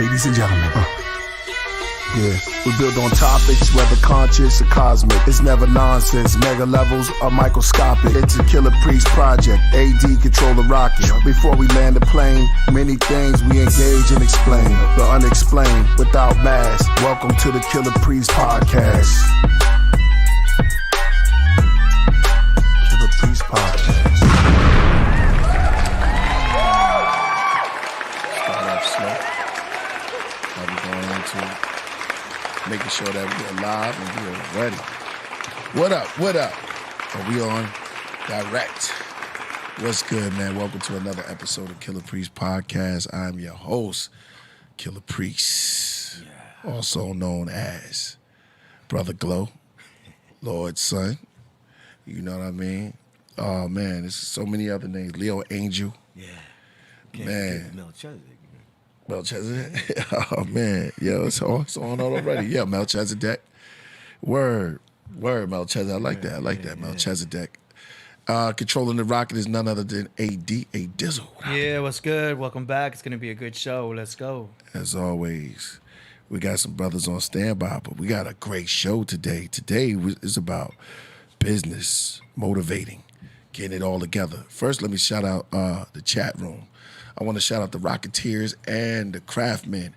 ladies and gentlemen. Yeah, we build on topics, whether conscious or cosmic. It's never nonsense, mega levels are microscopic. It's a Killah Priest project, AD control the rocket. Before we land the plane, many things we engage and explain. The unexplained, without mask. Welcome to the Killah Priest podcast. Killah Priest podcast. Start off slow. Now we're going into making sure that we're live and we're ready. What up? What up? Are we on direct? What's good, man? Welcome to another episode of Killah Priest Podcast. I'm your host, Killah Priest, also known as Brother Glow, Lord's Son. You know what I mean? Oh, man, there's so many other names. Leo Angel. Yeah. Man. Melchizedek. Oh, man. Yo, it's on already. Yeah, Melchizedek. Word, Melchizedek. I like that. Melchizedek. Controlling the rocket is none other than AD, A Dizzle. Yeah, what's good? Welcome back. It's going to be a good show. Let's go. As always, we got some brothers on standby, but we got a great show today. Today is about business, motivating, getting it all together. First, let me shout out the chat room. I want to shout out the Rocketeers and the Craftsmen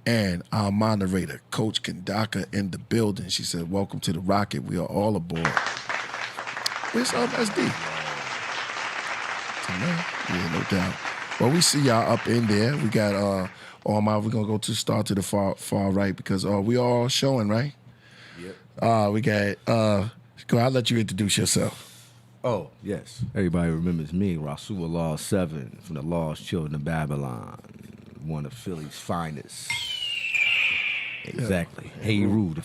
and our moderator, Coach Kandaka, in the building. She said, welcome to the Rocket. We are all aboard. Where's SD? Yeah, no doubt. Well, we see y'all up in there. We got we're going to start to the far right because we all showing, right? Yep. We got, I'll let you introduce yourself. Oh, yes. Everybody remembers me, Rasulullah 7 from the Lost Children of Babylon, one of Philly's finest. Exactly. Hey, Rue, the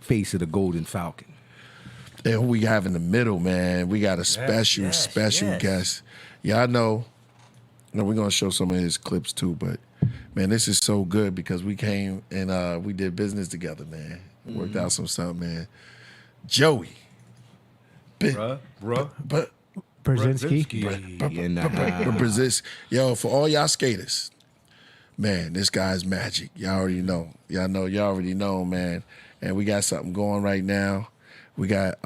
face of the Golden Falcon. And who we have in the middle, man? We got a special guest. Yeah, I know. We're going to show some of his clips too, but man, this is so good because we came and we did business together, man. Worked out some stuff, man. Joey. Bruh. Brezinski. Brezinski. Yo, for all y'all skaters, man, this guy's magic. Y'all already know. Y'all already know, man. And we got something going right now. We got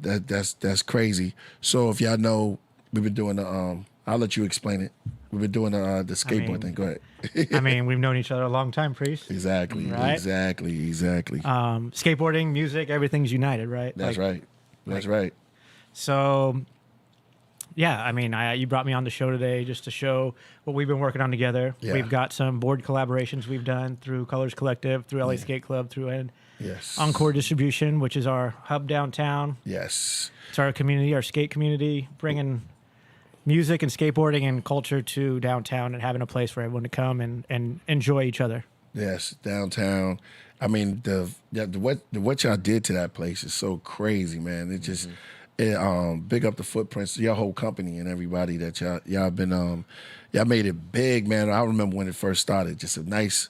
that's crazy. So if y'all know, we've been doing the I'll let you explain it. We've been doing the skateboard thing. Go ahead. I mean, we've known each other a long time, Priest. Exactly. Right? Exactly. Skateboarding, music, everything's united, right? That's right. That's right. So, yeah, I mean, you brought me on the show today just to show what we've been working on together. Yeah. We've got some board collaborations we've done through Colors Collective, through LA Skate Club, through Encore Distribution, which is our hub downtown. Yes. It's our community, our skate community, bringing music and skateboarding and culture to downtown and having a place for everyone to come and enjoy each other. Yes, downtown. I mean, what y'all did to that place is so crazy, man. It just big up the footprints, your whole company and everybody that y'all been y'all made it big, man. I remember when it first started, just a nice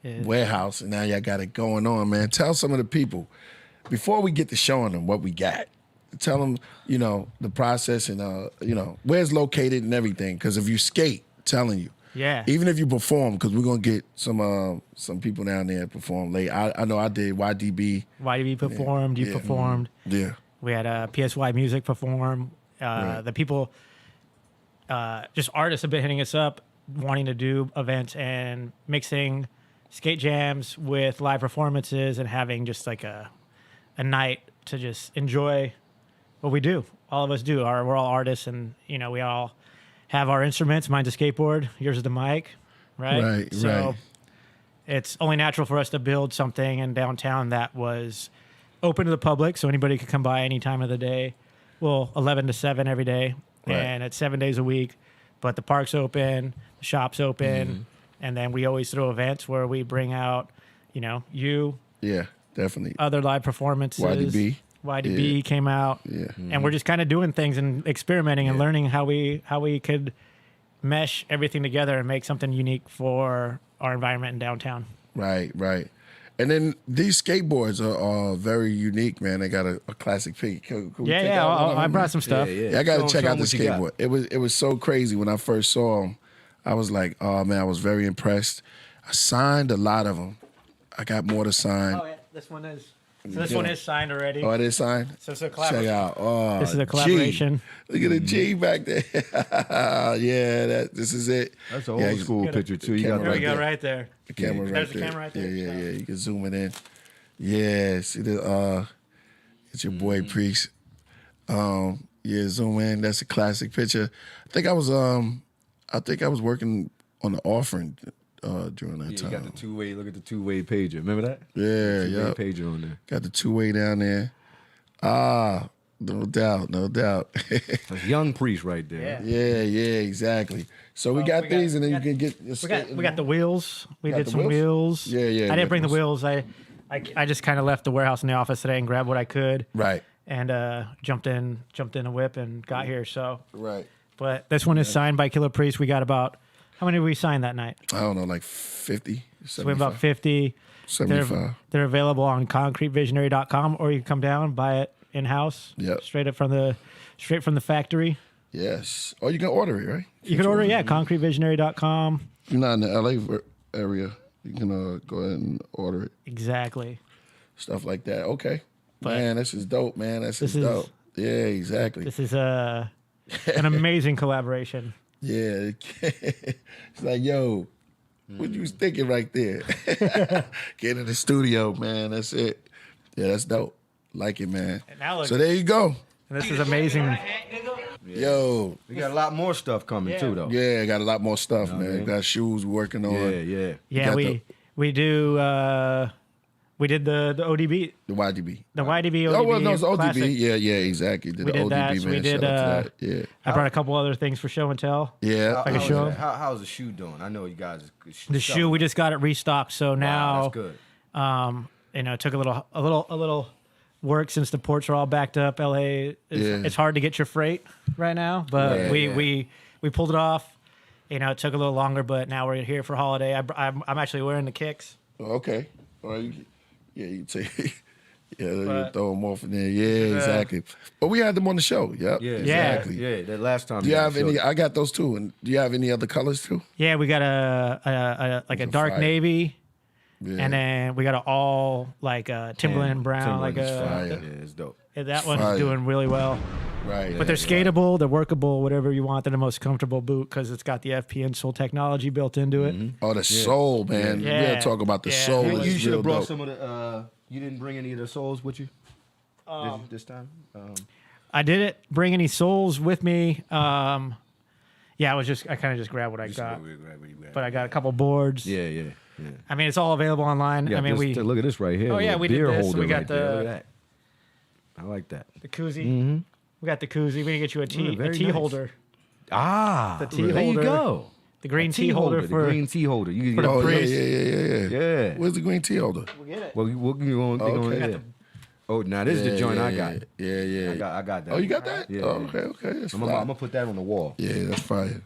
warehouse, and now y'all got it going on, man. Tell some of the people before we get to showing them what we got. Tell them, the process and where it's located and everything. Because if you skate, telling you. Yeah. Even if you perform, because we're gonna get some people down there perform late. I know I did YDB. YDB performed. You performed. Yeah. We had PSY Music perform. Right. The people, just artists have been hitting us up, wanting to do events and mixing skate jams with live performances and having just like a night to just enjoy what we do. All of us do. We're all artists, and we all have our instruments. Mine's a skateboard. Yours is the mic, right? Right. So it's only natural for us to build something in downtown that was open to the public, so anybody could come by any time of the day. Well, 11 to 7 every day, and it's 7 days a week. But the park's open, the shop's open, and then we always throw events where we bring out, you. Yeah, definitely. Other live performances. YDB came out, and we're just kind of doing things and experimenting and learning how we could mesh everything together and make something unique for our environment in downtown. Right. And then these skateboards are very unique, man. They got a classic peak. I brought some stuff. I got to check out the skateboard. It was so crazy when I first saw them. I was like, oh man, I was very impressed. I signed a lot of them. I got more to sign. Oh, yeah, this one is. So this one is signed already. Oh, it is signed? So it's a Check collaboration. out. Oh, This is a G. collaboration. Look at the G back there. Yeah, this is it. That's an Yeah, old school picture too. You got camera There we right go, there. right there. The camera right There's there. the camera right there. Yeah. You can zoom it in. Yeah, see the it's your boy Priest. Yeah, zoom in. That's a classic picture. I think I was working on the offering during that Yeah, time. you got the two-way. Look at the two-way pager. Remember that? Yeah, Two-way yeah. pager on there. Got the 2-way down there. No doubt. That's young Priest right there. Yeah. Yeah, exactly. So we got we these, got- and then we you got- can get your We got the wheels. We Got did the some wheels? wheels. Yeah. I got didn't bring the those. wheels. I just kind of left the warehouse in the office today and grabbed what I could. Right. And jumped in a whip and got here. So, Right. but this one is signed by Killah Priest. We got about how many did we sign that night? I don't know, like 50, So we have about 50. 75. They're available on concretevisionary.com, or you can come down buy it in house. Yep. Straight from the factory. Yes. Or you can order it, right? You can order, concretevisionary.com. You're not in the LA area. You can go ahead and order it. Exactly. Stuff like that. Okay. But man, this is dope, man. This is is- dope. Yeah, exactly. This is an amazing collaboration. Yeah. It's like, yo, what you was thinking right there? Get in the studio, man. That's it. Yeah, that's dope. Like it, man. And now look- So there you go. And this is amazing. Yo. We got a lot more stuff coming too, though. Yeah, got a lot more stuff, know what I man. mean? Got shoes working on. Yeah. Yeah, got we do. We did the ODB, The YDB. the YDB ODB. Oh, well, no, it's ODB. Classic. Yeah, exactly. Did We the did ODB, that. man. We did, Shout out to that. Yeah. I brought a couple other things for show and tell. Yeah. I can show 'em. How's the shoe doing? I know you guys. The shoe we just got it restocked, so now That's good. it took a little work since the ports are all backed up. LA, it's hard to get your freight right now, but Yeah, we pulled it off. It took a little longer, but now we're here for holiday. I'm actually wearing the kicks. Okay. All right. You take. Yeah, you But- throw them off in there. Yeah, exactly. But we had them on the show. Yep. Yeah, Exactly. Yeah, that last time. Do you have any? I got those too. And do you have any other colors too? Yeah, we got a dark fire. navy, Yeah. and then we got an all Timberland brown, Timberland is fire. Yeah, it's dope. that one's fire. doing really well. Right. But they're skatable, they're workable, whatever you want. They're the most comfortable boot because it's got the FP insole technology built into it. Oh, the soul, man. Yeah. We gotta talk about the Yeah. soul. You- It's You should real have brought dope. some of the. You didn't bring any of the souls with you this time. I didn't bring any soles with me. I kind of just grabbed what I got. But I got a couple boards. Yeah. I mean, it's all available online. Yeah, I mean, look at this right here. Oh, yeah, Little we did beer this. holder We got right there. Look the- at that. I like that. the koozie. We got the koozie. We didn't get you a tea, very a tea nice. holder. The tea there holder you go. The green tea holder the for green tea holder. You for can the Oh, get, priest. yeah. yeah. Where's the green tea holder? Get it. Well, we're going Okay. there. Oh, now this is the joint I got. Yeah. I got that. Oh, you got that? Yeah. Oh, okay. That's I'm fire. gonna put that on the wall. Yeah, that's fire.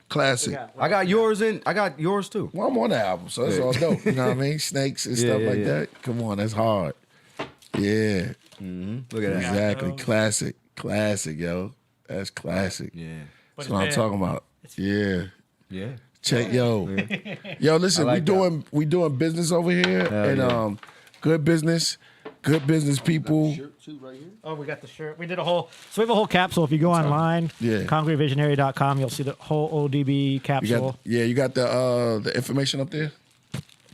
Classic. I got yours in. I got yours too. Well, I'm on the album, so that's all dope. You know what I mean? Snakes and stuff like yeah. that. Come on, that's hard. Yeah, Look at that. exactly. Classic, yo. That's classic. Yeah. That's what I'm talking about. Yeah. Yeah. Check, yo. Listen, I like we doing business over here, and yeah. good business people. Oh, we got the shirt. We did so we have a whole capsule. If you go online, Yeah. concretevisionary.com, you'll see the whole ODB You capsule. got the information up there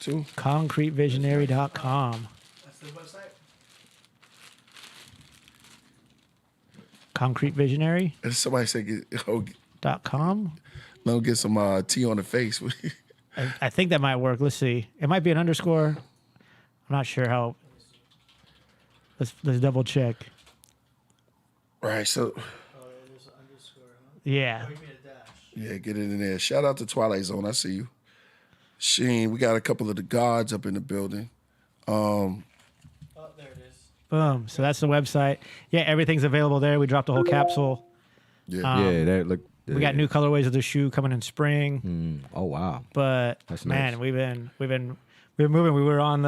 too. concretevisionary.com. That's the website. Concretevisionary.com. And somebody said, "Let get some tea on the face." I think that might work. Let's see. It might be an underscore. I'm not sure how. Let's double check. Right. So Oh, there's an underscore, huh? Yeah. Oh, you mean a dash. yeah, get it in there. Shout out to Twilight Zone. I see you. Sheen, we got a couple of the gods up in the building. Oh, there it is. Boom. So that's the website. Yeah, everything's available there. We dropped a whole capsule. Yeah. Yeah. That look. We got new colorways of the shoe coming in spring. Oh wow. But That's man, nice. we've been moving. We were on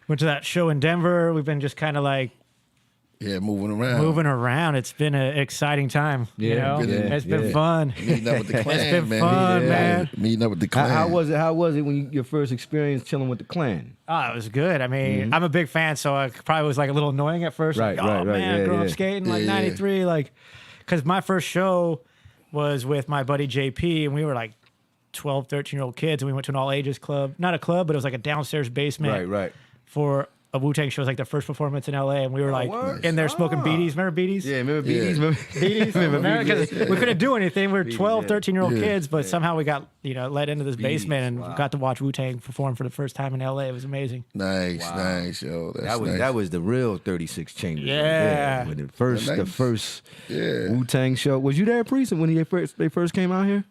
went to that show in Denver. We've been just kind of like Yeah, moving around. moving around. It's been an exciting time. You Yeah, know? yeah, It's been yeah. fun. Meeting up with the clan, It's been man. fun, Yeah. man. Meeting up with the How, clan. how was it when your first experience chilling with the clan? Oh, it was good. I mean, I'm a big fan, so I probably was like a little annoying at first. Right, like, right, oh, right. man, Yeah, growing up yeah. skating like Yeah, yeah. 93, like, because my first show was with my buddy JP, and we were like 12, 13-year-old kids, and we went to an all-ages club. Not a club, but it was like a downstairs basement. Right, right. For a Wu-Tang show. It was like their first performance in LA, and we were like word? in there smoking beaties. Remember beaties? Yeah, remember Yeah. BDs? Remember Beaties? Remember? Because we couldn't do anything. We were 12, yeah. 13-year-old Yeah. kids, but somehow we got, let into this basement and wow. got to watch Wu-Tang perform for the first time in LA. It was amazing. Nice, Wow. nice, yo. That's That was nice. that was the real 36 Chambers. right Yeah. there. When the Nice. first Yeah. Wu-Tang show. Was you there, Priest, when they first came out here?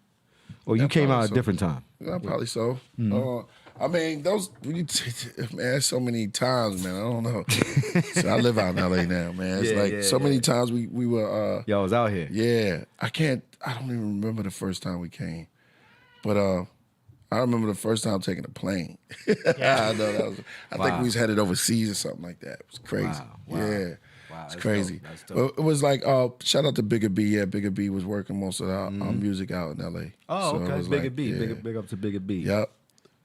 Or you Yeah, came out probably at a so. different time? Yeah, probably so. Mm-hmm. I mean, man, so many times, man. I don't know. So I live out in LA now, man. It's Yeah, like yeah, so many yeah. times we were. Y'all was out here. Yeah, I don't even remember the first time we came, but I remember the first time taking a plane. I know that was. I think Wow. we was headed overseas or something like that. It was crazy. Wow. Yeah. Wow, It's that's crazy. dope. That's dope. Well, it was like shout out to Bigger B. Yeah, Bigger B was working most of our music out in LA. Oh, So it okay. was Bigger like, B. yeah. Big up to Bigger B. Yep.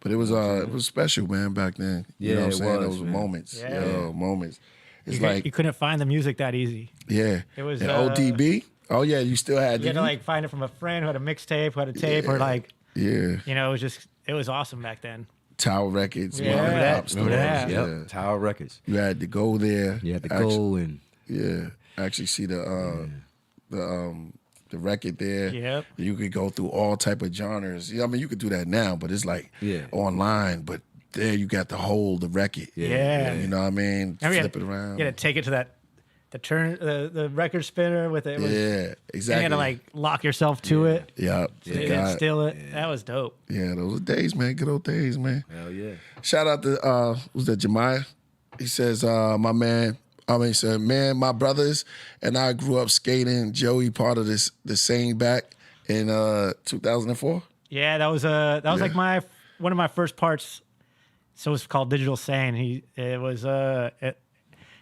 But it was special, man, back then. You Yeah, know what I'm it saying? was, Those man. moments. Yeah. Yo, moments. It's You like, couldn't find the music that easy. yeah. It was, And ODB. Oh yeah, you still had You had to like find it from a friend who had a mixtape, who had a tape, or like, yeah. it was awesome back then. Tower Records, Yeah. mom and Remember pop that? stores. Remember that? Yep. Yeah. Tower Records. You had to go there. You had to actually, go and Yeah. Actually see the record there. Yep. You could go through all type of genres. Yeah, I mean you could do that now, but it's like Yeah. online. But there you got to hold the record. Yeah. You know what I mean? Remember Flip it around. You had to take it to the record spinner with it. Yeah, And you exactly. had to like lock yourself to it. Yep. So you didn't steal it. That was dope. Yeah, those are days, man. Good old days, man. hell yeah. Shout out to who's that, Jemiah? He says, he said, man, my brothers and I grew up skating. Joey part of the same back in 2004. Yeah, that was like one of my first parts. So it's called Digital Sane. It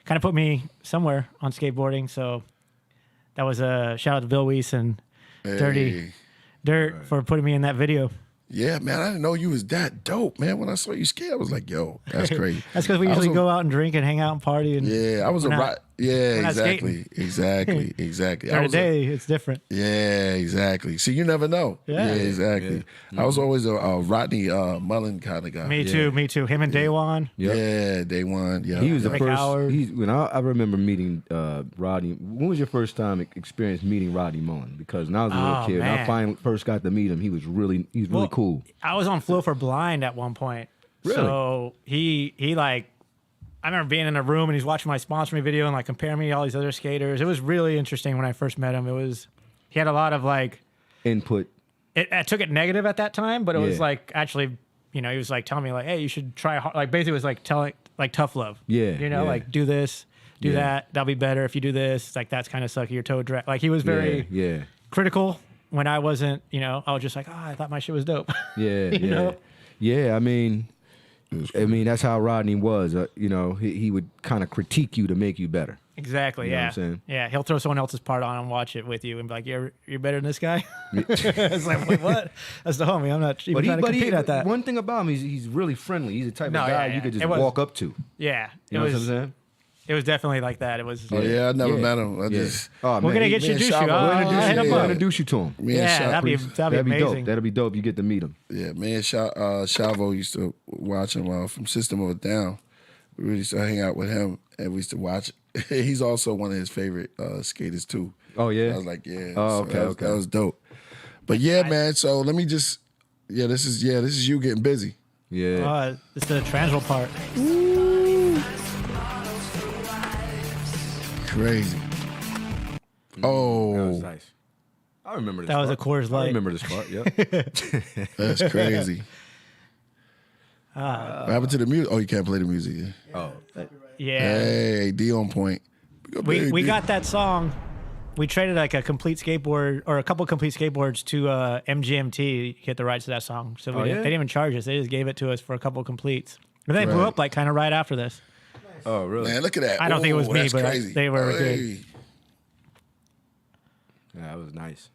kind of put me somewhere on skateboarding. So that was a shout out to Bill Weiss and Dirty Hey. Dirt for putting me in that video. Yeah, man, I didn't know you was that dope, man. When I saw you skate, I was like, yo, that's crazy. That's because we I was usually a- go out and drink and hang out and party. And Yeah, I was we're a not- right. Yeah, not exactly. Exactly. I during was the a- day, it's different. Yeah, exactly. See, you never know. Yeah. Exactly. I was always a Rodney Mullen kind of guy. Me too. Him and Daywan. Yep. Yeah, day one. Yeah. He was the Rick first. Howard. When I remember meeting Rodney. When was your first time experience meeting Rodney Mullen? Because when I was a little Oh, kid, when I man. finally first got to meet him, he's really Well, cool. I was on Flow for Blind at one point. Really? So he like, I remember being in a room and he's watching my sponsor me video and like comparing me to all these other skaters. It was really interesting when I first met him. He had a lot of like, Input. I took it negative at that time, but it was Yeah. like actually, he was like telling me like, hey, you should try hard. Like basically it was like telling like tough love. Yeah, yeah. Like do this, do Yeah. that. That'll be better if you do this. Like that's kind of sucky. Your toe drag. Like he was very Yeah. critical when I wasn't. I was just like, I thought my shit was dope. Yeah. You yeah. know? Yeah. I mean, that's how Rodney was. He would kind of critique you to make you better. Exactly. You know Yeah. what I'm saying? Yeah. He'll throw someone else's part on and watch it with you and be like, "You're better than this guy." It's like, wait, what? That's the homie. I'm not even trying to compete at that. One thing about him, he's really friendly. He's the type No, of guy yeah, you could yeah. just It was- walk up to. Yeah. You know what I'm saying? It was definitely like that. It was. Oh yeah, I never Yeah. met him. I Yeah. just Oh, We're man, gonna he- get you me and introduce you. Shava, I'll we'll hit him We'll up. introduce you to him. me and Yeah, Sha- that'd be That'd be amazing. dope. That'd be dope. You get to meet him. Yeah, me and Shavo used to watch him from System of a Down. We really used to hang out with him, and we used to watch. He's also one of his favorite skaters too. Oh yeah. I was like, yeah. Oh, so okay, that was, okay. That was dope. But yeah, man. So let me just. Yeah, this is you getting busy. Yeah. It's the transral part. Crazy. That Oh, was nice. I remember this. That was a part. Coors I Light. remember this part. Yeah. that's crazy. What happened to the music? Oh, you can't play the music. Yeah. Oh. Yeah. Hey, D on point. We got that song. We traded like a complete skateboard or a couple complete skateboards to MGMT to get the rights to that song. So Oh, yeah? they didn't even charge us. They just gave it to us for a couple completes. But then it blew Right. up like kind of right after this. Oh, really? Man, look at that. I don't think it was me, that's but crazy. they were good. Yeah, that was nice.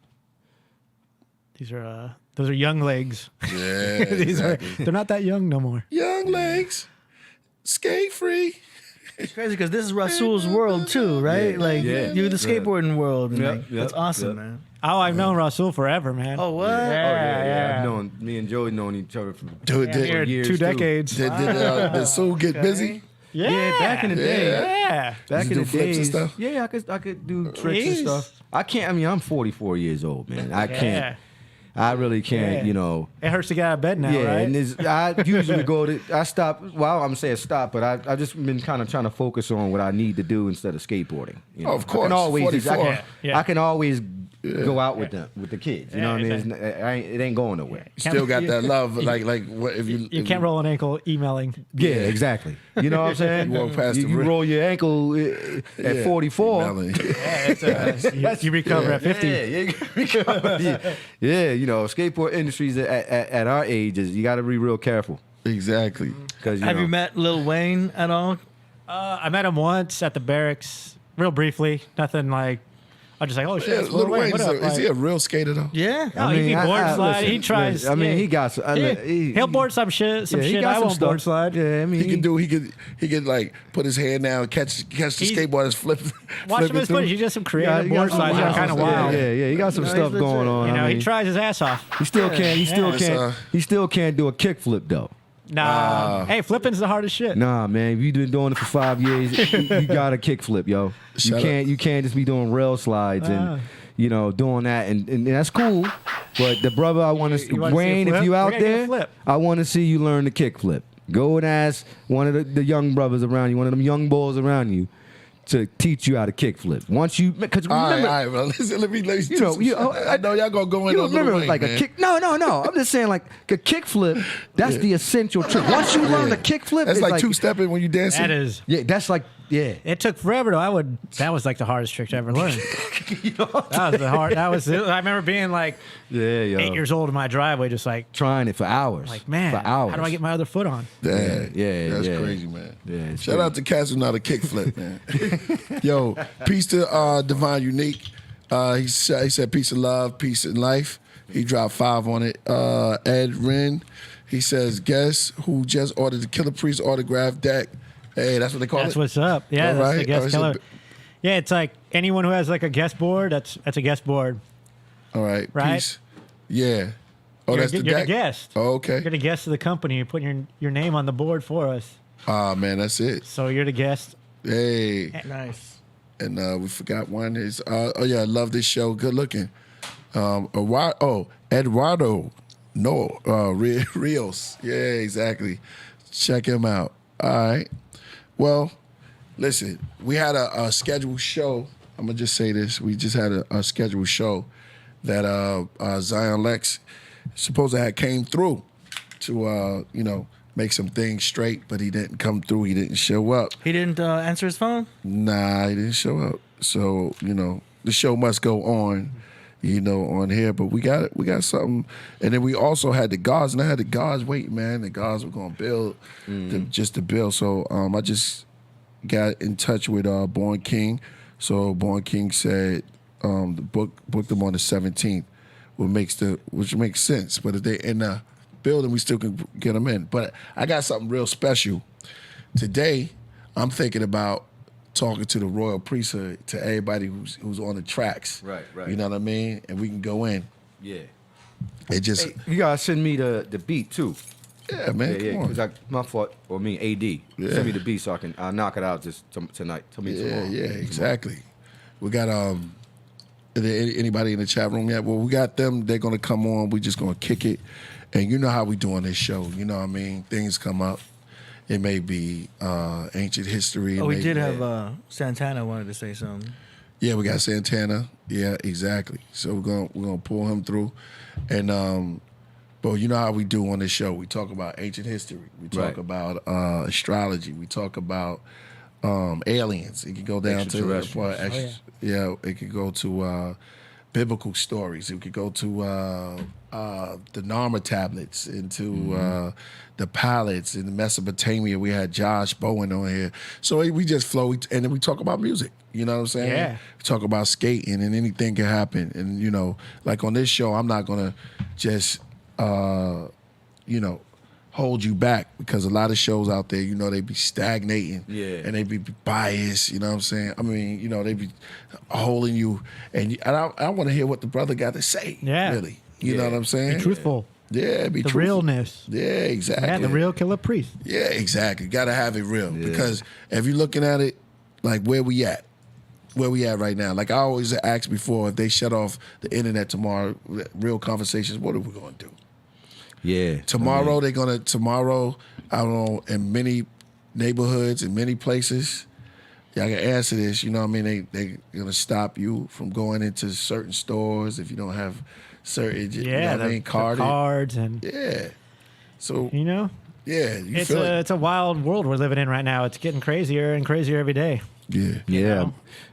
Those are young legs. Yeah, These exactly. they're not that young no more. Young legs, skate free. It's crazy because this is Rasul's world too, right? Yeah, like yeah, you're the skateboarding world. And Yep, like, yep, that's awesome, yep. man. Oh, I've known Rasul forever, man. Oh, what? Yeah. I've known me and Joey known each other for Dude, Here, years, 2 too. decades. did Sue get busy? Yeah, back in the day. Yeah. Back Did in you the do flips and days, stuff? yeah, I could do tricks and Jeez. stuff. I can't. I mean, I'm 44 years old, man. I Yeah. can't. I really can't. Yeah. You know. It hurts to get out of bed now, Yeah, right? and I usually go to. I stop. Well, I'm saying stop, but I just been kind of trying to focus on what I need to do instead of skateboarding. You know? Oh, of course. I can always. 44. Yeah. I can always go out with the kids. You know what I mean? exactly. It ain't going nowhere. Still got that love, like what if you? You can't roll an ankle emailing. Yeah, exactly. You know what I'm saying? You walk past the you rim. roll your ankle at 44. Melanie. You recover at 50. Yeah, you know, skateboard industries at our age is you got to be real careful Exactly. because Have you met Lil Wayne at all? I met him once at the barracks, real briefly. Nothing like. I was just like, oh shit, Yeah, it's Lil Lil Wayne. Wayne, What up? is he a Like, real skater though? Yeah. no, he can board slide. listen, He tries. I mean, yeah. he got. He'll board some shit. Some he shit got I some won't stuff. board slide. Yeah, I mean, He could like put his hand down, catch the skateboarders, flip. Watch flip him it his through. footage. He does some Yeah, creative he board got slides. some- Are kind of yeah, wild. Yeah, he got some No, stuff he's going legit. on. You know, I he mean, tries his ass off. he still can't. He still Yes, can't. He still can't do a kickflip though. Nah. Hey, flipping's the hardest shit. Nah, man, if you've been doing it for 5 years, you got to kickflip, yo. Shut You can't just be doing rail slides and doing that, and that's cool. But the brother, I want You to wanna see a Wayne, if flip? you We out gotta get a there, flip. I want to see you learn the kickflip. Go and ask one of the young brothers around you, one of them young boys around you, to teach you how to kickflip. Once you, because All remember. right, well, listen, let me You know, I know y'all gonna go in You on Lil remember Wayne, like man. a kick? No. I'm just saying like a kickflip. That's the essential trick. Once you learn the kickflip, That's it's like two-stepping when you dancing. That is. Yeah, that's like yeah. It took forever though. That was like the hardest trick to ever learn. That was the hard. I remember being like Yeah, yo. 8 years old in my driveway, just like Trying it for hours. man, for hours. how do I get my other foot on? Damn, Yeah, that's yeah. crazy, man. Yeah, it's Shout out to Cass who know how to kickflip, man. Yo, peace to Divine Unique. He said peace of love, peace in life. He dropped 5 on it. Ed Rin, he says, guess who just ordered the Killer Priest autograph deck? Hey, that's what they call That's it? what's up. Yeah, All that's the right. guest Oh, it's a killer. bi- Yeah, it's like anyone who has like a guest board. That's a guest board. All right, Right? peace. Yeah. Oh, You're, that's the you're deck? the guest. Oh, okay. You're the guest of the company. You're putting your name on the board for us. Ah, man, that's it. So you're the guest. Hey. Nice. And we forgot one is, I love this show. Good looking. Eduardo. No, Rios. Yeah, exactly. Check him out. All right. Well, listen, we had a scheduled show. I'm going to just say this. We just had a scheduled show that Zion Lex supposed to have came through to, make some things straight, but he didn't come through. He didn't show up. He didn't answer his phone? Nah, he didn't show up. So, the show must go on, on here. But we got something. And then we also had the guards, and I had the guards waiting, man. The guards were going to build just to build. So I just got in touch with Born King. So Born King said the booked them on the 17th, which makes sense. But if they're in the building, we still can get them in. But I got something real special. Today, I'm thinking about talking to the royal priesthood, to everybody who's on the tracks. Right. You know what I mean? And we can go in. Yeah. It just, Hey, you gotta send me the beat too. yeah, man, Yeah, come on. because my fault, or me, AD. Yeah. Send me the beat so I'll knock it out just tonight. Tell me tomorrow. Yeah, exactly. We got is there anybody in the chat room yet? Well, we got them. They're gonna come on. We just gonna kick it, and you know how we doing this show. You know what I mean? Things come up. It may be ancient history. Oh, It we may did be- have Santana wanted to say something. Yeah, we got Santana. Yeah, exactly. So we're gonna pull him through, and but you know how we do on this show. We talk about ancient history. We talk Right. about astrology. We talk about aliens. It can go down to Extraterrestrials. yeah. It could go to biblical stories. We could go to the Narma tablets, into the palettes in Mesopotamia. We had Josh Bowen on here. So we just flow, and then we talk about music. You know what I'm saying? Yeah. We talk about skating, and anything can happen. And, you know, like on this show, I'm not going to just, you know, hold you back, because a lot of shows out there, you know, they be stagnating, and they be biased, you know what I'm saying? I mean, you know, they be holding you, and I want to hear what the brother got to say, really. You know what I'm saying? Be truthful. Yeah, be The truthful. realness. Yeah, exactly. Yeah, the real Killah Priest. Yeah, exactly. Got to have it real, because if you're looking at it, like where we at right now. Like I always ask before, if they shut off the internet tomorrow, real conversations, what are we going to do? Yeah. Tomorrow, I don't know, in many neighborhoods, in many places, y'all can answer this, you know what I mean? They're going to stop you from going into certain stores if you don't have certain, you know what I mean, cards and... Yeah. So, you know? Yeah, you feel it. It's a wild world we're living in right now. It's getting crazier and crazier every day. Yeah. Yeah.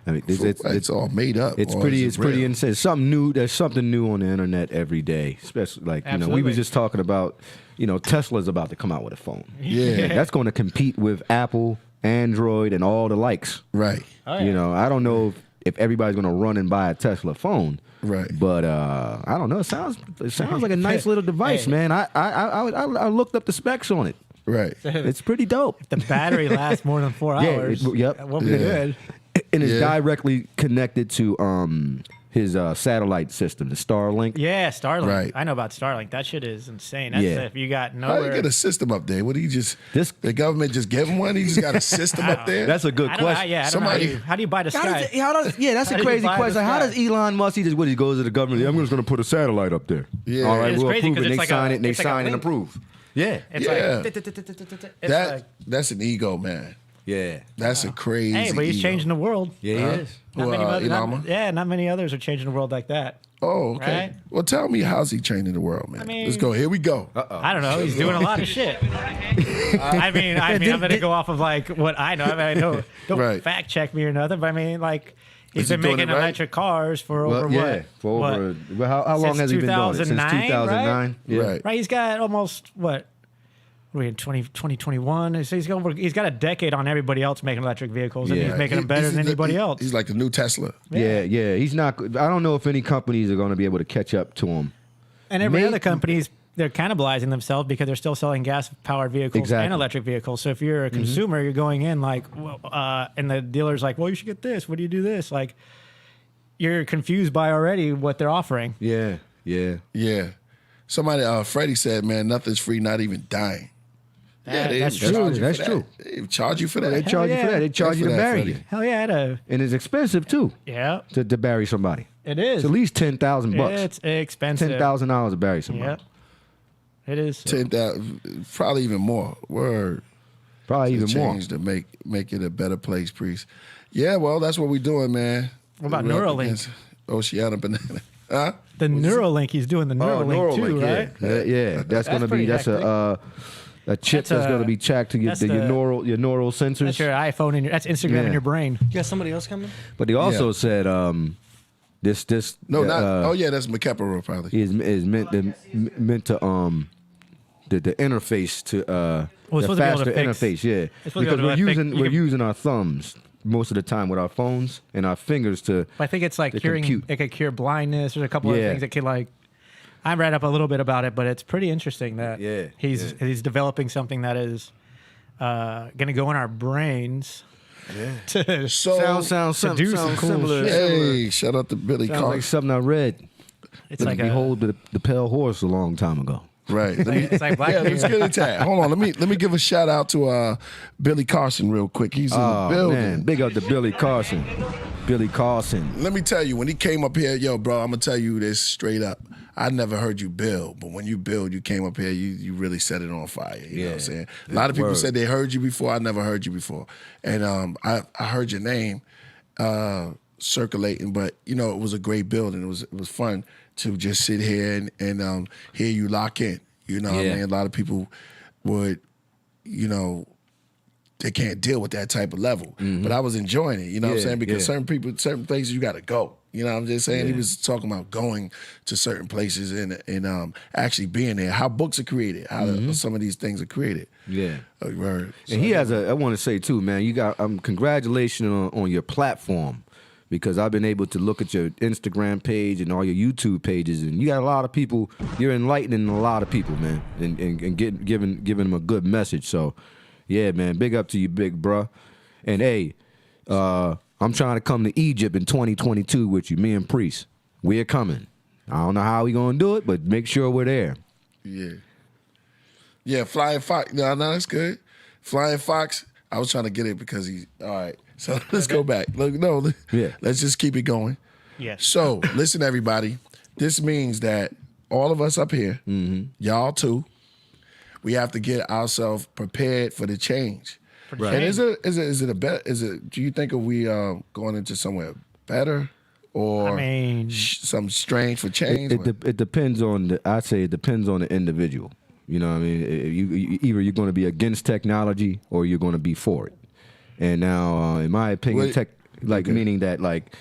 I mean, it's all made up. It's pretty insane. Something new. There's something new on the internet every day. Especially like, you know, we were just talking about, you know, Tesla's about to come out with a phone. Yeah. That's going to compete with Apple, Android, and all the likes. Right. Oh, yeah. You know, I don't know if everybody's going to run and buy a Tesla phone. Right. But I don't know. It sounds like a nice little device, man. I looked up the specs on it. Right. It's pretty dope. The battery lasts more than 4 hours. Yep. That won't be good. And it's directly connected to his satellite system, the Starlink. Yeah, Starlink. Right. I know about Starlink. That shit is insane. That's if you got How nowhere. do you get a system up there? What do you just, the government just gave him one? He just got a system up there? That's a good question. I don't know. How do you buy the sky? That's a crazy question. How does Elon Musk, he goes to the government, I'm just going to put a satellite up there. Yeah. All right, It's we'll crazy approve it. 'cause They it's sign like it, and they it's like a sign and link. approve. Yeah. It's Yeah. like it's like That's an ego, man. Yeah. That's a crazy hey, but he's ego. changing the world. Yeah, he is. Not many others, Ilama? not many others are changing the world like that. Oh, okay. Right? Well, tell me, how's he changing the world, man? I mean- Let's go. Here we go. I don't know. He's doing a lot of shit. I mean, I'm going to go off of like what I know. I mean, don't Right. fact check me or nothing. But I mean, like he's Is he been doing making it right? electric cars for over what? For over. What? How long Since has he been doing it? Since 2009, 2009. Yeah. Right. Right. He's got almost what? Are we in 2021? So he's got a decade on everybody else making electric vehicles, and Yeah. he's making them better than anybody else. He's like the new Tesla. Yeah, He's not. I don't know if any companies are going to be able to catch up to him. And every other company's they're cannibalizing themselves because they're still selling gas-powered vehicles and electric vehicles. So if you're a consumer, you're going in like, well, and the dealer's like, well, you should get this. What do you do this? Like, you're confused by already what they're offering. Yeah. Yeah. Somebody, Freddie said, man, nothing's free, not even dying. That's charge true. you for That's that. true. They charge you for that. They charge you for that. They charge you to for that, bury Freddie. you, Hell yeah, and it's expensive too yeah, to bury somebody. it is. It's at least $10,000. It's expensive. $10,000 to bury somebody. Yep. It is. 10,000, probably even more. Word. Probably even more. Change to make it a better place, priest. Yeah, well, that's what we're doing, man. What about We're up Neuralink? against Oceana Banana. Huh? The Neuralink, he's doing the Neuralink, too, right? Yeah. That's going to be pretty a chip that's going to be checked to get that's your the- neural sensors. That's your iPhone and that's Instagram Yeah. in your brain. You got somebody else coming? But they also Yeah. said this No, not. Yeah, that's McKepper probably. is meant to the interface to Well, it's the supposed to be able faster to fix- interface. Yeah, it's supposed to be because able to fix- we're using our thumbs most of the time with our phones and our fingers to. I think it's like to curing. compute. It could cure blindness. There's a couple of Yeah. things that could like. I read up a little bit about it, but it's pretty interesting that he's developing something that is going to go in our brains. To So, sounds to do some cool similar. shit. hey, shout out to Billy Sounds Carr. like something I read. it's like a, Behold the pale horse a long time ago. Right. Let me, it's like Black yeah, let's Mirror. get into that. Hold on. Let me give a shout out to Billy Carson real quick. He's in the building. Man, big up to Billy Carson. Billy Carson. Let me tell you, when he came up here, yo, bro, I'm gonna tell you this straight up. I never heard you build, but when you build, you came up here, you really set it on fire. You know what I'm saying? A lot of people Word. said they heard you before. I never heard you before. And I heard your name circulating, but you know, it was a great build and it was fun to just sit here and hear you lock in. You know what I mean? A lot of people would, you know, they can't deal with that type of level. But I was enjoying it, you know what I'm saying? Because certain places you gotta go. You know what I'm just saying? He was talking about going to certain places and actually being there. How books are created, how some of these things are created. Yeah. Word. And he has I want to say too, man, you got congratulations on your platform, because I've been able to look at your Instagram page and all your YouTube pages, and you got a lot of people. You're enlightening a lot of people, man, and giving them a good message. So, yeah, man, big up to you, big bruh. And hey, I'm trying to come to Egypt in 2022 with you, me and Priest. We're coming. I don't know how we gonna do it, but make sure we're there. Yeah. Yeah, Flying Fox. No, that's good. Flying Fox, I was trying to get it because he's all right. So let's go back. Let's just keep it going. Yes. So listen, everybody. This means that all of us up here, y'all too, we have to get ourselves prepared for the change. Right. And is it a bet? Do you think we going into somewhere better, or I mean, some strange for change? It depends on I'd say it depends on the individual. You know what I mean? Either you're going to be against technology or you're going to be for it. And now, in my opinion, meaning that like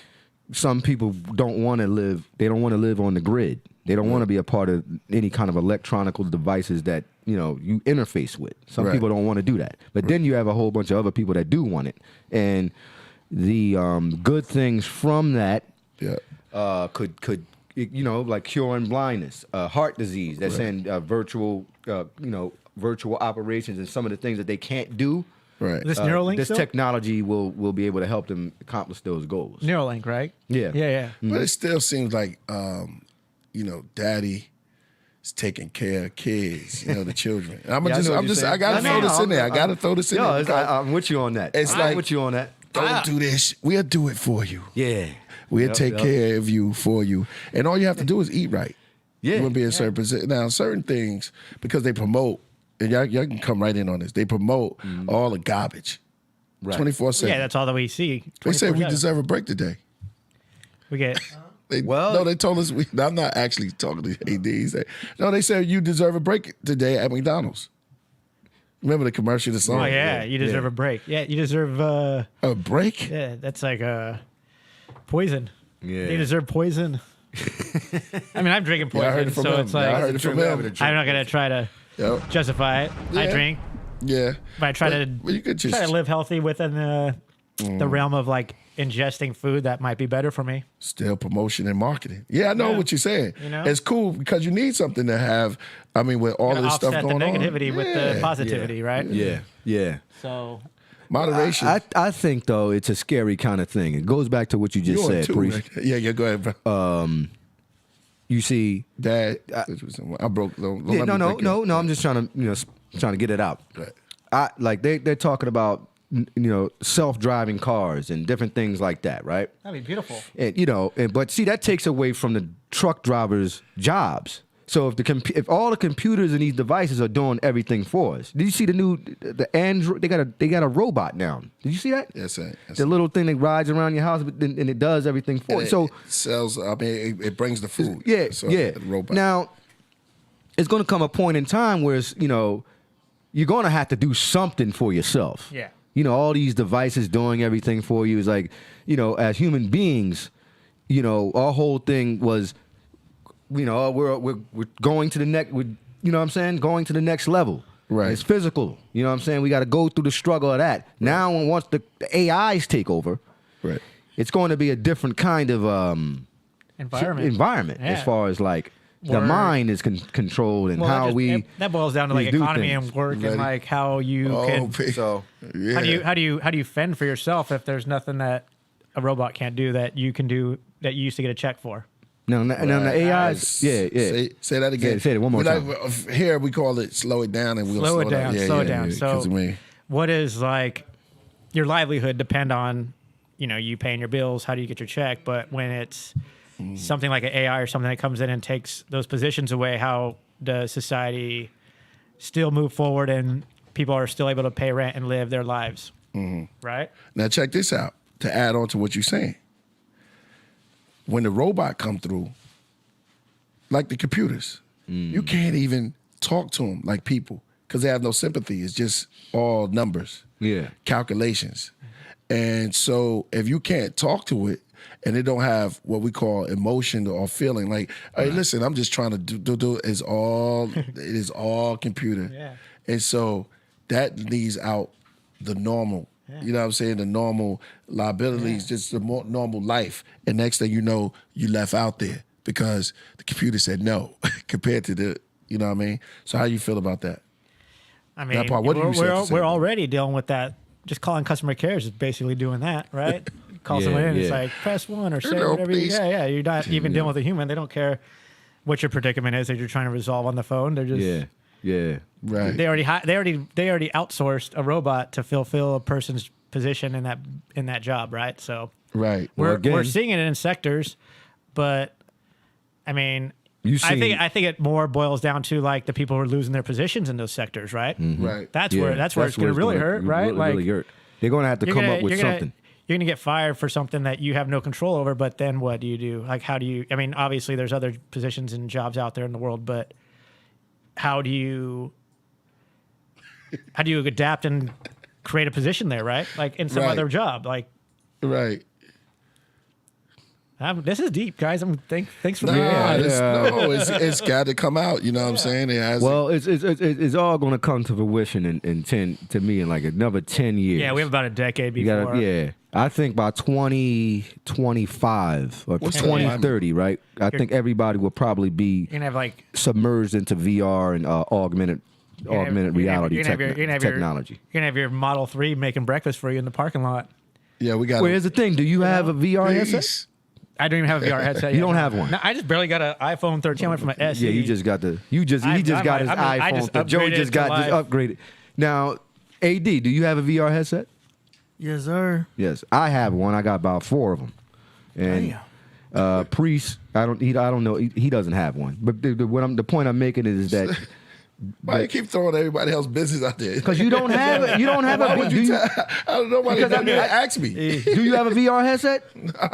some people don't want to live. They don't want to live on the grid. They don't want to be a part of any kind of electronical devices that you interface with. Some people don't want to do that. But then you have a whole bunch of other people that do want it. And the good things from that could like curing blindness, heart disease. That's in virtual operations and some of the things that they can't do. Right. This Neuralink. This still? technology will be able to help them accomplish those goals. Neuralink, right? Yeah. Yeah. But it still seems like daddy is taking care of kids, the children. And I gotta throw this in there. I gotta throw this in there. I'm with you on that. I'm with you on that. Don't do this. We'll do it for you. Yeah. We'll take care of you for you. And all you have to do is eat right. Yeah. You want to be in certain position. Now, certain things, because they promote, and y'all can come right in on this, they promote all the garbage. Right. 24/7. Yeah, that's all that we see. They say we 24/7. deserve a break today. We get. They told us, I'm not actually talking to AD. They said you deserve a break today at McDonald's. Remember the commercial, the song? Oh yeah, you deserve a break. Yeah, you deserve a break? Yeah, that's like poison. Yeah. You deserve poison. I mean, I'm drinking poison, I heard it from so him. it's like I heard it from him. I'm not gonna try to justify it. I Yeah. drink, Yeah. but I try you could just to live healthy within the realm of like ingesting food that might be better for me. still promotion and marketing. Yeah, I know what you're saying. It's cool because you need something to have. I mean, with all this stuff Offset going the on, negativity with the positivity, right? Yeah. So moderation. I think though it's a scary kind of thing. It goes back to what you just You on said, too, Priest. man. Yeah, go ahead, bro. You see, Dad, I broke. Don't let me think no. I'm just trying to get it out. Right. They're talking about self-driving cars and different things like that, right? that'd be beautiful. And but see that takes away from the truck drivers' jobs. So if all the computers and these devices are doing everything for us, did you see the Android? They got a robot now. Did you see that? Yes, sir. The little thing that rides around your house and it does everything for you. So it sells. I mean, it brings the food. yeah. The robot. Now, it's going to come a point in time where you're going to have to do something for yourself. Yeah. All these devices doing everything for you is like, as human beings, our whole thing was, we're going to the next, going to the next level. Right. It's physical. You know what I'm saying? We got to go through the struggle of that. Now, once the AIs take over, right. it's going to be a different kind of Environment. as far as like the Word. mind is controlled and how that boils down to like do economy things. and work Ready? and like how you can. So Yeah. How do you fend for yourself if there's nothing that a robot can't do that you can do that you used to get a check for? no, the AIs, Say that again. Say it one more time. Here we call it slow it down, and we'll Slow it down. Yeah, slow it yeah, down. yeah, So, 'cause, I mean, what is like your livelihood depend on you paying your bills? How do you get your check? But when it's something like an AI or something that comes in and takes those positions away, how does society still move forward and people are still able to pay rent and live their lives? Right? Now check this out. To add on to what you're saying, when the robot come through, like the computers, you can't even talk to them like people because they have no sympathy. It's just all numbers, Yeah. calculations. And so if you can't talk to it, and they don't have what we call emotion or feeling. Like, hey, listen, I'm just trying to do. It is all computer. Yeah. And so that leaves out the normal. Yeah. You know what I'm saying? The normal liabilities, just the more normal life. And next thing you know, you left out there because the computer said no compared to the, you know what I mean? So how you feel about that? I mean, part, what do you have to say we're about already dealing with that. Just calling customer care is basically doing that, right? Call Yeah, someone in, it's yeah. like press 1 or say Hello, whatever. please. Yeah. You're not even dealing with a human. They don't care what your predicament is that you're trying to resolve on the phone. They're just Yeah. Right. they already outsourced a robot to fulfill a person's position in that job, right? So Right. we're seeing it in sectors, but I mean, I think it more boils down to like the people who are losing their positions in those sectors, right? Right. That's where it's going to really hurt, right? Really hurt. They're going to have to come up with something. You're going to get fired for something that you have no control over, but then what do you do? Like, how do you, I mean, obviously there's other positions and jobs out there in the world, but how do you adapt and create a position there, right? Like in some Right. other job, like, Right. this is deep, guys. Thanks for No, being here. it's got to come out. You know what I'm saying? It has. Well, it's all going to come to fruition in 10 to me in like another 10 years. Yeah, we have about a decade You before. gotta, I think by 2025 or What's 2030, right? I think everybody will probably be You're gonna have like submerged into VR and augmented reality technology. You're gonna have your Model 3 making breakfast for you in the parking lot. Yeah, we got. Well, here's the thing: do you have a VR headset? Peace. I don't even have a VR headset. You yet. don't have one. No, I just barely got an iPhone 13. I went from an SE. Yeah, you just got the. He just got his I iPhone. just Joey upgraded just to got live. just upgraded. Now, AD, do you have a VR headset? Yes, sir. Yes, I have one. I got about 4 of them. And Priest, I don't know. He doesn't have one. But the point I'm making is that Why you keep throwing everybody else's business out there? because you don't have it. You don't have Why a. would Do you you, I don't know why Because I mean, ask me. do you have a VR headset?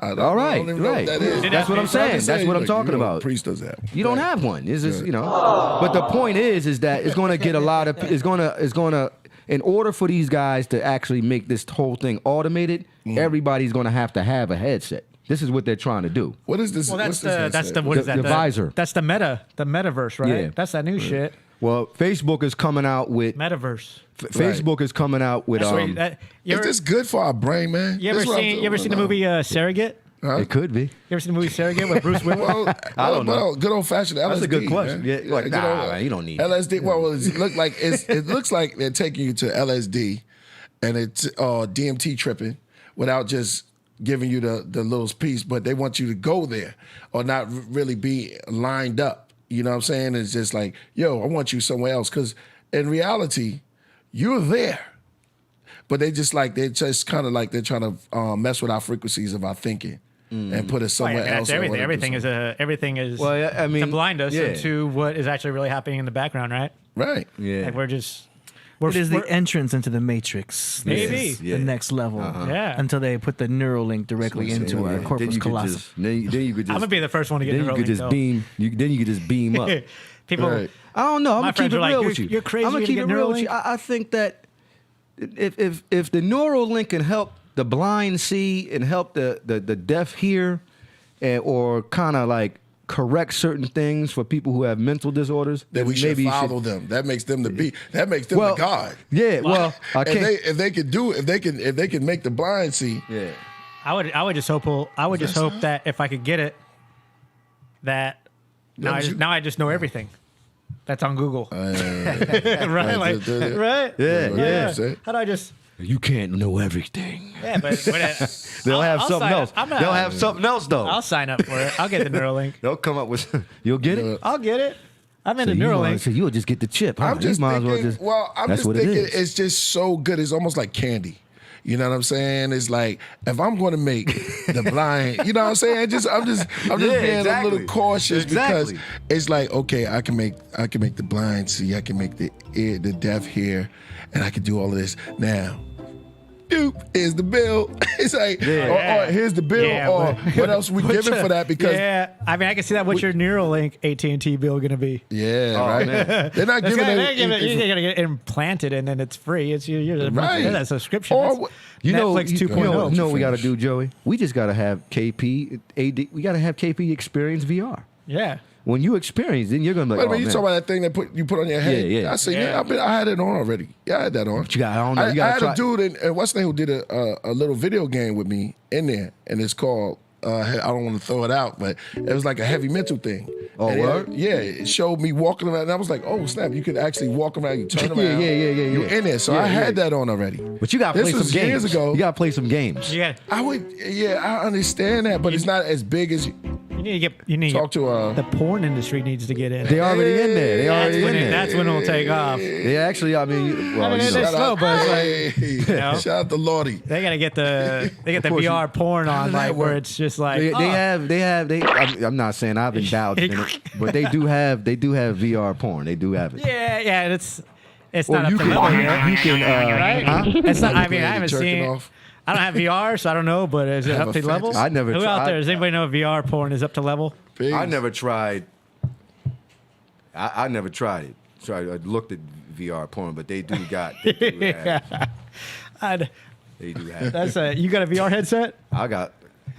I don't, All I right, don't even know right. what that is. That's what I'm saying. That's what I'm talking about. Priest does that. You don't have one. It's just, But the point is that it's going to get a lot of. It's going to. In order for these guys to actually make this whole thing automated, everybody's going to have a headset. This is what they're trying to do. What is this? Well, what's that's this the headset? what is that? The visor. That's the metaverse, right? Yeah. That's that new shit. Well, Facebook is coming out with. Metaverse. Facebook is coming out with. That's what you, that, you Is ever, this good for our brain, man? you ever This is what I'm seen doing. the movie Surrogate? It could be. You ever seen the movie Surrogate with Bruce Willis? Well, I don't know. well, good old fashioned LSD. That's a good question. Man. Yeah, like, good nah, old man, you don't need LSD. Well, it looks like they're taking you to LSD, and it's DMT tripping without just giving you the little piece, but they want you to go there or not really be lined up. You know what I'm saying? It's just like, yo, I want you somewhere else. Because in reality, you're there. But they're just kind of like they're trying to mess with our frequencies of our thinking and put us somewhere else. That's everything. Everything is Well, yeah, I mean, to blind us yeah. into what is actually really happening in the background, right? Right. Yeah. Like we're It is the entrance into the matrix. Maybe. This is Yeah. the next level. Yeah. Until they put the neural link directly into our corpus callosum. Then you could just. I'm gonna be the first one to get Then you Neuralink, could just though. beam. Then you could just beam up. People, Right. I don't know. I'm My gonna keep friends it are like, real "You're- with you. you're crazy I'm gonna to keep get it real with you. Neuralink?" I think that if the neural link can help the blind see and help the deaf hear, or kind of like correct certain things for people who have mental disorders, That we should maybe you follow them. That makes them the God. Yeah. Well, I can't. If they can make the blind see. Yeah. I would just hope that if I could get it, that now I just know everything. That's on Google. Right? Like, right? Yeah. How do I just? You can't know everything. Yeah, but They'll have I'll something sign else. up. They'll have something else though. I'll sign up for it. I'll get the Neuralink. They'll come up with. You'll get it. I'll get it. I'm into So Neuralink. you'll just get the chip. Huh? I'm You just might thinking. as well I'm that's just what it thinking is. it's just so good. It's almost like candy. You know what I'm saying? It's like if I'm going to make the blind, you know what I'm saying? I'm just being a little cautious because it's like, okay, I can make the blind see, I can make the deaf hear, and I can do all of this. Now, doop, here's the bill. It's like, or here's the bill, Yeah, or but- what else we giving for that? Because I mean, I can see that. What's your Neuralink AT&T bill going to be? right. Man. They're not giving it. You're going to get it implanted, and then it's free. It's you're Right. that subscription. Or That's You know, Netflix you 2.0. know what we got to do, Joey? We just got to have KP AD. We got to have KP experience VR. Yeah. When you experience, then you're gonna be like, Wait a oh, minute, you man. talking about that thing that you put on your head? Yeah. I said, I had it on already. Yeah, I had that on. But you got, I don't know. You I got had to try. a dude in what's the name who did a little video game with me in there, and it's called. I don't want to throw it out, but it was like a heavy mental thing. Oh, And word? it showed me walking around, and I was like, "Oh snap! You could actually walk around, you turn Yeah, around, yeah. you're in there." So Yeah, I had yeah. that on already. But you got to play This some was games. years ago. You got to play some games. You I understand that, but it's not as big as need to get. talk to. The porn industry needs to get in. They already in there. They already in there. That's when it'll take off. They actually, I mean, well, I mean, you it's know. slow, but it's like, Hey, know? shout out to Lordy. they gotta get the course you- VR porn How on, did that like where work? it's just like I'm not saying I've indulged in it, but they do have VR porn. They do have it. yeah, it's Or not you up to can, level yet. you can, Right? huh? It's not. I mean, I Like haven't jerking seen. off. I don't have VR, so I don't know. But is it Have up a to level? fantasy. I never Who tried- out there? Does anybody know if VR porn is up to level? Peace. I never tried. I never tried it. I looked at VR porn, but they do got. They do have, I'd- they do have. That's you got a VR headset? I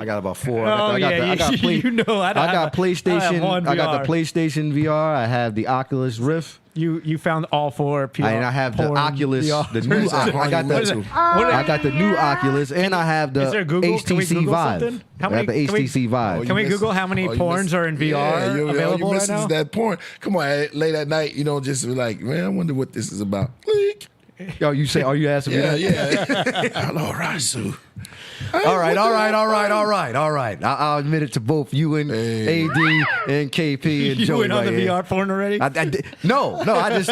got about four. Oh, I got yeah, I got you know, I don't I got have a- I don't PlayStation. have one I got the VR. PlayStation VR. I have the Oculus Rift. You found all four PR And I have the porn Oculus, VR. the new. What is that? I got What is it? the. What is I it? got the new Oculus, and I have the Is there Google? Can we HTC Google Vive. something? How I have the many- can we- HTC Vive. Can we Google how many porns are in VR available you right missing now? that porn. Come on, late at night, just be like, man, I wonder what this is about. Click. Yo, you say? Are you asking me Yeah, that? yeah. Hello, Rasu. All right. I'll admit it to both you and Hey. AD and KP and You Joey. went on right the here. VR porn already? I did, no. I just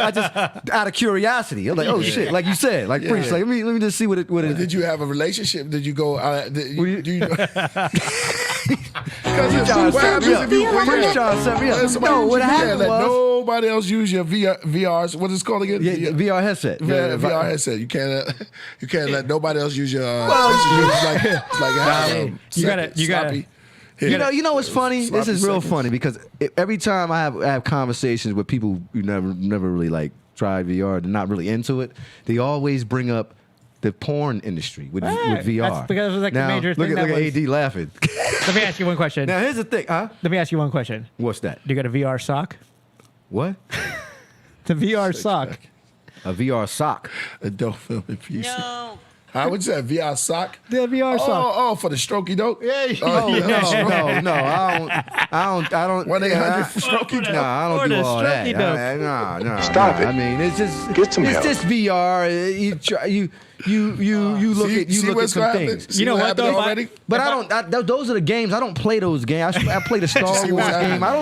out of curiosity. I'm like, oh shit, like you said, like Yeah. Priest. Like let me just see what it. Did you have a relationship? Did you go? Do you? Priest trying to set me up. Priest trying to set me up. No, what happened let was nobody else use your VRs. What is it called again? yeah, VR headset. Yeah, VR headset. You can't let nobody else use your. It's like You gotta- sloppy. You know what's funny? This Sloppy is real seconds. funny because every time I have conversations with people who never really like tried VR, they're not really into it. They always bring up the porn industry with Right. VR. That's because it was like the now, major look thing at that was- AD laughing. Let me ask you one question. Now here's the thing, huh? Let me ask you one question. What's that? Do you got a VR sock? What? The VR sock. A VR sock. Adult film piece. No. How would you say VR sock? The VR sock. Oh, for the strokey dope. Yeah. Oh, Yeah. No, I don't. 1-800 strokey dope. Nah, I Or don't the do all that. strokey dope. No. Stop it. I mean, it's just Get some it's help. just VR. You try, you look at See some what's gonna happen? things. See You know what, happened though? already? But those are the games. I don't play those games. I play the Star See Wars what's game. happening. I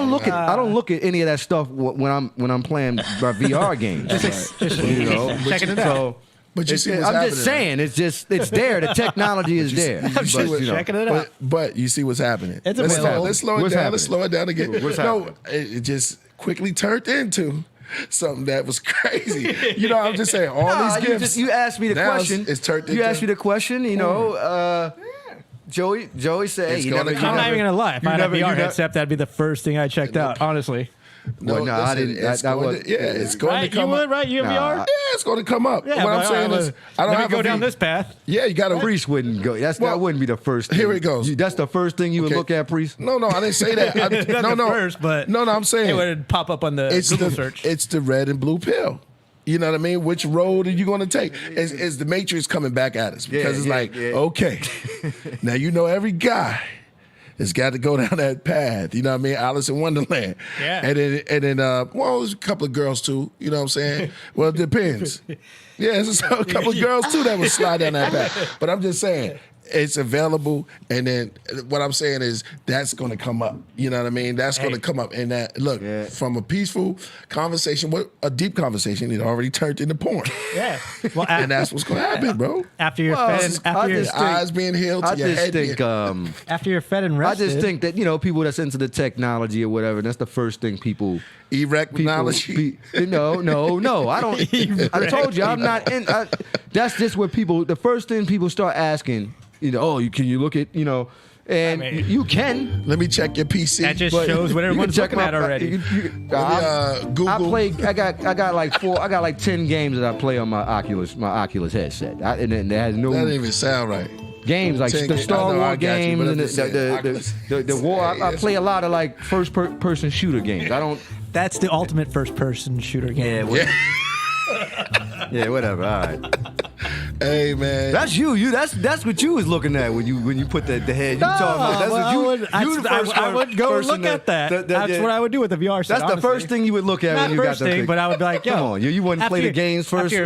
don't look at any of that stuff when I'm playing my VR games. Checking it out. So But you see what's I'm happening. just saying, it's there. The technology is there. You see But, what- you know. Checking it out. But you see what's happening. It's let's, available. let's slow it What's down. happening? Let's slow it down again. What's no, happening? it just quickly turned into something that was crazy. I'm just saying, all Nah, these gifts. you asked me the now question. It's turned You into asked me the question. Joey said, It's hey, you gonna never. come. I'm not even gonna lie. If You I had never- a you VR never- headset, that'd be the first thing I checked out. Honestly. Well, no, I listen, didn't. It's That going was to, it's going Right? to You come would, up. right? You have Nah, VR? Yeah, it's going to come up. Yeah, what I'm but saying is, I don't let have me go a down V- this path. Yeah, you got to. Priest wouldn't go. That wouldn't be the first thing. Here it goes. That's the first thing you would Okay. look at, Priest. No, I didn't say that. Not the first, but no, I'm saying it would pop up on the it's Google the search. it's the red and blue pill. You know what I mean? Which road are you going to take? Is the Matrix coming back at us? Because it's like, okay, now you know every guy has got to go down that path. You know what I mean? Alice in Wonderland. Yeah. And then well, there's a couple of girls too. You know what I'm saying? Well, it depends. Yeah, there's a couple of girls too that would slide down that path. But I'm just saying, it's available, and then what I'm saying is that's going to come up. You know what I mean? That's going to come up. And that look from a peaceful conversation, a deep conversation, it already turned into porn. Yeah. Well, And that's what's going to happen, bro. after you're Well, fed, I after you're, just Your eyes being healed to I your just head. think. after you're fed and I rested. just think that people that's into the technology or whatever. That's the first thing people. Erect People, technology. no. I don't. I told you I'm not in. that's just what people. The first thing people start asking, can you look at, and I mean- you can. Let me check your PC. That just But shows what you can everyone's check looking at my- already. Google. I play. I got like 10 games that I play on my Oculus headset. And it has no That didn't even sound right. games like 10 the Star I know, I Wars got you, games but I'm and just saying, the war. I play a lot of like person shooter games. I don't. That's the ultimate first-person shooter game. Yeah, whatever. All right. Hey, man. That's you. That's what you was looking at when you put the head. You talking about that's what you. I would go look at that. That's what I would do with the VR set. That's the first thing you would look at Not when you got first the thing, thing. but I would be like, yo, Come on, you wouldn't play the games first. I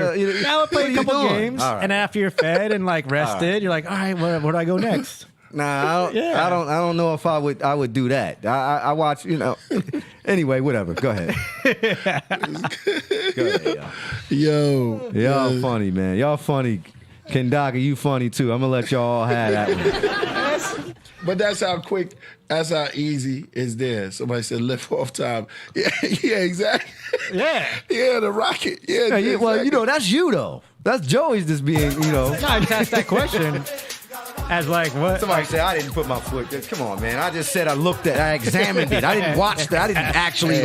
would play a what are couple you doing? games, All right. and after you're fed and like rested, you're like, all right, where do I go next? Nah, I don't know if I would do that. I watch, Anyway, whatever. Go ahead. Go ahead, Yo. y'all funny, man. Y'all funny. Kendaka, you funny too. I'm gonna let y'all all have that one. But that's how easy it's there. Somebody said lift off time. Yeah, exactly. Yeah. Yeah, the rocket. Yeah, Well, exactly. that's you though. That's Joey's just being, No, I just asked that question as like what? Somebody said I didn't put my foot. Come on, man. I just said I examined it. I didn't watch that. I didn't actually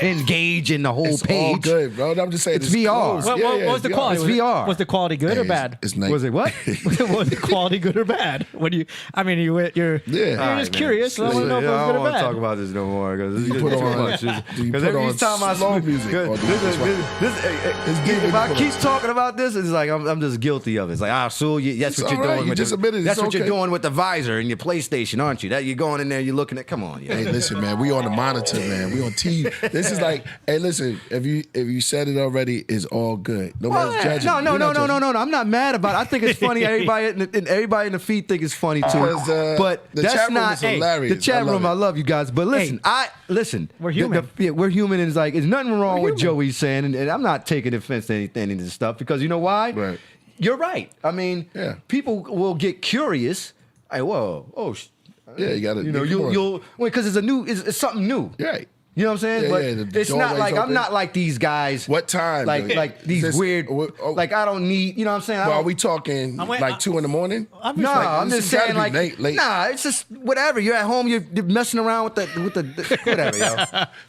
engage in the whole It's page. all good, bro. I'm just saying It's VR. close. What was the quality? It's VR. Was the quality good or bad? It's nice. Was it what? Was the quality good or bad? You're Yeah. you're All just curious. So I want to know if it I was don't good or want to bad. talk about this no more because it's put too on- much. do you Because put every on time I slow speak- music or do you just if I keep talking about this, it's like I'm just guilty of it. It's like, so that's It's what you're all right. doing. You with just admitted that's it's what you're okay. doing with the visor and your PlayStation, aren't you? That you're going in there, you're looking at. Come on, Hey, listen, man. We on the monitor, man. We on TV. This is like, hey, listen. If you said it already, it's all good. Nobody's judging. No. We're not judging. I'm not mad about it. I think it's funny. Everybody in the feed think it's funny too. Because, But the that's chat room not is hilarious. the chat I love room. it. I love you guys, but listen, listen. We're human. We're human, and it's like there's nothing wrong with Joey's saying, and I'm not taking offense to anything in this stuff because you know why? Right. You're right. I mean, Yeah. people will get curious. Hey, Yeah, you got to. you'll because it's something new. Right. You know what I'm saying? Yeah, but yeah, the it's not doorway's like I'm open. not like these guys. What time? Like these This- weird. oh, Like I don't need. You know what I'm saying? I Well, are don't- we talking like 2 in the morning? I'm No, just like, I'm this just has saying gotta like be late. Nah, it's just whatever. You're at home, you're messing around with the whatever, yo.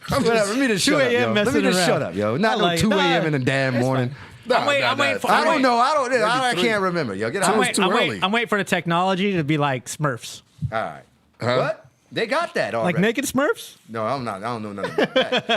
Whatever. Let me just 2 shut up, a.m. yo. Let me messing just around. shut up, yo. Not I no like- 2 a.m. nah, in the damn it's morning. Nah, I'm waiting for. I don't know. Maybe I 3. can't remember, yo. Get out. Two All is too early. I'm waiting for the technology to be like Smurfs, right. Huh? What? They got that already. like naked Smurfs, No, I'm not. I don't know nothing about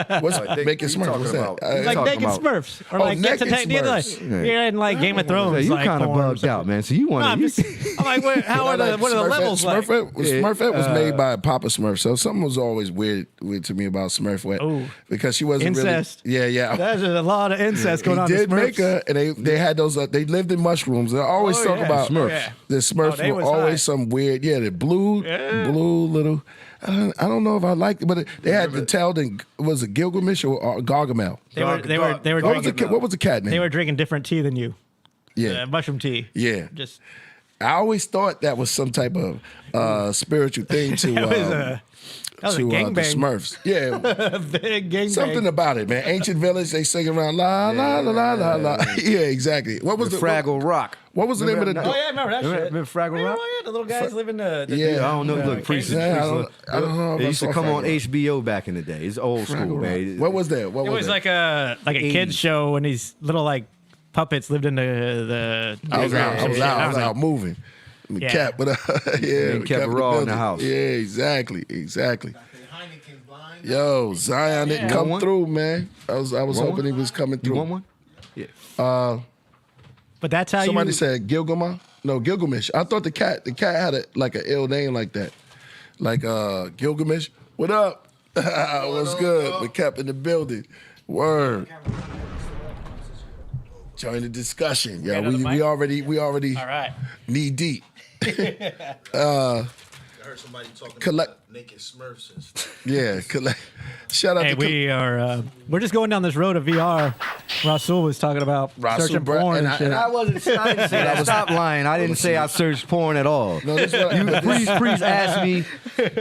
that. What's Like, making you Smurfs? talking What's that? about- like talking naked about- Smurfs, or Oh, like naked Smurfs. Smurfs. You're in like Game of Thrones. you like, kind of form or bugged something. out, man. So you No, want I'm to? just. I'm like, what are the levels like? Smurfette was made by Papa Smurf, so something was always weird to me about Smurfette. Ooh. Because she wasn't Incest. really. Yeah. There's a lot of incest going He on. did in Smurfs. make her, and they had those. They lived in mushrooms. They always Oh, talk yeah. about Smurfs. Yeah. the Smurfs they were was always high. some weird. Yeah, the blue little. I don't know if I liked it, but they had the tail. Was it Gilgamesh or Gargamel? They were What was, drinking. what was the cat name? They were drinking different tea than you. yeah. Mushroom tea. Yeah. Just I always thought that was some type of spiritual thing to that was a the gangbang. Smurfs. Yeah, Big gangbang. something about it, man. Ancient village, they sing around la la la la la la. Yeah, exactly. What was the Fraggle Rock. What was the name of the? Oh yeah, I remember that shit. Remember Fraggle Rock? Oh yeah, the little guys live in the. Yeah. I don't know. Look, Priest. Yeah, I don't know. if It I used to saw come on Fraggle Rock. HBO back in the day. It's old school, Fraggle man. Rock. What was that? What It was that? like a kids show when these little like puppets lived in the. I was out moving. The Yeah. cat, but yeah, And we kept the Raw in the building. house. Yeah, exactly. Yo, Zion didn't You come want one? through, man. I was hoping one? he was coming You through. want one? Yeah. But that's how Somebody you. said Gilgamesh. No, Gilgamesh. I thought the cat had an ill name like that. Like Gilgamesh. What up? What's good? We kept in the building. Word. Join the discussion. Yeah, Another mic? we already All right. knee deep. I heard somebody talking Collect- about naked Smurfs and stuff. Yeah, shout out Hey, to we are. We're just going down this road of VR. Rasul was talking about Rasul searching Brett, porn and and I- shit. and I didn't say that. Stop lying. I didn't say I searched porn at all. No, this is Priest asked me.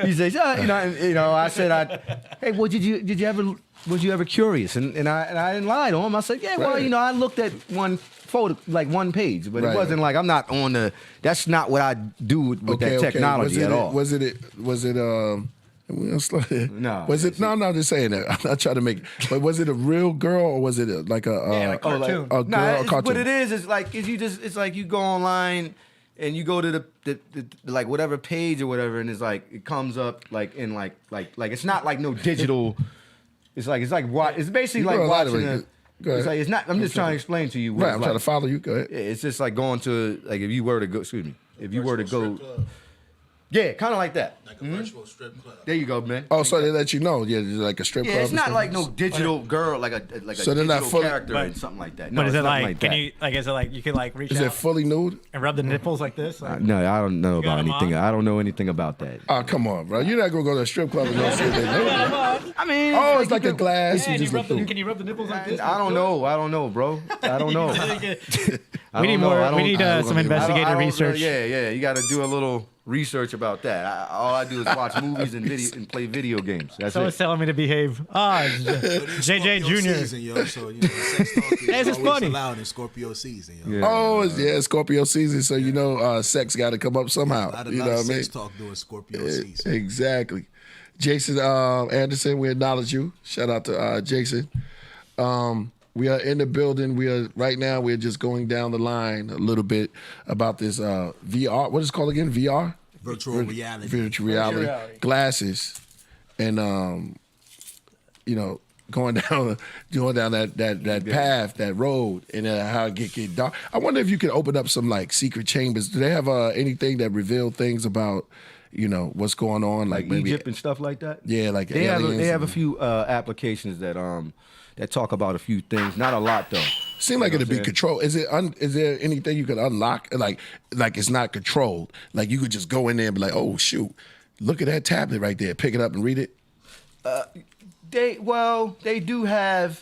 He says, I said, hey, well, did you ever was you ever curious? And I didn't lie to him. I said, yeah, well, Right. you know, I looked at one photo, like one page, but Right. it wasn't like I'm not on the. That's not what I do with that technology at all. Was it? No, Was it? No, I'm just saying that. I'm not trying to make. But was it a real girl or was it like a like cartoon. a girl Nah, cartoon? what it is like is you just it's like you go online and you go to the like whatever page or whatever, and it's like it comes up like in like it's not like no digital. It's basically You like go watching elaborate. Go ahead. it's like it's not. I'm just trying to explain to you. What Right, it's I'm like. trying to follow you. Go ahead. It's just like going to like if you were to go. Excuse me. If you were to Virtual go. strip club. Yeah, kind of like that. Like a virtual strip club. There you go, man. Oh, so they let you know? Yeah, it's like a strip Yeah, club. it's or not something? like no digital girl, like a So they're digital not fully- character But- and something like that. But is it's it nothing like, that. can you, like, is it like, you can like reach Is out it fully nude? and rub the nipples like this? Like, No, I don't know got about 'em anything. on? I don't know anything about that. Oh, come on, bro. You're not gonna go to a strip club and go see if they nude. I mean, Oh, it's like a glass. yeah, You and just you look rub the, through. can you rub the nipples like this? I don't know, bro. I don't know. We need more. We need some I investigative I don't research. Yeah. You got to do a little research about that. All I do is watch movies and play video games. That's Someone's it. telling me to behave. JJ Scorpio Jr. Season, yo, so, you know, sex talk is This is always funny. allowed in Scorpio season, yo. Yeah. Oh, it's Scorpio season, so you know sex got to come up somehow. A lot of, You know what I mean? sex talk during Scorpio season. Exactly. Jason Anderson, we acknowledge you. Shout out to Jason. We are in the building. We're just going down the line a little bit about this VR. What is it called again? VR? Virtual reality. Virtual reality. reality. Glasses. And going down that path, that road, and how it get dark. I wonder if you could open up some like secret chambers. Do they have anything that reveal things about what's going on, Like maybe Egypt and stuff like that. Yeah, like They have aliens a and- few applications that talk about a few things. Not a lot though. Seem like You know it'd be what I'm controlled. Is there anything you could unlock? Like it's not controlled. Like you could just go in there and be like, oh shoot, look at that tablet right there. Pick it up and read it. They do have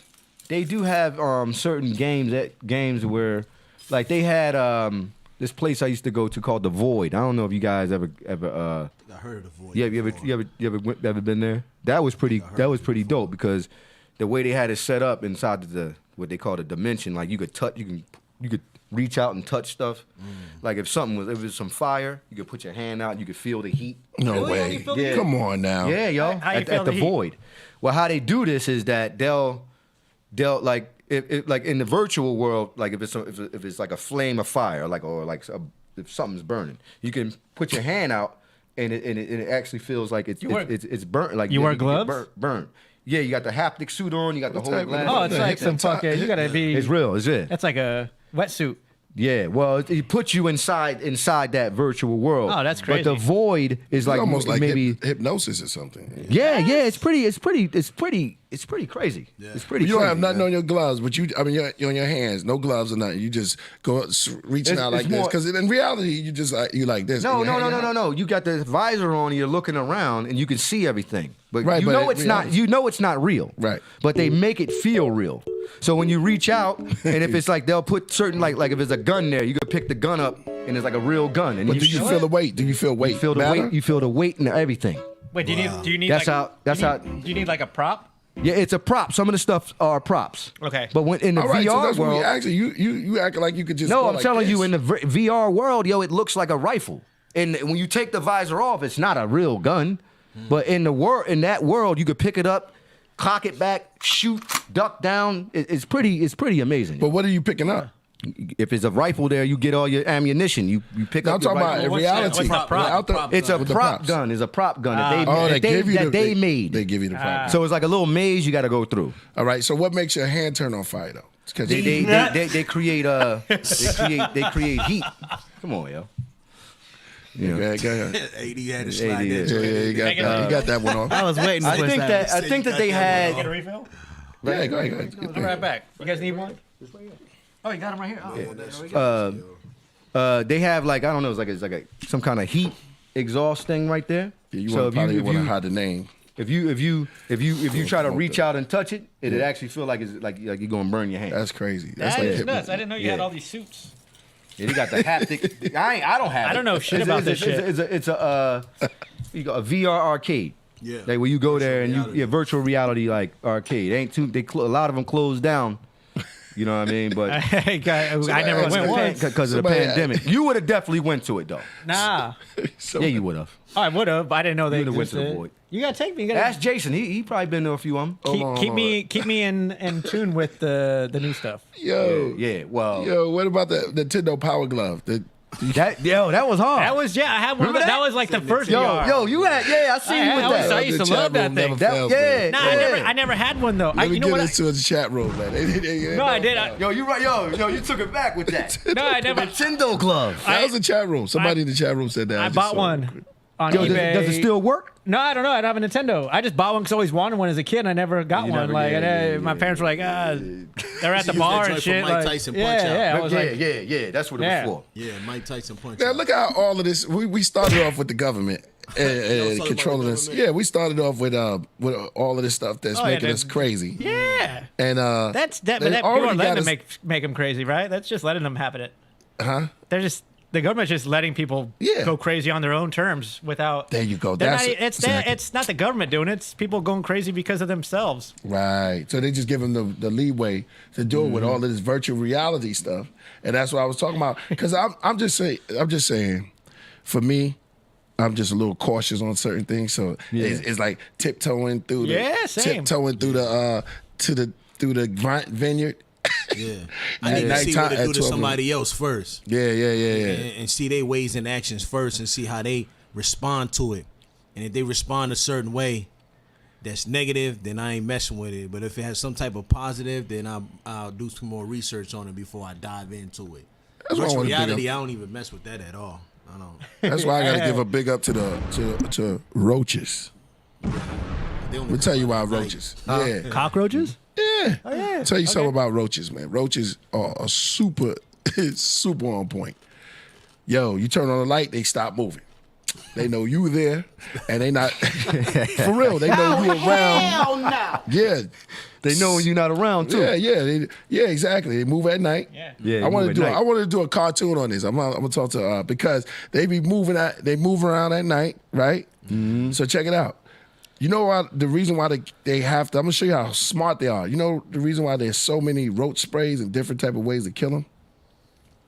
certain games where like they had this place I used to go to called the Void. I don't know if you guys ever I heard of the voice. yeah, you ever been there? That was pretty dope because the way they had it set up inside what they call the dimension, like you could reach out and touch stuff. Like if it was some fire, you could put your hand out, you could feel the heat. No Really? way. You feel the heat? Come on now. Yeah, yo. How you At feel the the heat? Void. Well, how they do this is that they'll like if like in the virtual world, like if it's like a flame of fire, if something's burning, you can put your hand out and it actually feels like it's burnt. Like You wear can get gloves? Burn. Yeah, you got the haptic suit on. You got the whole type of- glass. Oh, it's like some fucking. You gotta be. It's real. It's it. That's like a wetsuit. Yeah, well, it puts you inside that virtual world. Oh, that's But the crazy. void is It's like almost like maybe. hypnosis or something. Yeah, it's pretty crazy. It's pretty. You don't crazy, have nothing man. on your gloves, but you're on your hands, no gloves or nothing. You just go reaching It's- out like it's this. more- Because in reality, you just you like this. No, Your hand out. no. You got the visor on, and you're looking around, and you can see everything. But Right, you but know in it's not. reality- You know it's not real. Right. But they make it feel real. So when you reach out, and if it's like they'll put certain like if there's a gun there, you could pick the gun up, and it's like a real gun. And But do you feel the weight? Do you feel weight? you feel the matter? weight? You feel the weight and everything. Wait, do you need? That's like, how- that's how- Do you need like a prop? Yeah, it's a prop. Some of the stuff are props. Okay. But when in the All right, so VR that's what we world, actually you acting like you could just. no, go I'm like telling you, this. in the VR world, yo, it looks like a rifle. And when you take the visor off, it's not a real gun. But in that world, you could pick it up, cock it back, shoot, duck down. It's pretty amazing. But what are you picking up? If it's a rifle there, you get all your ammunition. You pick No, I'm up your talking about rifle. in What's that? reality. What's the prop? Out there- It's a with the prop props. gun. It's a prop gun Oh, that they made. They give you the prop. So it's like a little maze you got to go through. All right. So what makes your hand turn on fire though? Because They create they create heat. Come on, yo. You know. Go ahead. 80 had to 80 slide is. that. Yeah, you got that one on. I was waiting to I push think that. I think that they Get a had. refill? Yeah, go ahead. I'll be right back. You guys need one? Oh, you got him right here. Oh, there we go. They have like I don't know. It's like some kind of heat exhaust thing right there. Yeah, you so want probably want to hide the name. if you try to reach out and touch it, it'd actually feel like it's like you're gonna burn your hand. That's crazy. That's That like is hypno- nuts. I didn't know you had Yeah. all these suits. Yeah, they got the haptic. I don't have. I don't know shit It's about this shit. It's a you got a VR arcade. Yeah. Like when you go there and reality. virtual reality like arcade. Ain't too. A lot of them closed down. You know what I mean? But I never went once. because of the pandemic, you would have definitely went to it though. Nah. Yeah, you would have. I would have. I didn't know they You would've went to the existed. void. You gotta take me. You gotta Ask Jason. He probably been to a few of them. keep me in tune with the new stuff. Yo, Yeah. Well, yo, what about the Nintendo Power Glove? that was hard. That was I had one. Remember That that? was like the first yo, VR. yo, you had I see you with that. I used to The love chat that room thing. never That- fails, yeah. man. Nah, Yeah. I never had one though. Let me You know get what? this to the chat room, man. No, I did. Yo, you right. Yo, you took it back with that. No, I never. Nintendo glove. That was the chat room. Somebody in the chat room said that. I just bought saw one it. on Yo, eBay. does it still work? No, I don't know. I don't have a Nintendo. I just bought one because I always wanted one as a kid, and I never got You one. never- Like, yeah, my parents were like, they're at the Use bar that and joint for shit. Mike Like, Tyson yeah, punch out. yeah. I was like, yeah. That's what it Yeah. was for. Yeah, Mike Tyson punch. Now out. look how all of this. We started off with the government and about controlling the us. government. Yeah, we started off with all of this stuff that's Oh, yeah, making the- us crazy. yeah. And That's that. they But that people already are got letting them us- make them crazy, right? That's just letting them have it. Huh? They're just the government's just letting people Yeah. go crazy on their own terms without. There you go. They're That's not, it. it's Exactly. it's not the government doing it. It's people going crazy because of themselves. Right. So they just give them the leeway to do it with Mm-hmm. all of this virtual reality stuff, and that's what I was talking about. Because I'm just saying, for me, I'm just a little cautious on certain things. So it's like tiptoeing through same. tiptoeing through the through the vineyard. Yeah, At I need to see nighttime what to at do to 12 somebody else first, Yeah. and see their ways and actions first, and see how they respond to it. And if they respond a certain way that's negative, then I ain't messing with it. But if it has some type of positive, then I'll do some more research on it before I dive into it. That's why I Virtual wanna big reality, up. I don't even mess with that at all. I don't. That's why I got to give a big up to roaches. They Let only me tell you come why out at night. roaches. Yeah. Cockroaches? Yeah. Oh yeah. Tell you something about roaches, man. Roaches are super on point. Yo, you turn on the light, they stop moving. They know you there, and they not for real. They know you around. Hell no. Yeah, They know when you're not around too. yeah, exactly. They move at night. Yeah. Yeah, I want move to at do. night. I want to do a cartoon on this. I'm gonna talk to because they be moving. They move around at night, right? Mm-hmm. So check it out. You know why? The reason why they have to. I'm gonna show you how smart they are. You know the reason why there's so many roach sprays and different type of ways to kill them.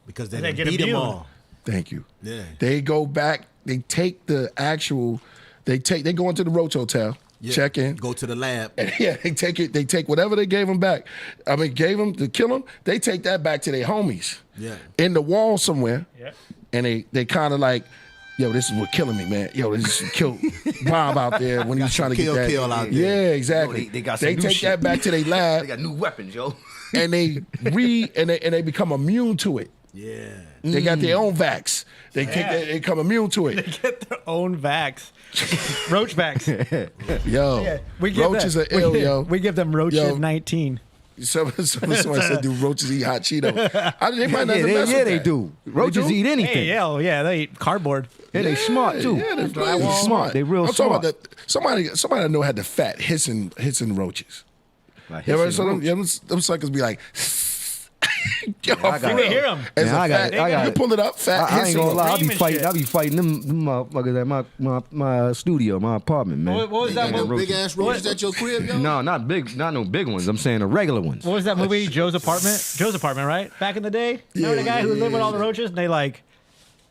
because they They done get beat them immune. all. Thank you. Yeah. They go back. They take the actual. They go into the roach hotel. Yeah. Check in. Go to the lab. And yeah, they take it. They take whatever they gave them back. I mean, gave them to kill them. They take that back to their homies. Yeah. In the wall somewhere. Yeah. And they kind of like, yo, this is what killing me, man. Yo, this is kill Bob out there when he was trying to kill get that. out there. Yeah, exactly. Yo, they got some new take shit. that back to their They lab got new weapons, yo. and they become immune to it. Yeah. They got their own vax. They they become immune to it. Get their own vax. Roach vax. Yo, We give roaches that- are ill, we, yo. We give them Roach Yo. 19. Somebody said, "Do roaches eat hot Cheetos?" They might not Yeah, mess with they that. do. Roaches do? eat anything. Hey, yeah, they eat cardboard. Yeah, they smart too. Yeah, they're They really smart. They real I'm smart. talking about that. Somebody I know had the fat hissing roaches. Like You ever hissing saw them? roach. Them suckers be like. Yo, I got for it. real. hear 'em. As Man, a I got fat, it. I got you it. pull it up, fat I ain't hissing. gonna lie. I'll be Screaming fighting. shit. I'll be fighting them motherfuckers at my studio, my apartment, man. What was You that got movie? them big ass roaches at your crib, yo? No, not big, not no big ones. I'm saying the regular ones. What was that movie? Joe's Apartment? Joe's Apartment, right? Back in the day? Remember the guy who lived with all the roaches and they like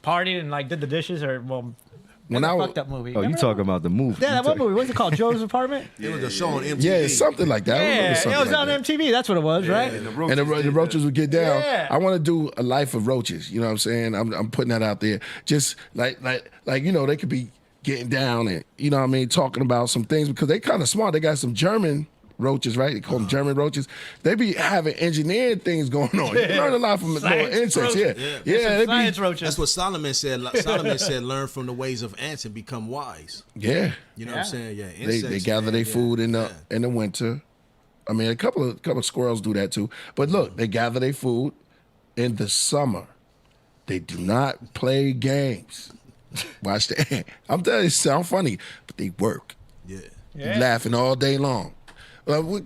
partied and like did the dishes or When that's I a was- fucked up movie. Oh, you Remember talking that about the movie? Yeah, that one movie. What's it called? Joe's Apartment? It was a show on MTV. Yeah, it's something like that. I remember Yeah, something it was like on that. MTV. That's what it was, right? And the roaches would get down. Yeah. I want to do a life of roaches. You know what I'm saying? I'm putting that out there. Just like you know, they could be getting down and you know what I mean, talking about some things because they kind of smart. They got some German roaches, right? They call them German roaches. They be having engineered things going on. You learn a lot from little Science insects. roaches. Yeah, they be. Science roaches. That's what Solomon said. Solomon said, "Learn from the ways of ants and become wise." Yeah, You know what I'm saying? Yeah. they Insects, gather man, their yeah, food in yeah. the winter. I mean, a couple of squirrels do that too. But look, they gather their food in the summer. They do not play games. Watch the. I'm telling you, it sound funny, but they work. Yeah. Yeah. Laughing all day long.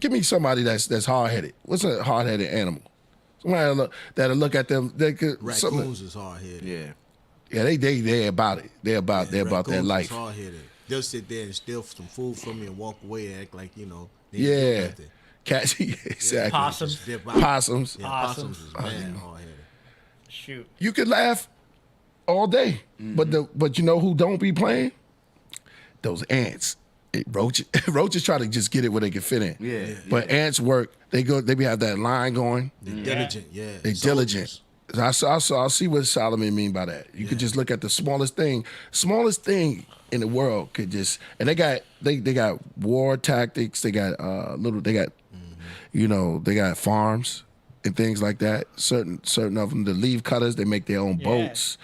Give me somebody that's hard headed. What's a hard headed animal? Somebody that'll look at them. They could. Raccoons is hard headed. Yeah. Yeah, they about it. They're about that life. Hard headed. they'll sit there and steal some food from me and walk away and act like, they didn't do Yeah. nothing. Cats, exactly. Possums. Just dip out. Possums. Yeah, possums is bad hard-headed. Shoot. You could laugh all day, but you know who don't be playing? Those ants. Roaches try to just get it where they can fit in. Yeah. But ants work. They be have that line going. They're diligent, yeah. They diligent. I see what Solomon mean by that. You could just look at the smallest thing in the world could just, and they got war tactics. They got they got farms and things like that. Certain of them, the leaf cutters, they make their own boats,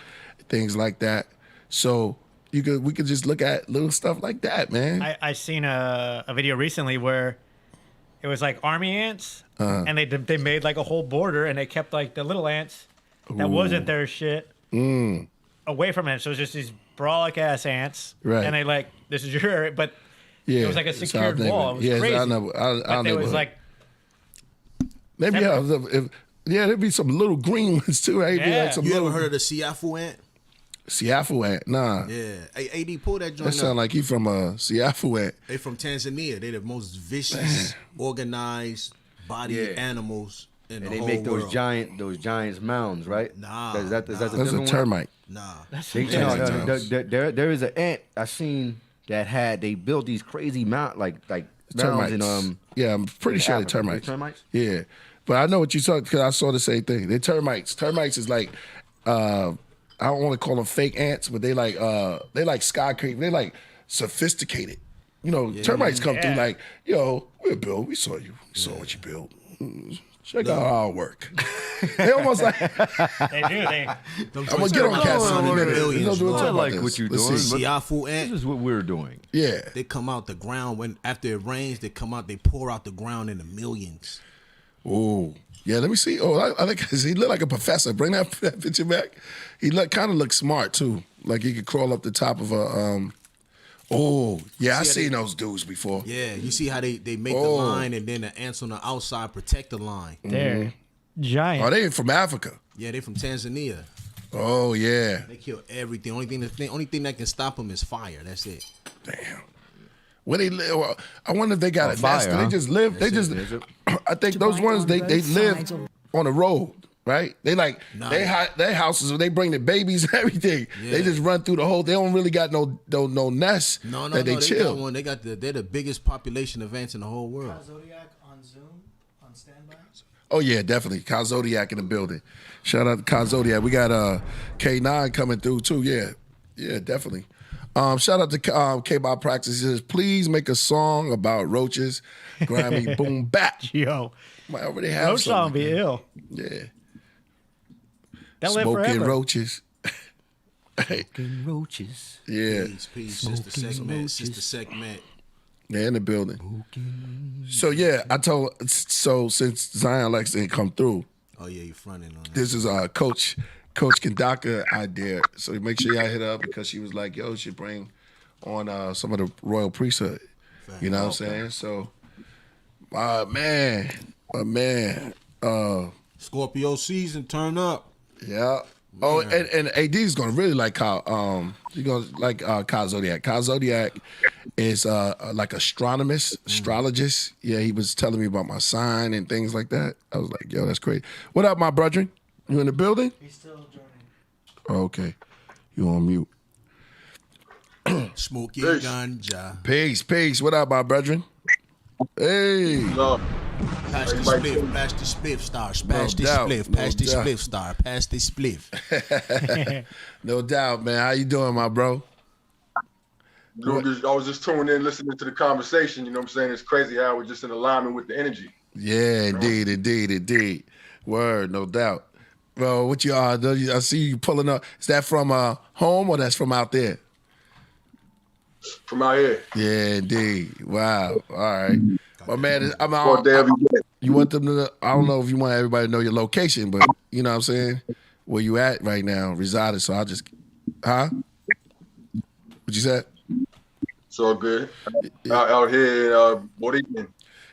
things like that. So we could just look at little stuff like that, man. I seen a video recently where it was like army ants, and they made like a whole border, and they kept like the little ants that wasn't their shit away from it. So it was just these brolic ass ants, Right. and they like, this is your area, but Yeah, it was like a it's secured our wall. It was neighborhood. crazy. I know. But it was like, Maybe there'd be some little green ones too. Right? Yeah. Like some You little ever heard of the Siafu ant? Siafu ant? Nah. Yeah. Hey, AD, pull that That joint sound up. like he from Siafu ant. They from Tanzania. They the most vicious, organized body animals in And the they whole make world. those giants mounds, right? Nah, Is that the nah. That's a different one? termite. Nah. There is an ant I seen that they built these crazy mounds mounds Termites. in Yeah, I'm pretty sure they're Africa. termites. They're termites? Yeah, but I know what you saw because I saw the same thing. They're termites. Termites is like I don't want to call them fake ants, but they like skyscraper. They like sophisticated. Termites come through like, we're Bill. We saw you. We saw what you built. Check out our work. They almost like they do. I'm gonna get on cats in a minute. Millions, Let's do a bro. talk I about like this. what you're Let's doing, see. Siafu This ant. is what we're doing. Yeah. They come out the ground after it rains. They come out. They pour out the ground in the millions. Oh, yeah. Let me see. Oh, I like. He look like a professor. Bring that picture back. He kind of looks smart too. Like he could crawl up the top of a. Oh, yeah. I seen those dudes before. Yeah, you see how they make the line and then the ants on the outside protect the line. They're giant. Oh, they from Africa. Yeah, they from Tanzania. Oh yeah. They kill everything. Only thing that can stop them is fire. That's it. Damn. Where they live? Well, I wonder if they got a fire, nest. Do huh? They just live. They just. I think those ones they live on the road, right? They like they houses. They bring the babies and everything. Yeah. They just run through the whole. They don't really got no nest. No, that they chill. got one. They're the biggest population of ants in the whole world. Zodiak on Zoom on standby. Oh yeah, definitely. Zodiak in the building. Shout out to Zodiak. We got KAE-9 coming through too. Yeah, definitely. Shout out to K-Bop Practices. Please make a song about roaches. Grammy boom bap. Yo, Might already have roach song something. be ill. Yeah. They'll live Smoking forever. roaches. Hey, Roaches. yeah. Peace. Sister segment. They're in the building. So yeah, since Zion Lex didn't come through, Oh yeah, you fronting on that. this is Coach Kandaka idea. So make sure y'all hit her up because she was like, yo, she bring on some of the royal priesthood. You know what I'm saying? So my man. Scorpio season, turn up. Yeah. Oh, and AD is gonna really like Kyle. He's gonna like Kyle Zodiak. Kyle Zodiak is like astrologist. Yeah, he was telling me about my sign and things like that. I was like, yo, that's great. What up, my brethren? You in the building? He's still joining. Oh, okay. You on mute. Smoking ganja. Peace. What up, my brethren? Hey. Pass the spliff, stars. Pass the doubt, spliff. no Pass the doubt. spliff, star. Pass the spliff. No doubt, man. How you doing, my bro? I was just tuning in, listening to the conversation. You know what I'm saying? It's crazy how we're just in alignment with the energy. Yeah, indeed. Word, no doubt. Bro, what you are? I see you pulling up. Is that from home or that's from out there? From out here. Yeah, indeed. Wow. All right. My man, All day, every day. you want them to, I don't know if you want everybody to know your location, but you know what I'm saying? Where you at right now, residing. So I'll just, What you said? It's all good. Out here in Puerto Rico.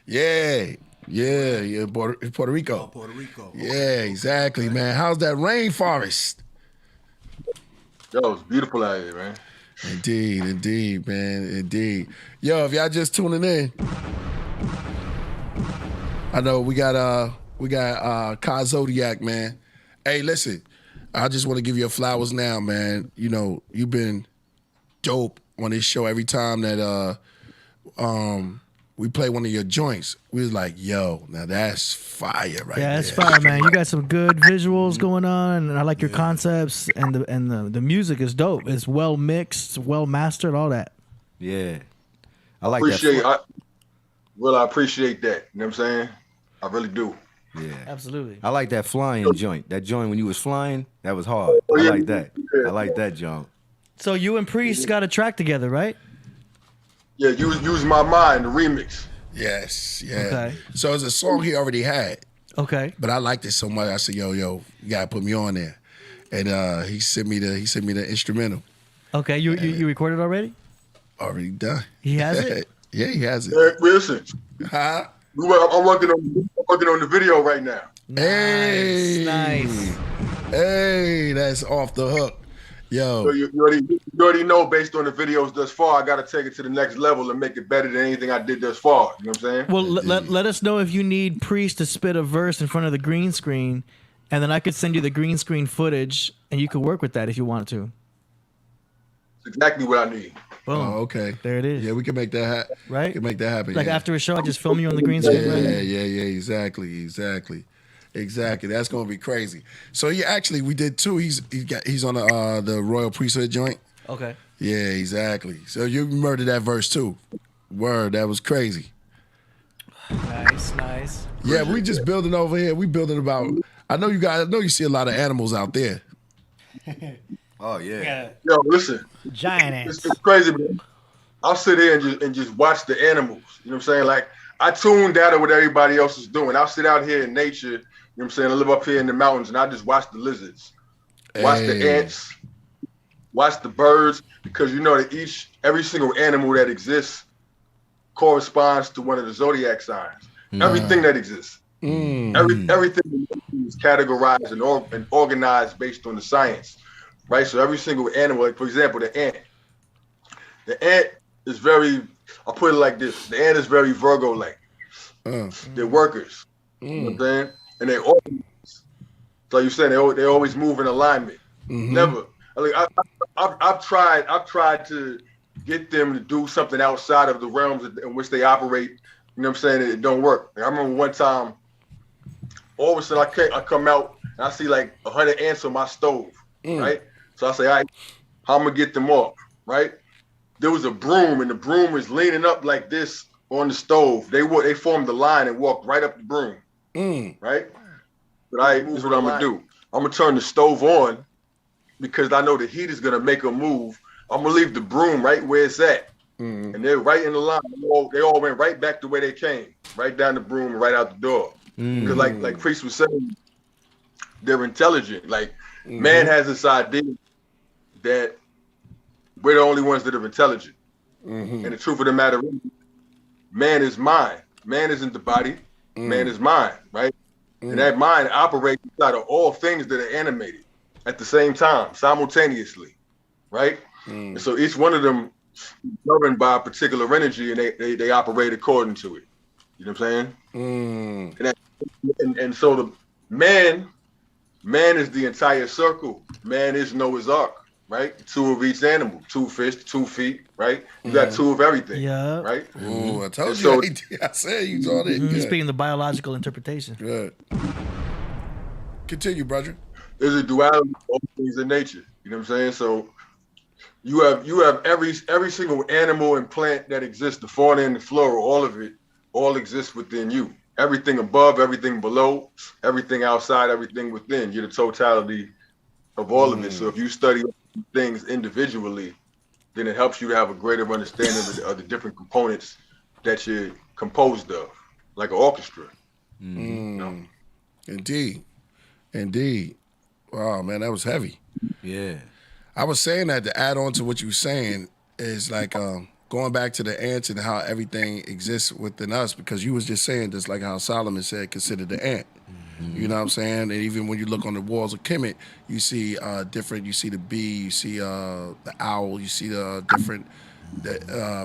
Yeah, Puerto Rico. Puerto Rico. Yeah, exactly, man. How's that rainforest? Yo, it's beautiful out here, man. Indeed, man. Indeed. Yo, if y'all just tuning in, I know we got KAE Zodiak, man. Hey, listen, I just want to give you flowers now, man. You know, you've been dope on this show. Every time that we play one of your joints, we was like, yo, now that's fire right there. Yeah, that's fire, man. You got some good visuals going on, and I like your concepts, and the music is dope. It's well mixed, well mastered, all that. Yeah. I like Appreciate that. I appreciate that. You know what I'm saying? I really do. Yeah. Absolutely. I like that flying joint. That joint when you was flying, that was hard. I like that. I like that joint. So you and Priest got a track together, right? Yeah, use my mind, the remix. Yes, yeah. Okay. So it's a song he already had, Okay. but I liked it so much. I said, yo, you gotta put me on there, and he sent me the instrumental. Okay. You recorded already? Already done. He has it? Yeah, he has it. Listen, Huh? I'm working on the video right now. Nice. Hey, that's off the hook. Yo. So you already know, based on the videos thus far, I got to take it to the next level and make it better than anything I did thus far. You know what I'm saying? Well, let us know if you need Priest to spit a verse in front of the green screen, and then I could send you the green screen footage, and you could work with that if you want to. It's exactly what I need. Boom. Oh, okay. There it is. Yeah, we can make that happen. Right? We can make that happen. Like yeah. after a show, I just film you on the green screen. Exactly. That's gonna be crazy. So we did two. He's on the Royal Priesthood joint. Okay. Yeah, exactly. So you murdered that verse too. Word, that was crazy. Nice. Yeah, we just building over here. We building about. I know you see a lot of animals out there. Oh yeah. Yo, listen, Giant ants. it's crazy, man. I'll sit here and just watch the animals. You know what I'm saying? Like, I tuned out of what everybody else is doing. I'll sit out here in nature, you know what I'm saying? I live up here in the mountains, and I just watch the lizards, watch the ants, watch the birds, because you know that every single animal that exists corresponds to one of the zodiac signs. Everything that exists. Everything is categorized and organized based on the science, right? So every single animal, like for example, the ant. The ant is I'll put it like this. The ant is very Virgo-like. They're workers. You know what I'm saying? And they always, so you said they always move in alignment. Never. I've tried to get them to do something outside of the realms in which they operate. You know what I'm saying? It don't work. Like, I remember one time, all of a sudden I come out and I see like 100 ants on my stove, right? So I say, all right, how I'm gonna get them off, right? There was a broom, and the broom was leaning up like this on the stove. They formed the line and walked right up the broom, right? But this is what I'm gonna do. I'm gonna turn the stove on because I know the heat is gonna make them move. I'm gonna leave the broom right where it's at, and they're right in the line. They all went right back the way they came, right down the broom, and right out the door. Because like Priest was saying, they're intelligent. Like man has this idea that we're the only ones that are intelligent. And the truth of the matter is, man is mind. Man isn't the body. Man is mind, right? And that mind operates inside of all things that are animated at the same time, simultaneously, right? And so each one of them is governed by a particular energy, and they operate according to it. You know what I'm saying? And so the man is the entire circle. Man is Noah's Ark. Right, 2 of each animal, 2 fish, 2 feet. Right, you got 2 of everything. Yeah. Right. Ooh, I told you. I said you told it. You're speaking the biological interpretation. Good. Continue, brother. There's a duality of all things in nature. You know what I'm saying? So you have every single animal and plant that exists, the fauna and the flora, all of it, all exists within you. Everything above, everything below, everything outside, everything within. You're the totality of all of it. So if you study things individually, then it helps you to have a greater understanding of the different components that you're composed of, like an orchestra. You know? Indeed. Wow, man, that was heavy. Yeah. I was saying that to add on to what you were saying is like going back to the ants and how everything exists within us, because you was just saying just like how Solomon said, consider the ant. You know what I'm saying? And even when you look on the walls of Kemet, you see different. You see the bee, you see the owl, you see the different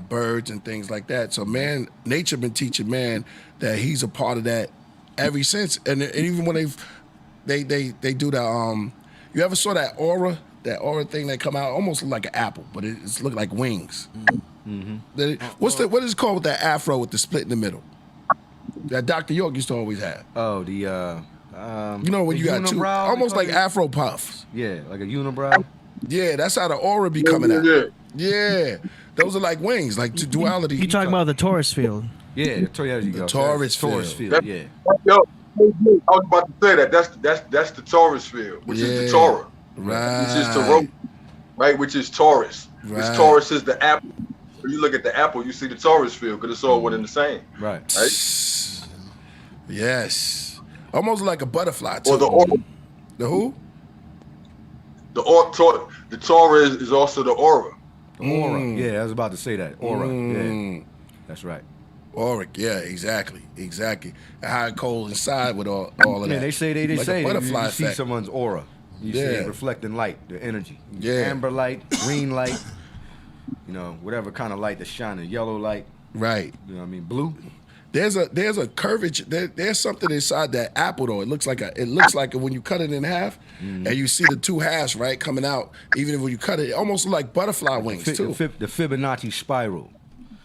birds and things like that. So man, nature been teaching man that he's a part of that ever since. And even when they do the you ever saw that aura thing that come out almost look like an apple, but it's look like wings. What is it called with that afro with the split in the middle? That Dr. York used to always have. Oh, you know when you got two, almost like afro puffs. Yeah, like a unibrow. Yeah, that's how the aura be coming out. Yeah, those are like wings, like duality. You talking about the Taurus field? Yeah, there you go. Taurus field. Yeah. Yo, I was about to say that. That's the Taurus field, which is the Torah. Right. Which is Taurus, right? Which is Taurus. Right. Which Taurus is the apple. When you look at the apple, you see the Taurus field because it's all one and the same. Right. Yes. Almost like a butterfly too. Or the aura. The who? The Torah is also the aura. Aura. Yeah, I was about to say that. Aura. Yeah. That's right. Auric, yeah, exactly. How it cold inside with all of that. Yeah, they say like say a butterfly you see effect. someone's aura. You see it reflecting light, the energy. Yeah. Amber light, green light, whatever kind of light that's shining, yellow light. Right. You know what I mean? Blue. There's a curvature. There's something inside that apple though. It looks like when you cut it in half, and you see the two halves right coming out. Even when you cut it, it almost looks like butterfly wings too. The Fibonacci spiral,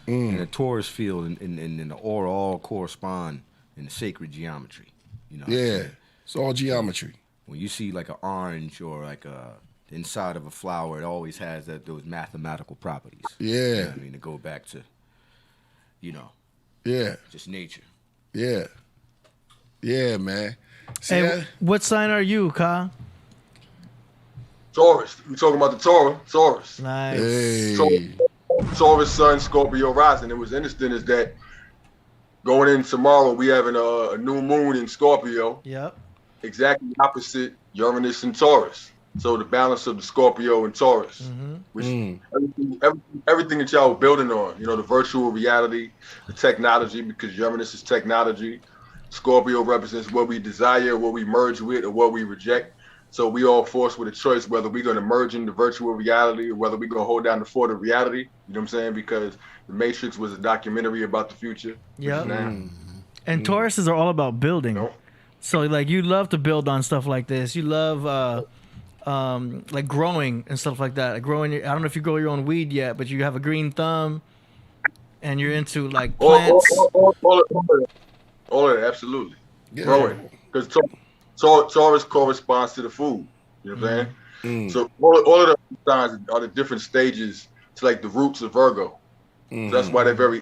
and the Taurus field, and the aura all correspond in the sacred geometry. Yeah, it's all geometry. When you see like an orange or like the inside of a flower, it always has those mathematical properties. Yeah, you know what I mean, to go back to, yeah, just nature. Yeah, man. See Hey, that? what sign are you, Ka? Taurus. We talking about the Torah. Taurus. Nice. Hey. Taurus, Sun, Scorpio rising. It was interesting is that going in tomorrow, we having a new moon in Scorpio. Yep. Exactly opposite Uranus and Taurus. So the balance of the Scorpio and Taurus, which everything that y'all were building on, the virtual reality, the technology, because Uranus is technology. Scorpio represents what we desire, what we merge with, or what we reject. So we all forced with a choice whether we're going to merge into virtual reality or whether we're going to hold down the fort of reality. You know what I'm saying? Because The Matrix was a documentary about the future. Yep. And Tauruses are all about building. So like you love to build on stuff like this. You love like growing and stuff like that. Like growing I don't know if you grow your own weed yet, but you have a green thumb and you're into like plants. All of it, absolutely. Yeah. Growing. Because Taurus corresponds to the food. You know what I'm saying? So all of the signs are the different stages to like the roots of Virgo. So that's why they're very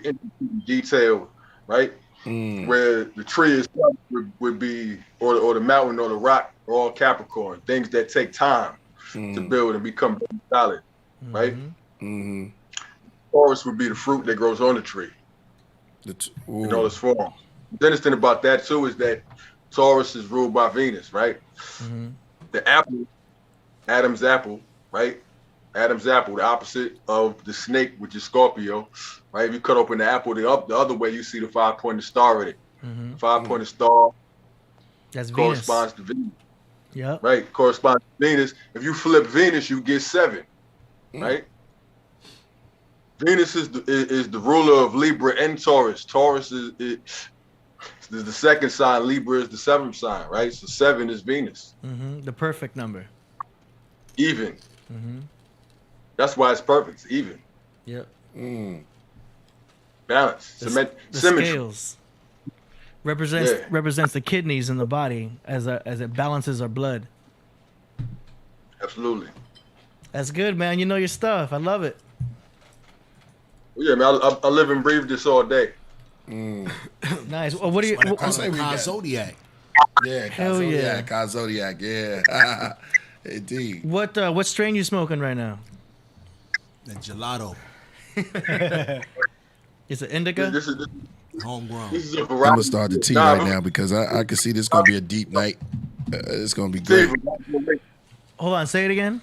detailed, right? Where the tree is would be, or the mountain or the rock are all Capricorn, things that take time to build and become solid, right? Taurus would be the fruit that grows on the tree in all its forms. The interesting about that too is that Taurus is ruled by Venus, right? The apple, Adam's apple, right? Adam's apple, the opposite of the snake, which is Scorpio, right? If you cut open the apple the other way, you see the 5-pointed star in it. The 5-pointed star That's corresponds to Venus. Yep. Right? Corresponds to Venus. If you flip Venus, you get 7, right? Venus is the ruler of Libra and Taurus. Taurus is the second sign. Libra is the 7th sign, right? So 7 is Venus. The perfect number. Even. That's why it's perfect. It's even. Yep. Balance. The Symmetry. scales represents the kidneys in the body as it balances our blood. Absolutely. That's good, man. You know your stuff. I love it. Yeah, man. I live and breathe this all day. Nice. Well, what do you? I say we got Zodiac. Yeah, Hell yeah. Zodiac, yeah. Indeed. What strain you smoking right now? The gelato. Is it indica? This is Homegrown. a variety. I'm gonna start the tea right now because I can see this gonna be a deep night. It's gonna be great. Hold on. Say it again.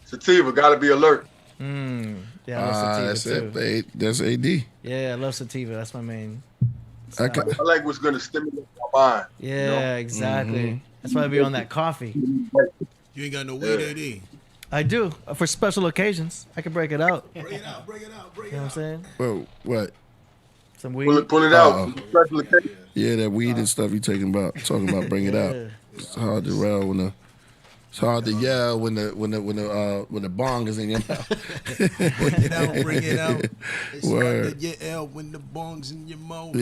Sativa, gotta be alert. Yeah, I love That's sativa too. That's AD. Yeah, I love sativa. That's my main. I like what's gonna stimulate our mind. Yeah, exactly. That's why I be on that coffee. You ain't got no weed, AD. I do for special occasions. I can break it out. You Bring it out, bring it out, bring it know what I'm out. saying? Well, what? Some weed. Pull it out. Special occasion. Yeah, that weed and stuff you talking about, bring it out. Yeah. It's hard to yell it's hard to yell when the bong is in your mouth. Bring it out. It's Word. hard to yell when the bong's in your mouth. Yeah,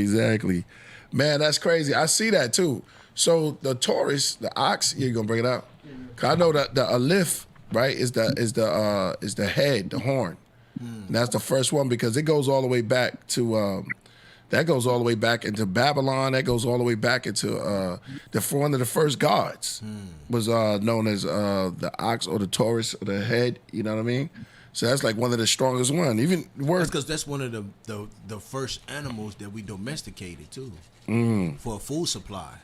exactly. Man, that's crazy. I see that too. So the Taurus, the ox, you're gonna bring it out. 'Cause I know that the Aleph, right, is the head, the horn. And that's the first one because it goes all the way back to that goes all the way back into Babylon. That goes all the way back into one of the first gods was known as the ox or the Taurus or the head. You know what I mean? So that's like one of the strongest one. Even That's because that's one of the first animals that we domesticated too, for a food supply.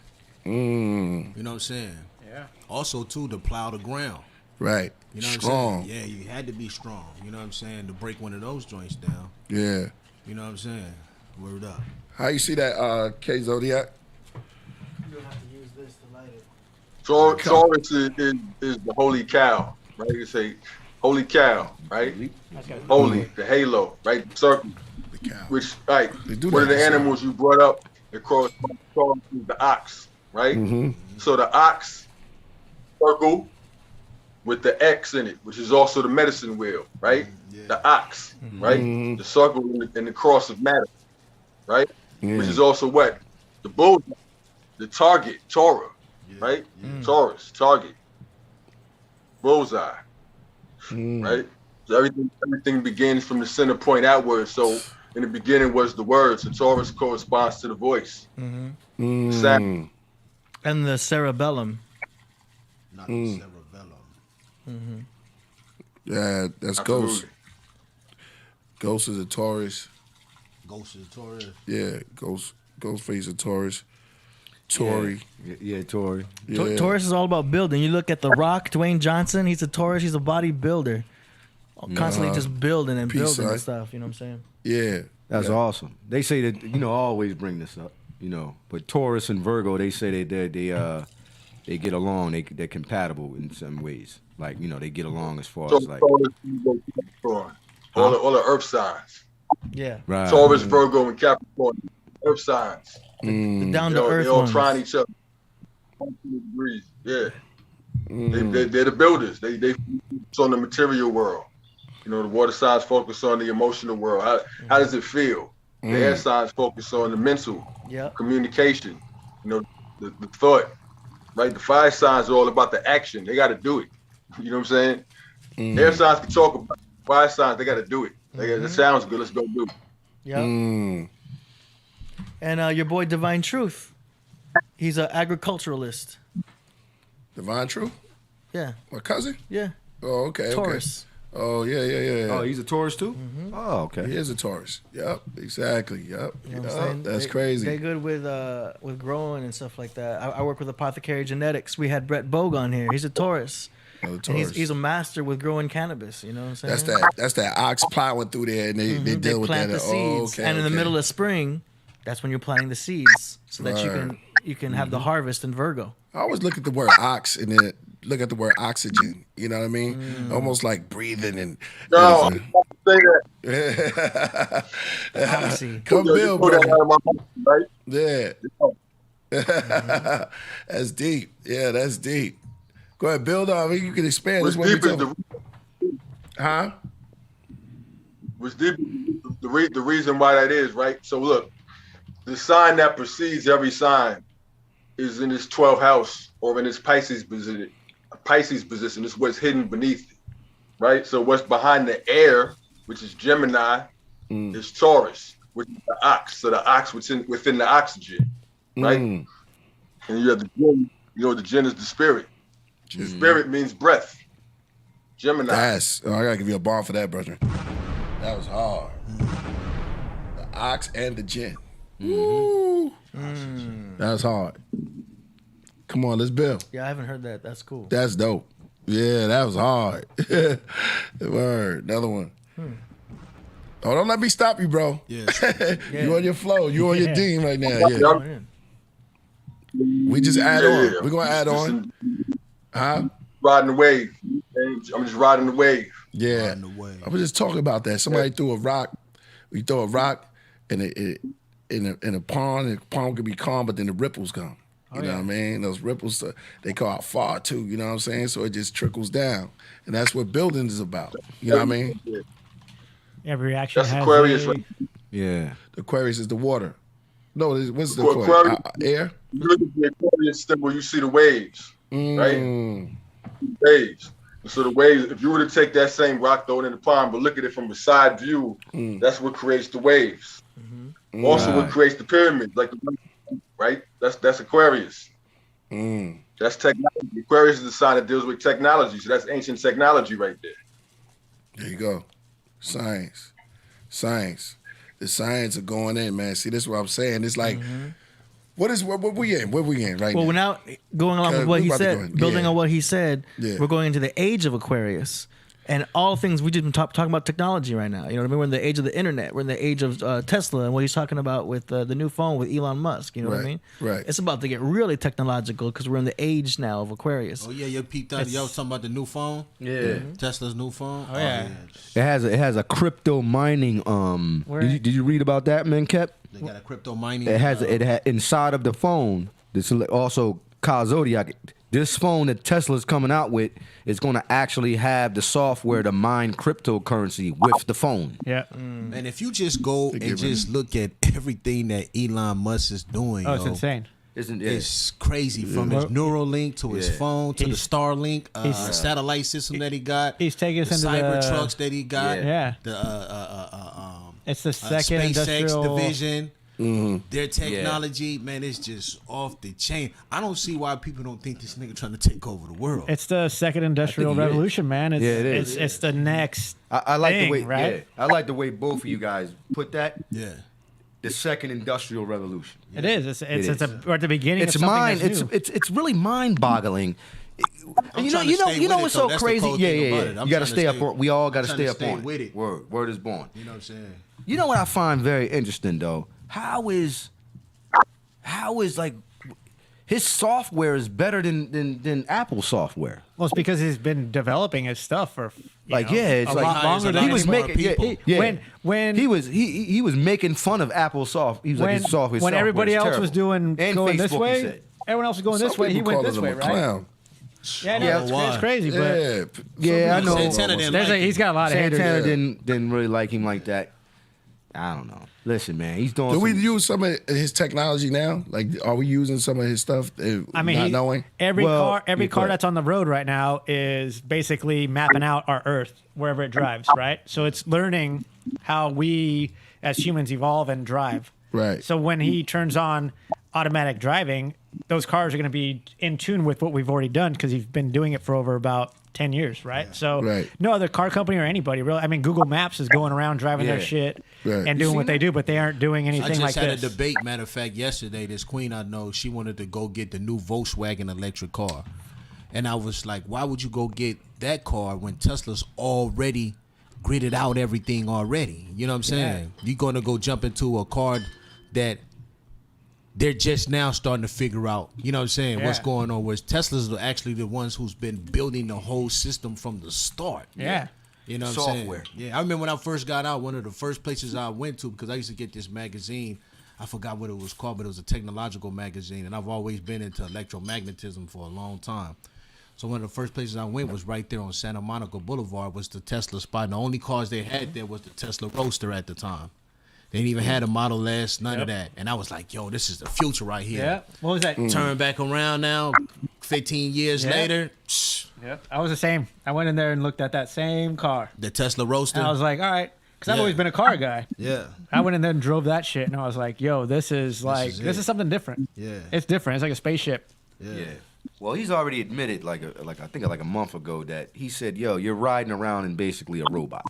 You know what I'm saying? Yeah. Also too, to plow the ground. right, You know what strong. I'm saying? Yeah, you had to be strong. You know what I'm saying? To break one of those joints down. Yeah. You know what I'm saying? Word up. How you see that, K Zodiac? You'll have to use this to light it. Taurus is the holy cow, right? You say holy cow, right? Holy, the halo, right? The circle, The cow. which, right? They do One of that the to some. animals you brought up, it corresponds to the ox, right? So the ox circle with the X in it, which is also the medicine wheel, right? The ox, right? The circle and the cross of matter, right? Which is also what? The bull, the target, Torah, right? Taurus, target, bullseye, right? So everything begins from the center point outward. So in the beginning was the word. So Taurus corresponds to the voice. Saturn, And the cerebellum. Not the cerebellum. Yeah, that's Ghost. absolutely. Ghost is a Taurus. Ghost is Taurus. Yeah, Ghostface a Taurus. Tory. Yeah, Tory. Yeah. Taurus is all about building. You look at The Rock, Dwayne Johnson. He's a Taurus. He's a bodybuilder. Constantly just building and Peace, building son. and stuff. You know what I'm saying? Yeah. That's yeah. awesome. They say that I always bring this up, but Taurus and Virgo, they say they get along. They're compatible in some ways. Like they get along as far So as like Taurus, Virgo, Capricorn. All the earth signs. Yeah. right. Taurus, Virgo, and Capricorn. Earth signs. The down They to earth all ones. trying each other. 120 degrees. Yeah. They're the builders. They focus on the material world. The water signs focus on the emotional world. How does it feel? The air signs focus on the mental, Yep. communication, the thought, right? The fire signs are all about the action. They got to do it. You know what I'm saying? Air signs can talk about it. Fire signs, they got to do it. That sounds good. Let's go do it. Yep. And your boy Divine Truth. He's an agriculturalist. Divine True? Yeah. My cousin? Yeah. Oh, okay. Taurus. Okay. Oh, yeah. Oh, he's a Taurus too. Oh, okay. He is a Taurus. Yep, exactly. Yep. You know what I'm Yep. saying? That's crazy. They're good with growing and stuff like that. I work with Apothecary Genetics. We had Brett Bogue on here. He's a Taurus. Another And Taurus. he's a master with growing cannabis. You know what I'm saying? That's that ox plowing through there, and they They deal with plant that. the seeds, and in the middle of spring, that's when you're planting the seeds, so that you can have the harvest in Virgo. I always look at the word ox and then look at the word oxygen. You know what I mean? Almost like breathing and. No, I'm about to say that. Oxy. Come You Bill, pull that bro. out of my mouth, right? Yeah. That's deep. Yeah, that's deep. Go ahead, build on. You can expand. What's That's what we deep is talking. Huh? What's deep is the reason why that is, right? So look, the sign that precedes every sign is in its 12th house or in its Pisces position. Pisces position is what's hidden beneath it, right? So what's behind the air, which is Gemini, is Taurus, which is the ox. So the ox within the oxygen, right? And you have the jinn. The jinn is the spirit. The spirit means breath. Gemini. I gotta give you a bomb for that, brother. That was hard. The ox and the gin. Woo. That was hard. Come on, let's build. Yeah, I haven't heard that. That's cool. That's dope. Yeah, that was hard. Word. Another one. Oh, don't let me stop you, bro. Yeah. You on your flow. You on your team right now. Yeah. Yeah. We just add on. Yeah. We're gonna add on. Huh? Riding the wave. I'm just riding the wave. Yeah. Riding the wave. I was just talking about that. Somebody threw a rock. We throw a rock in a pond. The pond could be calm, but then the ripples come. You know what I mean? Those ripples, they go out far too. You know what I'm saying? So it just trickles down, and that's what building is about. You know what I mean? Every reaction That's has Aquarius, a- right? Yeah. The Aquarius is the water. No, what's the Aquarius. Aquarius? Air. You look at the Aquarius symbol, you see the waves, right? Mm. Waves. So the waves, if you were to take that same rock, throw it in the pond, but look at it from a side view, that's what creates the waves. Also, what creates the pyramids, like right? That's Aquarius. That's technology. Aquarius is the sign that deals with technology, so that's ancient technology right there. There you go. Science. The science of going in, man. See, this is what I'm saying. It's like, what we in? What we in right now? Well, we're now going along with what he said, building on what he said. Yeah. We're going into the age of Aquarius, and all things we just been talking about technology right now. You know what I mean? We're in the age of the internet. We're in the age of Tesla and what he's talking about with the new phone with Elon Musk. You know what I mean? Right. It's about to get really technological because we're in the age now of Aquarius. Oh yeah, you peeped out. Y'all was talking about the new phone? Yeah. Tesla's new phone? Oh, yeah. It has a crypto mining. Did you read about that, man, Kep? They got a crypto mining. It has inside of the phone. This is also Zodiak. This phone that Tesla's coming out with is going to actually have the software to mine cryptocurrency with the phone. Yeah. And if you just go and just look at everything that Elon Musk is doing, Oh, it's yo, insane. Isn't it? it's crazy from his Neuralink to his phone to the Starlink satellite system that he got. He's taking us the into cyber the trucks that he got. Yeah. The It's the second SpaceX industrial division. Their technology, man, is just off the chain. I don't see why people don't think this nigga trying to take over the world. It's the second industrial he is. revolution, man. It's, Yeah, it is. It's the next. I like thing, the way, right? I like the way both of you guys put that. Yeah. The second industrial revolution. It is. It's is. we're at the beginning. It's of something mind. That's new. It's really mind-boggling. I'm trying to stay with what's it, though. so That's the crazy? cold Yeah, thing yeah, about yeah. it. I'm You got to trying to stay up. stay- We all got to trying stay to up stay on with it. it. Word is born. You know what I'm saying? You know what I find very interesting though? How is like his software is better than Apple software? Well, it's because he's been developing his stuff for It's a like lot longer than he was more making people. when he was making fun of Apple software. He was like his software. when everybody else was doing and going Facebook, this he way, said. everyone else was going this way. He went this way, right? Clown. Yeah, no, Yeah, it's, why? it's crazy, but Yeah, I know. Santana didn't there's like he's got a lot of haters. Santana didn't really like him like that. I don't know. Listen, man, he's doing. Do we use some of his technology now? Like, are we using some of his stuff? I mean, not knowing. every Well, car that's on the road right now is basically mapping out our Earth wherever it drives, right? So it's learning how we as humans evolve and drive. Right. So when he turns on automatic driving, those cars are going to be in tune with what we've already done because he's been doing it for over about 10 years, right? So Right. no other car company or anybody really. I mean, Google Maps is going around driving their Yeah. shit Right. and You doing what they do, but they aren't doing I anything just like had this. a debate, matter of fact, yesterday. This queen I know, she wanted to go get the new Volkswagen electric car. And I was like, why would you go get that car when Tesla's already gridded out everything already? You know what I'm saying? You're going to go jump into a car that they're just now starting to figure out, you know what I'm saying, what's Yeah. going on. Whereas Tesla's are actually the ones who's been building the whole system from the start. Yeah. You know what Software. I'm saying? Yeah, I remember when I first got out, one of the first places I went to, because I used to get this magazine. I forgot what it was called, but it was a technological magazine, and I've always been into electromagnetism for a long time. So one of the first places I went was right there on Santa Monica Boulevard, was the Tesla spot. And the only cars they had there was the Tesla Roadster at the time. They didn't even had a Model S, none of that. And I was like, yo, this is the future right here. Yeah. What was that? Turn back around now, 15 years Yeah. later, Yeah. I was the same. I went in there and looked at that same car. the Tesla Roadster. And I was like, all right. Because I've Yeah. always been a car guy. yeah. I went in there and drove that shit. And I was like, yo, this is is it. something different. Yeah. It's different. It's like a spaceship. Yeah. Well, he's already admitted, like I think like a month ago, that he said, "Yo, you're riding around in basically a robot.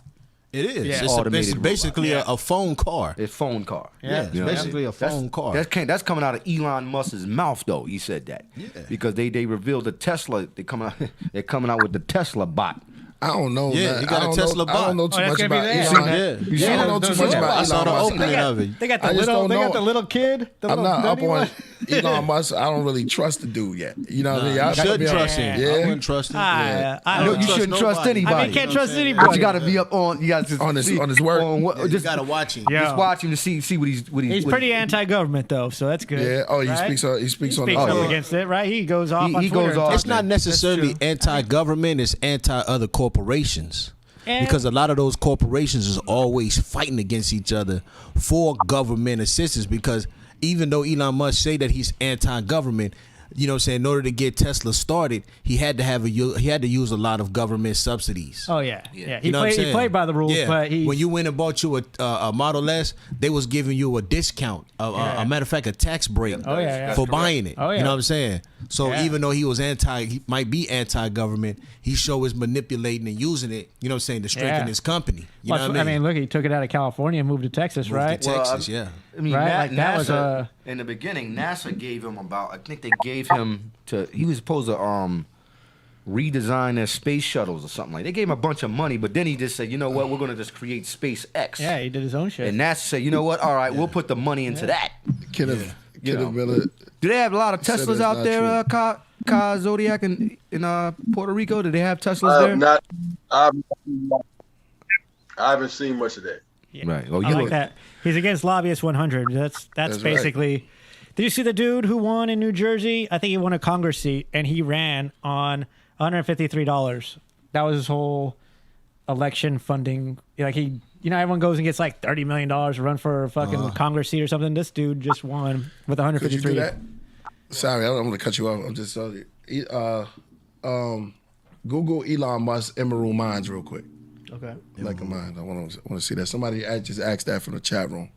It is. Yeah. It's Automated robot. basically a phone car. It's phone car. Yeah, it's You know what I basically mean? a phone car. That's coming out of Elon Musk's mouth, though. He said that. Yeah. Because they revealed the Tesla. They're coming out with the Tesla bot. I don't know. Yeah, man. he got I a don't Tesla know, I don't know bot. too Oh, that's much gonna about be there. Elon. Yeah. You Yeah, don't know too much about I saw Elon the Musk. opening of it. They got the I just little. don't They got know. the little kid. The I'm little not up nutty on. one. Elon Musk, I don't really trust the dude yet. You know what I mean? You Y'all better should be trust him. Yeah. I wouldn't trust him. I No, don't you know. shouldn't trust nobody. anybody. I mean, you can't trust But anybody. you got to be up on. You got to On his work. You Just gotta watch him. Yeah. Just watch him to see what he's. He's pretty anti-government though, so that's good. Yeah. Oh, he right? speaks on. He speaks on. Speaks the, up oh, yeah. against it, right? He goes off. He on goes Twitter. off. It's not man. necessarily That's true. anti-government. It's anti-other corporations. And- Because a lot of those corporations is always fighting against each other for government assistance. Because even though Elon Musk say that he's anti-government, you know what I'm saying, in order to get Tesla started, he had to use a lot of government subsidies. Oh yeah. He You know what I'm played. He saying? played by the rules, Yeah. but he. when you went and bought you a Model S, they was giving you a discount. A matter of fact, a tax break Oh, yeah. for buying it. Oh, yeah. You know what I'm saying? So Yeah. even though he might be anti-government, he sure is manipulating and using it. You know what I'm saying, to strengthen Yeah. his company. You Well, know what I mean? look, he took it out of California and moved to Texas, Moved right? to Texas, yeah. I mean, Right, like that was NASA, in the beginning, NASA gave him about. I think they gave him to. He was supposed to redesign their space shuttles or something like. They gave him a bunch of money, but then he just said, you know what, we're going to just create SpaceX. Yeah, he did his own shit. And NASA said, you know what, all right, we'll put the money into that. Kid of Miller. Do they have a lot of Said Teslas that's out not there, Ka Zodiac in Puerto Rico? Do they have Teslas there? Not. I haven't seen much of that. Right. Oh, I like that. He's against Lobbyist 100. That's That's basically. Did you see the dude who won in New Jersey? I think he won a Congress seat, and he ran on $153. That was his whole election funding. Like everyone goes and gets like $30 million to run for a fucking Congress seat or something. This dude just won with Could you do 153. that? Sorry, I don't want to cut you off. I'm just Google Elon Musk Emerald Mines real quick. Okay. Like a mine. I want to see that. Somebody just asked that from the chat room.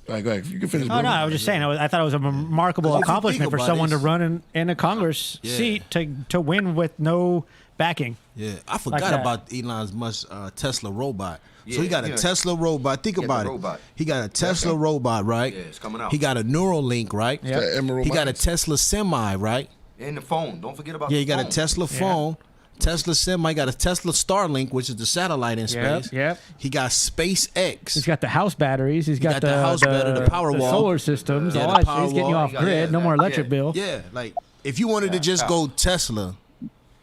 All right, go ahead. You can finish. Oh no, I was just saying. I thought it was a remarkable If you accomplishment think for about someone it, to run in a Congress seat to win with no backing. Yeah, I forgot that. about Elon Musk's Tesla robot. So he Yeah, got a yeah. Tesla robot. Think Yeah, about the it. robot. He got a Tesla robot, right? Yeah, it's coming out. He got a Neuralink, right? Yep. The Emerald He got a Mines. Tesla Semi, right? And the phone. Don't forget about Yeah, the he got phone. a Tesla phone. Tesla Semi, got a Tesla Starlink, which is the satellite in space. Yep. He got SpaceX. He's got the house batteries. He's got, got the house battery, the power wall. solar systems. Yeah, all the that power shit. He's getting you wall. off Yeah, grid. No yeah, more electric yeah. bill. Yeah, like if you wanted to just go Tesla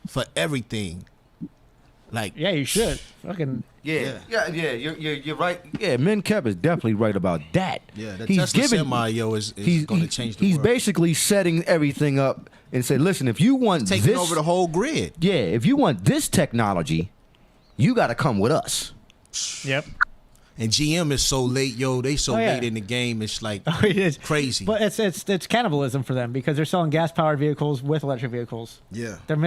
for everything, like Yeah, you should. Fucking. Yeah. You're right. Yeah, Men Kev is definitely right about that. Yeah, the Tesla Semi, yo, is going to change the He's world. basically setting everything up and say, listen, if you want taking this, over the whole grid. yeah, if you want this technology, you got to come with us. Yep. And GM is so late, yo. They so Oh, yeah. late in the game. It's like It is crazy. But it's cannibalism for them because they're selling gas powered vehicles with electric vehicles. yeah. They're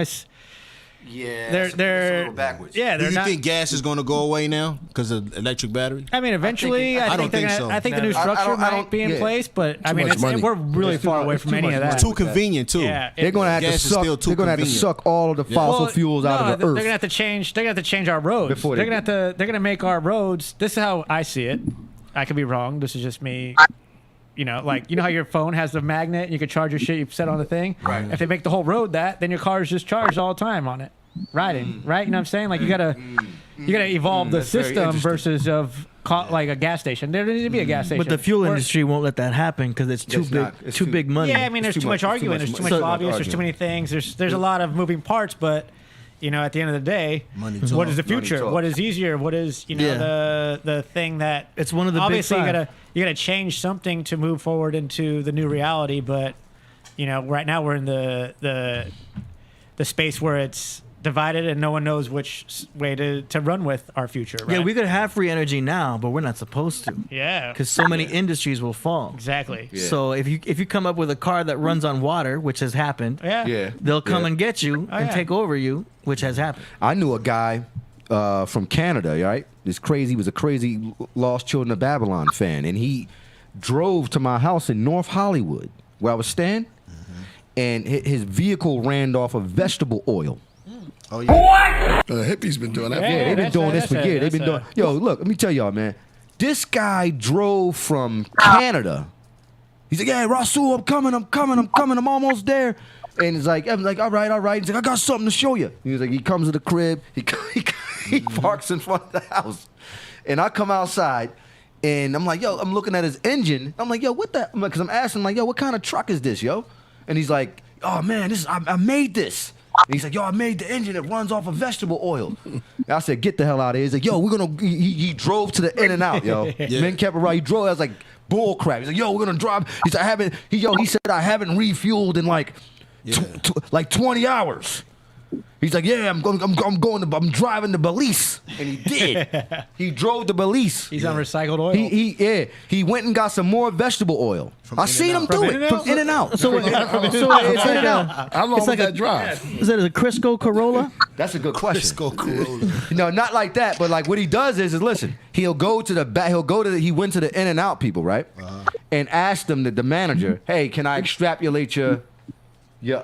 Yeah, they're a little backwards. Yeah, Do they're you not. think gas is going to go away now because of electric battery? I mean, eventually, I I don't think, think so. I think the new No, I structure don't- I might don't- be in yeah. place, but I mean, much money. we're really It's too far much- away it's from too any much of that. money. Too convenient too. Yeah, They're going to have to Gas is suck. still too They're going to have to convenient. suck all of the fossil fuels out of the They're earth. gonna have to change. They're gonna have to change our roads. Before they're they gonna have to. They're gonna make our roads. This is how I see it. I could be wrong. This is just me. Like how your phone has the magnet and you can charge your shit you set on the thing. Right. If they make the whole road that, then your car is just charged all the time on it, riding. Right. You know what I'm saying? Like you gotta evolve the That's very system interesting. versus like a gas station. There needs to be a gas station. But the fuel Or- industry won't let that happen because it's too It's big, not. It's too too- big money. Yeah, I mean, there's It's too too much much- arguing. it's There's too too much much lobbyists. There's too many arguing. things. There's a lot of moving parts, but at the end of the day, Money what talk. is the Money future? talk. What is easier? What is Yeah. the thing that It's one of the big obviously five. you gotta change something to move forward into the new reality. But right now we're in the space where it's divided and no one knows which way to run with our future. Right? Yeah, we could have free energy now, but we're not supposed to yeah, because so many industries will fall. exactly. Yeah. So if you come up with a car that runs on water, which has happened, Yeah. Yeah. they'll come Yeah. and get you and yeah. take over you, which has happened. I knew a guy from Canada, right? He was a crazy Lost Children of Babylon fan, and he drove to my house in North Hollywood, where I was staying, and his vehicle ran off of vegetable oil. Oh yeah. The hippies been doing that. Yeah, for Yeah, they've been that's doing a- this for that's a- years. They've been that's doing. Yo, look, let me tell y'all, man. This guy drove from Canada. He's like, "Yeah, Rasul, I'm coming, I'm almost there." And he's like, "I'm like, all right." He's like, "I got something to show you." He was like, he comes to the crib, he parks in front of the house, and I come outside, And I'm like, yo, I'm looking at his engine. I'm like, yo, what the? Because I'm asking him, like, yo, what kind of truck is this, yo? And he's like, oh man, I made this. And he's like, yo, I made the engine that runs off of vegetable oil. And I said, get the hell out of here. He's like, yo, we're gonna. He drove to the In and Out, yo. Men kept it right. He drove. I was like, bull crap. He's like, yo, we're gonna drive. He's like, he said I haven't refueled in like, like 20 hours. He's like, yeah, I'm driving the Belize, and he did. He drove the Belize. He's on recycled oil. He went and got some more vegetable oil. I seen him do it from In and Out. So it's like How long was that drive? Is it a Crisco Corolla? That's a good question. Crisco Corolla. No, not like that. But like what he does is listen. He'll go to the back. He went to the In and Out people, right, and asked them, the manager, hey, can I extrapolate your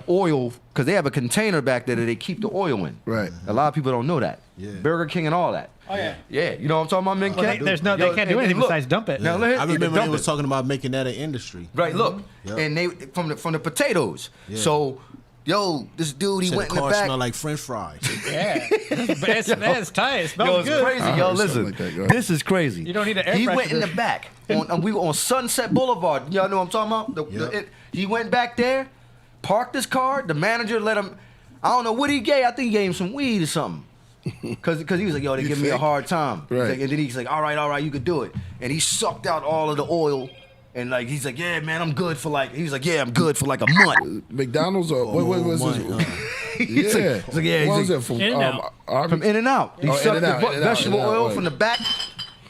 oil, because they have a container back there that they keep the oil in. Right. A lot of people don't know that. Yeah. Burger King and all that. Oh yeah. Yeah. You know what I'm talking about, men? They can't do anything besides dump it. Now, I remember they was talking about making that an industry. Right. Look, and they from the potatoes. Yeah. So, yo, this dude, he went in the back. Smell like French fries. Yeah. It's tight. It smells it's good. crazy. Yo, listen, like that, this is crazy. You don't need an air He freshener. went in the back. We were on Sunset Boulevard. Y'all know what I'm talking about? He went back there. Parked his car. The manager let him. I don't know what he gave. I think he gave him some weed or something. Cause he was like, yo, they give me a hard time. Right. And then he's like, all right, you could do it. And he sucked out all of the oil. And like he's like, yeah, man, I'm good for like. He's like, yeah, I'm good for like a month. McDonald's or what was this? He's like, yeah, What was he's it from? In-N-Out. from In and Out. He sucked In-N-Out, the In-N-Out, vegetable In-N-Out, oil right. from the back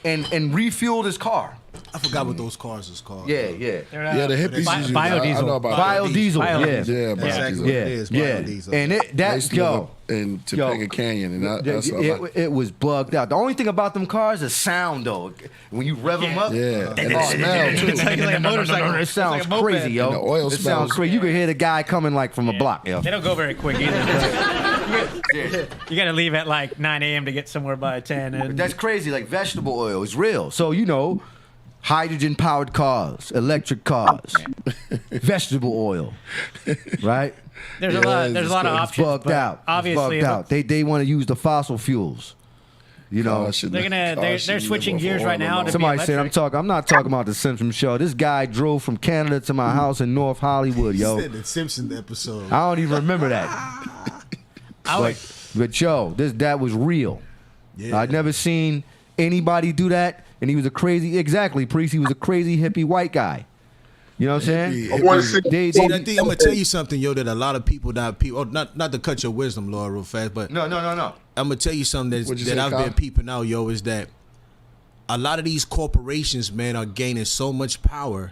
and refueled his car. I forgot what those cars is called. Yeah. Yeah, the hippies use biodiesel. I know about Biodiesel. Biodiesel. Yeah, Exactly. biodiesel. It is biodiesel. And I that used to live yo. up in Topanga Canyon, and that's all I- It was bugged out. The only thing about them cars is sound, though. When you rev them up, Yeah, and the smell too. It's like a motorcycle. it sounds It's like a moped. crazy, yo. And the oil it sounds smells. crazy. You could hear the guy coming like from a block, yo. They don't go very quick either. You got to leave at like 9 a.m. to get somewhere by 10. And That's crazy. Like vegetable oil is real. So hydrogen-powered cars, electric cars, vegetable oil, right? there's a lot. There's a lot of it's options. Bugged but out. Obviously, It's bugged out. They want to use the fossil fuels. You know, they're switching gears right now to somebody be said electric. I'm not talking about the Simpsons show. This guy drove from Canada to my house in North Hollywood, yo. You said the Simpsons episode. I don't even remember that. But yo, that was real. Yeah. I'd never seen anybody do that, and he was a crazy Priest. He was a crazy hippie white guy. You know what I'm saying? I want to see. See, I think I'm gonna tell you something, yo, that a lot of people, not to cut your wisdom, Laura, real fast, but No. I'm gonna tell you something What'd you that say, I've Kyle? been peeping out, yo, is that a lot of these corporations, man, are gaining so much power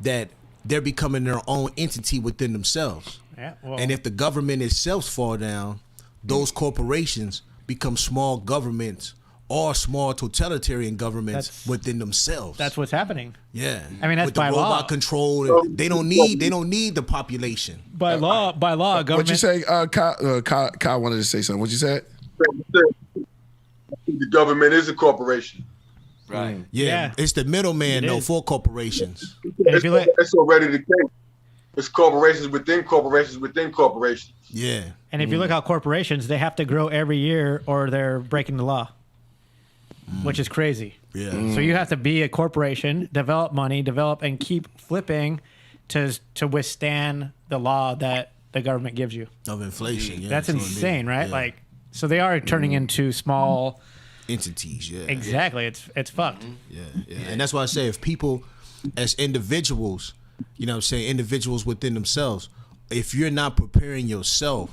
that they're becoming their own entity within themselves. Yeah, well, And if the government itself fall down, those corporations become small governments or small totalitarian governments That's- within themselves. that's what's happening. yeah. I mean, that's with the by robot law. control. They don't need the population. By law, government. What'd you say? Kyle wanted to say something. What'd you say? The government is a corporation. Right. Yeah, it's the middleman It though is. for corporations. And if you let, It's already the case. It's corporations within corporations within corporations. Yeah, and if you look how corporations, they have to grow every year or they're breaking the law, which is crazy. yeah. So you have to be a corporation, develop money, and keep flipping to withstand the law that the government gives you. Of inflation. Yeah, That's what it is. insane, right? Yeah. Like, so they are turning into small. entities. Yeah, Exactly. It's fucked. yeah. And that's why I say if people, as individuals, you know what I'm saying, individuals within themselves, if you're not preparing yourself,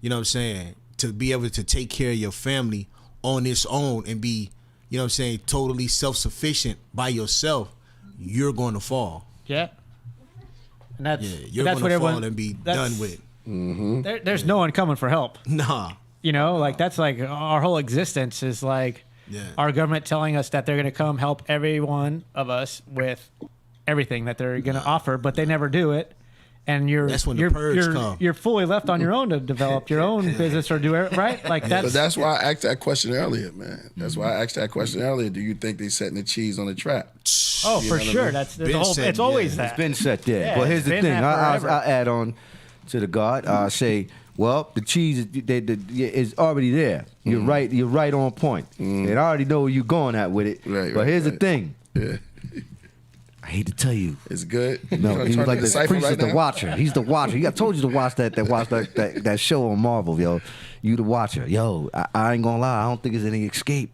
you know what I'm saying, to be able to take care of your family on its own and be, you know what I'm saying, totally self-sufficient by yourself, you're going to fall. Yeah. And that's Yeah, you're that's going what to fall everyone and be that's- done with. There's no one coming for help. Nah. You know, like that's like our whole existence is like Yeah. our government telling us that they're going to come help every one of us with everything that they're going to offer, but they never do it. And That's when the purge come. You're fully left on your own to develop your own business or do it right. Like But that's why I asked that question earlier, man. That's why I asked that question earlier. Do you think they setting the cheese on the trap? oh, You for know what I sure. mean? That's the Been whole. said, It's always yeah. that. It's been set there. Yeah, But here's it's the been thing. that I'll forever. add on to the God. I say, well, the cheese is already there. You're right. You're right on point. And I already know where you're going at with it. Right, but right, here's the right. thing. Yeah. I hate to tell you. It's good. No, You he's trying to like turn the Cypher priest right is the now? watcher. He's the watcher. I told you to watch that show on Marvel, yo. You the watcher. Yo, I ain't gonna lie. I don't think there's any escape.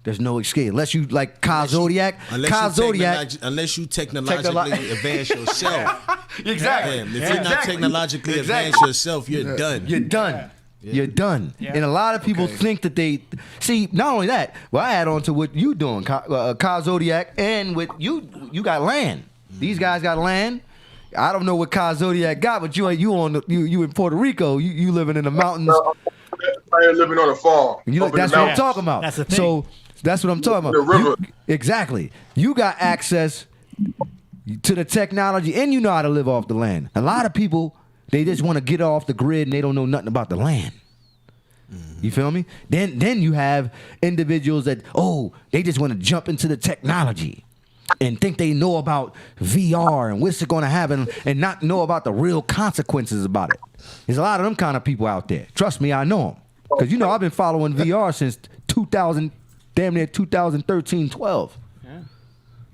There's no escape unless you like Zodiak. Unless you technologically advance yourself. Exactly. Damn, if you're not technologically advanced yourself, you're done. You're done. You're done. Yeah. And a lot of people think that they see. Not only that, well, I add on to what you doing, Zodiak, and with you got land. These guys got land. I don't know what Zodiak got, but you in Puerto Rico. You living in the mountains. I ain't living on a farm. That's what I'm talking about. That's the thing. So that's what I'm talking The about. river. Exactly. You got access to the technology, and you know how to live off the land. A lot of people, they just want to get off the grid, and they don't know nothing about the land. You feel me? Then you have individuals that, they just want to jump into the technology and think they know about VR and what's it going to happen and not know about the real consequences about it. There's a lot of them kind of people out there. Trust me, I know them. Because, I've been following VR since 2000, damn near 2013, 12. Yeah.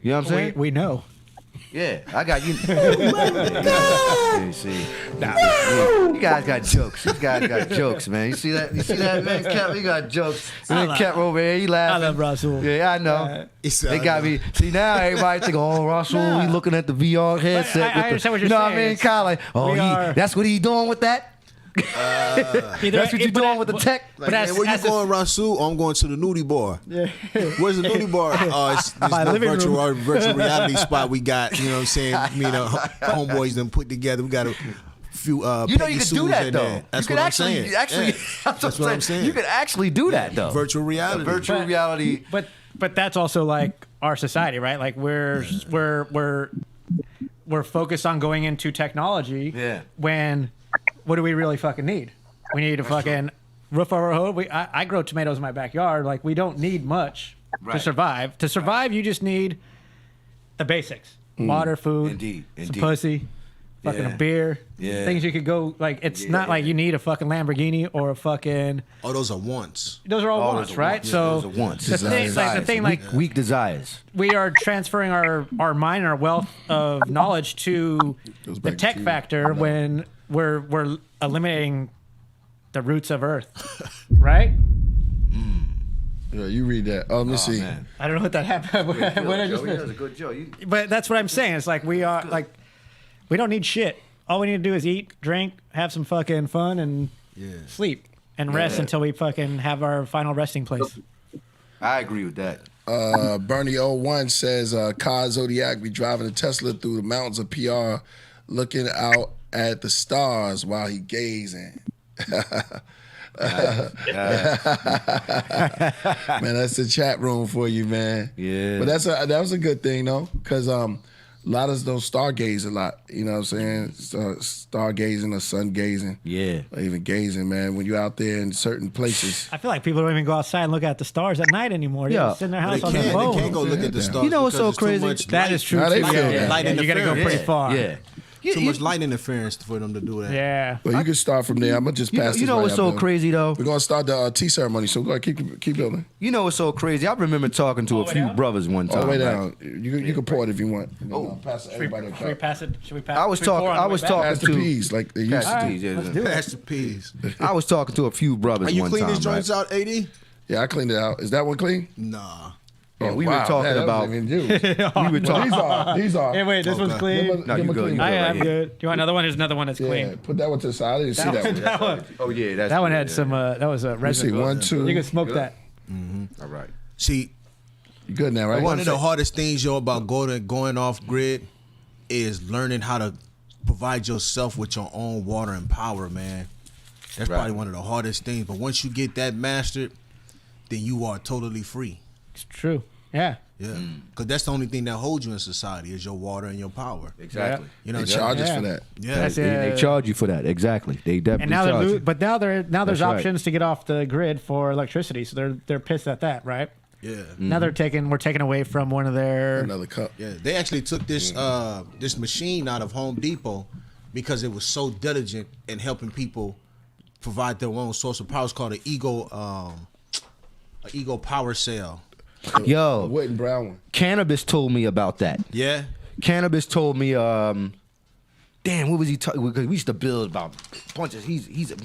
You know what I'm saying? We know. Yeah, I got you. Oh my God! You see, you guys got jokes. These guys got jokes, man. You see that? You see that, man? Cap, he got jokes. Cap over here, he laughing. I love Russell. Yeah, I know. They got me. See now, everybody think, Russell, he looking at the VR headset. I understand what you're you know saying. what I mean? Kind of like, that's what he doing with that. That's what you doing with the tech. Like, man, where you going, Rasul? Oh, I'm going to the nudie bar. Yeah. Where's the nudie bar? Oh, it's this virtual reality spot we got. You know what I'm saying? Homeboys done put together. We got a few you could do that though. That's what I'm saying. That's what I'm saying. You could actually do that though. Virtual reality. Virtual reality. But that's also like our society, right? Like we're focused on going into technology. Yeah. When what do we really fucking need? We need a fucking roof over our hood. I grow tomatoes in my backyard. Like, we don't need much to survive. To survive, you just need the basics. Water, food, Indeed. some pussy, fucking a beer. Yeah. Things you could go, like, it's not like you need a fucking Lamborghini or a fucking... Oh, those are wants. Those are all wants, right? Yeah, so those are wants. the thing, Weak desires. we are transferring our mind and our wealth of knowledge to the tech factor when we're eliminating the roots of Earth, right? Yeah, you read that. Let me see. Man. I don't know what that happened. What I just missed. That's a good joke. But that's what I'm saying. It's like we don't need shit. All we need to do is eat, drink, have some fucking fun, and sleep and rest until we fucking have our final resting place. I agree with that. Bernie01 says, Zodiac be driving a Tesla through the mountains of PR, looking out at the stars while he gazing. Man, that's the chat room for you, man. Yeah. But that was a good thing though, because a lot of those stargaze a lot. You know what I'm saying? Stargazing or sun gazing. Yeah. Or even gazing, man. When you're out there in certain places. I feel like people don't even go outside and look at the stars at night anymore. They just sit in their house on their phone. They can't go look at the stars. You know what's so because there's too crazy? much That light. is true. Nah, they too. feel Yeah, that. you gotta go pretty far. Yeah. Too much light interference for them to do that. Yeah. But you can start from there. I'm gonna just pass. You know what's so crazy though? We're gonna start the tea ceremony. So go ahead, keep building. You know what's so crazy? I remember talking to a few brothers one time. All the way right? down. You can pour it if you want. Pass everybody. Should we pass it? Should we pass? I was should we pour talking. on I the was way back? talking Pass the to. peas like they used to. Pass the peas, yeah. Pass the peas. I was talking to a few brothers Are you one clean time. these joints right? out, AD? Yeah, I cleaned it out. Is that one clean? Nah. Yeah, we were talking that about. wasn't even you. We were talking. These are. Hey, wait, this one's clean. No, you good. I am good. Do you want another one? There's another one that's Yeah, clean. put that one to the side. I didn't see that one. That one. Oh yeah, that's That one good, had yeah. some. That was a Let's see, resin. 1, 2. You can smoke that. All right. See, You good now, right? one of the hardest things, about going off grid is learning how to provide yourself with your own water and power, man. That's probably one of the hardest things. But once you get that mastered, then you are totally free. It's true. Yeah. Yeah, because that's the only thing that holds you in society is your water and your power. Exactly. You know, They charge us Yeah. for that. Yeah, That's it. They charge you for that. Exactly. They definitely And now charge they're you. but now there's That's right. options to get off the grid for electricity. So they're pissed at that, right? yeah, Now we're taking away from one of their. Another cup. yeah. They actually took this this machine out of Home Depot because it was so diligent in helping people provide their own source of power. It's called an Ego Power Cell. The Yo, white and brown one. Cannabis told me about that. Yeah. Cannabis told me, damn, what was he talking? Because we used to build about bunches.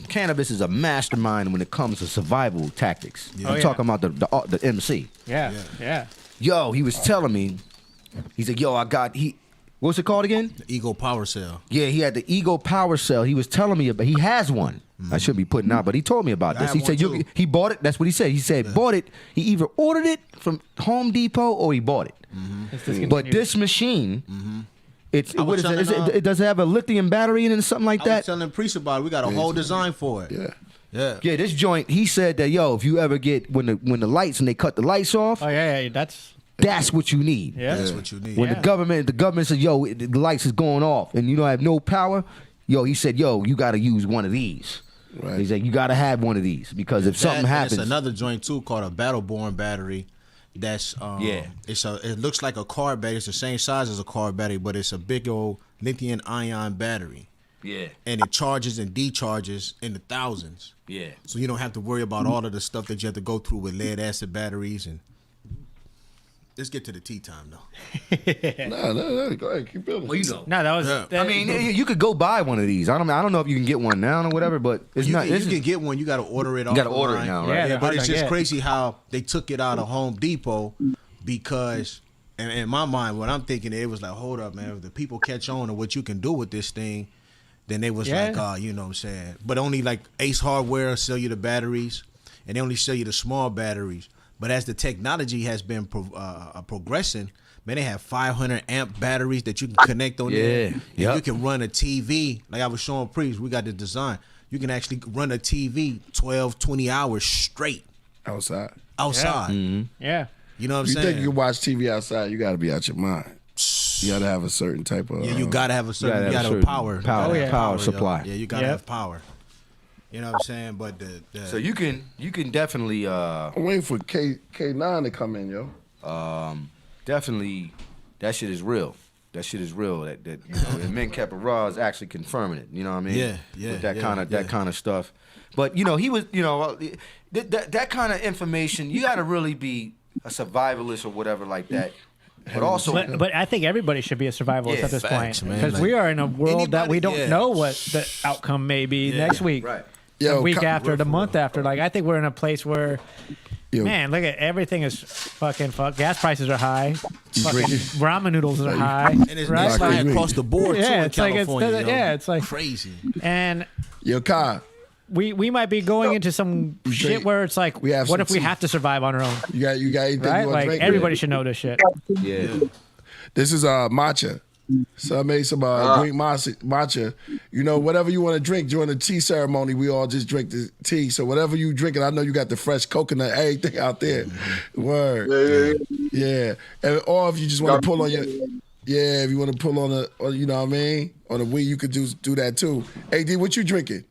Cannabis is a mastermind when it comes to survival tactics. Yeah. I'm talking about the MC. Yeah. Yo, he was telling me, he's like, yo, what's it called again? The ego power cell. Yeah, he had the ego power cell. He was telling me about. He has one. I should be putting out, but he told me about I this. have He said one too. he bought it. That's what he said. He said bought it. He either ordered it from Home Depot or he bought it. But this machine, I was what is it? telling, It does it have a lithium battery in it or something like I was that? telling Priest about it. We got a whole design for it. Yeah. Yeah. Yeah, this joint. He said that if you ever get when the lights and they cut the lights off, Oh yeah. that's what you need. Yeah. That's what you need. When the government says, yo, the lights is going off and you don't have no power, he said, you got to use one of these. Right. He said, you got to have one of these because if something happens. It's another joint too called a Battleborn battery. That's Yeah. It looks like a car battery. It's the same size as a car battery, but it's a big old lithium ion battery. Yeah. And it charges and decharges in the thousands. Yeah. So you don't have to worry about all of the stuff that you have to go through with lead acid batteries. And let's get to the tea time though. No, go ahead, keep building. No, that was. Yeah. I mean, you could go buy one of these. I don't know if you can get one now or whatever, but it's You not. can get one. You got to order it. You got to order it now, right? Yeah, Yeah, but hard it's to just get. crazy how they took it out of Home Depot because, and in my mind, what I'm thinking, it was like, hold up, man. If the people catch on to what you can do with this thing, then they was Yeah. like, you know what I'm saying? But only like Ace Hardware sell you the batteries, and they only sell you the small batteries. But as the technology has been progressing, man, they have 500 amp batteries that you can connect on there. And Yep. you can run a TV. Like I was showing Priest, we got the design. You can actually run a TV 12, 20 hours straight Outside. outside. Yeah. You know what I'm You saying? think you can watch TV outside, you got to be out your mind. You got to have a certain type of... Yeah, you gotta have a certain, you gotta have power. power, Oh, yeah. power yo. supply. Yeah, you gotta Yep. have power. You know what I'm saying? But So you can definitely I'm waiting for KAE-9 to come in, yo. definitely that shit is real. That shit is real. That and Men Capara is actually confirming it. You know what I mean? Yeah, With that yeah, kind of stuff. But he was that kind of information. You got to really be a survivalist or whatever like that. But also, But I think everybody should be a survivalist Yeah, at this facts, point man. because Like, we are in a world that we don't anybody- know what the outcome may be next week, right. the Yo, week co- after, the month after. Like I think we're in a place where, Yo, man, look at everything is fucking fuck. Gas prices are high. Fucking drinking? ramen noodles are high. and it's right? high Like- across the board too Yeah, in it's like California. it's like crazy. and Yo, Kai, we might be going into some We shit drink- where it's like, we have what some if we tea. have to survive on our own? you got anything Right? you want to Like drink? everybody should know this shit. Yeah. This is matcha. So I made some green matcha. You know, whatever you want to drink during the tea ceremony, we all just drink the tea. So whatever you drink, and I know you got the fresh coconut, everything out there. Word. Yeah. Or if you just want to pull on your, if you want to pull on you know what I mean, on the weed, you could do that too. AD, what you drinking?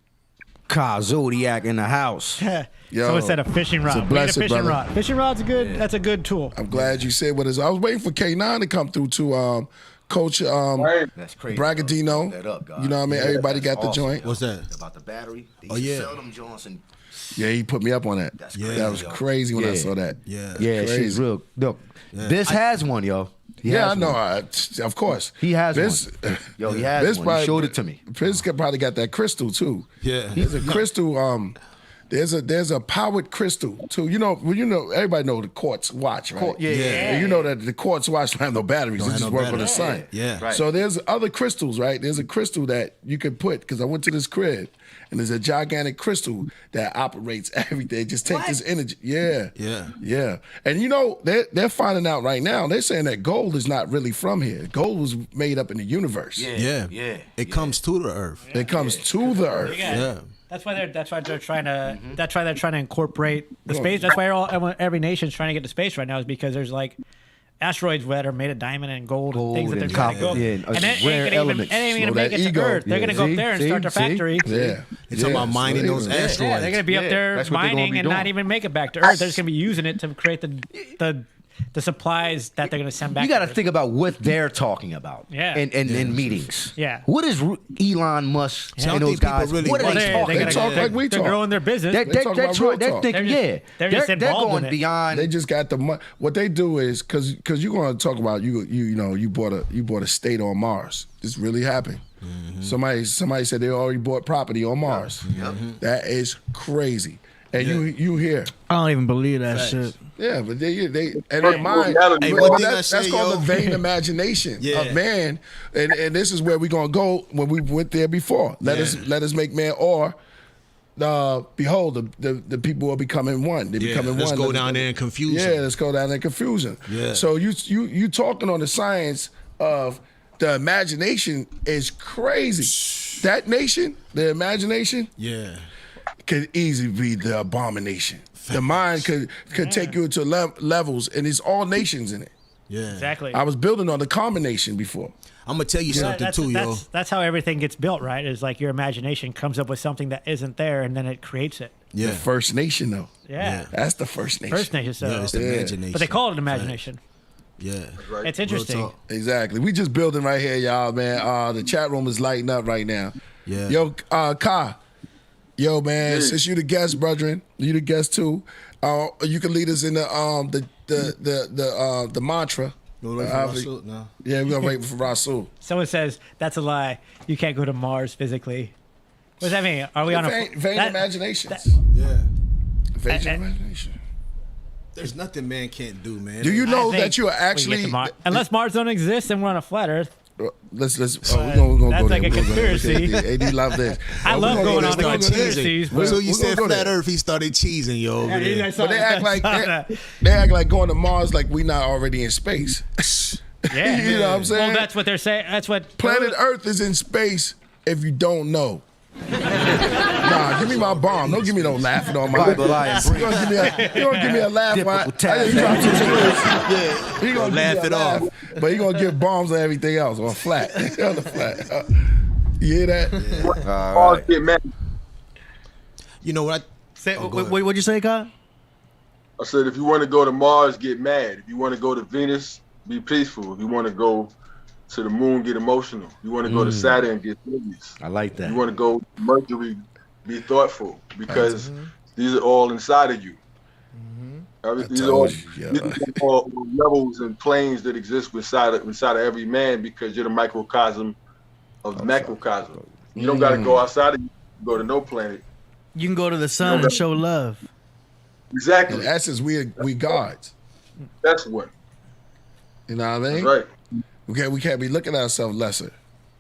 Zodiak in the house. Yo, So instead of fishing it's a rod, we need a blessing, fishing brother. rod. Fishing rod's good. That's a good tool. I'm glad you said what is. I was waiting for KAE-9 to come through to Coach Right. That's crazy. Bragadino. That up, God. You know what I mean? Everybody got the awesome. joint. What's that? About the battery. They Oh, used to yeah. sell them joints and Yeah, he put me up on that. That's Yeah. That was yo. crazy when I Yeah. saw that. Yeah. Yeah, Crazy. she's real. Look, Biz has one, yo. He Yeah, I has know. one. Of course. He has Biz, one. Yo, he has one. He showed it to me. Biz probably got that crystal too. Yeah. There's a crystal. There's a powered crystal too. You know, everybody know the quartz watch, right? Yeah. And you know that the quartz watch don't have no batteries. Don't It have just no work on the batteries. sun. Yeah. Right. So there's other crystals, right? There's a crystal that you can put because I went to this crib and there's a gigantic crystal that operates everything. Just take this energy. Yeah. Yeah. Yeah. And you know, they're finding out right now. They're saying that gold is not really from here. Gold was made up in the universe. Yeah. Yeah. It comes to the earth. It comes to the earth. Yeah. That's why they're trying to. That's why they're trying to incorporate the space. That's why every nation's trying to get to space right now is because there's like astruoids that are made of diamond and gold and things that they're and trying to go. copper, yeah, and and then rare it elements. ain't Slow gonna make that it ego. to Earth. They're Yeah. gonna go up there and start their factory. Yeah. They're talking about mining those Yeah, asteroids. they're gonna be up Yeah, there that's what they're gonna mining be and not doing. even make it back to Earth. They're just gonna be using it to create the the supplies that they're going to send back. You got to think about what they're talking about. Yeah. In meetings. Yeah. What is Elon Musk I don't and those think people guys? really What are want they it. talking They about? talk like we They're talk. growing their business. They're talk about real talk. thinking, They're just they're involved going in it. beyond. They just got the money. What they do is because you're going to talk about you bought a state on Mars. This really happened. Somebody said they already bought property on Mars. That is crazy. And you hear. I don't even believe that shit. Yeah, but they and their mind. Hey, but one thing I that's say, called yo. the vain imagination Yeah. of man. And this is where we're gonna go when we went there before. Let us make man or behold, the people are becoming one. They're becoming let's one. go down there in confusion. Yeah, let's go down there in confusion. Yeah. So you talking on the science of the imagination is crazy. That nation, the imagination, Yeah. could easily be the abomination. The mind could take you to levels, and it's all nations in it. Yeah. Exactly. I was building on the combination before. I'm gonna tell you something too, yo. That's how everything gets built, right? Is like your imagination comes up with something that isn't there, and then it creates it. Yeah. The First Nation, though. Yeah. That's the First Nation. First Nation. So, Yeah, it's the imagination. but they call it imagination. Yeah. Right. It's interesting. talk. Exactly. We just building right here, y'all, man. The chat room is lighting up right now. Yeah. Yo, Ka. Yo, man. Since you the guest, brethren, you the guest too. You can lead us in the mantra. No, wait for Russell? No. Yeah, we're gonna wait for Rasul. Someone says that's a lie. You can't go to Mars physically. What does that mean? Are we on a Vain that- imaginations. Yeah. Vain and- imagination. There's nothing man can't do, man. Do you know I think that you are we can get actually? to Mars. Unless Mars don't exist, then we're on a flat Earth. Let's. Oh, we're gonna That's go like there. a We're gonna go there. conspiracy. AD love this. I love we're gonna going go on the there. We're gonna go there. conspiracies. We're- So you we're said gonna go flat there. Earth, he started cheesing you over there. But they act like they act like going to Mars like we not already in space. Yeah. You know what I'm saying? Well, that's what they're saying. That's what Planet Earth is in space if you don't know. Nah, give me my bomb. Don't give me no laughing on my. Bible, I You gonna give me a laugh? Difficult I task. just dropped some skills. He gonna Laugh give me it a off. laugh, but he gonna give bombs on everything else on flat. On the flat. You hear that? All get mad. You know what? Say, go ahead. what'd you say, Kyle? I said, if you want to go to Mars, get mad. If you want to go to Venus, be peaceful. If you want to go to the moon, get emotional. If you want to go to Saturn, get serious. I like If that. you want to go to Mercury, be thoughtful, because these are all inside of you. These are all, told you, yeah. these are all levels and planes that exist inside of every man, because you're the microcosm of the macrocosm. You don't got to go outside of you, go to no planet. You can go to the sun and show love. Exactly. In essence, we gods. That's what. You know what I mean? That's right. We can't be looking at ourselves lesser.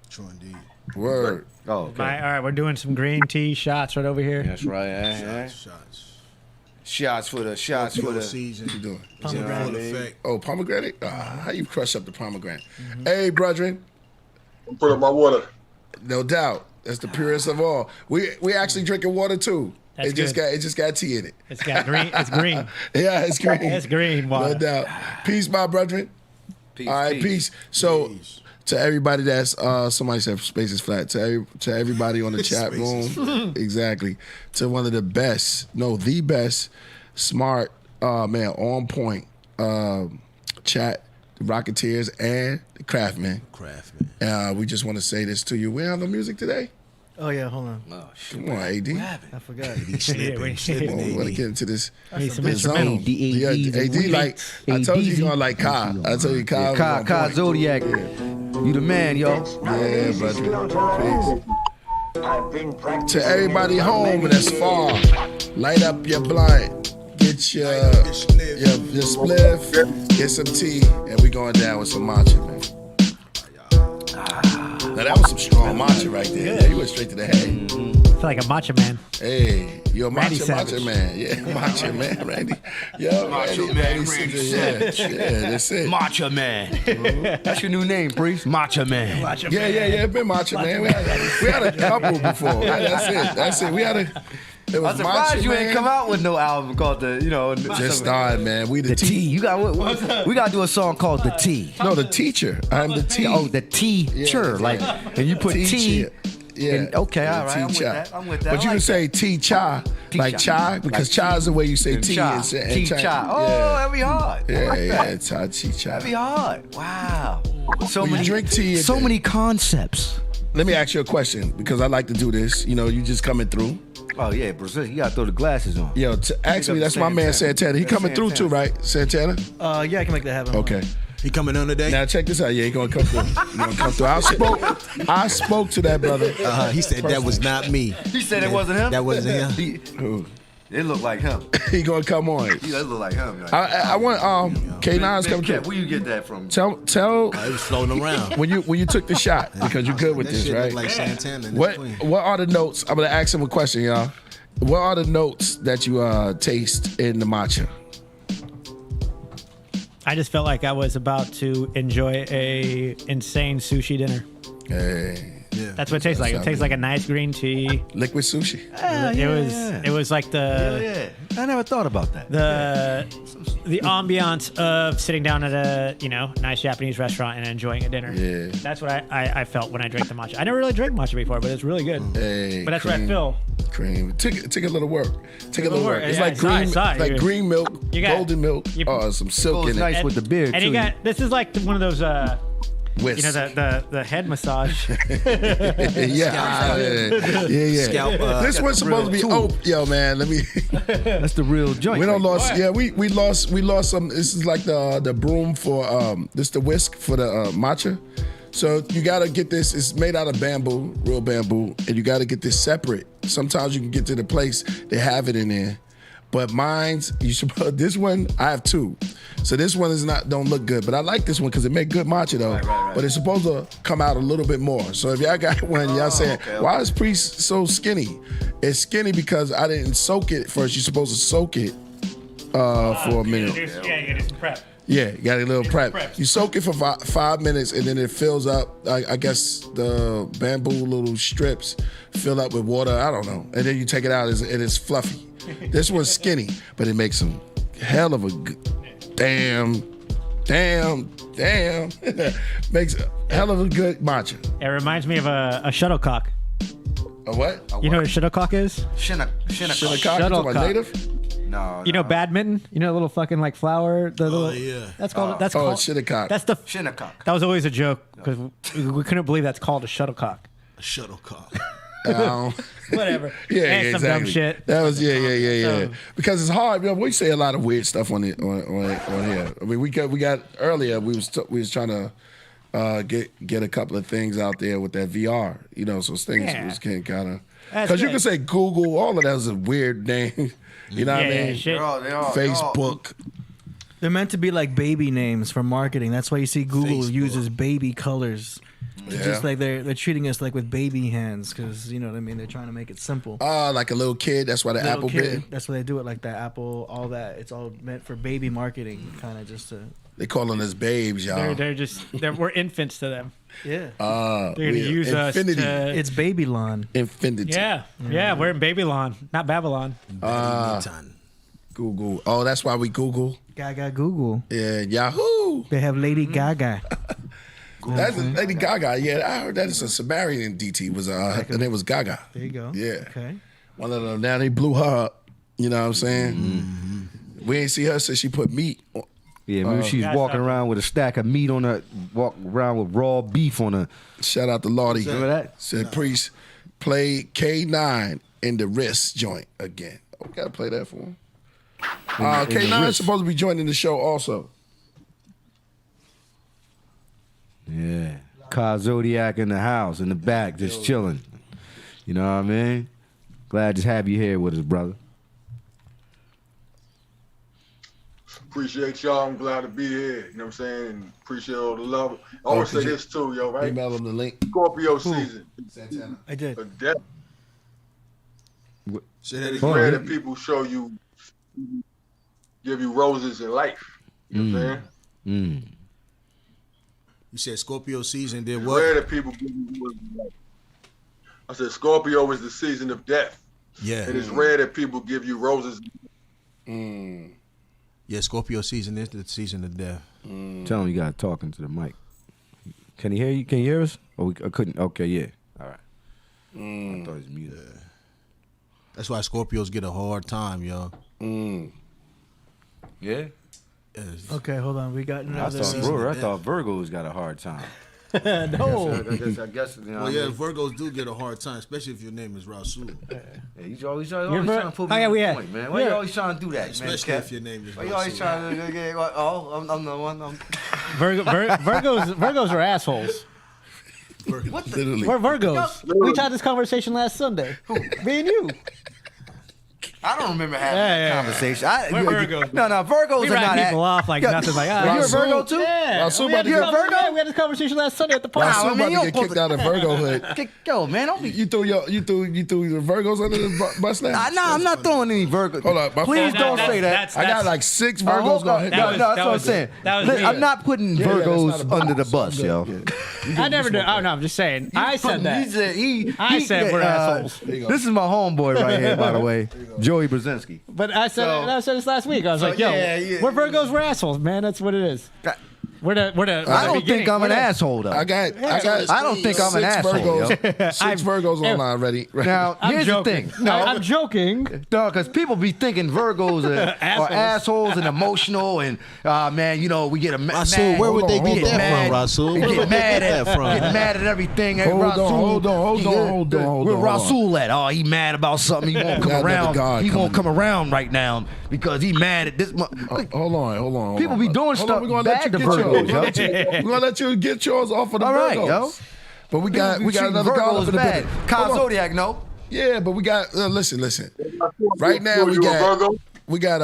True indeed. Word. Oh, okay. All right, we're doing some green tea shots right over here. That's right. Shots. Shots for the Full season. What you doing? Full Pomegranate. effect. Oh, pomegranate? How you crush up the pomegranate? Hey, brethren. Put up my water. No doubt. That's the purest of all. We actually drinking water too. That's it just good. got tea in it. It's got green. It's green. Yeah, it's green. It's green water. No doubt. Peace, my brethren. Peace, All right, peace. So to everybody that's somebody said space is flat. To everybody on the chat Space is room, exactly. To one of the best, the best, smart man, on point chat, the Rocketeers and the Craftmen. We just want to say this to you. We have no music today. Oh yeah, hold on. Come on, AD. I forgot. Slipping. Come on, we want to get into this. Need some this zone. instrumentals. Yeah, AD like I told you you're gonna like Ka. I told you Ka. was on Kai point. Zodiak. You the man, yo. Yeah, brother. Peace. To everybody home that's far, light up your blind. Get your spliff, get some tea, and we going down with some matcha, man. Now that was some strong matcha right there. Yeah, you went straight to the head. I feel like a matcha man. Hey, you're a Randy matcha Savage. man. Yeah, matcha man, Randy. Yo, Randy Savage. Yeah, that's it. Matcha Man. That's your new name, priest. Matcha Man. Yeah, it's been matcha man. We had a couple before. That's it. We had a. It was I'm surprised Matcha you ain't Man. come out with no album called Just started, man. We The T. You got we got to do a song called The T. No, the teacher. I'm the T. Oh, the teacher. Like, and you put T. Yeah. And, okay, all right. I'm with T-cha. that. I'm with that. But I you like can say T-cha Like chai, because chai is the way you say tea. Cha. And Cha. Oh, that'd be hard. Yeah, chai, chai. That'd be hard. Wow. So When you many drink tea, so many concepts. Let me ask you a question, because I like to do this. You know, you just coming through. Oh yeah, Brezinski, you gotta throw the glasses on. Yo, actually, that's my man Santana. He coming through too, right? Santana? Yeah, I can make that happen. Okay. He coming on today? Now check this out. Yeah, he gonna come through. He gonna come through. I spoke to that brother. He said that was not me. He said it wasn't him. That wasn't him. Who? It looked like him. He gonna come on. It looked like him. Like, I want K9's coming through. Where you get that from? Tell It was floating around. when you took the shot, because you're good with That this, shit right? look like Santana. and What his queen. what are the notes? I'm gonna ask him a question, y'all. What are the notes that you taste in the matcha? I just felt like I was about to enjoy a insane sushi dinner. Hey, Yeah. That's what it tastes like. It tastes like a nice green tea. liquid sushi. It was like Yeah. I never thought about that. the ambiance of sitting down at a nice Japanese restaurant and enjoying a dinner. Yeah. That's what I felt when I drank the matcha. I never really drank matcha before, but it's really good. Hey, But that's what I cream, feel. Cream. Take a little work. Take a little work. It's Yeah, like green, sorry. like green milk, You got- golden milk. you- Some silk Goes in nice it. with the beard And too. you got this is like one of those Whisk. the head massage. yeah. Scalp, This one's supposed to be open. Yo, man, let me. That's the real joint. We don't right lost. Yeah, we lost some. This is like the broom for this the whisk for the matcha. So you gotta get this. It's made out of bamboo, real bamboo, and you gotta get this separate. Sometimes you can get to the place they have it in there, but mine's this one I have two. So this one don't look good, but I like this one because it make good matcha though. Right. But it's supposed to come out a little bit more. So if y'all got one, y'all saying okay. why is Priest so skinny? It's skinny because I didn't soak it first. You're supposed to soak it for a minute. You gotta do some prep. Yeah, you got a little prep. Prep. You soak it for 5 minutes, and then it fills up. I guess the bamboo little strips fill up with water. I don't know, and then you take it out, and it's fluffy. This one's skinny, but it makes some hell of a damn. Makes a hell of a good matcha. It reminds me of a shuttlecock. A what? You know what a shuttlecock is? Shinnecock. Shuttlecock? You talking about Shuttlecock. native? No. You know badminton? You know the little fucking like flower? The little, yeah. That's called. That's Oh, called. it's shuttlecock. That's the. Shinnecock. That was always a joke because we couldn't believe that's called a shuttlecock. A shuttlecock. Whatever. Yeah, and some exactly. dumb shit. That was yeah. Because it's hard. You know, we say a lot of weird stuff on here. I mean, we got earlier. We was trying to get a couple of things out there with that VR. You know, so things Yeah. was getting kind of That's because you good. can say Google. All of that is a weird name. You know what I Yeah, mean? shit. Facebook. They're meant to be like baby names for marketing. That's why you see Google Facebook. uses baby colors. It's Yeah. just like they're treating us like with baby hands because you know what I mean. They're trying to make it simple. Like a little kid. That's why the Little Apple kid, bitten. that's why they do it like that. Apple, all that. It's all meant for baby marketing, kind of just to They calling us babes, y'all. We're infants to them. yeah. They're gonna we- use infinity. us to. It's baby lawn. Infinity. Yeah, we're in Babylon, not Babylon. Google. Oh, that's why we Google. Gaga Google. Yeah, Yahoo. They have Lady Gaga. That's Lady Gaga. Yeah, I heard that it's a Sumerian DT. Was her name was Gaga. There you go. Yeah. Okay. One of them. Now they blew her up. You know what I'm saying? We ain't see her since she put meat. Yeah, maybe she's That's walking something. around with a stack of meat on her, walk around with raw beef on her. Shout out to Lottie. Remember that? Said Priest played KAE-9 in the wrist joint again. Oh, we gotta play that for him. KAE-9 is wrist. supposed to be joining the show also. Yeah. Zodiak in the house, in the back, just chilling. You know what I mean? Glad to have you here with us, brother. Appreciate y'all. I'm glad to be here. You know what I'm saying? And appreciate all the love. I always say this too, yo, right? Email them the link. Scorpio season. Santana. I did. A death. Say that It's again. rare that people show you, give you roses in life. You know what I'm saying? You said Scorpio season did It's what? rare that people give you roses in life. I said Scorpio is the season of death. Yeah. It is rare that people give you roses. Yeah, Scorpio season is the season of death. Tell him you got to talk into the mic. Can he hear you? Can you hear us? I couldn't. Okay, yeah. All right. I thought he was muted. That's why Scorpios get a hard time, yo. Yeah. Okay, hold on. We got I another. thought Virgos got a hard time. No. I guess. You know Well, yeah, Virgos do get a hard time, especially if your name is Rasul. Yeah, you always trying to put Oh, me yeah, on we the had- point, man. Why you always trying to do that, Especially man? if your name is Why you always Rasul. trying to get? I'm the one. Virgos are assholes. Literally. We're Virgos. We had this conversation last Sunday. Me and you. I don't remember having Yeah, that conversation. We're Virgos. No, Virgos We are write not people off like Yo, nothing. Like, you're a Rasul- Virgo too? yeah. Rasul We had about to this get- conversation- we had this conversation last Sunday at the party. Rasul I mean, about you to get don't kicked out of Virgo hood. Yo, man, don't be. You threw the Virgos under the bus now? Nah, I'm not throwing any Virgos. Hold up, my Please fault. don't That- say that. that's- I got like 6 Virgos Hold on. gonna hit No, me. was- that's that what I'm was- saying. that was Listen, I'm me. not putting Yeah, that's Virgos not a- under the bus, yo. I never did. Oh, no, I'm just saying. I said that. I said we're assholes. There you go. This is my homeboy right here, by the way, Joey Brezinski. But I said this last week. I was like, yo, yeah. we're Virgos, we're assholes, man. That's what it is. We're the I don't think I'm an We're the- asshole though. I got I don't think I'm an 6 asshole, yo. Virgos. 6 Virgos online ready. Now, I'm here's joking. the thing. No, I'm joking. no, because people be thinking Virgos are assholes and emotional, and man, you know, we get mad. Rasul, where would they Hold get on, that from, Rasul? We Where get would they mad get at that from? Get mad at everything. Hold on. Where Rasul at? Oh, he mad about something. He won't come Got another around. God He won't coming. come around right now because he mad at this. Hold on. People be doing stuff We're gonna let bad you to get yours. Virgos, We're gonna let you get yours off of the All right, Virgos. yo. But we got another Virgos God up in the bad. building. Kyle Hold on. Zodiac, no. Yeah, but we got listen. Right now You a Virgo? we got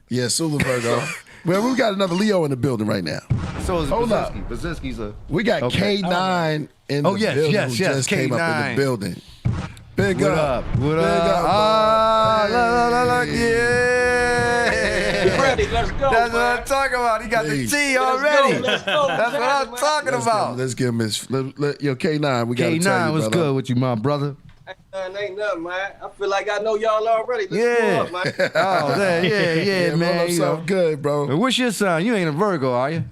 Yeah. Sula Virgo. Well, we got another Leo in the building right now. So is Hold up. Brezinski's a. We got Okay. KAE-9 in Oh, the yes, building yes, who yes, just came up in KAE-9. the building. Big What up. up? What Big up? up, Ah, boy. yeah. Ready, let's go. That's what man. I'm talking about. He got the Please. T Let's already. go, let's go. That's what I'm talking about. Let's give him his. Yo, KAE-9, we got to tell KAE-9 you, was brother. good with you, my brother. Ain't nothing, man. I feel like I know y'all already. Let's Yeah. go up, man. Oh, yeah, yeah, Yeah, man. roll up You know. something good, bro. What's your sign? You ain't a Virgo, are you?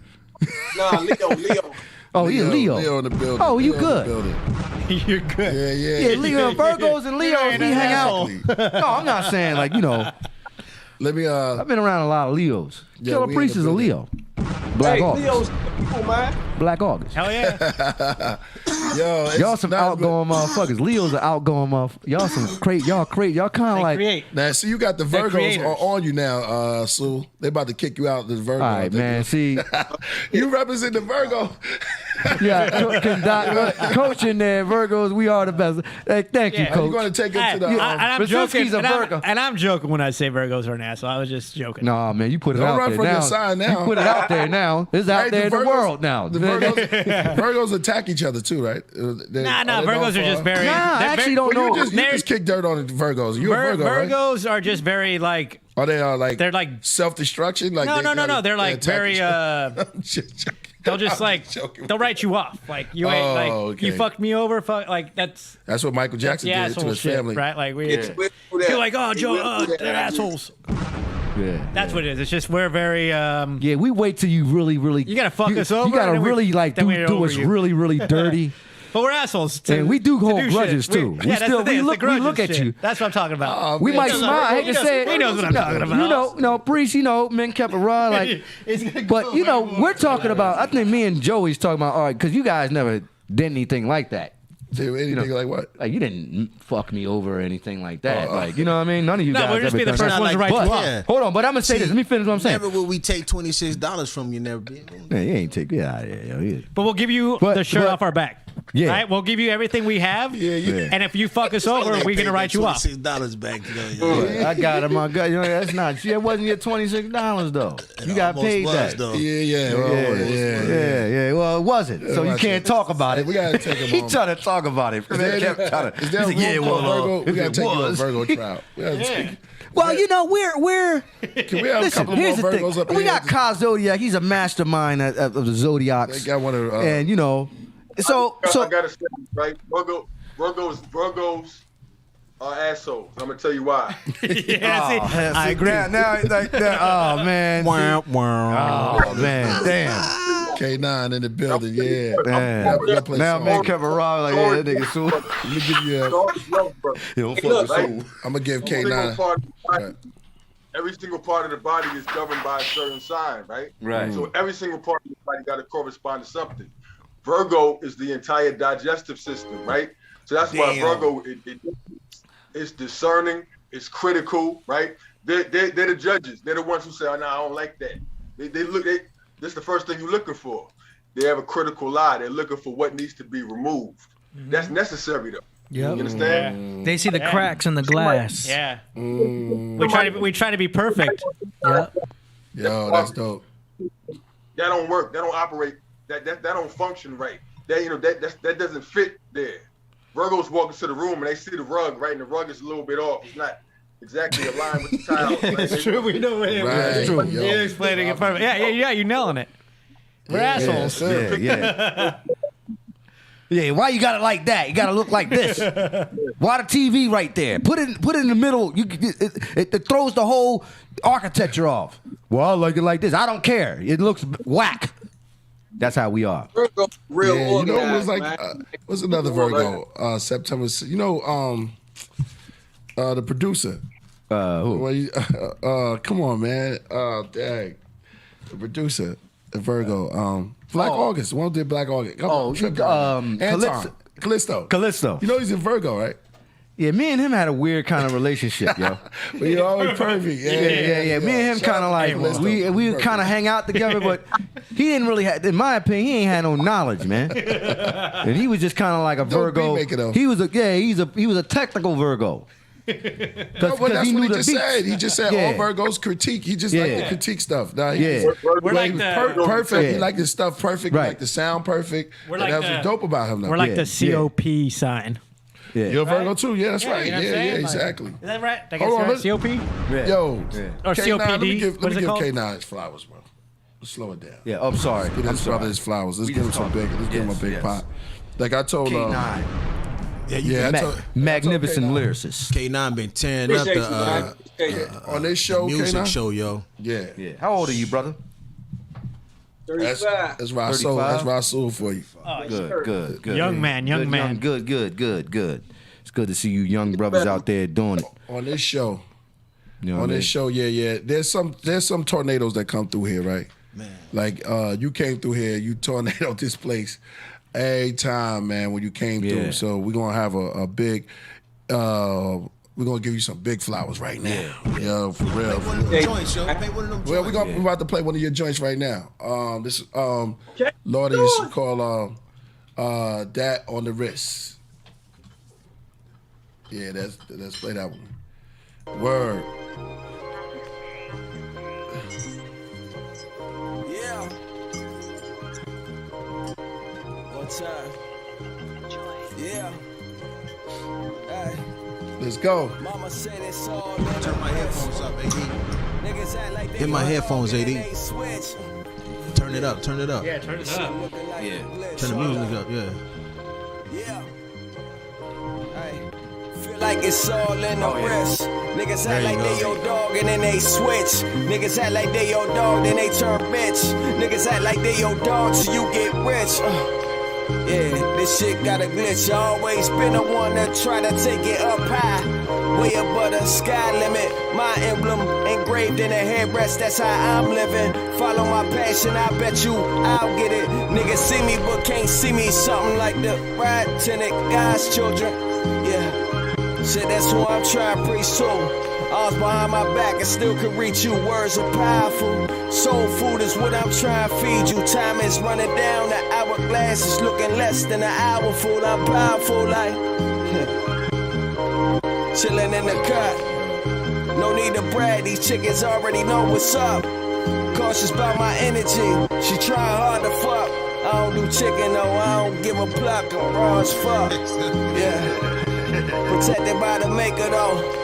Nah, Leo. Oh, you Leo. Leo in the building. Oh, you Leo in good. the building. You're good. Yeah. Yeah, Leo, Virgos and Leos, ain't we an hang asshole. out. No, I'm not saying like, you know, Let me I've been around a lot of Leos. Yeah, Killer we in Priest the is a building. Leo. Black Hey, August. Leo's people, man. Black August. Hell yeah. Yo, it's Y'all some not- outgoing motherfuckers. Leos are outgoing motherfuckers. Y'all some crate. Y'all kind of They like. create. Now, see, you got the They're Virgos creators. on you now, Sue. They about to kick you out. The Virgo. All right, man. See, You represent the Virgo. yeah, coach in there, Virgos. We are the best. Hey, thank you, Yeah. Are you coach. going to take him to the? And I'm joking. Brezinski's a Virgo. And I'm joking when I say Virgos are an asshole. I was just joking. No, man, you put it Don't out run there from your now. sign now. You put it out there now. It's out Hey, there in the Virgos- world now. The Virgos attack each other too, right? Nah, Virgos are just very. Nah, I they're actually very- don't know. You just kick dirt on the Virgos. You a Virgo, right? Virgos are just very like. Are they like They're like. self-destruction? Like No. They're like attack very. each other? I'm just joking. They'll just I'm like. joking. They'll write you off. Like you ain't Oh, like okay. you fucked me over. Like that's. That's what Michael Jackson the did to asshole his shit, family. right? Like we. We'll do that. You're like, oh, We Joe, will do that. they're assholes. Yeah. That's what it is. It's just we're very. Yeah, we wait till you really. You gotta fuck us over, You gotta and then we- really like then we do over us you. really dirty. But we're assholes. To, And we do to hold shit. grudges, too. We that's still- the thing, we it's the look grudges at shit. you. That's what I'm talking about. Oh, We man. might smile. I hate to say it. He knows what I'm talking about. You know, no, Breeze, you know, men kept it raw. Like, but, you know, we're talking about, I think me and Joey's talking about, all right, because you guys never did anything like that. Do anything like what? Like, you didn't fuck me over or anything like that. Like, you know what I mean? None of you No, guys we're just ever being the done first that. ones to like write you that. off. Yeah. Hold on, but I'm going to say this. Let me finish what I'm saying. Never will we take $26 from you, never be. Man, you ain't take, yeah, yeah. But we'll give you But- the shirt but- off our back. Yeah. Right? We'll give you everything we have. Yeah. And if you fuck us over, we're going to write you off. $26 back. Today, I got it, my God. You know, that's not, it wasn't your $26, though. You got paid that. Though. Yeah. Yeah. Well, it wasn't. So you can't talk about it. We gotta take him He on. trying to talk about it. Is there He kept trying to- is there a he said, room for Virgo? We if gotta it take you on a was. Virgo trial. We gotta take- Well, you know, we're Can we have a listen. couple more Here's the Virgos thing. up We here? got Kyle Zodiac. He's a mastermind of the Zodiacs. They got one of And you know, so I gotta say, right? Virgos are assholes. I'm gonna tell you why. I agree. Now, like that. Oh man. Oh man. Damn. K9 in the building, yeah. Man. Yeah, play Now song. man Kevin Rob like, yeah, that nigga so. Let me give you a. Taurus love, bro. He don't Hey, fuck look, with right? soul. I'm gonna give Every single K9. part of the body, Right. every single part of the body is governed by a certain sign, right? Right. So every single part of the body got to correspond to something. Virgo is the entire digestive system, right? So that's why Virgo is discerning, it's critical, right? They're the judges. They're the ones who say, "Oh, no, I don't like that." This is the first thing you're looking for. They have a critical eye. They're looking for what needs to be removed. That's necessary, though. Yep. You understand? They see the cracks in the glass. Yeah. We try to be perfect. Yep. Yo, that's dope. That don't work. That don't operate. That don't function right. That doesn't fit there. Virgos walk into the room and they see the rug, right? And the rug is a little bit off. It's not exactly aligned with the tile. It's true. We know it. Right. It's true. Yo. You're explaining it perfect. Yeah. You're nailing it. We're assholes. Yeah. Yeah, why you got it like that? You got to look like this. Why the TV right there? Put it in the middle. It throws the whole architecture off. Well, I like it like this. I don't care. It looks whack. That's how we are. Virgo, real Yeah, you know, it organized, was like, man. what's another Virgo? September, you know, the producer. Who? Well, come on, man. Dang. The producer, the Virgo. Black August. One did Black August. Come on, tripping. Callisto. Callisto. You know he's in Virgo, right? Yeah, me and him had a weird kind of relationship, yo. But you're always perfect. Yeah. Me and him Shout kind of out like, to Callisto. we kind of hang out together, but he didn't really have, in my opinion, he ain't had no knowledge, man. And he was just kind of like a Dope Virgo. beat maker, though. He was a technical Virgo. No, but that's what he just said. He just said all Virgos critique. He just like to critique stuff. Nah, We're like the perfect. Yeah. He like his stuff perfect. Right. He like the sound perfect. We're And like that's what's dope about him. Though. We're like Yeah, the COP sign. Yeah. You're a Virgo too. Yeah, that's Yeah, right. you know what I'm Yeah, saying? Like- exactly. Is that right? Did I Hold on, guess right? COP? Yeah. Yo, Or K9, COPD? Let me give What is it called? K9 his flowers, bro. Let's slow it down. Yeah, I'm sorry. Get I'm his brother sorry. his flowers. Let's We give him just some talked. big. Let's give him a Yes, big yes. pot. Like I told K9. yeah, I told, Magnificent K9. lyricist. K9 been tearing up Appreciate you, man. Appreciate you. on this show, music K9. show, yo. Yeah, Yeah. How old are you, brother? 35. that's Rasul. That's 35? Rasul for you. Good. Young man. Good. It's good to see you young brothers out there doing it. On this show, You know what on I mean? this show, yeah. There's some tornadoes that come through here, right? Man. Like you came through here, you tornadoed this place every time, man. When you came Yeah. through, so we're gonna have a big. We're gonna give you some big flowers right now. Yeah, for real. One of them joints, yo. Play one of them Well, joints. we're about to play one of your joints right now. This Lordy is called "Dat on the Wrist." Yeah, let's play that one. Word. Yeah. One time. Yeah. Hey, Let's go. mama said it's all in the Turn my wrist. headphones up, AD. Niggas act like they Hit my know headphones, how AD. they switch. Turn it up. Turn it up. Looking like a glitch. Turn the music up, yeah. Yeah. Hey. Feel like it's all in the wrist. Niggas There act you like they go. your dog and then they switch. Niggas act like they your dog, then they turn bitch. Niggas act like they your dog till you get rich. Yeah, this shit got a glitch. I always been the one to try to take it up high. Way above the sky limit. My emblem engraved in a headrest, that's how I'm living. Follow my passion, I bet you I'll get it. Niggas see me but can't see me. Something like the ride tenant, God's children. Yeah, shit, that's who I'm trying to preach to. Odds behind my back and still can reach you. Words are powerful. Soul food is what I'm trying to feed you. Time is running down. The hourglass is looking less than an hour full. I'm powerful like chilling in the cut. No need to brag. These chickens already know what's up. Cautious about my energy. She trying hard to fuck. I don't do chicken though. I don't give a pluck. I'm raw as fuck. Yeah. Protected by the maker though.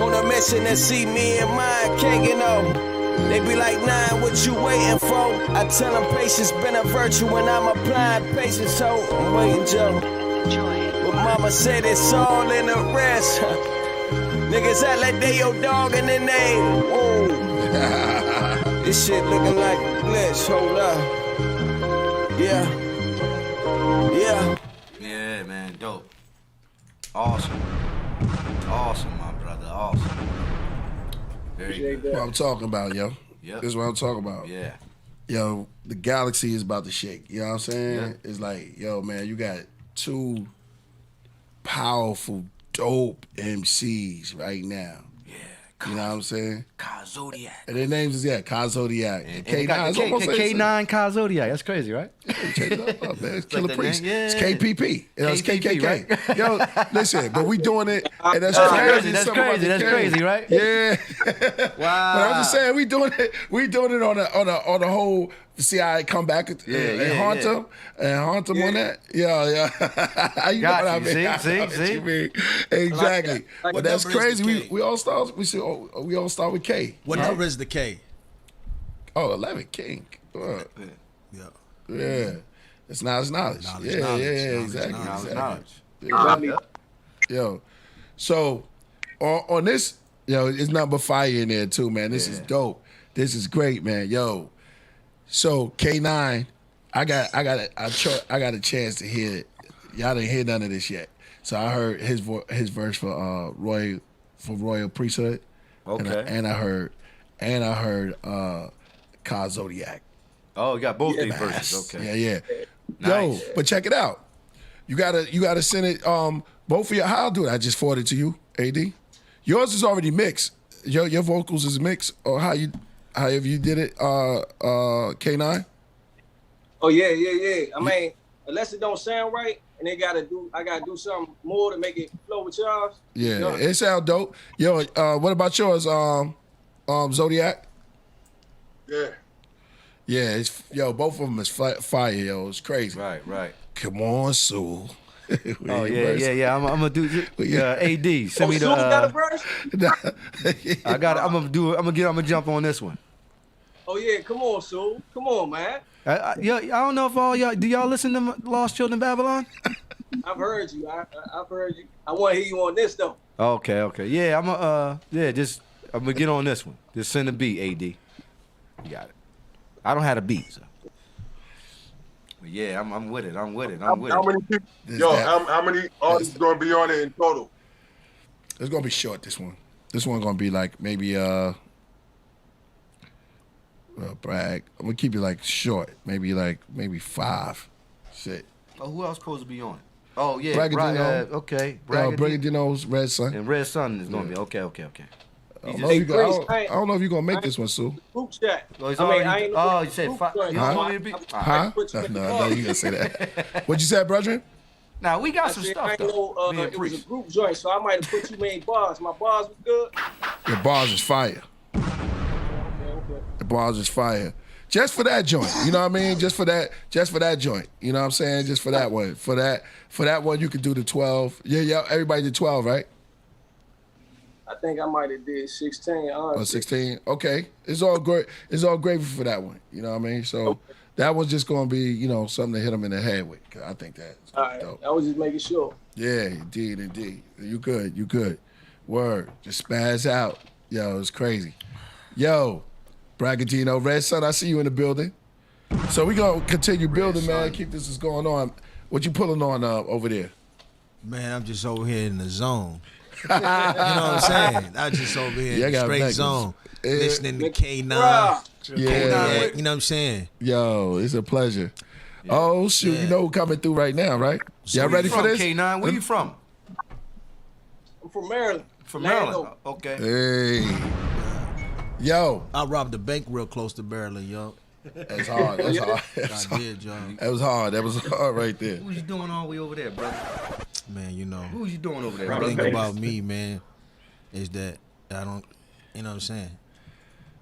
On a mission to see me and mine, can't get no. They be like, nah, what you waiting for? I tell them patience been a virtue when I'm applying patience, so I'm waiting, Joe. But mama said it's all in the rest. Niggas act like they your dog and then they, whoa. This shit looking like a glitch, hold up. Yeah. Yeah, man, dope. Awesome. Awesome, my brother. Awesome. Very good. That's what I'm talking about, yo. Yep. This is what I'm talking about. Yeah. Yo, the galaxy is about to shake. You know what I'm saying? Yeah. It's like, yo, man, you got two powerful, dope MCs right now. You know what I'm saying? Zodiak. And their names is, Zodiak. And K9 is almost like K9 Zodiak. That's crazy, right? Change it up, man. It's Killer the Priest. name, yeah. It's KPP. You know, it's KPP, KKK. Yo, listen, but we doing it, and that's That's crazy. crazy. That's Something about crazy. the That's K. crazy, right? Yeah. Wow. But I'm just saying, we doing it. We doing it on a whole. See how I come back and haunt them on that. Yeah. You know what I mean? See? You mean. Exactly. Like But that. that's What number is the crazy. K? We all start. We all start with K. What number is the K? Oh, 11 King. Yeah. It's knowledge. Knowledge, Yeah, knowledge, exactly. Knowledge. Yo, so on this, it's nothing but fire in there too, man. This is dope. This is great, man. Yo, so K9, I got a chance to hear it. Y'all didn't hear none of this yet. So I heard his verse for Royal Priesthood. Okay. And I heard KAE Zodiak. Oh, you got both these verses. Okay. Yeah. Nice. Yo, but check it out. You gotta send it. Both of you. How I'll do it? I just forwarded to you, AD. Yours is already mixed. Your vocals is mixed, or however you did it. K9. Oh yeah. I mean, unless it don't sound right, and I gotta do something more to make it flow with y'all. Yeah, it sound dope. Yo, what about yours? Zodiac. Yeah. Yeah, both of them is fire, yo. It's crazy. Right. Come on, Sue. Oh yeah. I'm gonna do AD. Send me Sue got a the. verse? I'm gonna jump on this one. Oh yeah, come on, Sue. Come on, man. I don't know if all y'all do. Y'all listen to Lost Children Babylon? I've heard you. I've heard you. I want to hear you on this though. Okay. Yeah, I'm gonna get on this one. Just send a beat, AD. You got it. I don't have a beat, so. But yeah, I'm with it. I'm with it. How many people? How many artists gonna be on it in total? It's gonna be short. This one gonna be like maybe brag. I'm gonna keep it like short. Maybe 5. Shit. Oh, who else supposed to be on it? Oh yeah, Bragadino. okay. Bragadino's Red Sun. And Red Sun is gonna be okay. I don't know if you're gonna make this one, Sue. Group chat. Oh, I you said 5. You Huh? don't want me to be? Huh? No, you gonna say that. What you said, brethren? Now we got some I stuff know though. Me and it was a Priest. group joint, so I might have put too many bars. My bars was good. Your bars is fire. Okay. The bars is fire. Just for that joint, you know what I mean? Just for that joint, you know what I'm saying? Just for that one, for that one, you could do the 12. Yeah. Everybody did 12, right? I think I might have did 16. Or 16. Okay, it's all great. It's all grateful for that one. You know what I mean? So that one's just gonna be, something to hit them in the head with. 'Cause I think that's All right. dope. I was just making sure. Yeah, indeed. You good. Word. Just spaz out. Yo, it's crazy. Yo, Bragadino, Red Sun, I see you in the building. So we gonna continue building, man. Keep this is going on. What you pulling on over there? Man, I'm just over here in the zone. You know what I'm saying? I'm just over here in the straight zone. Listening to K9. Yeah. You know what I'm saying? Yo, it's a pleasure. Oh, shoot. You know who coming through right now, right? Y'all ready for this? K9, where you from? I'm from Maryland. From Lando. Maryland. Okay. Hey. Yo. I robbed a bank real close to Maryland, yo. That's hard. That's hard. I did, yo. That was hard. That was hard right there. What you doing all the way over there, brother? Man, you know. What you doing over there, The brother? thing about me, man, is that I don't, you know what I'm saying?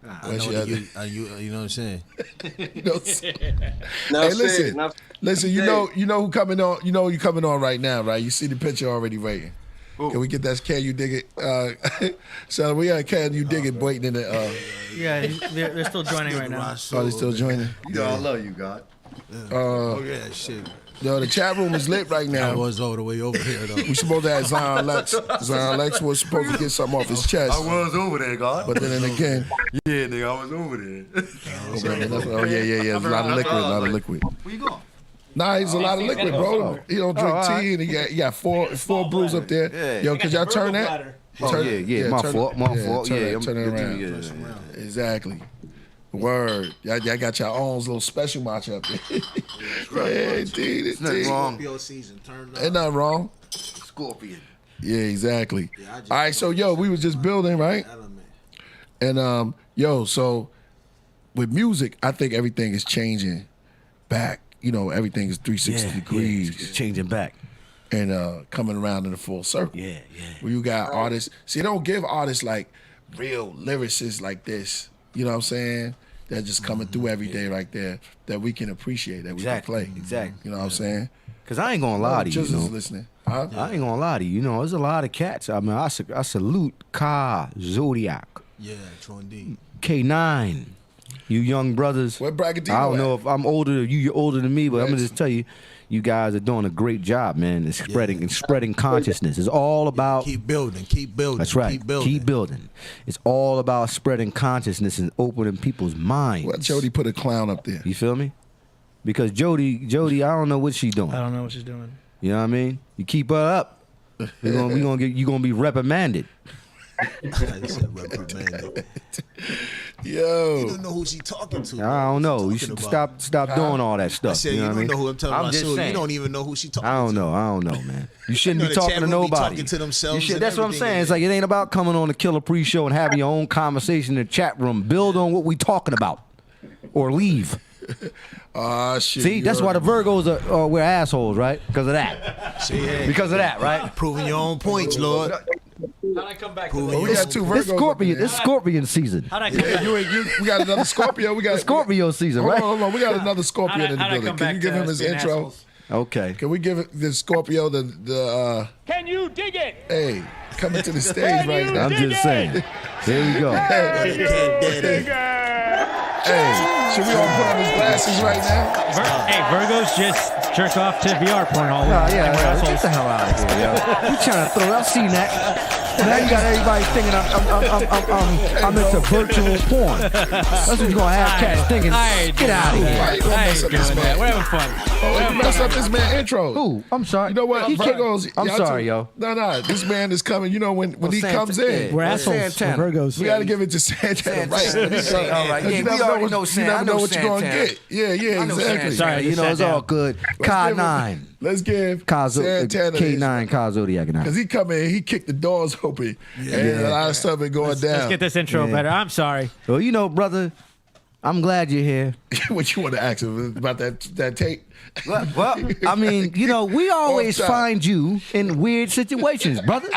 I know that you know what I'm saying? Listen. You know who coming on. You know you coming on right now, right? You see the picture already waiting. Ooh. Can we get that? Can you dig it? So we got Can You Dig It waiting in the. Yeah, they're still joining right now. Oh, they still joining. You know I love you, God. Yeah, shit. Yo, the chat room is lit right I now. was all the way over here though. We supposed to have Zion Lex. Zion Lex was supposed to get something off his chest. I was over there, God. But then again, Yeah, nigga, I was over there. yeah. There's a lot of liquid. Where you going? Nah, he's a lot of liquid, bro. He don't drink tea, and he got four brews up there. Yeah. Yo, could y'all turn that? Oh, yeah. My fault. Yeah, turn it around. Exactly. Word. Y'all got your own little special match up there. Yeah, indeed. It's nothing wrong. Scorpio season turned up. Ain't nothing wrong. Scorpion. Yeah, exactly. Yeah, All right, so yo, we was just building, right? And yo, so with music, I think everything is changing back. You know, everything is 360 degrees. It's changing back. And coming around in a full circle. Yeah. Where you got artists. See, they don't give artists like real lyricists like this. You know what I'm saying? They're just coming through every day right there that we can appreciate, that we can play. Exactly. You know what I'm saying? Because I ain't going to lie to you. Just You know? listening. Huh? I ain't going to lie to you. You know, there's a lot of cats. I mean, I salute KAE, Zodiak, Yeah, Tron D. KAE-9. You young brothers. Where Bragadino I don't at? know if I'm older than you. You're older than me, but I'm gonna just tell you, you guys are doing a great job, man. It's spreading consciousness. It's all about Keep building. That's right. Keep building. It's all about spreading consciousness and opening people's minds. Well, Jody put a clown up there. You feel me? Because Jody, I don't know what she's doing. I don't know what she's doing. You know what I mean? You keep her up, you're gonna be reprimanded. I said reprimanded. Yo. You don't know who she talking to. I don't know. You Talking should about. stop doing all that stuff. I said you know you what I don't mean? know who I'm talking about. just So saying. you don't even know who she talking I don't to. know, man. You shouldn't You know, be the talking chat to room be nobody. talking to themselves You should, and that's what I'm everything. saying. It's like it ain't about coming on the Killah pre-show and having your own conversation in the chat room. Build on what we talking about, or leave. Shit. See, that's why the Virgos are we're assholes, right? Because of that. See, Because of that, right? proving your own points, Lord. How'd I come back? Proving we your got own- two Virgos. It's Scorpion. up in It's Scorpion season. How'd I come there. back? We got another Scorpio. We got Scorpio season, Hold right? on. We got another Scorpion in the How'd I building. come Can back you give to him us his being intro? assholes? Okay. Can we give the Scorpio the Can you dig it? hey, coming to the stage right now? I'm just saying. There we go. Hey, should we all put on his glasses right now? Hey, Virgos just jerk off to VR porn all Oh, week. yeah, We're get assholes. the hell out of here, yo. You trying to throw? I've seen that. Now you got everybody thinking I'm into virtual porn. That's what you're gonna have cats thinking. Get out of Why here. you gonna mess up this man? We're having fun. Oh, you messed up this man intro. Ooh, I'm sorry. You know what? He can't- Virgos. I'm y'all sorry, two- yo. No. This man is coming. You know when he comes in, We're assholes. Santana. We're Virgos. we got to give it to Santana, right? All right, You yeah, never we know already what- know you Santana. never I know know what you're gonna Santana. get. Yeah, I know exactly. Santana. Sorry, I you just know sat it's all down. good. KAE-9. Let's give Santana K9, KAE Zodiak and I. because he come in, he kicked the doors open, and a lot of stuff been going down. Let's get this intro better. I'm sorry. Well, you know, brother, I'm glad you're here. What you want to ask him about that tape? Well, I mean, you know, we always Off top. find you in weird situations, brother.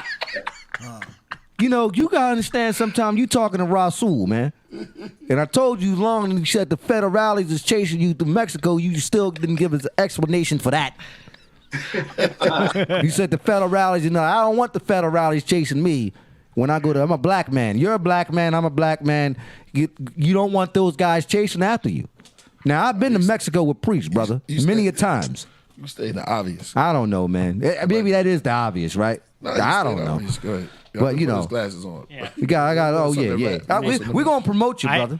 You know, you gotta understand sometimes you talking to Rasul, man. And I told you long and you said the federales is chasing you through Mexico, you still didn't give us an explanation for that. You said the federales, you know, I don't want the federales chasing me. When I go to, I'm a black man. You're a black man. I'm a black man. You don't want those guys chasing after you. Now, I've been to Mexico with priests, brother, many a times. You stay in the obvious. I don't know, man. Maybe that is the obvious, right? No, you I stay don't in the know. obvious. Go ahead. But, you put know. his glasses on. Yeah. I got. Oh yeah, Something yeah. about- We're gonna promote you, brother.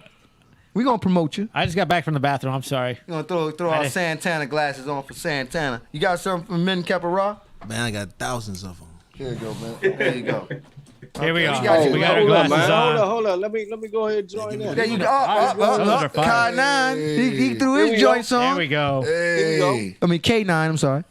We're gonna promote you. I just got back from the bathroom. I'm sorry. We're gonna throw I our did. Santana glasses on for Santana. You got something from Men Capara? Man, I got thousands of them. Here you go, man. There you go. Here we are. got you. We got our Hold up, glasses man. on. Hold up. Let me go ahead and join in. There you go. Those are fire. KAE-9. He threw Here his we go. joints on. There we go. Hey. I mean KAE-9. I'm sorry.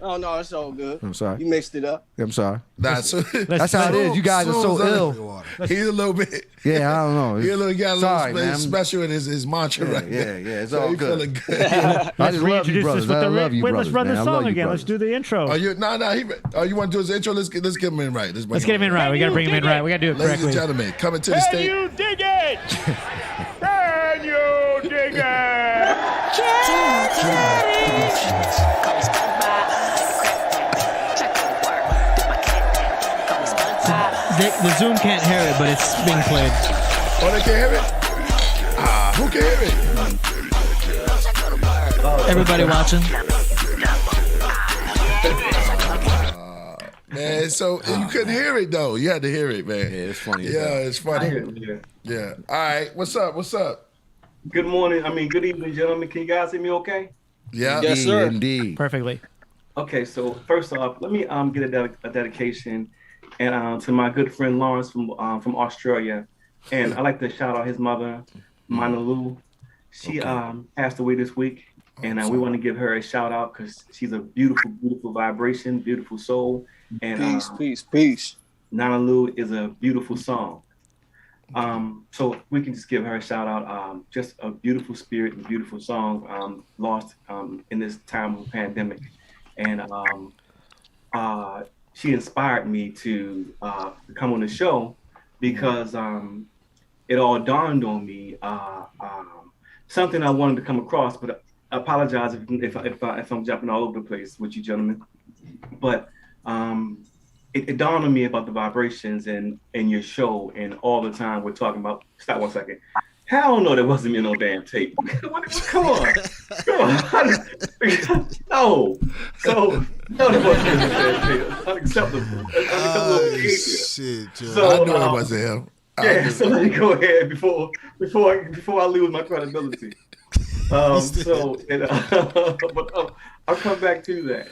Oh no, it's all good. I'm sorry. You mixed it up. I'm sorry. That's That's how it is. You guys are so ill. He's a little bit. Yeah, I don't know. He got a little Sorry, man. special in his mantra right Yeah, now. yeah, it's So all he good. feeling good. I just love you, Reintroduce brothers. this with I the love you, wait, brothers. let's run man. the I love song you, again. brothers. Let's do the intro. Are you? You want to do his intro? Let's get him in right. Let's get him in right. We got to bring him in right. We got to do it Ladies and correctly. gentlemen, coming to the Can stage. you dig it? Can you dig it? The Zoom can't hear it, but it's being played. Oh, they can't hear it? Who can hear it? Everybody watching. man. So you couldn't hear it though. You had to hear it, man. Yeah, it's funny. Yeah, it's funny. I hear it, Yeah. All right. What's up? What's up? Good morning. Good evening, gentlemen. Can you guys hear me okay? Yeah. Yes, sir. Indeed. Perfectly. Okay, so first off, let me get a dedication and to my good friend Lawrence from Australia, and I'd like to shout out his mother, Mana Lou. She passed away this week, and we want to give her a shout out because she's a beautiful, beautiful vibration, beautiful soul, and Peace. Nana Lou is a beautiful song. So we can just give her a shout out. Just a beautiful spirit and beautiful song lost in this time of pandemic. And she inspired me to come on the show because it all dawned on me something I wanted to come across. But I apologize if I'm jumping all over the place with you gentlemen. But it dawned on me about the vibrations in your show, and all the time we're talking about. Stop 1 second. Hell no, there wasn't me no damn tape. Come on. No. So no, there wasn't no damn tape. Unacceptable. Shit, Joe. So, I knew it wasn't him. Yeah, so let me go ahead before I lose my credibility. But I'll come back to that.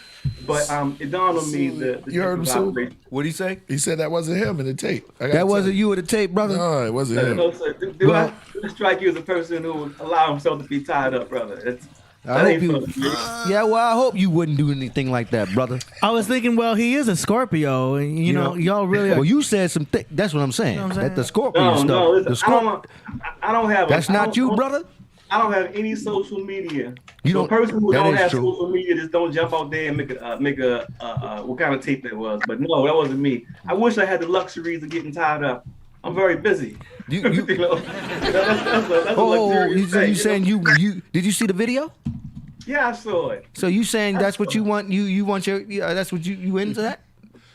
But it dawned on me the You heard him, Sue? What'd he say? He said that wasn't him in the tape. That wasn't you with the tape, brother? No, it wasn't him. No, sir. Do I strike you as a person who would allow himself to be tied up, brother? I hope you wouldn't do anything like that, brother. I was thinking, well, he is a Scorpio, and you know, y'all really. Well, you said some. That's what I'm saying. You know what I'm That the saying? Scorpio stuff. No, listen, the Scorp- I don't have. That's not you, brother. I don't have any social media. You don't. A person who that don't is have true. social media just don't jump out there and make a what kind of tape that was. But no, that wasn't me. I wish I had the luxuries of getting tied up. I'm very busy. You that's a luxurious thing, you saying you did you see the video? Yeah, I saw it. So you saying that's what you want? You want your? That's what you into that?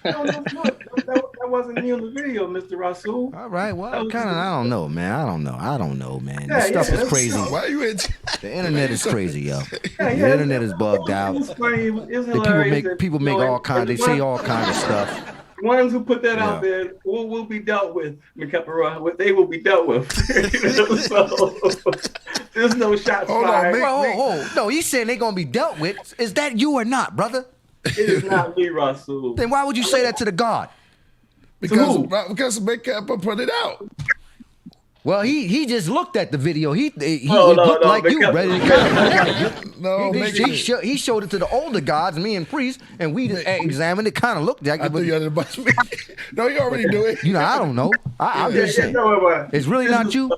No, that wasn't me on the video, Mr. Rasul. All right, well, kind of. I don't know, man. I don't know, man. Yeah, This stuff is that's crazy. Why are you in? The internet is crazy, yo. Yeah, The internet is bugged out. It was funny. It was The hilarious. people make all kinds. They say all kinds of stuff. The ones who put that out there will be dealt with, McCapara. They will be dealt with. So, there's no shots fired. No, he's saying they're gonna be dealt with. Is that you or not, brother? It is not me, Rasul. Then why would you say that to the God? Because McCapara put it out. Well, he just looked at the video. He No, looked no, like you, brother. No, He showed it to the older gods, me and priest, and we just examined it. Kind of looked like I it. threw you under the bus. No, you already knew it. You know, I don't know. I'm just saying. It's really not you.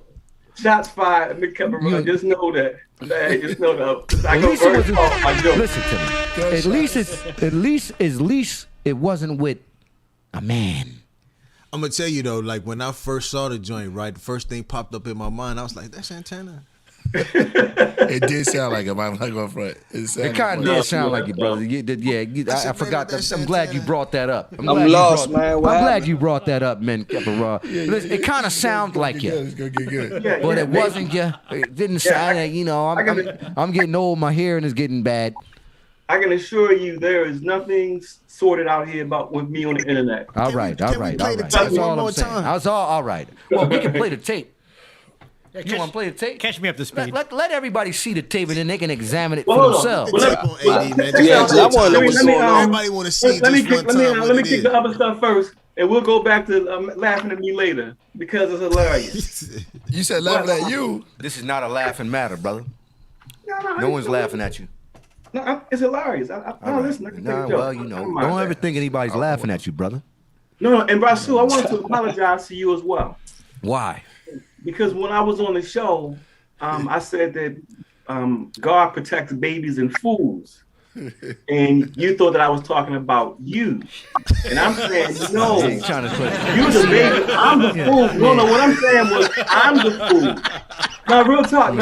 Shots fired, McCapara. Just know that. Just know that. I At go least it first off my wasn't. joke. Listen to me. At least it wasn't with a man. I'm gonna tell you though, like when I first saw the joint, right, the first thing popped up in my mind, I was like, "That's Santana." It did sound like him. I'm not going front. It kind of did sound like it, brother. I forgot that. I'm glad you brought that up. I'm lost, man. I'm glad you brought that up, man. Listen, it kind of sounds like you, It's gonna get good. but it wasn't you. It didn't sound like, you know. I'm getting old. My hearing is getting bad. I can assure you there is nothing sorted out here with me on the internet. All right. play the tape That's one all more I'm saying. time? That's all right. Well, we can play the tape. You want to play the tape? Catch me up to speed. Let everybody see the tape, and then they can examine it Well, for hold on. themselves. The tape on AD, man. Yeah, 'cause I wanna know what's going on. Everybody want to see Let me just one time. let me kick the other stuff first, and we'll go back to laughing at me later because it's hilarious. You said laughing at you. This is not a laughing matter, brother. No one's laughing at you. No, it's hilarious. No, listen, I can take a joke. Well, you know, don't ever think anybody's laughing at you, brother. No, and Rasul, I wanted to apologize to you as well. Why? Because when I was on the show, I said that God protects babies and fools. And you thought that I was talking about you. And I'm saying, no, He's trying to put you the baby, I'm the fool. No, what I'm saying was, I'm the fool. No, real talk.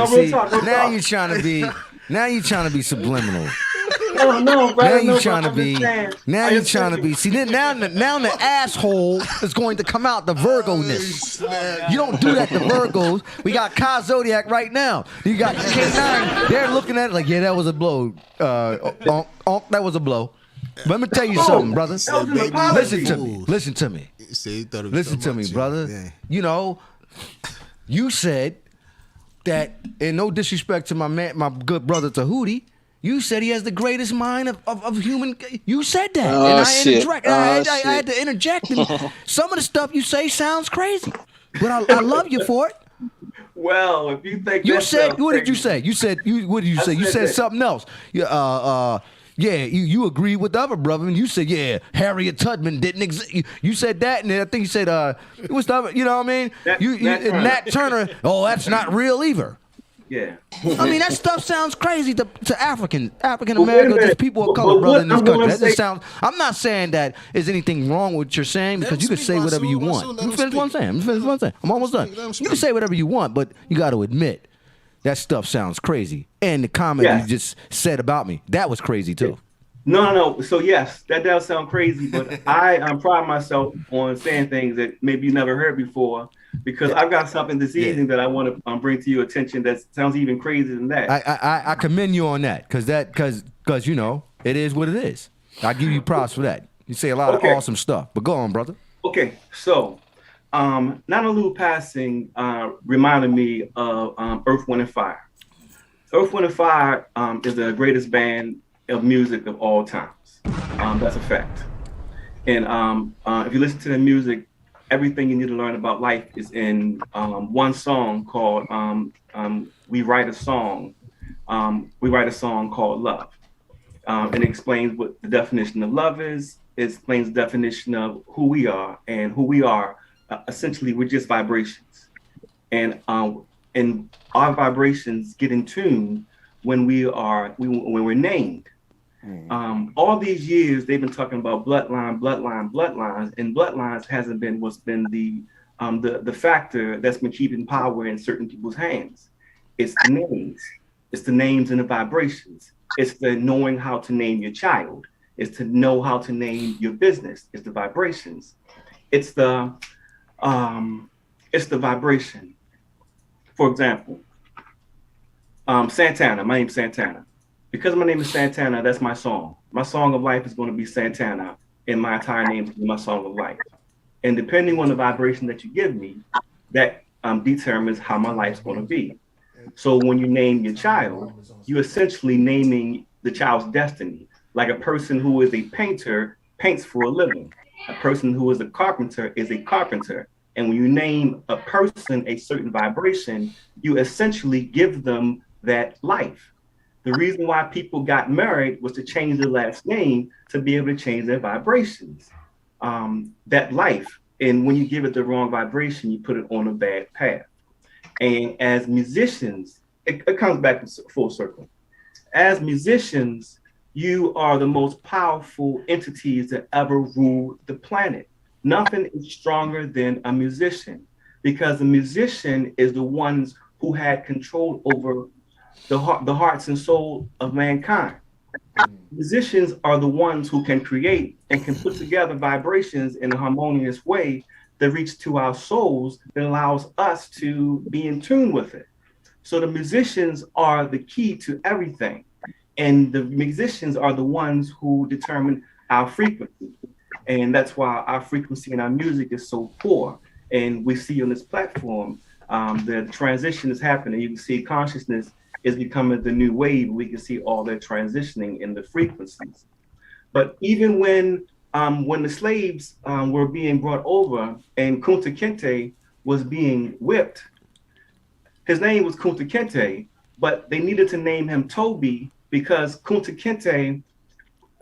Now you're trying to be subliminal. No, Now you're trying to be. Now you're trying to be. See, now the asshole is going to come out. The Virgo-ness. You don't do that to Virgos. We got Zodiak right now. You got KAE-9. They're looking at it like, yeah, that was a blow. That was a blow. Let me tell you something, brother. That was an apology. Listen to me. See, thought it was Listen so to me, much. brother. Yeah. You know, you said that, and no disrespect to my good brother Tahuti, you said he has the greatest mind of human. You said that, Oh, and I shit. I had to interject. And some of the stuff you say sounds crazy, but I love you for it. Well, if you think You that said, sounds what did you crazy- say? What did you say? You said said that. something else. Yeah, you agreed with the other brother, and you said, yeah, Harriet Tubman didn't exist. You said that, and then I think you said, what's the other, you know what I mean? Nat Turner, oh, that's not real either. Yeah. I mean, that stuff sounds crazy to African Well, wait a Americans, minute. just people of But color, what brother, in this I'm gonna country. That just say- sounds. I'm not saying that is anything wrong with what you're saying, because you can say whatever you want. Let me finish what I'm saying. I'm almost done. You can say whatever you want, but you got to admit that stuff sounds crazy. And the comment Yeah. you just said about me, that was crazy too. No. So yes, that does sound crazy, but I pride myself on saying things that maybe you never heard before, because I've got something this evening that I want to bring to your attention that sounds even crazier than that. I commend you on that, because you know it is what it is. I give you props for that. You say a lot of awesome stuff, but go on, brother. Okay, so Nanalu passing reminded me of Earth, Wind, and Fire. Earth, Wind, and Fire is the greatest band of music of all times. That's a fact. And if you listen to the music, everything you need to learn about life is in one song called "We Write a Song." We write a song called "Love," and it explains what the definition of love is. It explains the definition of who we are, and who we are. Essentially, we're just vibrations, and our vibrations get in tune when we're named. All these years they've been talking about bloodlines, and bloodlines hasn't been what's been the factor that's been keeping power in certain people's hands. It's the names. It's the names and the vibrations. It's the knowing how to name your child. It's to know how to name your business. It's the vibrations. It's the vibration. For example, Santana. My name's Santana. Because my name is Santana, that's my song. My song of life is going to be Santana, and my entire name is my song of life. And depending on the vibration that you give me, that determines how my life's going to be. So when you name your child, you're essentially naming the child's destiny. Like a person who is a painter paints for a living. A person who is a carpenter is a carpenter. And when you name a person a certain vibration, you essentially give them that life. The reason why people got married was to change their last name to be able to change their vibrations. That life, and when you give it the wrong vibration, you put it on a bad path. And as musicians, it comes back to full circle. As musicians, you are the most powerful entities that ever ruled the planet. Nothing is stronger than a musician, because the musician is the ones who had control over the hearts and soul of mankind. Musicians are the ones who can create and can put together vibrations in a harmonious way that reach to our souls, that allows us to be in tune with it. So the musicians are the key to everything. And the musicians are the ones who determine our frequency. And that's why our frequency in our music is so poor. And we see on this platform, the transition is happening. You can see consciousness is becoming the new wave. We can see all that transitioning in the frequencies. But even when the slaves were being brought over and Kunta Kinte was being whipped, his name was Kunta Kinte, but they needed to name him Toby because Kunta Kinte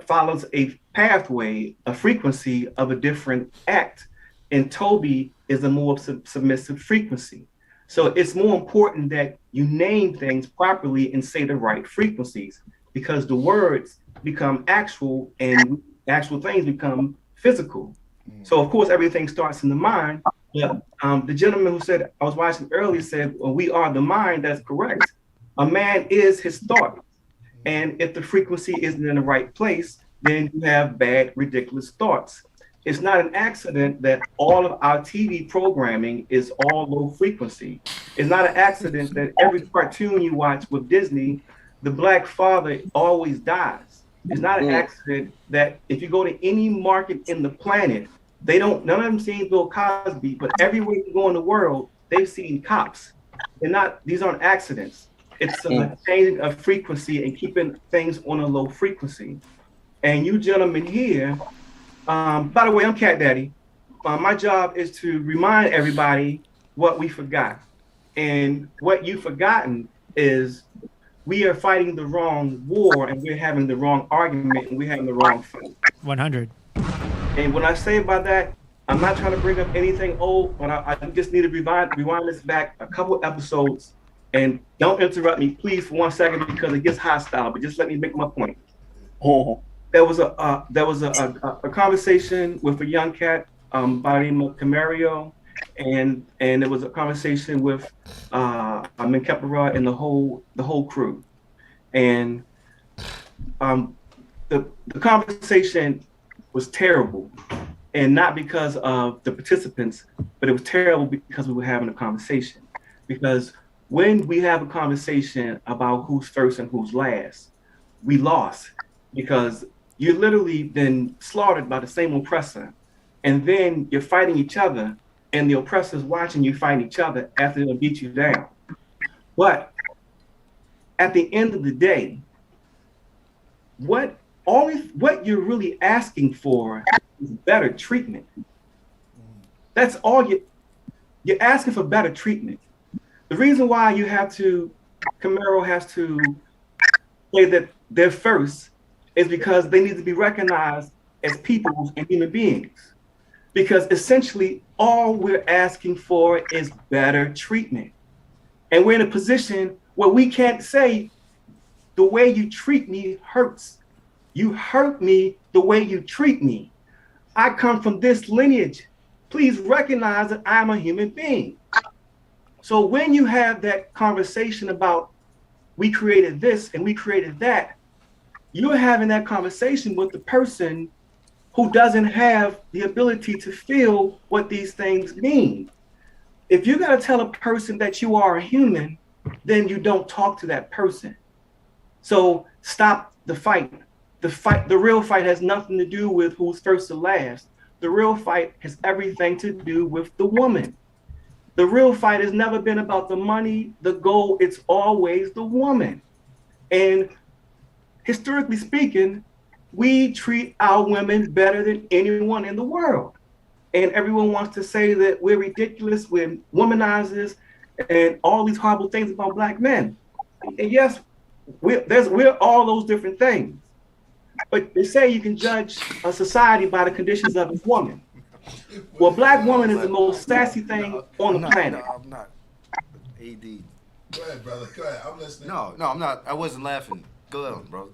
follows a pathway, a frequency of a different act, and Toby is a more submissive frequency. So it's more important that you name things properly and say the right frequencies, because the words become actual and actual things become physical. So of course, everything starts in the mind. Yeah. The gentleman who said, I was watching earlier, said, well, we are the mind. That's correct. A man is his thought. And if the frequency isn't in the right place, then you have bad, ridiculous thoughts. It's not an accident that all of our TV programming is all low frequency. It's not an accident that every cartoon you watch with Disney, the black father always dies. it's not an accident that if you go to any market in the planet, they don't, none of them seen Bill Cosby, but everywhere you go in the world, they've seen cops. These aren't accidents. It's a changing of frequency and keeping things on a low frequency. And you gentlemen here, by the way, I'm Cat Daddy. My job is to remind everybody what we forgot. And what you've forgotten is we are fighting the wrong war and we're having the wrong argument and we're having the wrong fight. 100. And when I say by that, I'm not trying to bring up anything old, but I just need to rewind this back a couple episodes. And don't interrupt me, please, for 1 second, because it gets hostile. But just let me make my point. There was a conversation with a young cat by the name of Camario, and there was a conversation with Menkepera and the whole crew, and the conversation was terrible, and not because of the participants, but it was terrible because we were having a conversation. Because when we have a conversation about who's first and who's last, we lost, because you're literally been slaughtered by the same oppressor, and then you're fighting each other, and the oppressor's watching you fight each other after they beat you down. But at the end of the day, what you're really asking for is better treatment. That's all you're asking for, better treatment. The reason why Camaro has to say that they're first is because they need to be recognized as people and human beings. Because essentially all we're asking for is better treatment. And we're in a position where we can't say, the way you treat me hurts. You hurt me the way you treat me. I come from this lineage. Please recognize that I'm a human being. So when you have that conversation about we created this and we created that, you're having that conversation with the person who doesn't have the ability to feel what these things mean. If you gotta tell a person that you are a human, then you don't talk to that person. So stop the fight. The real fight has nothing to do with who's first or last. The real fight has everything to do with the woman. The real fight has never been about the money, the goal, it's always the woman. And historically speaking, we treat our women better than anyone in the world. And everyone wants to say that we're ridiculous, we're womanizers, and all these horrible things about Black men. And yes, we're all those different things. But they say you can judge a society by the conditions of its woman. Well, Black woman is the most sassy thing on the planet. No, I'm not. AD. Go ahead, brother. Go ahead. I'm listening. No, I'm not. I wasn't laughing. Go ahead, brother.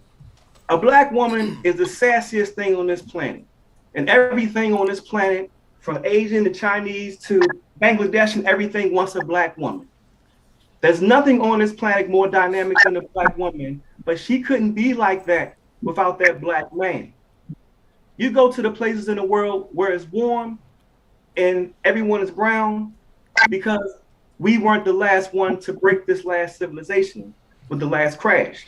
A Black woman is the sassiest thing on this planet. And everything on this planet, from Asian to Chinese to Bangladesh and everything, wants a Black woman. There's nothing on this planet more dynamic than a Black woman, but she couldn't be like that without that Black man. You go to the places in the world where it's warm and everyone is brown because we weren't the last one to break this last civilization with the last crash.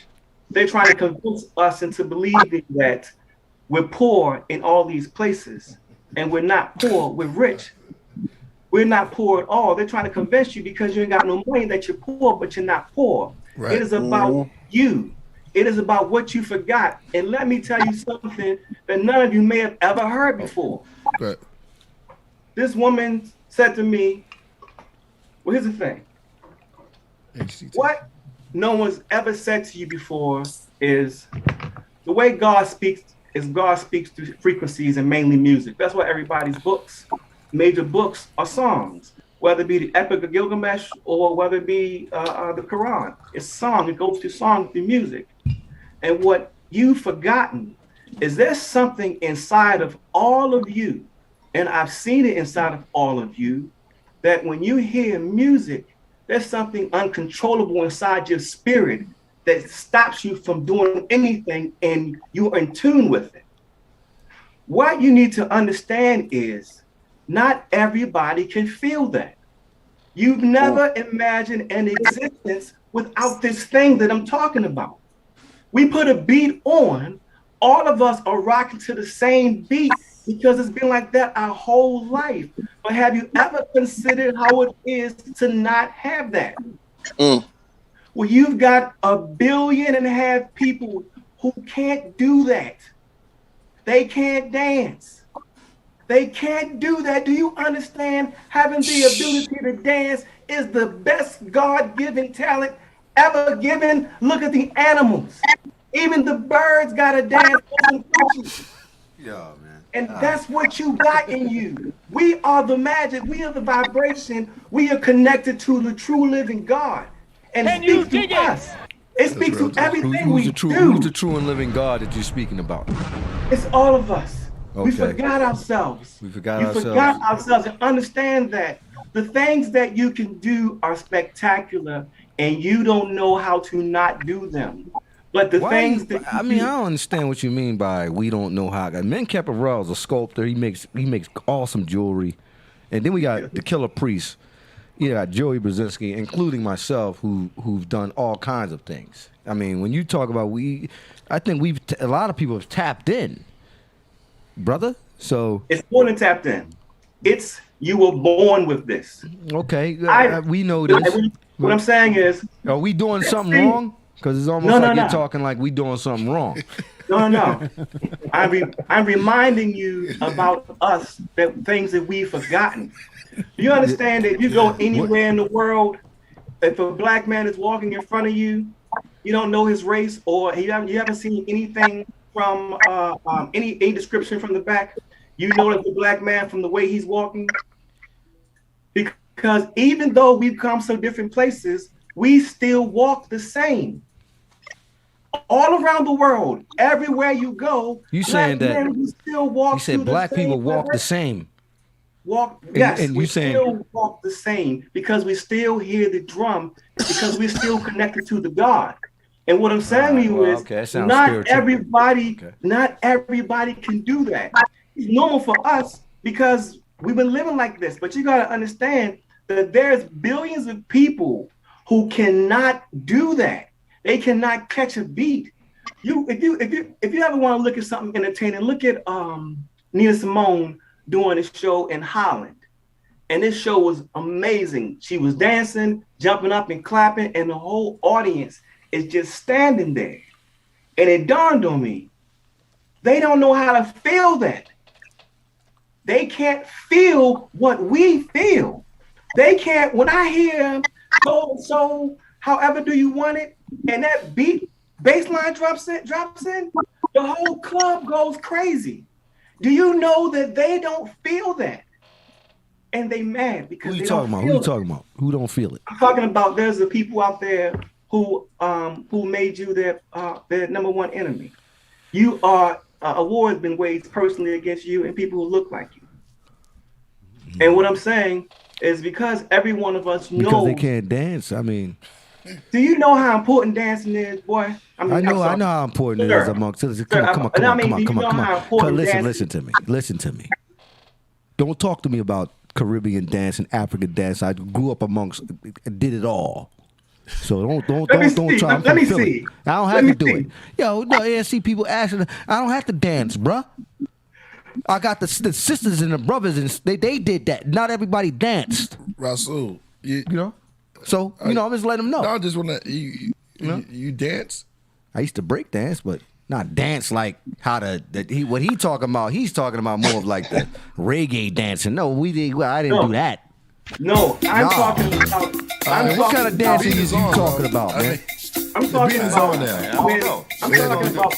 They're trying to convince us into believing that we're poor in all these places, and we're not poor, we're rich. We're not poor at all. They're trying to convince you because you ain't got no money that you're poor, but you're not poor. Right. It is about you. It is about what you forgot. And let me tell you something that none of you may have ever heard before. Right. This woman said to me, well, here's the thing. What no one's ever said to you before is the way God speaks is God speaks through frequencies and mainly music. That's why everybody's books, major books, are songs. Whether it be the Epic of Gilgamesh or whether it be the Quran. It's song, it goes through song, through music. And what you've forgotten is there's something inside of all of you, and I've seen it inside of all of you, that when you hear music, there's something uncontrollable inside your spirit that stops you from doing anything and you're in tune with it. What you need to understand is not everybody can feel that. You've never imagined an existence without this thing that I'm talking about. We put a beat on, all of us are rocking to the same beat because it's been like that our whole life. But have you ever considered how it is to not have that? Well, you've got 1.5 billion people who can't do that. They can't dance. They can't do that. Do you understand? Having the ability to dance is the best God-given talent ever given. Look at the animals. Even the birds got to dance. Yeah, man. And that's what you got in you. We are the magic. We are the vibration. We are connected to the true living God. And it speaks to us. It speaks to everything we do. Who's the true and living God that you're speaking about? It's all of us. Okay. We forgot ourselves. We forgot ourselves. Forgot ourselves, and understand that the things that you can do are spectacular, and you don't know how to not do them. But the things that I don't understand what you mean by we don't know how. Men Caparel's a sculptor. He makes awesome jewelry, and then we got the Killer Priest. You got Joey Brezinski, including myself, who've done all kinds of things. I mean, when you talk about I think a lot of people have tapped in, brother. So it's more than tapped in. It's you were born with this. Okay, we know this. What I'm saying is, are we doing something wrong? Because it's almost you're talking like we doing something wrong. No. I'm reminding you about us, that things that we've forgotten. Do you understand that if you go anywhere in the world, if a black man is walking in front of you, you don't know his race, or you haven't seen anything from any description from the back, you know that the black man from the way he's walking? Because even though we've come so different places, we still walk the same. All around the world, everywhere you go, you saying that we still walk. You said black people walk the same. And we still walk the same because we still hear the drum, because we're still connected to the God. And what I'm saying to you is, not everybody can do that. It's normal for us because we've been living like this. But you got to understand that there's billions of people who cannot do that. They cannot catch a beat. If you ever want to look at something entertaining, look at Nina Simone doing a show in Holland. And this show was amazing. She was dancing, jumping up and clapping, and the whole audience is just standing there. And it dawned on me, they don't know how to feel that. They can't feel what we feel. They can't, when I hear so however do you want it, and that bass line drops in, the whole club goes crazy. Do you know that they don't feel that? And they mad because Who you talking about? Who don't feel it? I'm talking about there's the people out there who made you their number one enemy. You are a war has been waged personally against you and people who look like you. And what I'm saying is because every one of us knows because they can't dance. I mean, do you know how important dancing is, boy? I know how important it is amongst us. Come on. Listen to me. Don't talk to me about Caribbean dance and African dance. I grew up amongst, did it all. So don't try. Let me see. I don't have to do it. Yo, no, I see people asking. I don't have to dance, bruh. I got the sisters and the brothers, and they did that. Not everybody danced. Rasul, you know. So I'm just letting them know. No, I just want to. You dance? I used to break dance, but not dance like how what he talking about. He's talking about more of like the reggae dancing. No, I didn't do that. No, I'm talking about. What kind of dancing is you talking about, man? I'm talking about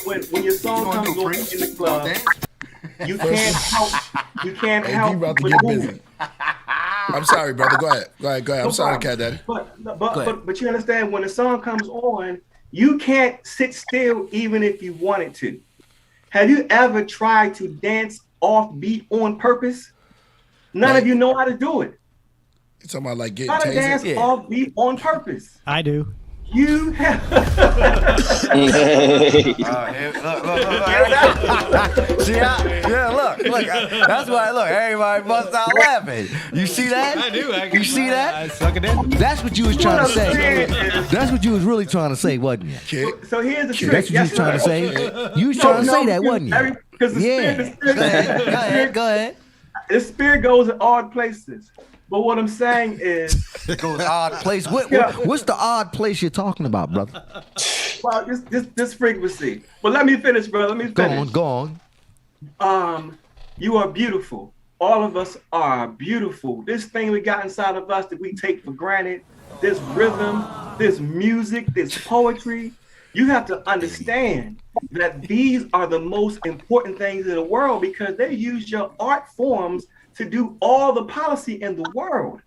when your song comes on in the club. You can't help but move. I'm sorry, brother. Go ahead. I'm sorry, Cat Daddy. But you understand, when the song comes on, you can't sit still even if you wanted to. Have you ever tried to dance off beat on purpose? None of you know how to do it. You talking about like getting how to tased? dance off beat on purpose? I do. You have. See, look. That's why. Look, everybody bust out laughing. You see that? I do. You see that? I suck it in. That's what you was trying to say. That's what you was really trying to say, wasn't you? So here's the trick. That's what you was trying to say. You was trying to say that, wasn't you? Because the spirit, Go ahead. The spirit goes in odd places. But what I'm saying is, it goes odd place. What's the odd place you're talking about, brother? Well, this frequency. But let me finish, brother. Let me finish. Go on. You are beautiful. All of us are beautiful. This thing we got inside of us that we take for granted, this rhythm, this music, this poetry, you have to understand that these are the most important things in the world because they use your art forms to do all the policy in the world.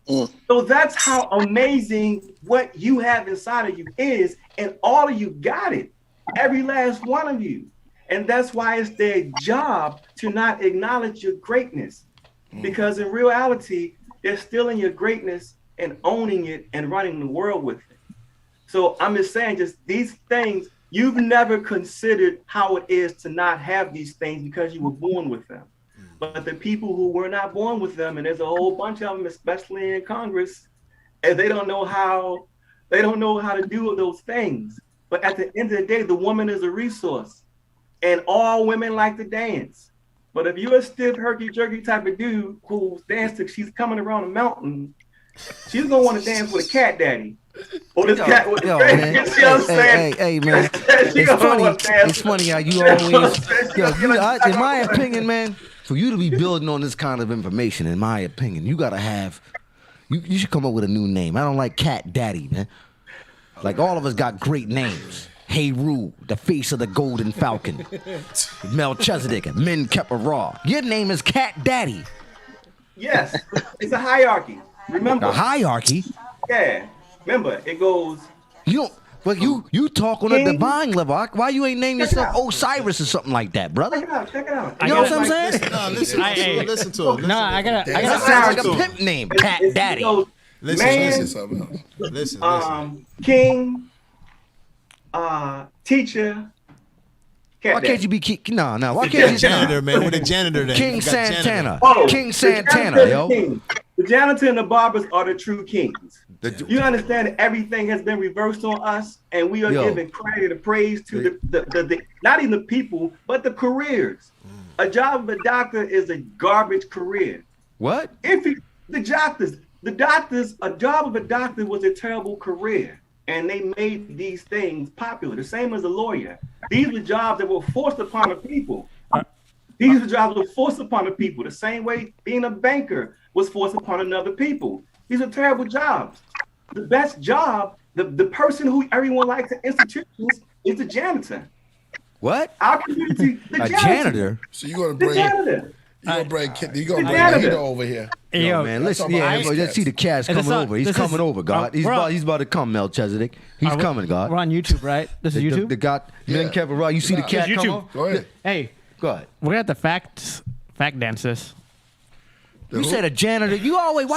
So that's how amazing what you have inside of you is, and all of you got it, every last one of you. And that's why it's their job to not acknowledge your greatness, because in reality, they're stealing your greatness and owning it and running the world with it. So I'm just saying, just these things, you've never considered how it is to not have these things because you were born with them. But the people who were not born with them, and there's a whole bunch of them, especially in Congress, and they don't know how to do those things. But at the end of the day, the woman is a resource, and all women like to dance. But if you're a stiff, herky-jerky type of dude who's dancing, she's coming around a mountain, she's gonna want to dance with a cat daddy. Or this cat with the man. You see what I'm saying? Hey, man. It's funny how you always, in my opinion, man, for you to be building on this kind of information, in my opinion, you gotta have, you should come up with a new name. I don't like Cat Daddy, man. Like, all of us got great names. Hey Rue, the face of the golden falcon. Melchizedek, Men Kepperah. Your name is Cat Daddy. Yes, it's a hierarchy. Remember? A hierarchy? Yeah. Remember, it goes. But you talk on a divine level. Why you ain't name yourself Osiris or something like that, brother? Check it out. You know what I'm saying? No, listen to him. No, I gotta. That sounds like a pimp name, Cat Daddy. Listen. King, teacher. Why can't you be No. Why can't you? Janitor, man. With a janitor there. King Santana. Oh, King Santana, yo. The janitor and the barbers are the true kings. You understand that everything has been reversed on us, and we are giving credit and praise to the not even the people, but the careers. A job of a doctor is a garbage career. What? A job of a doctor was a terrible career, and they made these things popular. The same as a lawyer. These were jobs that were forced upon the people. These are jobs that were forced upon the people. The same way being a banker was forced upon another people. These are terrible jobs. The best job, the person who everyone likes in institutions is the janitor. What? Our community, the janitor. So you're gonna bring Hito over here. Hey, yo, man, listen, let's see the cat's coming over. He's coming over, God. He's about to come, Melchizedek. He's coming, God. We're on YouTube, right? This is YouTube? The God, Men Kepperah. You see the cat come over? Go ahead. Hey, go ahead. We're gonna have to fact dance this. You said a janitor. You always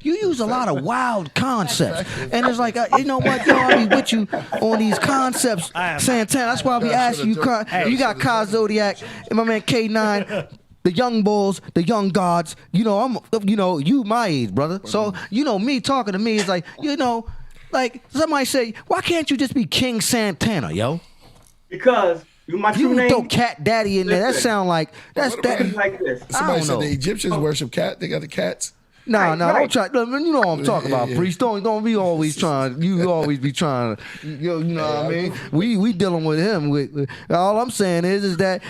you use a lot of wild concepts, and it's like you know what, y'all, I be with you on these concepts, Santana. That's why we asking you. You got KAE Zodiak and my man KAE-9, the young bulls, the young gods. You know, you my age, brother. So me talking to me is like like somebody say, why can't you just be King Santana, yo? Because. My true name. Throw Cat Daddy in there. That sound like that's that. Like this. Somebody said the Egyptians worship cat. They got the cats. No, don't try. You know what I'm talking about, priest. Don't be always trying. You always be trying. You know what I mean? We dealing with him. With all I'm saying is that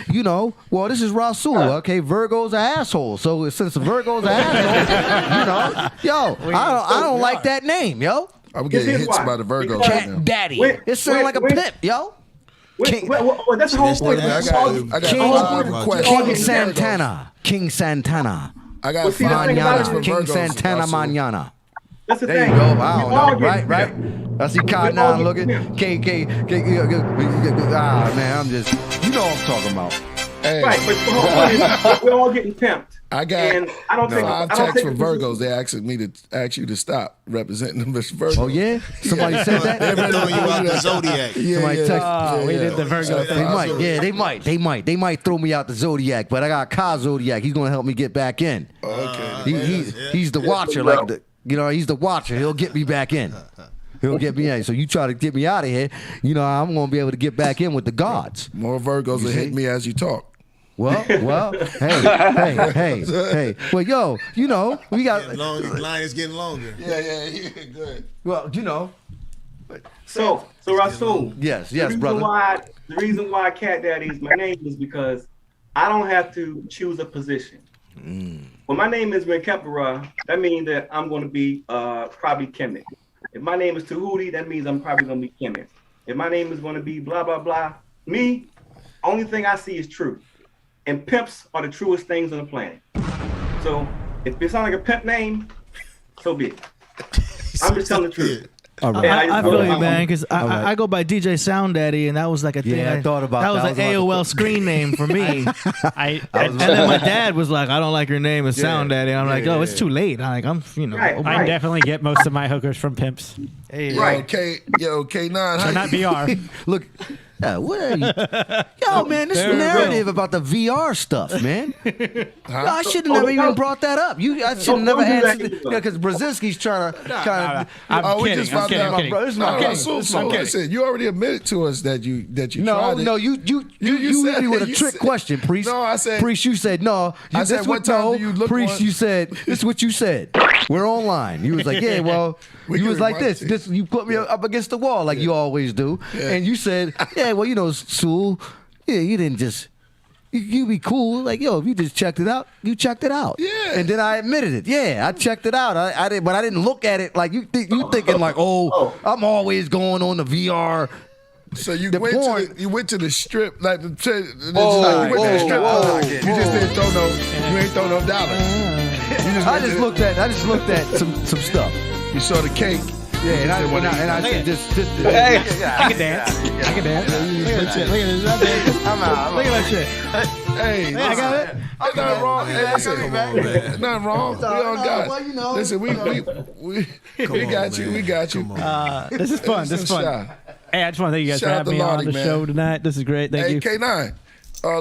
well, this is Rasul. Okay, Virgo's an asshole. So since Virgo's an asshole, I don't like that name, yo. I'm getting hits by the Virgos. Cat Daddy. It sounds like a pimp, yo. That's the whole point. King Santana. King Santana. I got Mañana. King Santana Mañana. That's the there thing. You go. I don't know. Right. I see KAE-9 looking. Man, I'm just. You know what I'm talking about. Hey. Right, but we're all getting pimped. I got And I don't think 5 I don't texts think from Virgos. They asking me to ask you to stop representing them as Virgos. Oh yeah, somebody said that. They've been throwing you out the Zodiac. Somebody text. We did the Virgo thing. They might. Yeah, they might throw me out the Zodiac, but I got Ka Zodiac. He's gonna help me get back in. Okay. He's the watcher. He's the watcher. He'll get me back in. He'll get me in. So you try to get me out of here, I'm gonna be able to get back in with the gods. More Virgos will hit me as you talk. Well, hey. Well, yo, we got. The line is getting longer. Yeah, good. Well, So Rasul. Yes, the brother. The reason why Cat Daddy is my name is because I don't have to choose a position. When my name is Renkepera, that means that I'm going to be probably Kemet. If my name is Tahuti, that means I'm probably going to be Kemet. If my name is going to be blah, blah, blah, me, only thing I see is truth. And pimps are the truest things on the planet. So if it sounds like a pimp name, so be it. I'm just telling the truth. All right. I feel you, man, because I go by DJ Sound Daddy, and that was like a thing. Yeah, I thought about that. Was an AOL screen name for me. And then my dad was like, "I don't like your name as Sound Daddy." And I'm like, "Oh, it's too late." I definitely get most of my hookers from pimps. Hey, Right. K9. So not VR. Look. What are you? Yo, man, this narrative about the VR stuff, man. I should have never even brought that up. I should have never answered it because Brezinski's trying to. I'm kidding. I'm kidding. So listen, you already admitted to us that you tried it. No, you hit me with a trick question, Priest. No, I said. Priest, you said no. I said, what time do you look? Priest, you said this is what you said. We're online. You was like, yeah, well, you was like this. This you put me up against the wall like you always do, and you said, yeah, well, Sewell, you didn't just. You be cool, like if you just checked it out, you checked it out. Yeah. And then I admitted it. Yeah, I checked it out. I did, but I didn't look at it like you thinking like, I'm always going on the VR. So you went to the strip, like you went to the strip club. You just didn't throw you ain't throw no dollars. I just looked at some stuff. You saw the cake. Yeah, and I said just hey, I can dance. I can dance. Look at that shit. Look at this. I'm out. Look at that shit. Hey, I got it. There's nothing wrong. Hey, listen, nothing wrong. We all got it. Listen, we got you. We got you. This is fun. This is fun. Hey, I just want to thank you guys for having me on the show tonight. This is great. Thank you. Hey, K9.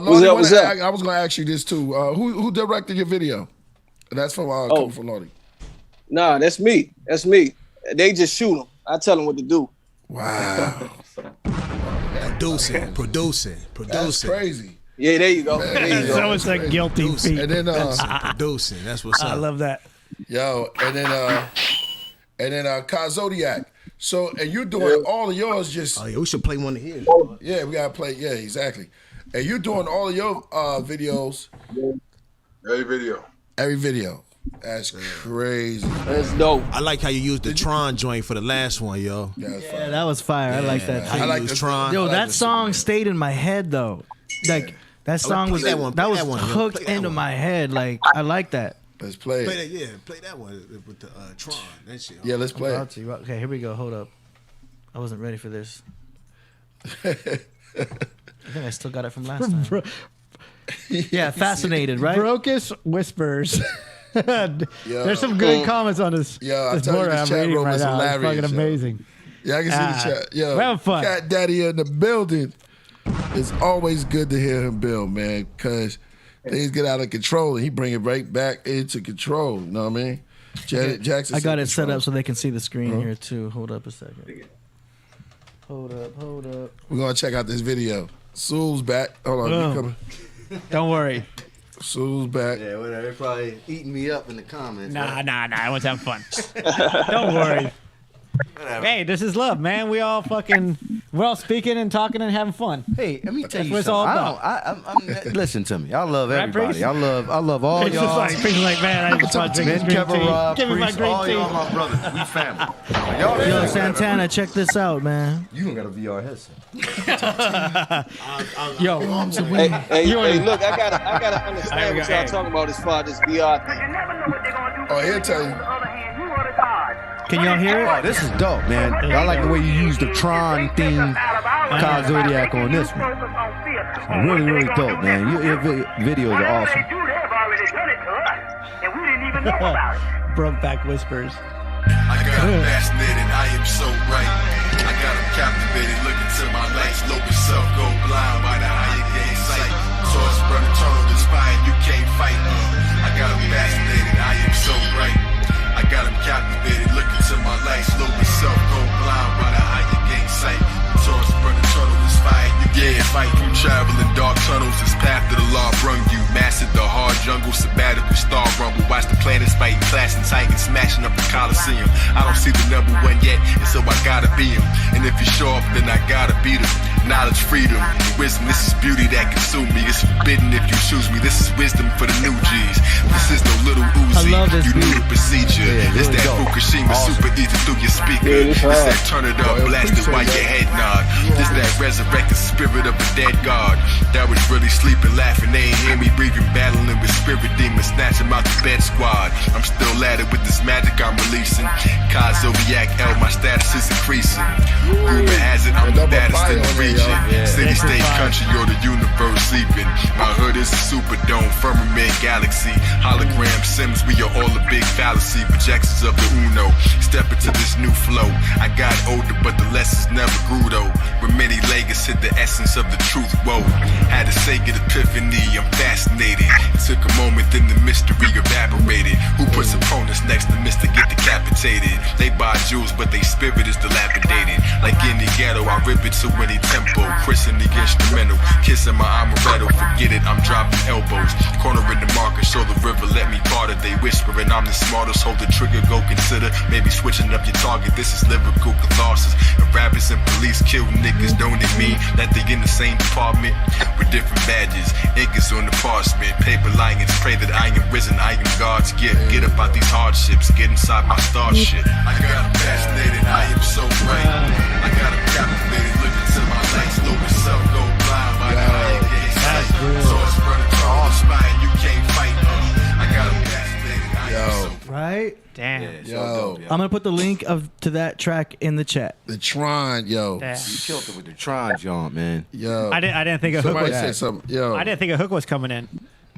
What's up? I was going to ask you this too. Who directed your video? That's from coming from Lordy. Nah, that's me. That's me. They just shoot them. I tell them what to do. Wow. Producing. That's crazy. Yeah, there you go. It's almost a guilty feat. And then producing. That's what's up. I love that. Yo, and then Ka Zodiak. So, and you're doing all of yours just. Oh yeah, we should play one here. Yeah, we gotta play. Yeah, exactly. And you're doing all of your videos. Every video. That's crazy. That's dope. I like how you used the Tron joint for the last one, yo. Yeah, that was fire. I like that. I like the Tron. Yo, that song stayed in my head though. Like that song was hooked into my head. Like I like that. Let's play it. Play that one with the Tron. That shit. Yeah, let's play it. Okay, here we go. Hold up. I wasn't ready for this. I think I still got it from last time. Yeah, fascinated, right? Brocus Whispers. There's some good comments on this. This board I'm reading right now. Hilarious, it's fucking amazing. Yeah, I can see the chat. Yo, we're having fun. Cat Daddy in the building. It's always good to hear him build, man, because things get out of control and he bring it right back into control. You know what I mean? Janet Jackson. I got it set up so they can see the screen here too. Hold up a second. Hold up. We're gonna check out this video. Sewell's back. Hold on, you coming? Don't worry. Sewell's back. Yeah, whatever. They're probably eating me up in the comments. Nah. I want to have fun. Don't worry. Whatever. Hey, this is love, man. We're all speaking and talking and having fun. Hey, let me tell you That's something. what it's all about. Listen to me. I love everybody. I love all It's y'all. just like, man, I just want to drink green tea. Give me my green all tea. y'all my brothers. We family. Yo, Santana, check this out, man. You don't got a VR headset. Yo, hey, look, I gotta understand what y'all talking about as far as this VR thing. Oh, he'll tell you. Can y'all hear it? Oh, this is dope, man. I like the way you use the Tron theme Ka Zodiac on this one. Really, really dope, man. Your videos are awesome. know about it. Brokeback Whispers. I got him fascinated, I am so right. I got him captivated, looking to my lights. Low self, go blind by the higher gain sight. Source burn eternal, this fire you can't fight. I got him fascinated, I am so right. I got him captivated, looking to my lights. Low self, go blind by the higher gain sight. Source burn eternal, this fire you can't fight. You travel in dark tunnels, this path to the law brung you. Mastered the hard jungle, sabbatical star rumble. Watch the planets fight, clash and titans, smashing up the Coliseum. I don't see the number one yet, and so I gotta be him. And if you show up, then I gotta beat him. Knowledge, freedom, wisdom, this is beauty that consume me. It's forbidden if you choose me. This is wisdom for the new G's. This is no little Uzi. You knew the procedure. It's that Fukushima super easy through your speaker. It's that turn it up, blasted while your head nod. This that resurrected spirit of a dead God that was really sleeping, laughing. They ain't hear me breathing, battling with spirit demons, snatching out the bed squad. I'm still laddered with this magic I'm releasing. KAE Zodiak L, my status is increasing. Rumor has it I'm the baddest in the region. City, state, country, or the universe sleeping. My hood is a superdome, firmament, galaxy. Hologram Sims, we are all a big fallacy. Projections of the Uno, step into this new flow. I got older, but the lessons never grew though. With many layers hit the essence of the truth, whoa. Had a sacred epiphany, I'm fascinated. It took a moment, then the mystery evaporated. Who puts opponents next to Mr. Get decapitated? They buy jewels, but they spirit is dilapidated. Like any ghetto, I rip it to any tempo. Christen the instrumental, kissing my amaretto. Forget it, I'm dropping elbows. Cornering the marker, show the river, let me part it. They whispering I'm the smartest, hold the trigger, go consider maybe switching up your target. This is lyrical catharsis. And rappers and police kill niggas, don't it mean that they in the same department with different badges? Ink is on the parchment, paper lions pray that I am risen, I am God's gift. Get up out these hardships, get inside my starship. I got him fascinated, I am so right. I got him captivated, looking to my lights. Low self, go blind by the higher gain sight. Source burn eternal, spine you can't fight. I got him fascinated, I am so Right? Damn. Yo. I'm gonna put the link to that track in the chat. The Tron, yo. Damn. You killed it with the Tron jaunt, man. Yo. I didn't think a hook Somebody was. said something. Yo. I didn't think a hook was coming in.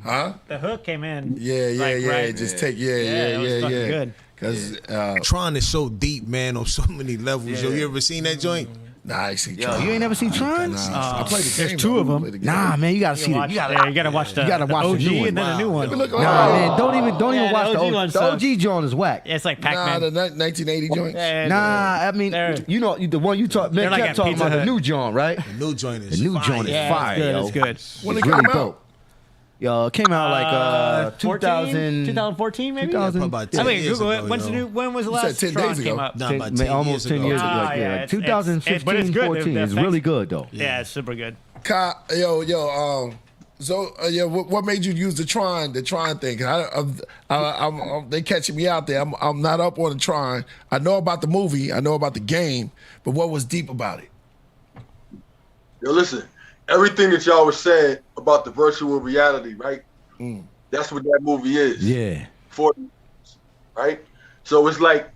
Huh? The hook came in. Yeah. Right. Just take, it was fucking good. Because Tron is so deep, man, on so many levels. Yo, you ever seen that joint? Nah, I ain't seen Yo, Tron. you ain't never seen Tron? Nah, I played the game. There's two of them. Nah, man, you gotta see it. You gotta watch the watch OG the new one. and then the new one. Look, Nah, man, don't even Yeah, watch the the OG one the OG joint is whack. It's like Nah, Pac-Man. the 1980 joints. Nah, I mean, you know, the one you talk, They're man, like kept at talking Pizza about the Hut. new joint, right? The new joint is The new fire. joint is Yeah, fire, it's good. yo. It's good. When It's it really came out? dope. Yo, it came out like 2014, 2014 maybe? 2000. About I 10 mean, years Google ago, it. When's yo. the new? When was the You said last 10 Tron days ago. came out? Nah, about 10 almost years 10 ago. years Ah, ago. yeah, Yeah, it's- 2015, but it's good. 14. The It's effects- really good though. Yeah, it's super good. What made you use the Tron thing? 'Cause they catching me out there. I'm not up on the Tron. I know about the movie. I know about the game. But what was deep about it? Yo, listen, everything that y'all was saying about the virtual reality, right? That's what that movie is. Yeah. Right? So it's like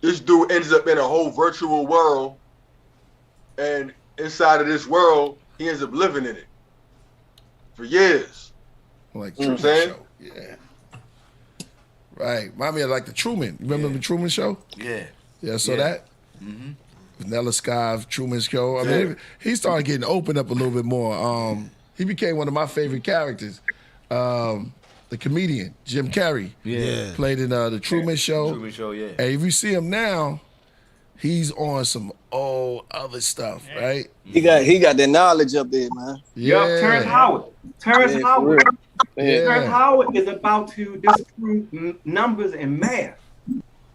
this dude ends up in a whole virtual world, and inside of this world, he ends up living in it for years. Like You know what I'm Truman saying? Show. Yeah. Right. Remind me of like the Truman. You remember the Truman Show? Yeah. Yeah, so that? Vanilla Sky, Truman Show. I mean, he started getting opened up a little bit more. He became one of my favorite characters. The comedian, Jim Carrey. Yeah. Played in the Truman Show. Truman Show, yeah. And if you see him now, he's on some old other stuff, right? He got that knowledge up there, man. Yeah. Yup, Terrence Howard. Terrence Yeah, for Howard. real. Terrence Howard is about to disprove numbers and math.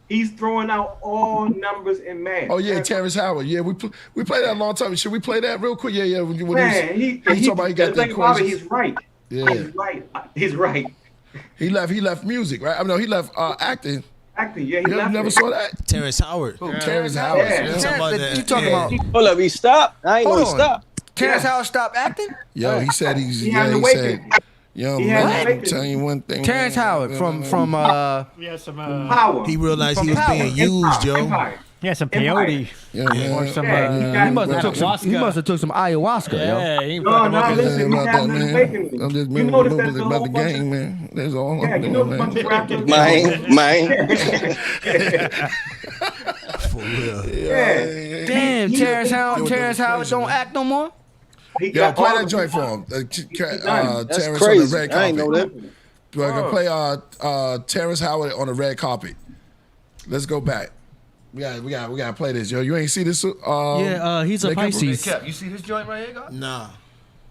He's throwing out all numbers and math. Oh yeah, Terrence Howard. Yeah, we played that a long time. Should we play that real quick? Yeah. When Man, he talking about he got the the thing about it, equations. he's right. Yeah. He's right. He's right. He left music, right? I mean, no, he left acting. Acting, yeah, he You left never it. saw that? Terrence Howard. Terrence Howard. Yeah. Yeah. You talking about that? You talking Yeah. about Hold up, he stopped? I ain't know he Hold on. stopped. Terrence Howard stopped acting? Yo, he said he's He yeah. had to He wait said, it. yo, He man, had to I'm wait it. telling you one thing. Terrence Howard from Yeah, some He realized he was Power. being used, yo. Empire. Yeah, some peyote. Or some. He must have took some ayahuasca, Yeah, yo. he No, listen, about that, man. awakening. I'm just You moving notice that the about whole the bunch game, man. That's all Yeah, I'm you know doing, the bunch of rappers. For real. Yeah. Damn, Terrence Howard don't act no more? Yo, play that joint for him. That's Terrence crazy. on the red carpet. I ain't know that. We're gonna play Terrence Howard on the red carpet. Let's go back. We gotta play this, yo. You ain't see this? He's a Pisces. You see this joint right here, guys? Nah.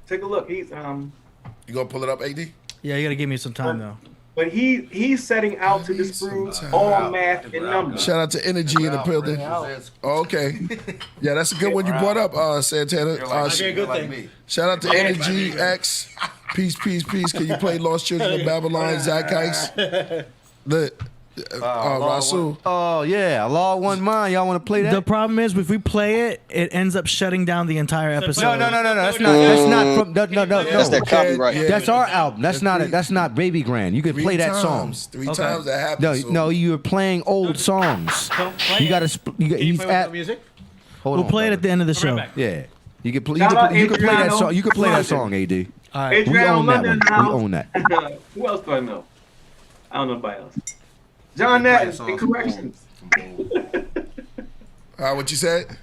Take a look. He's You gonna pull it up, AD? Yeah, you gotta give me some time though. But he's setting out to disprove all math and numbers. Shout out to Energy in the building. Okay. Yeah, that's a good one you brought up, Santana. Good thing. Shout out to Energy X. Peace. Can you play Lost Children of Babylon, Zeitgeist? Rasul. Oh, yeah. Law of One Mind. Y'all want to play that? The problem is, if we play it, it ends up shutting down the entire episode. No. That's not from. No. That's that copyright. Yeah. That's our album. That's not Baby Grand. You can play that song. Three times that happened. No, you're playing old songs. You got to. He's at. music. Hold We'll play it at the end of the show. Yeah, you can play. Shout out You can play that Adriano song. You can play that London. song, AD. All right. We own that London one. We now. own that. Who else do I know? I don't know nobody else. John Nathan, in corrections. What you said?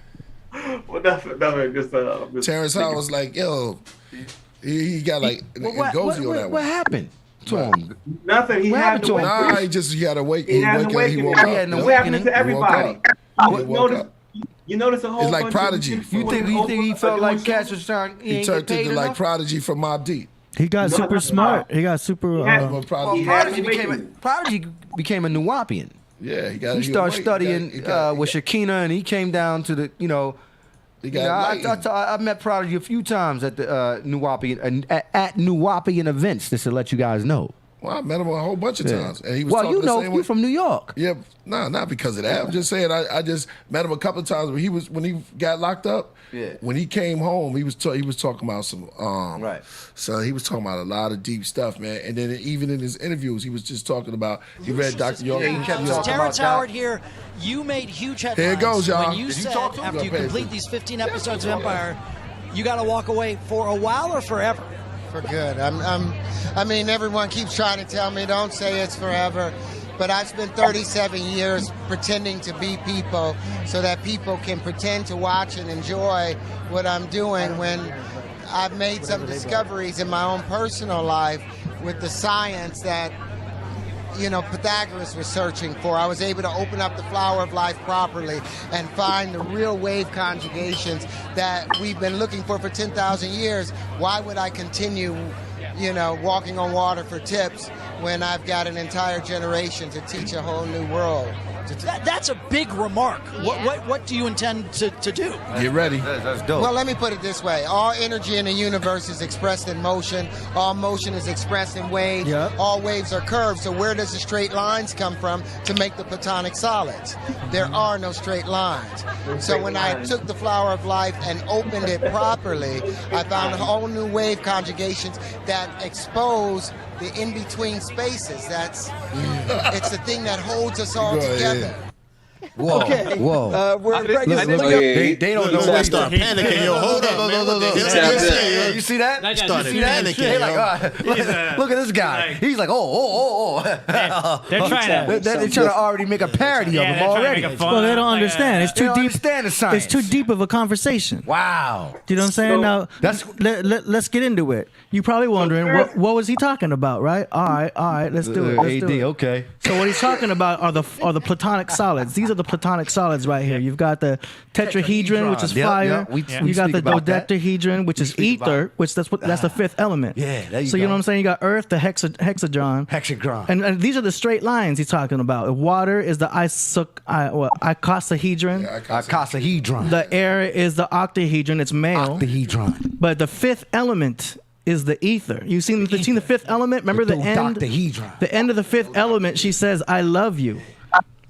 Well, nothing. Just Terrence Howard was like, yo, he got like Ngozi on that What one. happened to him? nothing. He What had happened to to him? Nah, he got to wake. He had an He awakening. woke up. He had an What happened to awakening. everybody? He woke up. You notice a whole It's like bunch Prodigy. of You think he felt like Cats was trying? He turned into like Prodigy from Mobb Deep. He got super smart. He got super. Prodigy became a Nuwapian. Yeah, he got. He started studying with Shakina, and he came down to the, He got I met Prodigy a few times at the Nuwapian at Nuwapian events, just to let you guys know. Well, I met him a whole bunch of times, and he was talking you the know, same you way. from New York. Yeah, no, not because of that. I'm just saying, I just met him a couple of times when he got locked up. Yeah. When he came home, he was talking about some Right. So he was talking about a lot of deep stuff, man. And then even in his interviews, he was just talking about he read Dr. York. Yeah, he kept talking Terrence about Howard here. You made huge headlines. Here it goes, y'all. When you said after you Go complete ahead. these 15 episodes of Empire, you got to walk away for a while or forever. For good. I mean, everyone keeps trying to tell me don't say it's forever, but I've spent 37 years pretending to be people so that people can pretend to watch and enjoy what I'm doing when I've made some discoveries in my own personal life with the science that Pythagoras was searching for. I was able to open up the flower of life properly and find the real wave conjugations that we've been looking for 10,000 years. Why would I continue, walking on water for tips when I've got an entire generation to teach a whole new world? That's a big remark. Yeah. What do you intend to do? Get ready. That's dope. Well, let me put it this way. All energy in the universe is expressed in motion. All motion is expressed in waves. Yep. All waves are curved. So where does the straight lines come from to make the platonic solids? There are no straight lines. So when I took the flower of life and opened it properly, I found a whole new wave conjugations that expose the in-between spaces. It's the thing that holds us all together. Whoa, whoa. They don't know. They start panicking. Yo, hold up, man. You see that? That guy Started just- panicking. They like, yo. look at this guy. He's like, oh. They're trying to. They're trying to already make a parody of him they're trying to already. make a fun. Well, they don't understand. It's They too don't deep. understand the science. It's too deep of a conversation. Wow. Do you know what I'm saying? Now, that's- let's get into it. You're probably wondering what was he talking about, right? All right, let's do it. Let's do it. Okay. So what he's talking about are the platonic solids. These are the platonic solids right here. You've got the tetrahedron, which is Yep, fire. yep. We You got speak the about that. dodecahedron, which is speak about ether, which that's the fifth element. Yeah, there you So you go. know what I'm saying? You got earth, the hexagon. Hexagon. And these are the straight lines he's talking about. Water is the icosahedron. Icosahedron. The air is the octahedron. It's male. Octahedron. But the fifth element is the ether. You've seen the fifth element? Remember the end? Dodecahedron. The end of the fifth element, she says, I love you.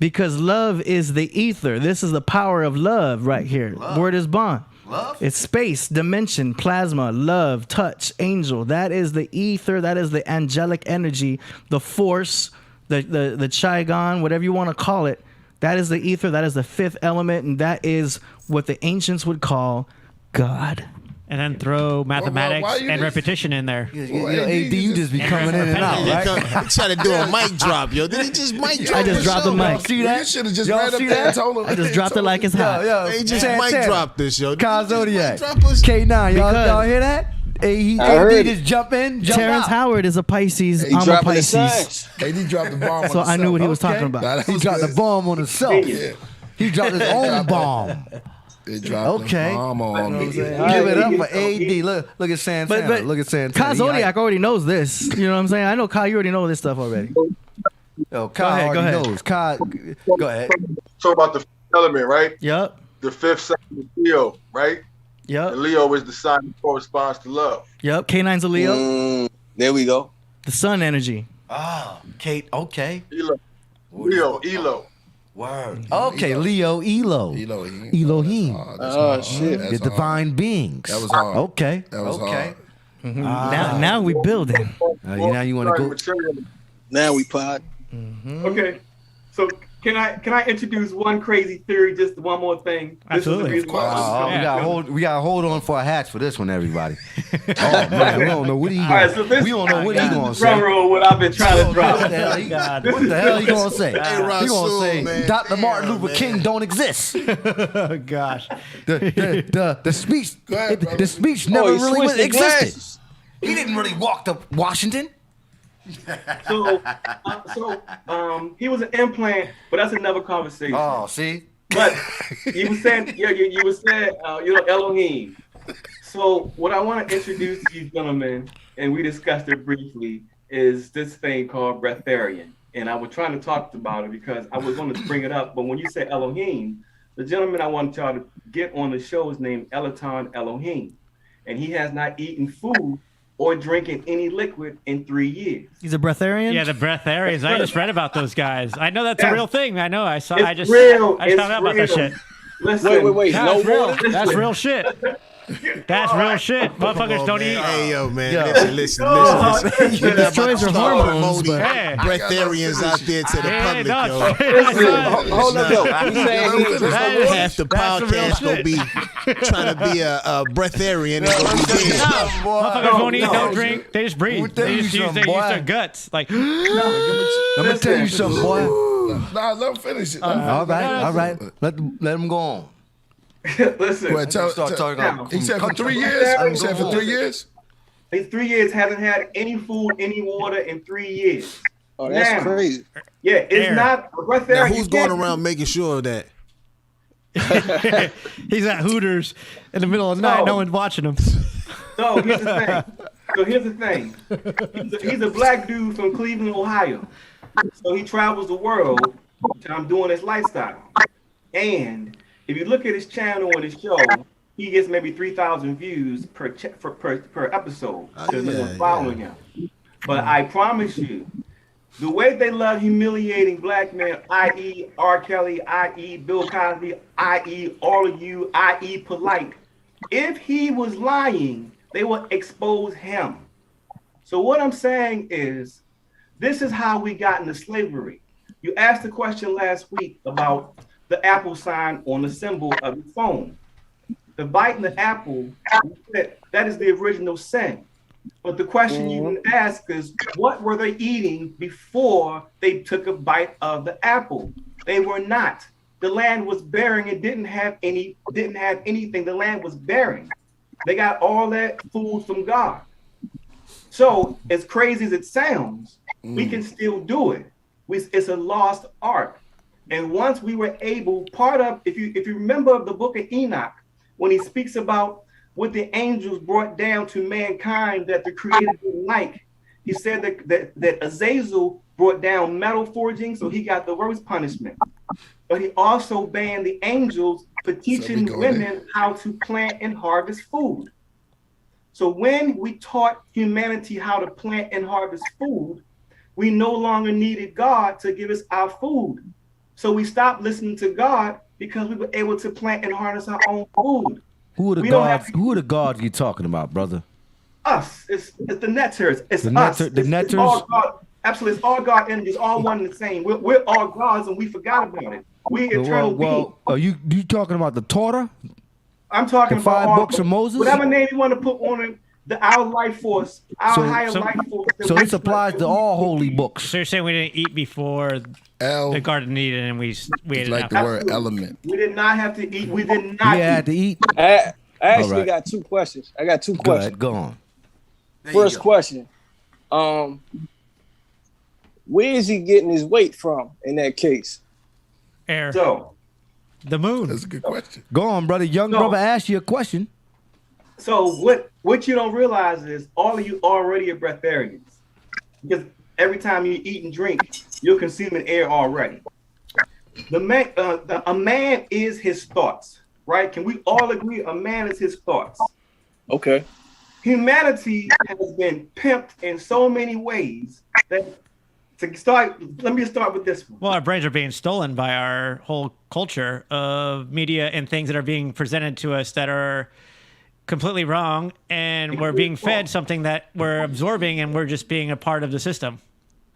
Because love is the ether. This is the power of love right here. Word is bond. Love? It's space, dimension, plasma, love, touch, angel. That is the ether. That is the angelic energy, the force, the Chigon, whatever you want to call it. That is the ether. That is the fifth element, and that is what the ancients would call God. And then throw mathematics and repetition in there. AD, you just be coming in and out, right? He tried to do a mic drop, yo. Did he just mic drop? I just dropped the mic. See that? You should have just ran up there and told him. I just dropped it like it's hot. He just mic dropped this, yo. Zodiak. K9, y'all hear that? AD just jump in, jump Terrence out. Howard is a Pisces. I'm a Pisces. AD dropped the bomb on So I knew what he was talking Okay. about. He dropped the bomb on himself. He dropped his own bomb. They dropped the bomb on him. Give it up for AD. Look at Santana. Look at Santana. Zodiac already knows this. You know what I'm saying? I know Kai, you already know this stuff already. Yo, Kai already knows. Kai, go ahead. Talk about the fifth element, right? Yep. The fifth sign is Leo, right? Yep. And Leo is the sign that corresponds to love. Yep. K9's a Leo. There we go. The sun energy. Oh, Kate. Okay. Elo. Word. Okay, Leo, Elohim. Oh, shit. The divine beings. That was hard. Okay. That was hard. Mm-hmm. Now we building. Now you want to go. Now we pod. Okay, so can I introduce one crazy theory? Just one more thing. Absolutely. This is the reason why We got to hold on for our hats for this one, everybody. Oh man, we don't know what he All right, so going. this, We don't know what he this going is to say. drum roll what I've been trying to drop. What the hell he going to say? He going to say man. Dr. Martin Damn, Luther man. King don't exist. Oh gosh. The speech ahead, brother. the speech never he really switched the existed. glasses. He didn't really walk to Washington. So he was an implant, but that's another conversation. Oh, see. But you were saying, you were saying, Elohim. So what I want to introduce to you gentlemen, and we discussed it briefly, is this thing called breatharian. And I was trying to talk about it because I was going to bring it up, but when you say Elohim, the gentleman I want y'all to get on the show is named Elaton Elohim, and he has not eaten food or drinking any liquid in 3 years. He's a breatharian? Yeah, the breatharians. I just read about those guys. I know that's a real thing. I know. I saw. I just real. I found out about that shit. Listen, Wait. That's No real. water? That's real shit. That's real shit. Motherfuckers don't eat. Hey, yo, man. Yo. Listen. It destroys your hormones, but Hey. Breatharians out there to the Hey, public, no, yo. it's- Hold up, yo. You saying he Half the That's some real podcast gonna shit. be trying to be a breatharian and gonna be dead. Motherfuckers won't eat, don't drink. They just breathe. tell They you just use something, their boy. guts. Like, Let me tell you something, boy. Nah, let him finish it. All right. Let him go on. Listen. Well, Start talking about. he said for 3 years. He said for 3 years. In 3 years, hasn't had any food, any water in 3 years. Oh, that's Now, crazy. Yeah, it's Air. not a breatharian. Now, You who's going can't- around making sure of that? he's at Hooters in the middle of the night. No one's watching him. So here's the thing. He's a black dude from Cleveland, Ohio. So he travels the world. I'm doing his lifestyle. And if you look at his channel and his show, he gets maybe 3,000 views per episode. Because no one's following him. But I promise you, the way they love humiliating black men, i.e. R. Kelly, i.e. Bill Cosby, i.e. all of you, i.e. Polite, if he was lying, they will expose him. So what I'm saying is, this is how we got into slavery. You asked the question last week about the apple sign on the symbol of the phone. The biting the apple, that is the original sin. But the question you can ask is, what were they eating before they took a bite of the apple? They were not. The land was barren. It didn't have anything. The land was barren. They got all that food from God. So as crazy as it sounds, we can still do it. It's a lost art. And once we were able, if you remember the book of Enoch, when he speaks about what the angels brought down to mankind that the Creator didn't like, he said that Azazel brought down metal forging, so he got the worst punishment. But he also banned the angels for teaching women how to plant and harvest food. So when we taught humanity how to plant and harvest food, we no longer needed God to give us our food. So we stopped listening to God because we were able to plant and harvest our own food. Who are the gods you talking about, brother? Us. It's the netters. It's the us. The netters? It's all God. Absolutely. It's all God energies, all one and the same. We're all gods and we forgot about it. We eternal beings. Are you talking about the Torah? I'm talking the about five books of Moses. Whatever name you want to put on it, our life force, our higher life force. So this applies to all holy books. So you're saying we didn't eat before the Garden of Eden, and we ate like it the after. word element. We did not have to eat. We did not. You had to eat. I actually All right. got two questions. I got two Go questions. ahead, go on. First question. Where is he getting his weight from in that case? Air. So the moon. That's a good question. Go on, brother. Young brother asked you a question. So what you don't realize is all of you already are breatharians, because every time you eat and drink, you're consuming air already. A man is his thoughts, right? Can we all agree a man is his thoughts? Okay. Humanity has been pimped in so many ways that let me start with this one. Well, our brains are being stolen by our whole culture of media and things that are being presented to us that are completely wrong, and we're being fed something that we're absorbing, and we're just being a part of the system.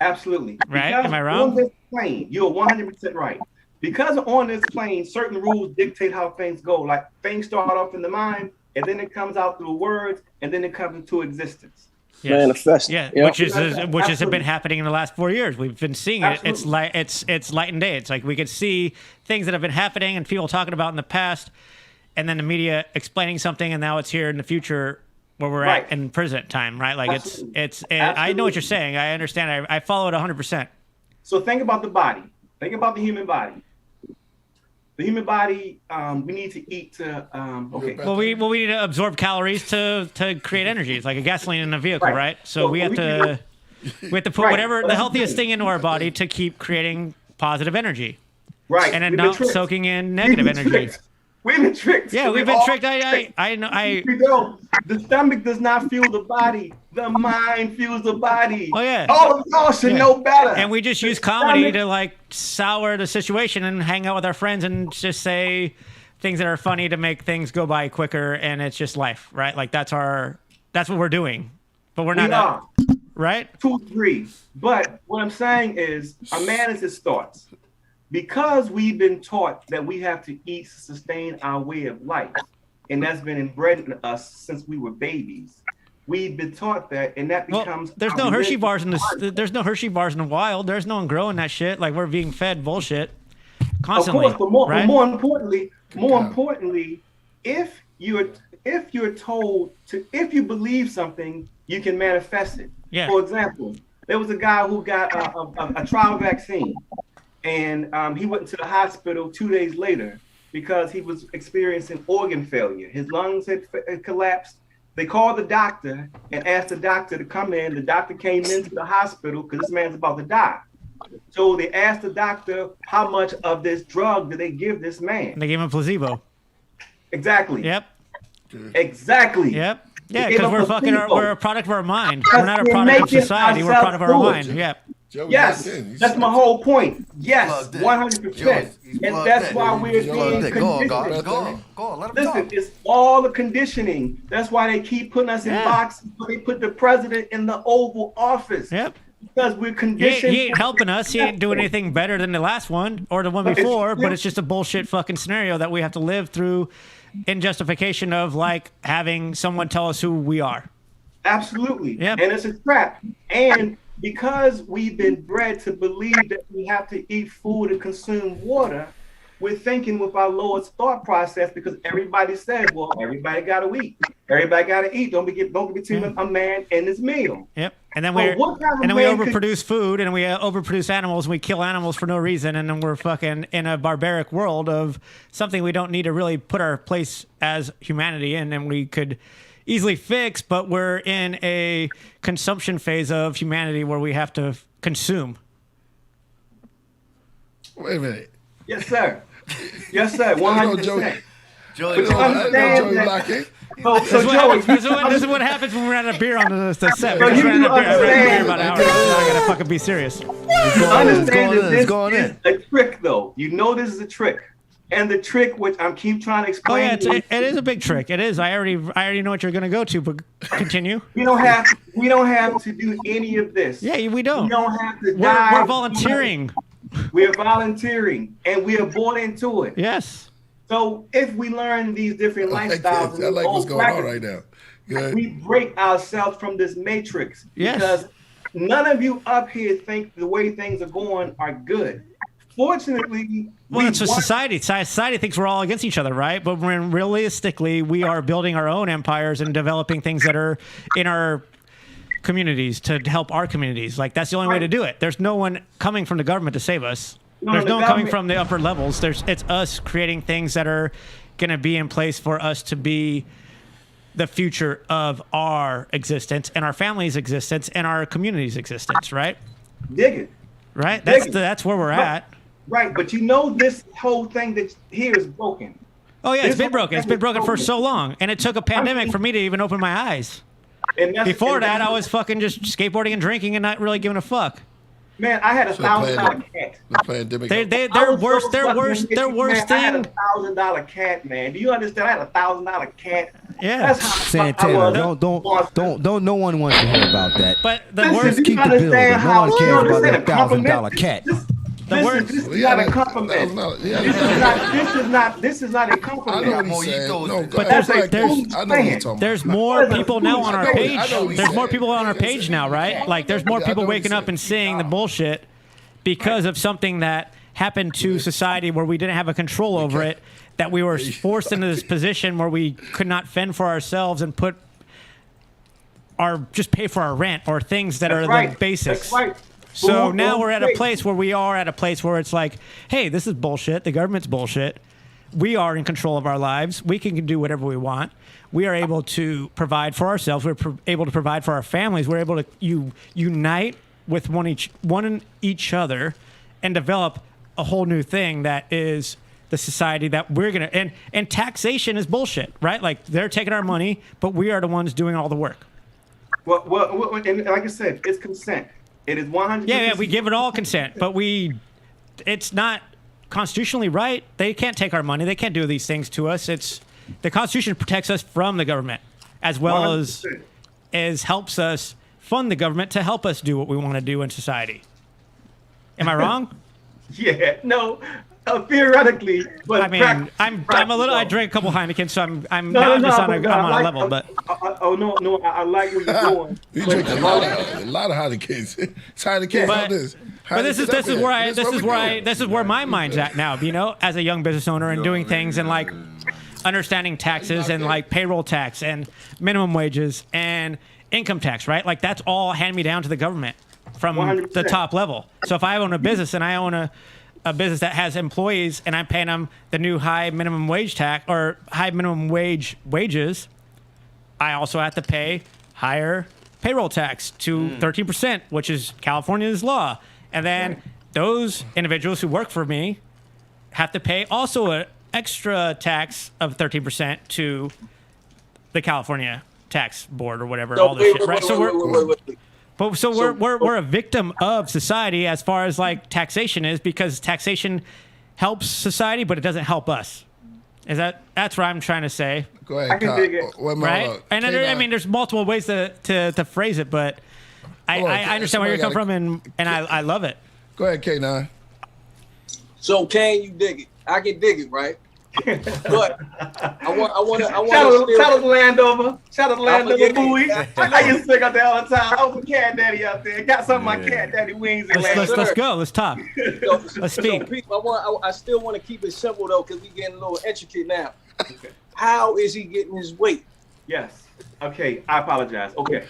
Absolutely. Right? Because Am I wrong? On this plane, you're 100% right. Because on this plane, certain rules dictate how things go. Like things start off in the mind, and then it comes out through words, and then it comes into existence. Yes. Manifest. Yeah, Yep. which has been happening in the last 4 years. We've been seeing it. It's light and day. It's like we could see things that have been happening and people talking about in the past, and then the media explaining something, and now it's here in the future where we're at in present time, right? Like it's I know what you're saying. I understand. I follow it 100%. So think about the body. Think about the human body. The human body, we need to eat to okay. Well, we need to absorb calories to create energy. It's like a gasoline in a vehicle, right? So we have to put whatever the healthiest thing into our body to keep creating positive energy. Right. And then not soaking in negative energy. We've been tricked. Yeah, we've been tricked. I know. The stomach does not fuel the body. The mind fuels the body. Oh yeah. All of y'all should know better. And we just use comedy to like sour the situation and hang out with our friends and just say things that are funny to make things go by quicker. And it's just life, right? Like that's what we're doing. But we're not. Right? 2, 3. But what I'm saying is, a man is his thoughts. Because we've been taught that we have to eat to sustain our way of life, and that's been inbred in us since we were babies. We've been taught that, and that becomes. There's no Hershey bars in the. There's no Hershey bars in the wild. There's no one growing that shit. Like we're being fed bullshit constantly. Of course, but more importantly, if you're told to, if you believe something, you can manifest it. Yeah. For example, there was a guy who got a trial vaccine. And he went to the hospital 2 days later because he was experiencing organ failure. His lungs had collapsed. They called the doctor and asked the doctor to come in. The doctor came into the hospital because this man's about to die. So they asked the doctor how much of this drug did they give this man. They gave him a placebo. Exactly. Yep. Exactly. Yep. Yeah, because we're a product of our mind. We're not a product of society. We're a product of our mind. Yep. Yes, that's my whole point. Yes, 100%. And that's why we're being conditioned. Go on, let him Listen, it's all the conditioning. That's why they keep putting us in boxes. They put the president in the Oval Office. Yep. Because we're conditioned. He ain't helping us. He ain't doing anything better than the last one or the one before, but it's just a bullshit fucking scenario that we have to live through in justification of like having someone tell us who we are. Absolutely. Yep. And it's a trap. And because we've been bred to believe that we have to eat food and consume water, we're thinking with our lowest thought process because everybody says, well, everybody got to eat. Everybody got to eat. Don't be between a man and his meal. Yep. And then we overproduce food and we overproduce animals and we kill animals for no reason. And then we're fucking in a barbaric world of something we don't need to really put our place as humanity in. And we could easily fix, but we're in a consumption phase of humanity where we have to consume. Wait a minute. Yes, sir. Yes, sir. 100%. Joey, this is what happens when we're out of beer on the set. So you do understand. About an hour. I gotta fucking be serious. You understand that this is a trick, though. You know this is a trick. And the trick, which I keep trying to explain. Oh yeah, it is a big trick. It is. I already know what you're gonna go to, but continue. We don't have to do any of this. Yeah, we don't. We don't have to die. We're volunteering. We are volunteering, and we are bought into it. Yes. So if we learn these different lifestyles, I like what's going on right now. We break ourselves from this matrix. Yes. Because none of you up here think the way things are going are good. Fortunately, well, it's a society. Society thinks we're all against each other, right? But when realistically, we are building our own empires and developing things that are in our communities to help our communities. Like, that's the only way to do it. There's no one coming from the government to save us. There's no one coming from the upper levels. It's us creating things that are going to be in place for us to be the future of our existence and our family's existence and our community's existence, right? Dig it. Right? That's where we're at. Right, but you know this whole thing that here is broken. Oh, yeah, it's been broken. It's been broken for so long. And it took a pandemic for me to even open my eyes. Before that, I was fucking just skateboarding and drinking and not really giving a fuck. Man, I had $1,000 cat. Their worst thing. I had $1,000 cat, man. Do you understand? I had $1,000 cat. Yeah. That's how Santana, don't. No one wants to hear about that. But the worst. Keep the building. No one cares about that $1,000 cat. This is not a compliment. This is not a compliment. But there's more people now on our page. There's more people on our page now, right? Like, there's more people waking up and seeing the bullshit because of something that happened to society where we didn't have a control over it, that we were forced into this position where we could not fend for ourselves and just pay for our rent or things that are the basics. That's right. So now we're at a place where it's like, hey, this is bullshit. The government's bullshit. We are in control of our lives. We can do whatever we want. We are able to provide for ourselves. We're able to provide for our families. We're able to unite with one each other and develop a whole new thing that is the society that we're going to... And taxation is bullshit, right? Like, they're taking our money, but we are the ones doing all the work. Well, and like I said, it's consent. It is 100%. Yeah, we give it all consent, but it's not constitutionally right. They can't take our money. They can't do these things to us. The Constitution protects us from the government, as well 100%. as helps us fund the government to help us do what we want to do in society. Am I wrong? Yeah, no. Theoretically, but I mean, I'm a little. I drank a couple Heineken, so I'm on a level. But I like where you're going. You drink a lot of Heinekens. It's Heineken about this. But this is where my mind's at now. You know, as a young business owner and doing things and like understanding taxes and like payroll tax and minimum wages and income tax, right? Like, that's all hand me down to the government from 100%. the top level. So if I own a business and I own a business that has employees and I'm paying them the new high minimum wage tax or high minimum wages, I also have to pay higher payroll tax to 13%, which is California's law. And then those individuals who work for me have to pay also an extra tax of 13% to the California tax board or whatever. All this shit, right? So we're a victim of society as far as like taxation is, because taxation helps society, but it doesn't help us. That's what I'm trying to say. Go ahead, Kyle. Right? And I mean, there's multiple ways to phrase it, but I understand where you're coming from, and I love it. Go ahead, KAE-9. So can you dig it? I can dig it, right? But I want to. Shout out to Landover. Shout out to Landover Bowie. I used to think out there all the time. I was a cat daddy out there. Got some of my cat daddy wings. Let's go. Let's talk. Let's speak. So people, I still want to keep it simple though, because we getting a little intricate now. How is he getting his weight? Yes. Okay, I apologize. Okay,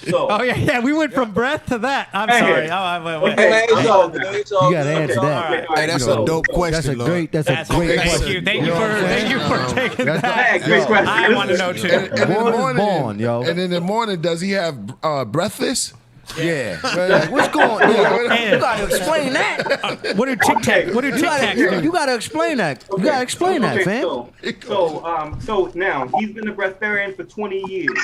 so. Oh yeah, we went from breath to that. I'm sorry. It's all good. You gotta answer that. Hey, that's a dope question. That's a great question. Thank you for taking that. Great question. I want to know too. And in the morning, does he have breakfast? Yeah. What's going on? You gotta explain that. What do Tic Tacs do? You gotta explain that. You gotta explain that, fam. So now he's been a breatharian for 20 years.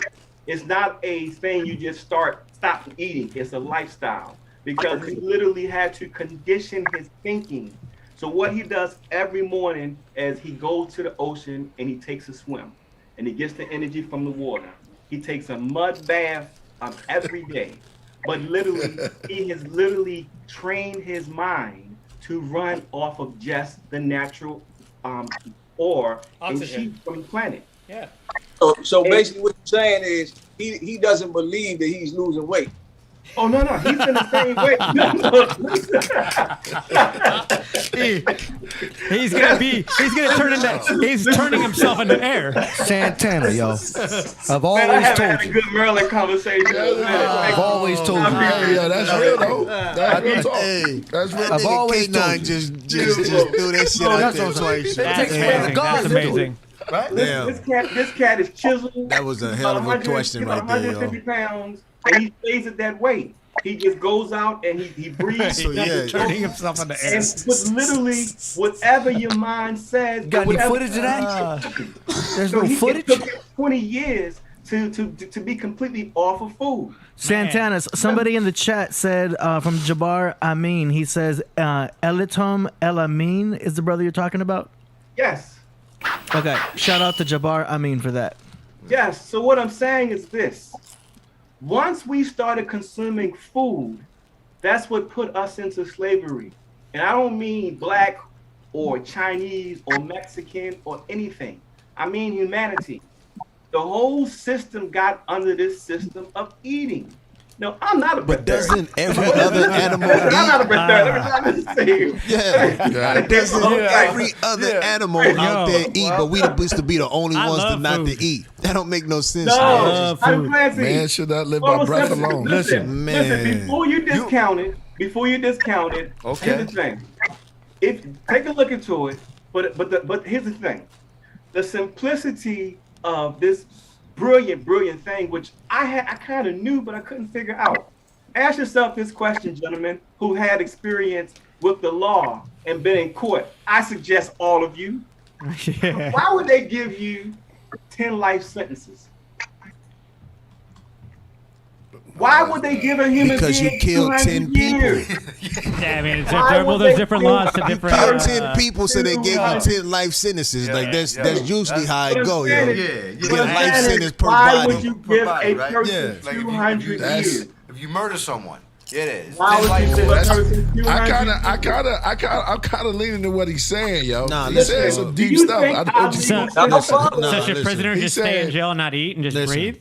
It's not a thing you just stop eating. It's a lifestyle, because he literally had to condition his thinking. So what he does every morning is he goes to the ocean and he takes a swim, and he gets the energy from the water. He takes a mud bath every day. But literally, he has literally trained his mind to run off of just the natural ore and Oxygen. heat from the planet. Yeah. So basically, what you're saying is he doesn't believe that he's losing weight. Oh no, he's in the same way. He's turning himself into air. Santana, yo. I've always Man, I haven't told had a you. good Maryland conversation. I've always told you. Yeah, that's real though. That's real talk. Hey, That's real. I've always K9 told you. just threw that shit out there twice. That's amazing. That's amazing. Right? This cat is chiseled. That was a hell of a question right there, yo. 150 pounds, and he stays at that weight. He just goes out and he breathes. So, yeah. Turning himself into air. And with literally whatever your mind says. Got any whatever- footage of that? There's So no it footage? took him 20 years to be completely off of food. Santana, somebody in the chat said from Jabbar Amin, he says Elitom El Amin is the brother you're talking about? Yes. Okay, shout out to Jabbar Amin for that. Yes. So what I'm saying is this. Once we started consuming food, that's what put us into slavery. And I don't mean black or Chinese or Mexican or anything. I mean humanity. The whole system got under this system of eating. No, I'm not a But breatharian. doesn't every other animal I'm not a eat? breatharian. Let me say you. Yeah. Doesn't every other animal out there Yo, eat? But we used to be the only I ones love not food. to eat. That don't make no sense. No, I'm Clancy. Man should not live by breath alone. Listen, Man. before you discount it, Okay. here's the thing. If take a look into it, but here's the thing. The simplicity of this brilliant thing, which I kind of knew, but I couldn't figure out. Ask yourself this question, gentlemen, who had experience with the law and been in court. I suggest all of you. Yeah. Why would they give you 10 life sentences? Why would they give a human Because you being killed 200 10 people. years? Yeah, I mean, Why would there's they different give- laws to You different. killed 10 people, so they gave you 200. 10 life sentences. Like that's usually how it go, yo. What I'm You saying get a life is, sentence per why body. would you give body, a right? person Yeah. 200 years? If you murder someone, it is. Why would you give a person 200 I'm kind of leaning to what he's saying, yo. Nah, He's listen, saying yo. some Do deep you stuff. think I I'll don't be- just- So should listen. prisoners He just stay in said- jail, not eat, and just Listen. breathe?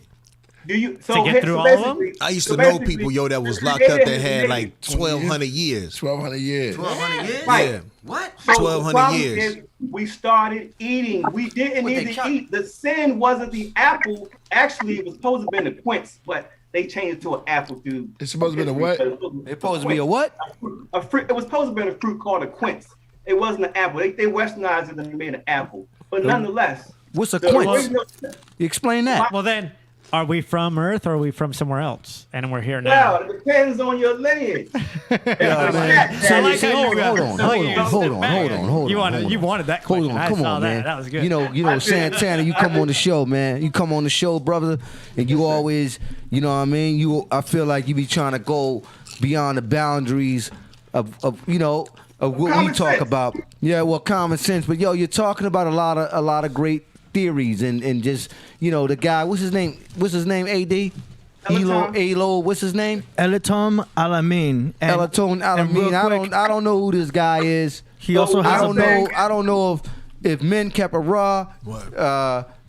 Do you To get through all of them? basically- I used so to know basically, people, yo, that was the locked up creator that has had made- like 1,200 years. 1,200 years. 1,200 years? Right. Yeah. What? So the 1,200 problem years. is we started eating. We didn't What, they need to count- eat. The sin wasn't the apple. Actually, it was supposed to have been a quince, but they changed it to an apple, dude. It's supposed to be a what? It's supposed to be a what? A fruit. It was supposed to have been a fruit called a quince. It wasn't an apple. They westernized it and made an apple. But nonetheless, What's a the quince? original- You explain that. Well, then, are we from Earth or are we from somewhere else? And we're here Well, now. it depends on your lineage. Yeah, man. I like how you got- Hold on. You wanted that question. Hold on, I come saw on, that. man. That was good. You know, Santana, you come on the show, man. You come on the show, brother, and you always, you know what I mean? I feel like you be trying to go beyond the boundaries of what Common we talk sense. about. Yeah, well, common sense. But yo, you're talking about a lot of great theories and just, the guy, what's his name? AD? Elo, what's his name? Elitom Al Amin. Elaton Alameen. I don't know who this guy is. He also has a book. I don't know if Men kept a raw,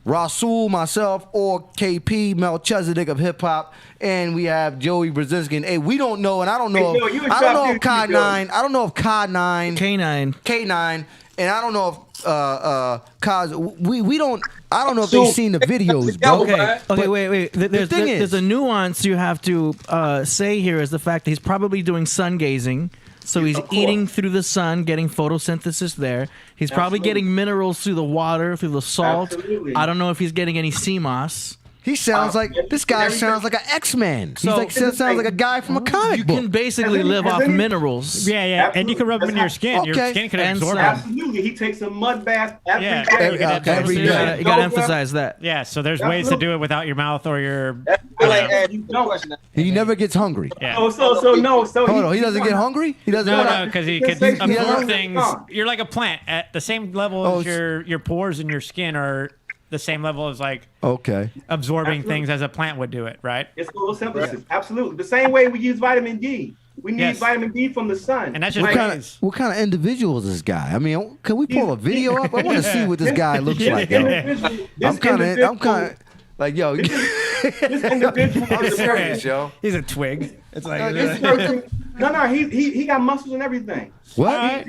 Rasul, myself, or KP Melchizedek of hip hop, and we have Joey Brezinski. And hey, we don't know, and I don't know. Hey, Joe, you in I don't know top if tier, KAE-9. Joe. I don't know if KAE-9. K9. And I don't know if Kaz. We don't. I don't know if they've seen the videos, bro. Okay, wait. There's thing is- there's a nuance you have to say here is the fact that he's probably doing sun gazing. So he's eating through the sun, getting photosynthesis there. He's probably Absolutely. getting minerals through the water, through the salt. Absolutely. I don't know if he's getting any sea moss. He sounds like this guy sounds like an X-Man. He's like sounds like a guy from a comic You book. can basically live off minerals. Yeah, and you can rub them in your skin. Your Okay. skin can And absorb some- them. Absolutely. He takes a mud bath every Yeah, day. you can absorb every them. day. You gotta emphasize that. Yeah, so there's ways to do it without your mouth or your. I like ask you a question. He never gets hungry. Yeah. So Hold on, he doesn't get hungry. He doesn't. No, because he could He absorb doesn't- things. You're like a plant at the same level Oh, as your pores and your skin are the same level as like Okay. absorbing Absolutely. things as a plant would do it, right? It's photosynthesis. Absolutely. The same way we use vitamin D. We need Yes. vitamin D from the sun. And that's What just kind of individual is this guy? I mean, can we pull a video up? I want to see what this guy looks like, yo. I'm kind of like, yo. This individual I'm is serious, yo. He's a twig. It's like this person, no, he got muscles and everything. What? I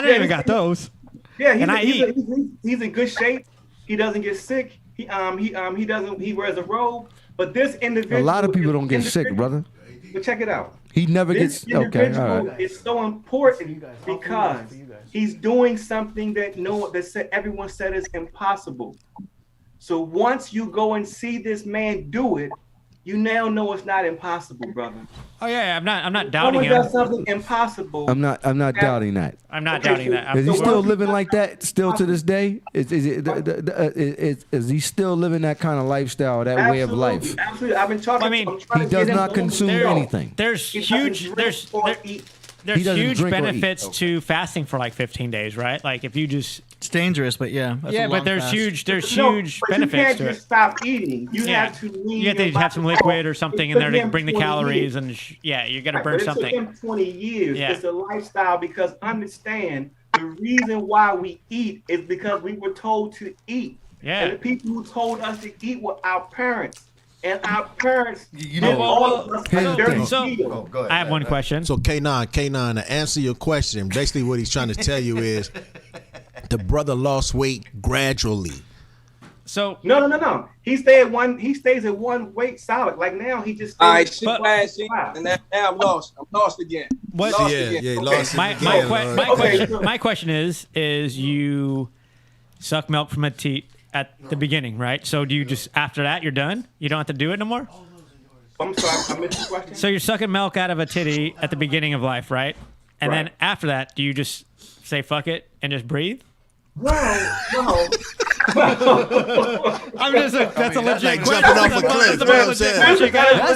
didn't even got those. Yeah, And I eat. he's in good shape. He doesn't get sick. He wears a robe. But this individual, A lot of people don't get sick, brother. But check it out. He never This gets. Okay, individual all right. is so important because he's doing something that everyone said is impossible. So once you go and see this man do it, you now know it's not impossible, brother. Oh yeah, I'm not doubting Someone him. does something impossible. I'm not doubting that. I'm not doubting that. Is he still living like that still to this day? Is he still living that kind of lifestyle, that way of life? Absolutely. I've been talking. I mean, He does not consume anything. There's He huge doesn't drink there's He doesn't huge drink or eat. benefits to fasting for like 15 days, right? Like if you just It's dangerous, but yeah. That's yeah, a but long there's fast. huge but benefits you can't to just it. stop eating. You have to You have to have some liquid or something in there to bring the calories and you got to burn but something. It took him 20 years. Yeah. It's a lifestyle because understand the reason why we eat is because we were told to eat. Yeah. And the people who told us to eat were our parents. And our parents, I have one question. So K9, to answer your question, basically what he's trying to tell you is the brother lost weight gradually. So no. He stays at one weight solid. Like now he just stays. All right, shit, quiet, shit. And now I'm lost. I'm lost again. What? Lost Yeah, again. yeah, Okay. lost again. My question is you suck milk from a teat at the beginning, right? So do you just after that you're done? You don't have to do it no more? I'm sorry, I missed the question. So you're sucking milk out of a titty at the beginning of life, right? And then after that, do you just say fuck it and just breathe? No. I'm just that's a legit like question. jumping off a cliff. You know what I'm saying? That's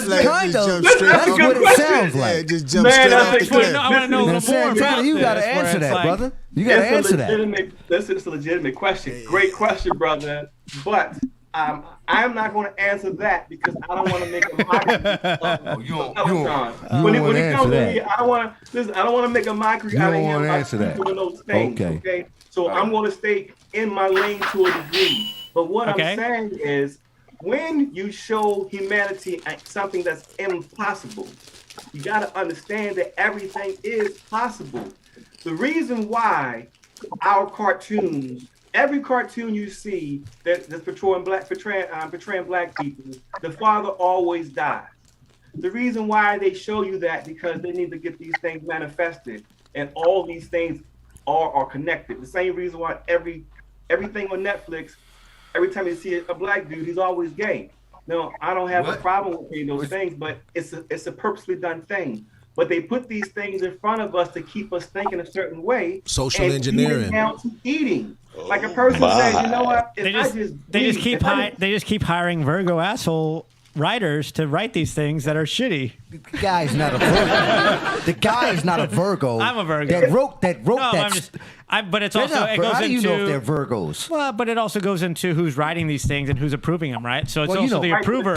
Like, kind just of. jump straight That's off what the it cliff. sounds Yeah, like. just jump Man, straight I off the think- cliff. I want to know a little more Santana, about you got to this, where answer it's that, like- brother. You got to answer that. This is a legitimate question. Great question, brother. But I'm not going to answer that because I don't want to make a mockery. You don't When wanna it answer comes to that. me, I don't want to make a mockery You out don't of wanna him. answer that. Doing those things, Okay. okay. So I'm going to stay in my lane to a degree. But what Okay. I'm saying is, when you show humanity something that's impossible, you got to understand that everything is possible. The reason why our cartoons, every cartoon you see that's portraying black people, the father always dies. The reason why they show you that because they need to get these things manifested, and all these things are connected. The same reason why everything on Netflix, every time you see a black dude, he's always gay. No, I don't have a problem with saying those things, but it's a purposely done thing. But they put these things in front of us to keep us thinking a certain way. Social and engineering. even down to eating. Like a person says, you know what? If They just keep hiring Virgo asshole writers to write these things that are shitty. The guy's not a Virgo. The guy is not a Virgo. I'm a Virgo. That wrote No, that. but it's They're also not it Vir- goes How do you into know if they're Virgos? well, but it also goes into who's writing these things and who's approving them, right? So it's Well, you also know- the approver.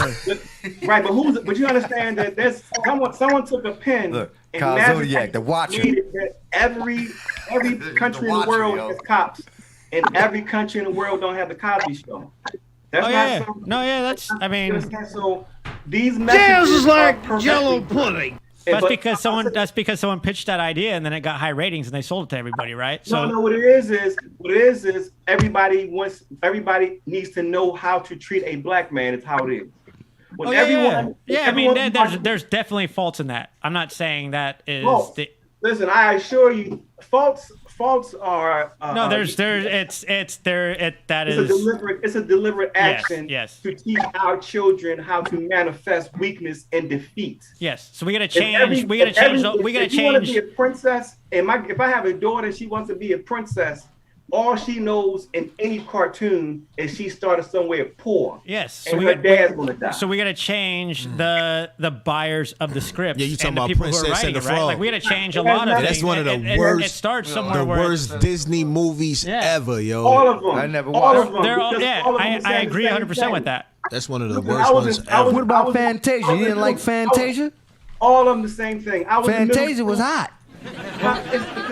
Right, but you understand that there's someone took a pen Look, and Kyle magically Zodiak, the Watcher. made it that every country in the Watcher, world yo. has cops, and every country in the world don't have the Cosby Show. That's Oh, not yeah. so. No, yeah, that's. I mean, so these messages is like are Jello perfectly- pudding. that's but- because someone pitched that idea and then it got high ratings and they sold it to everybody, right? No, what it is everybody needs to know how to treat a black man. It's how it is. When Oh, yeah, everyone- yeah. I mean, everyone- there's definitely faults in that. I'm not saying that is Well, the. Listen, I assure you, faults are. No, that is. It's a deliberate action yes. to teach our children how to manifest weakness and defeat. Yes, so we gotta If change. every- We gotta if change. every- We gotta if you want to change. be a princess, and if I have a daughter, she wants to be a princess. All she knows in any cartoon is she started somewhere poor. Yes, and her dad's gonna die. So we got to change the buyers of the scripts. Yeah, you talking and the about people who are Princess writing and the it, right? Frog. Like we got to change a lot of That's things. one of the It worst. starts somewhere the where worst Disney movies ever, yo. All of them. I never All watched. of them. they're all, because yeah, all of them I say the agree same 100% with thing. that. That's one of the Listen, worst ones What ever. about Fantasia? You didn't like Fantasia? All of them the same thing. I was Fantasia was hot.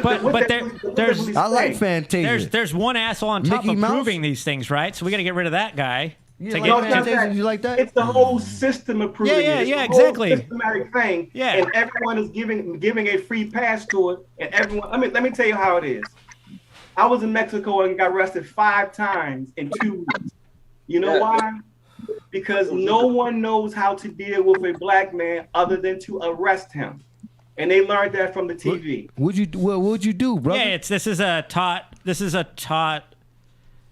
But there's I like Fantasia. There's one asshole on top Mickey Mouse? approving these things, right? So we got to get rid of that guy. You to like get- Fantasia? You like that? It's the whole system approving Yeah, it. It's yeah, the exactly. whole systematic thing. Yeah. And everyone is giving a free pass to it. And everyone, let me tell you how it is. I was in Mexico and got arrested 5 times in 2 weeks. You know why? Because no one knows how to deal with a black man other than to arrest him. And they learned that from the TV. What'd you do, brother? Yeah, this is a taught.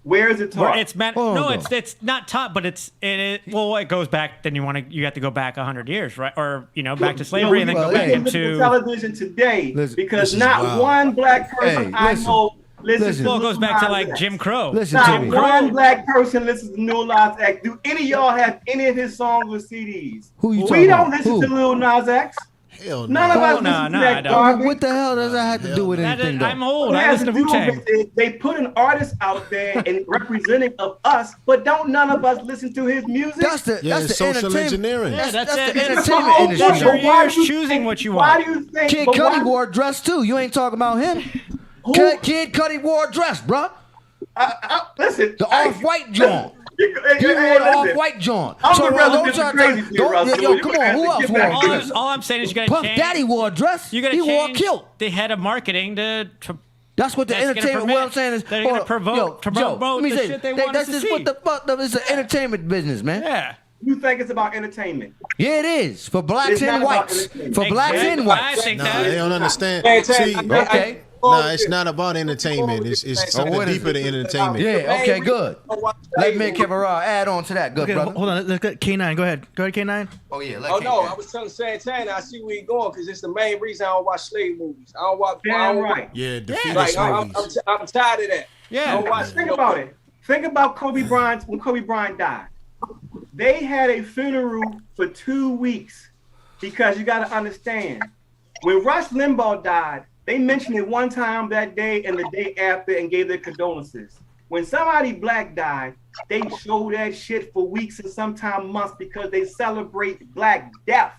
Where is it taught? It's meant. No, it's not taught, but it goes back. Then you have to go back 100 years, right? Or back to slavery and then go back into television today because this is not wild. one black person Hey, I listen. know listens to Well, it goes back to Nas like X. Jim Crow. Listen Not to me. one black person listens to Lil Nas X. Do any of y'all have any of his songs or CDs? Who you We talking don't about? listen Who? to Lil Nas X. Hell None of us no, listen no, to I that don't. garbage. What the hell does that have to do with anything, though? I'm old. What it I has listen to to do Wu-Tang. with is they put an artist out there and representing of us, but don't none of us listen to his music. That's the it's social entertainment. engineering. Yeah, That's it. the It's entertainment industry. That's your though. Why ears do you choosing think- what you Why want. do you think? Kid but Cudi why- wore a dress too. You ain't talking about him. Kid Cudi wore a dress, bruh. Listen, The off-white joint. He wore the off-white joint. I'm So the don't resident try crazy to to you, Russell. yo, You come gonna on. have Who to else get wore back a to dress? All I'm saying is you got to Puff change. Daddy wore a dress. You got to He wore a change kilt. the head of marketing to That's what the That's gonna entertainment. What I'm saying is, they're gonna promote let me the say, shit they want that's us to just what see. the fuck. It's an entertainment business, man. Yeah. You think it's about entertainment? Yeah, it is for blacks It's not and about whites. entertainment. For blacks and Exactly. whites. I think Nah, that. they don't understand. Hey, See, Okay. nah, it's not about entertainment. It's something what is deeper than entertainment. Yeah. Okay. Good. Let me add on to that. Good, Okay, brother. hold on. Let's get K9. Go ahead. Go ahead, K9. Oh yeah. Oh no, I was telling Santana, I see where you're going because it's the main reason I don't watch slave movies. I don't watch. Damn right. Yeah, defeated Like slaves. I'm tired of that. Yeah. I don't watch. Think about it. Think about Kobe Bryant when Kobe Bryant died. They had a funeral for 2 weeks because you got to understand when Rush Limbaugh died, they mentioned it one time that day and the day after and gave their condolences. When somebody black died, they show that shit for weeks and sometimes months because they celebrate black death.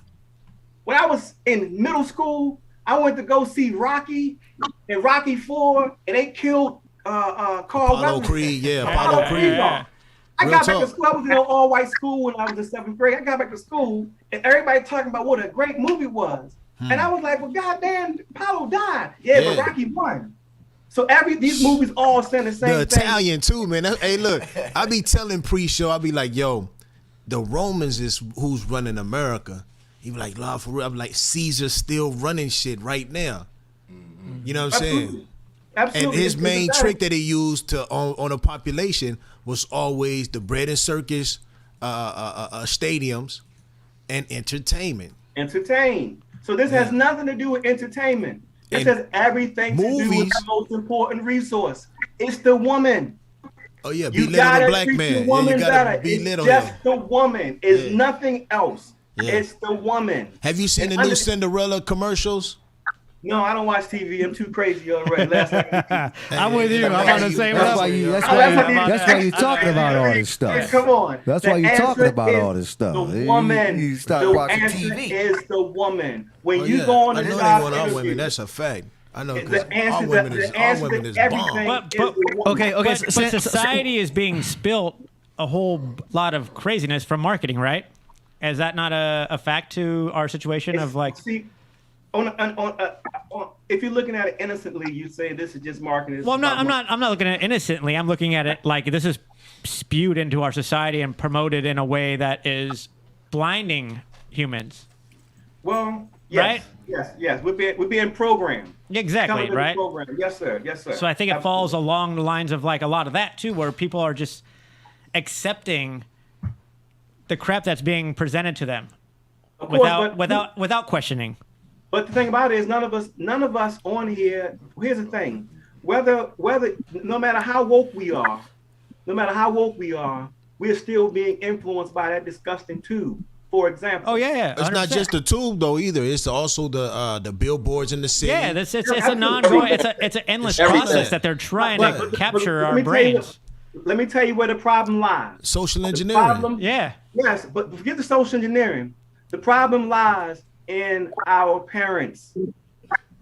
When I was in middle school, I went to go see Rocky and Rocky 4, and they killed Carl Apollo Weathers. Creed, yeah, Apollo Apollo Creed. I Real got back to talk. school. I was in an all-white school when I was in 7th grade. I got back to school, and everybody talking about what a great movie was. And I was like, well, goddamn, Apollo died. Yeah, but Yeah. Rocky won. So these movies all saying the same The thing. Italian too, man. Hey, look, I be telling pre-show, I be like, yo, the Romans is who's running America. He be like, "Love for real." I'm like, Caesar's still running shit right now. You know what I'm saying? Absolutely. And his It's main pathetic. trick that he used to on a population was always the bread and circus stadiums and entertainment. Entertain. So this has nothing to do with entertainment. This And has everything to do with movies- the most important resource. It's the woman. Oh yeah, You belittle gotta the black treat man. the Yeah, woman you gotta better. belittle It's just him. the woman. It's Yeah. nothing else. Yeah. It's the woman. Have you seen And the new Cinderella commercials? No, I don't watch TV. I'm too crazy already. Last night. I'm with you. I'm on the same That's level. why you. That's Oh, why that's you. what That's why you talking about all this stuff. Come on. That's The why you talking answer about is all this stuff. The woman. You start the watching answer TV. is the woman. When Oh, you yeah. go on I the know they job want our interview, women. That's a fact. I know because the answer, our women is the answer to everything bomb. is the woman. Okay. But so- society is being spilt a whole lot of craziness from marketing, right? Is that not a fact to our situation of like? See, if you're looking at it innocently, you say this is just marketing. Well, I'm not looking at it innocently. I'm looking at it like this is spewed into our society and promoted in a way that is blinding humans. Well, yes, Right? yes. We're being programmed. Exactly, Television right? Programmed. Yes, sir. Yes, sir. So I think it falls along the lines of like a lot of that too, where people are just accepting the crap that's being presented to them Of course, without questioning. But the thing about it is, none of us on here. Here's the thing: whether no matter how woke we are, we're still being influenced by that disgusting tube. For example. Oh yeah. It's not just the tube though either. It's also the billboards in the city. Yeah, it's a non-going. It's an endless process that they're trying to capture our brains. Let me tell you where the problem lies. Social The engineering. problem, Yeah. Yes, but forget the social engineering. The problem lies in our parents.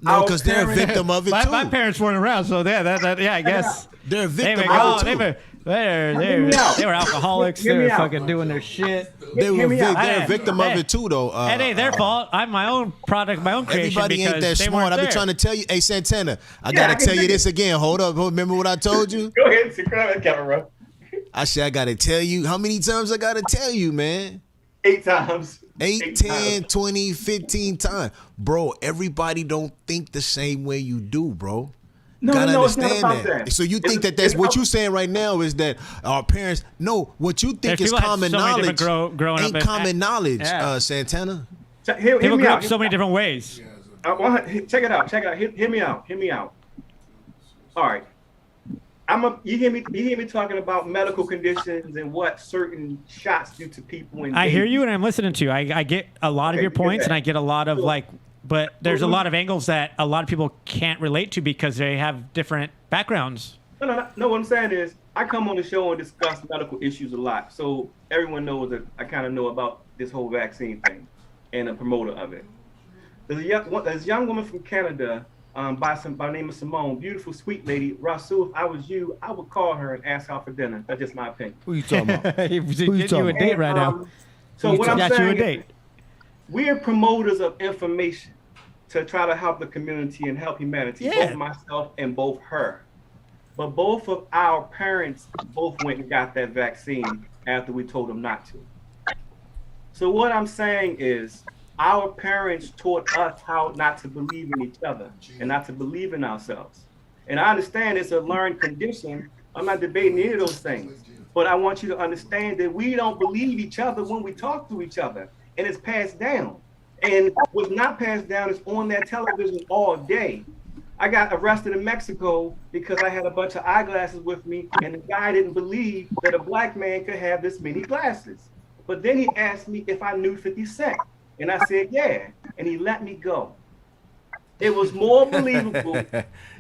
No, because they're a victim of it too. My parents weren't around, so I guess they're a victim they of it too. They were alcoholics. They were fucking doing their shit. They're a victim of it too, though. It ain't their fault. I'm my own product, my own creation. Everybody ain't that smart. I've been trying to tell you. Hey, Santana, I gotta tell you this again. Hold up. Remember what I told you? Go ahead, subscribe to camera. I said I gotta tell you. How many times I gotta tell you, man? 8 times. 8, 10, 20, 15 times. Bro, everybody don't think the same way you do, bro. Gotta understand that. So you think that's what you're saying right now is that our parents, no, what you think is common knowledge ain't common knowledge, Santana. People grew up so many different ways. Check it out. Hear me out. All right. You hear me talking about medical conditions and what certain shots do to people. I hear you and I'm listening to you. I get a lot of your points and I get a lot of but there's a lot of angles that a lot of people can't relate to because they have different backgrounds. No. What I'm saying is I come on the show and discuss medical issues a lot. So everyone knows that I kind of know about this whole vaccine thing and a promoter of it. There's a young woman from Canada by the name of Simone, beautiful, sweet lady. Rasul, if I was you, I would call her and ask her out for dinner. That's just my opinion. Who you talking about? Who you talking about? A date right now. So what I'm saying is, we're promoters of information to try to help the community and help humanity, both myself and both her. But both of our parents both went and got that vaccine after we told them not to. So what I'm saying is our parents taught us how not to believe in each other and not to believe in ourselves. And I understand it's a learned condition. I'm not debating any of those things. But I want you to understand that we don't believe each other when we talk to each other. And it's passed down. And what's not passed down is on that television all day. I got arrested in Mexico because I had a bunch of eyeglasses with me, and the guy didn't believe that a black man could have this many glasses. But then he asked me if I knew 50 Cent. And I said, yeah. And he let me go. It was more believable.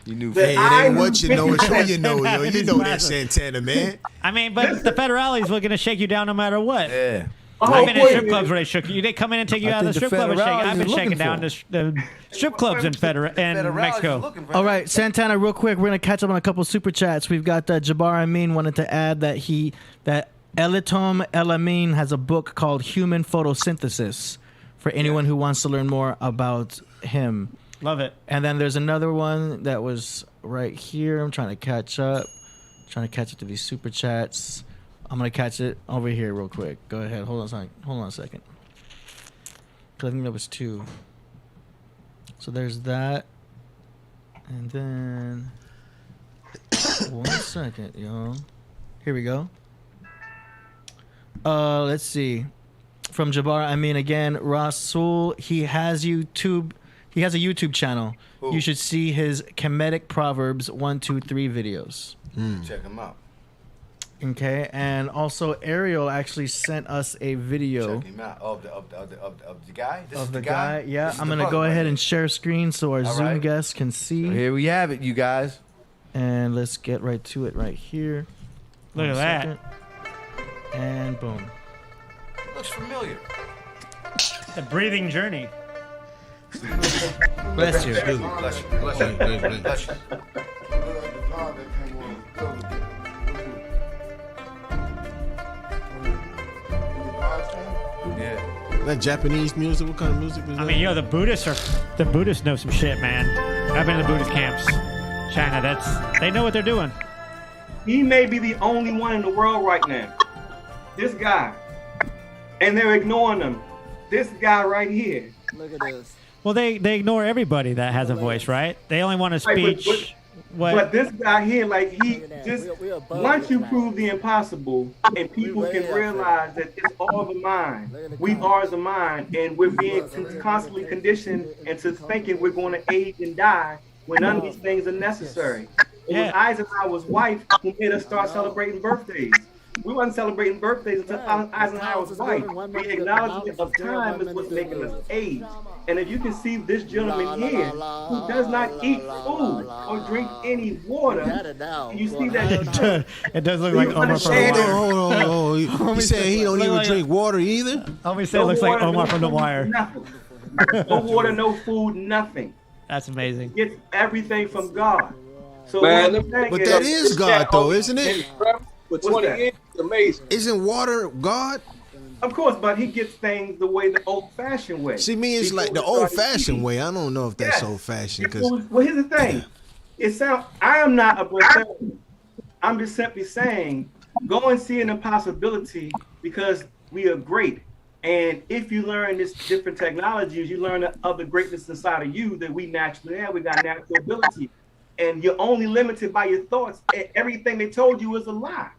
You knew. Hey, it ain't what you know, it's who you know, yo. You know that Santana, man. I mean, but the federales were going to shake you down no matter what. Yeah. I've been in strip clubs where they shook you. They come in and take you out of the strip club and shake. I've been shaking down the strip clubs in Mexico. All right, Santana, real quick, we're gonna catch up on a couple super chats. We've got Jabbar Amin wanted to add that Elitom El Amin has a book called Human Photosynthesis for anyone who wants to learn more about him. Love it. And then there's another one that was right here. I'm trying to catch up to these super chats. I'm gonna catch it over here real quick. Go ahead. Hold on a second. Cause I think that was 2. So there's that, and then 1 second, y'all. Here we go. Let's see. From Jabbar, I mean again, Rasul. He has YouTube. He has a YouTube channel. Ooh. You should see his Kemetic Proverbs 1, 2, 3 videos. Check him out. Okay, and also Ariel actually sent us a video. Check him out of the guy. This of the guy. Yeah, I'm gonna go ahead and share screen so our Zoom guests can see. So here we have it, you guys. And let's get right to it right here. Look at that. And boom. Looks familiar. The breathing journey. Bless you. Bless you. Bless you. Bless you. Yeah. That Japanese music? What kind of music is that? I mean, the Buddhists know some shit, man. I've been to the Buddhist camps. China, they know what they're doing. He may be the only one in the world right now. This guy. And they're ignoring him. This guy right here. Look at this. Well, they ignore everybody that has a voice, right? They only want a speech. But this guy here, once you prove the impossible and people can realize that it's all the mind, we are the mind, and we're being constantly conditioned into thinking we're going to age and die when none of these things are necessary. It was Eisenhower's wife who made us start celebrating birthdays. We wasn't celebrating birthdays until Eisenhower's wife. The acknowledgement of time is what's making us age. And if you can see this gentleman here, who does not eat food or drink any water, and you see that it does look like Omar from The Wire. Hold on. He said he don't even drink water either? Homie said it looks like Omar from The Wire. No water, no food, nothing. That's amazing. He gets everything from God. So Man, what I'm saying but that is God, though, isn't it? For 20 years, it's amazing. Isn't water God? Of course, but he gets things the way the old-fashioned way. See, me, it's like the old-fashioned way. I don't know if that's old-fashioned. Well, here's the thing. I am not a Brazilian. I'm just simply saying, go and see an impossibility because we are great. And if you learn this different technologies, you learn of the greatness inside of you that we naturally have. We got natural ability. And you're only limited by your thoughts. And everything they told you is a lie.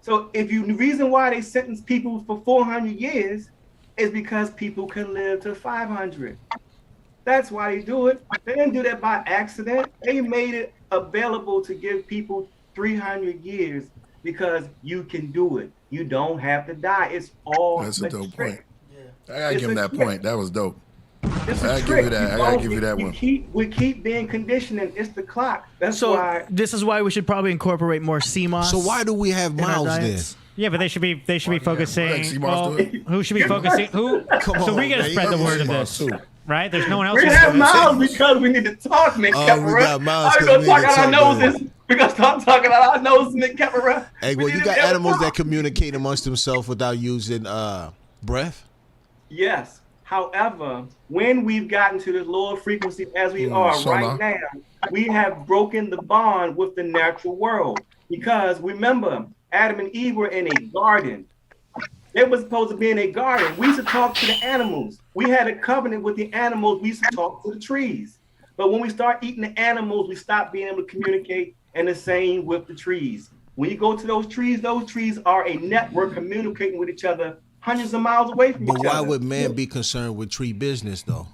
So the reason why they sentence people for 400 years is because people can live to 500. That's why they do it. They didn't do that by accident. They made it available to give people 300 years because you can do it. You don't have to die. It's all That's a dope trick. point. I gotta give him that point. That was dope. It's I a gotta trick. give you that. I gotta give you that one. We keep being conditioning. It's the clock. That's So why. this is why we should probably incorporate more CMOS. So why do we have in our mouths diets? then? Yeah, but they should be focusing. Like Well, CMOS do it? who should be focusing? Who? Come So on, we gotta man. spread the You word of CMOS this, too. right? There's no one else. We who's have doing mouths because we need to talk, Nick Oh, Cameron. we got mouths I'm 'cause we gonna need talk to out our talk, noses. We're gonna start talking out our noses, Nick Cameron. Hey, well, you got animals that communicate amongst themselves without using breath? Yes. However, when we've gotten to this lower frequency as we are so right long. now, we have broken the bond with the natural world. Because remember, Adam and Eve were in a garden. They were supposed to be in a garden. We used to talk to the animals. We had a covenant with the animals. We used to talk to the trees. But when we start eating the animals, we stop being able to communicate, and the same with the trees. When you go to those trees are a network communicating with each other hundreds of miles away from But each why other. would man be concerned with tree business, though?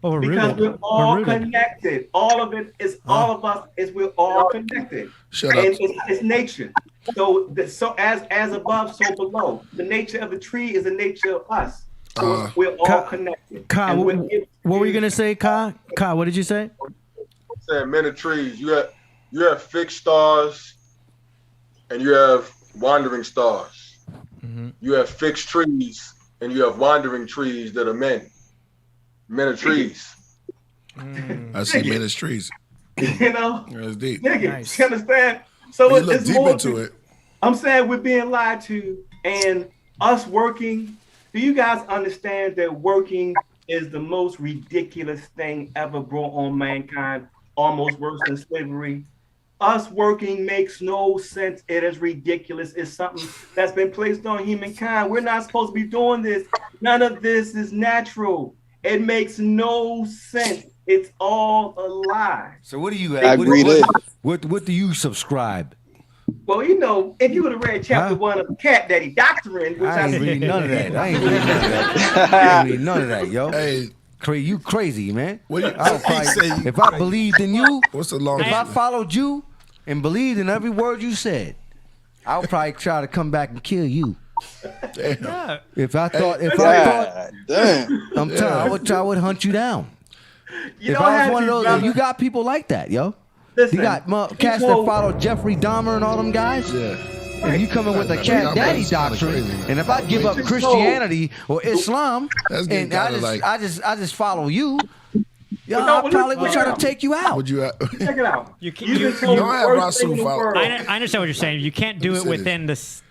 But we're Because rooted. we're all We're rooted. connected. All of it is all of us is we're all connected. Shut and up. it's nature. So as above, so below. The nature of the tree is the nature of us. So we're all connected. Ka, And what, we're- what were you gonna say, Ka? Ka, what did you say? Saying men of trees, you have fixed stars, and you have wandering stars. You have fixed trees, and you have wandering trees that are men. Men of trees. I see men as trees. You know, That's deep. nigga, you understand? So You look it's deep more into it. I'm saying we're being lied to, and us working. Do you guys understand that working is the most ridiculous thing ever brought on mankind? Almost worse than slavery. Us working makes no sense. It is ridiculous. It's something that's been placed on humankind. We're not supposed to be doing this. None of this is natural. It makes no sense. It's all a lie. So what do you? I agree there. What do you subscribe? Well, you know, if you would have read chapter 1 of Cat Daddy Doctrine, which I ain't reading none of that. I ain't reading none of that. I ain't reading none of that, yo. Hey, you crazy, man. What you- I would probably, if I believed in you, what's the longest? if I followed you and believed in every word you said, I would probably try to come back and kill you. Damn. If I thought, Damn. I'm telling you, I would hunt you down. You If don't I was have one of to, those, brother. you got people like that, yo. Listen, You got cats that people- follow Jeffrey Dahmer and all them guys. Yeah. And you coming with a cat daddy doctrine, and if I give up Christianity or Islam, That's getting and I kinda just, like- I just follow you, yo, But no, I but probably look, would check try it to take you out. Would you? Check it out. You can- You you- can tell don't the have worst thing in Rasul the follow- world. I understand what you're saying. You can't do Let it me say within this.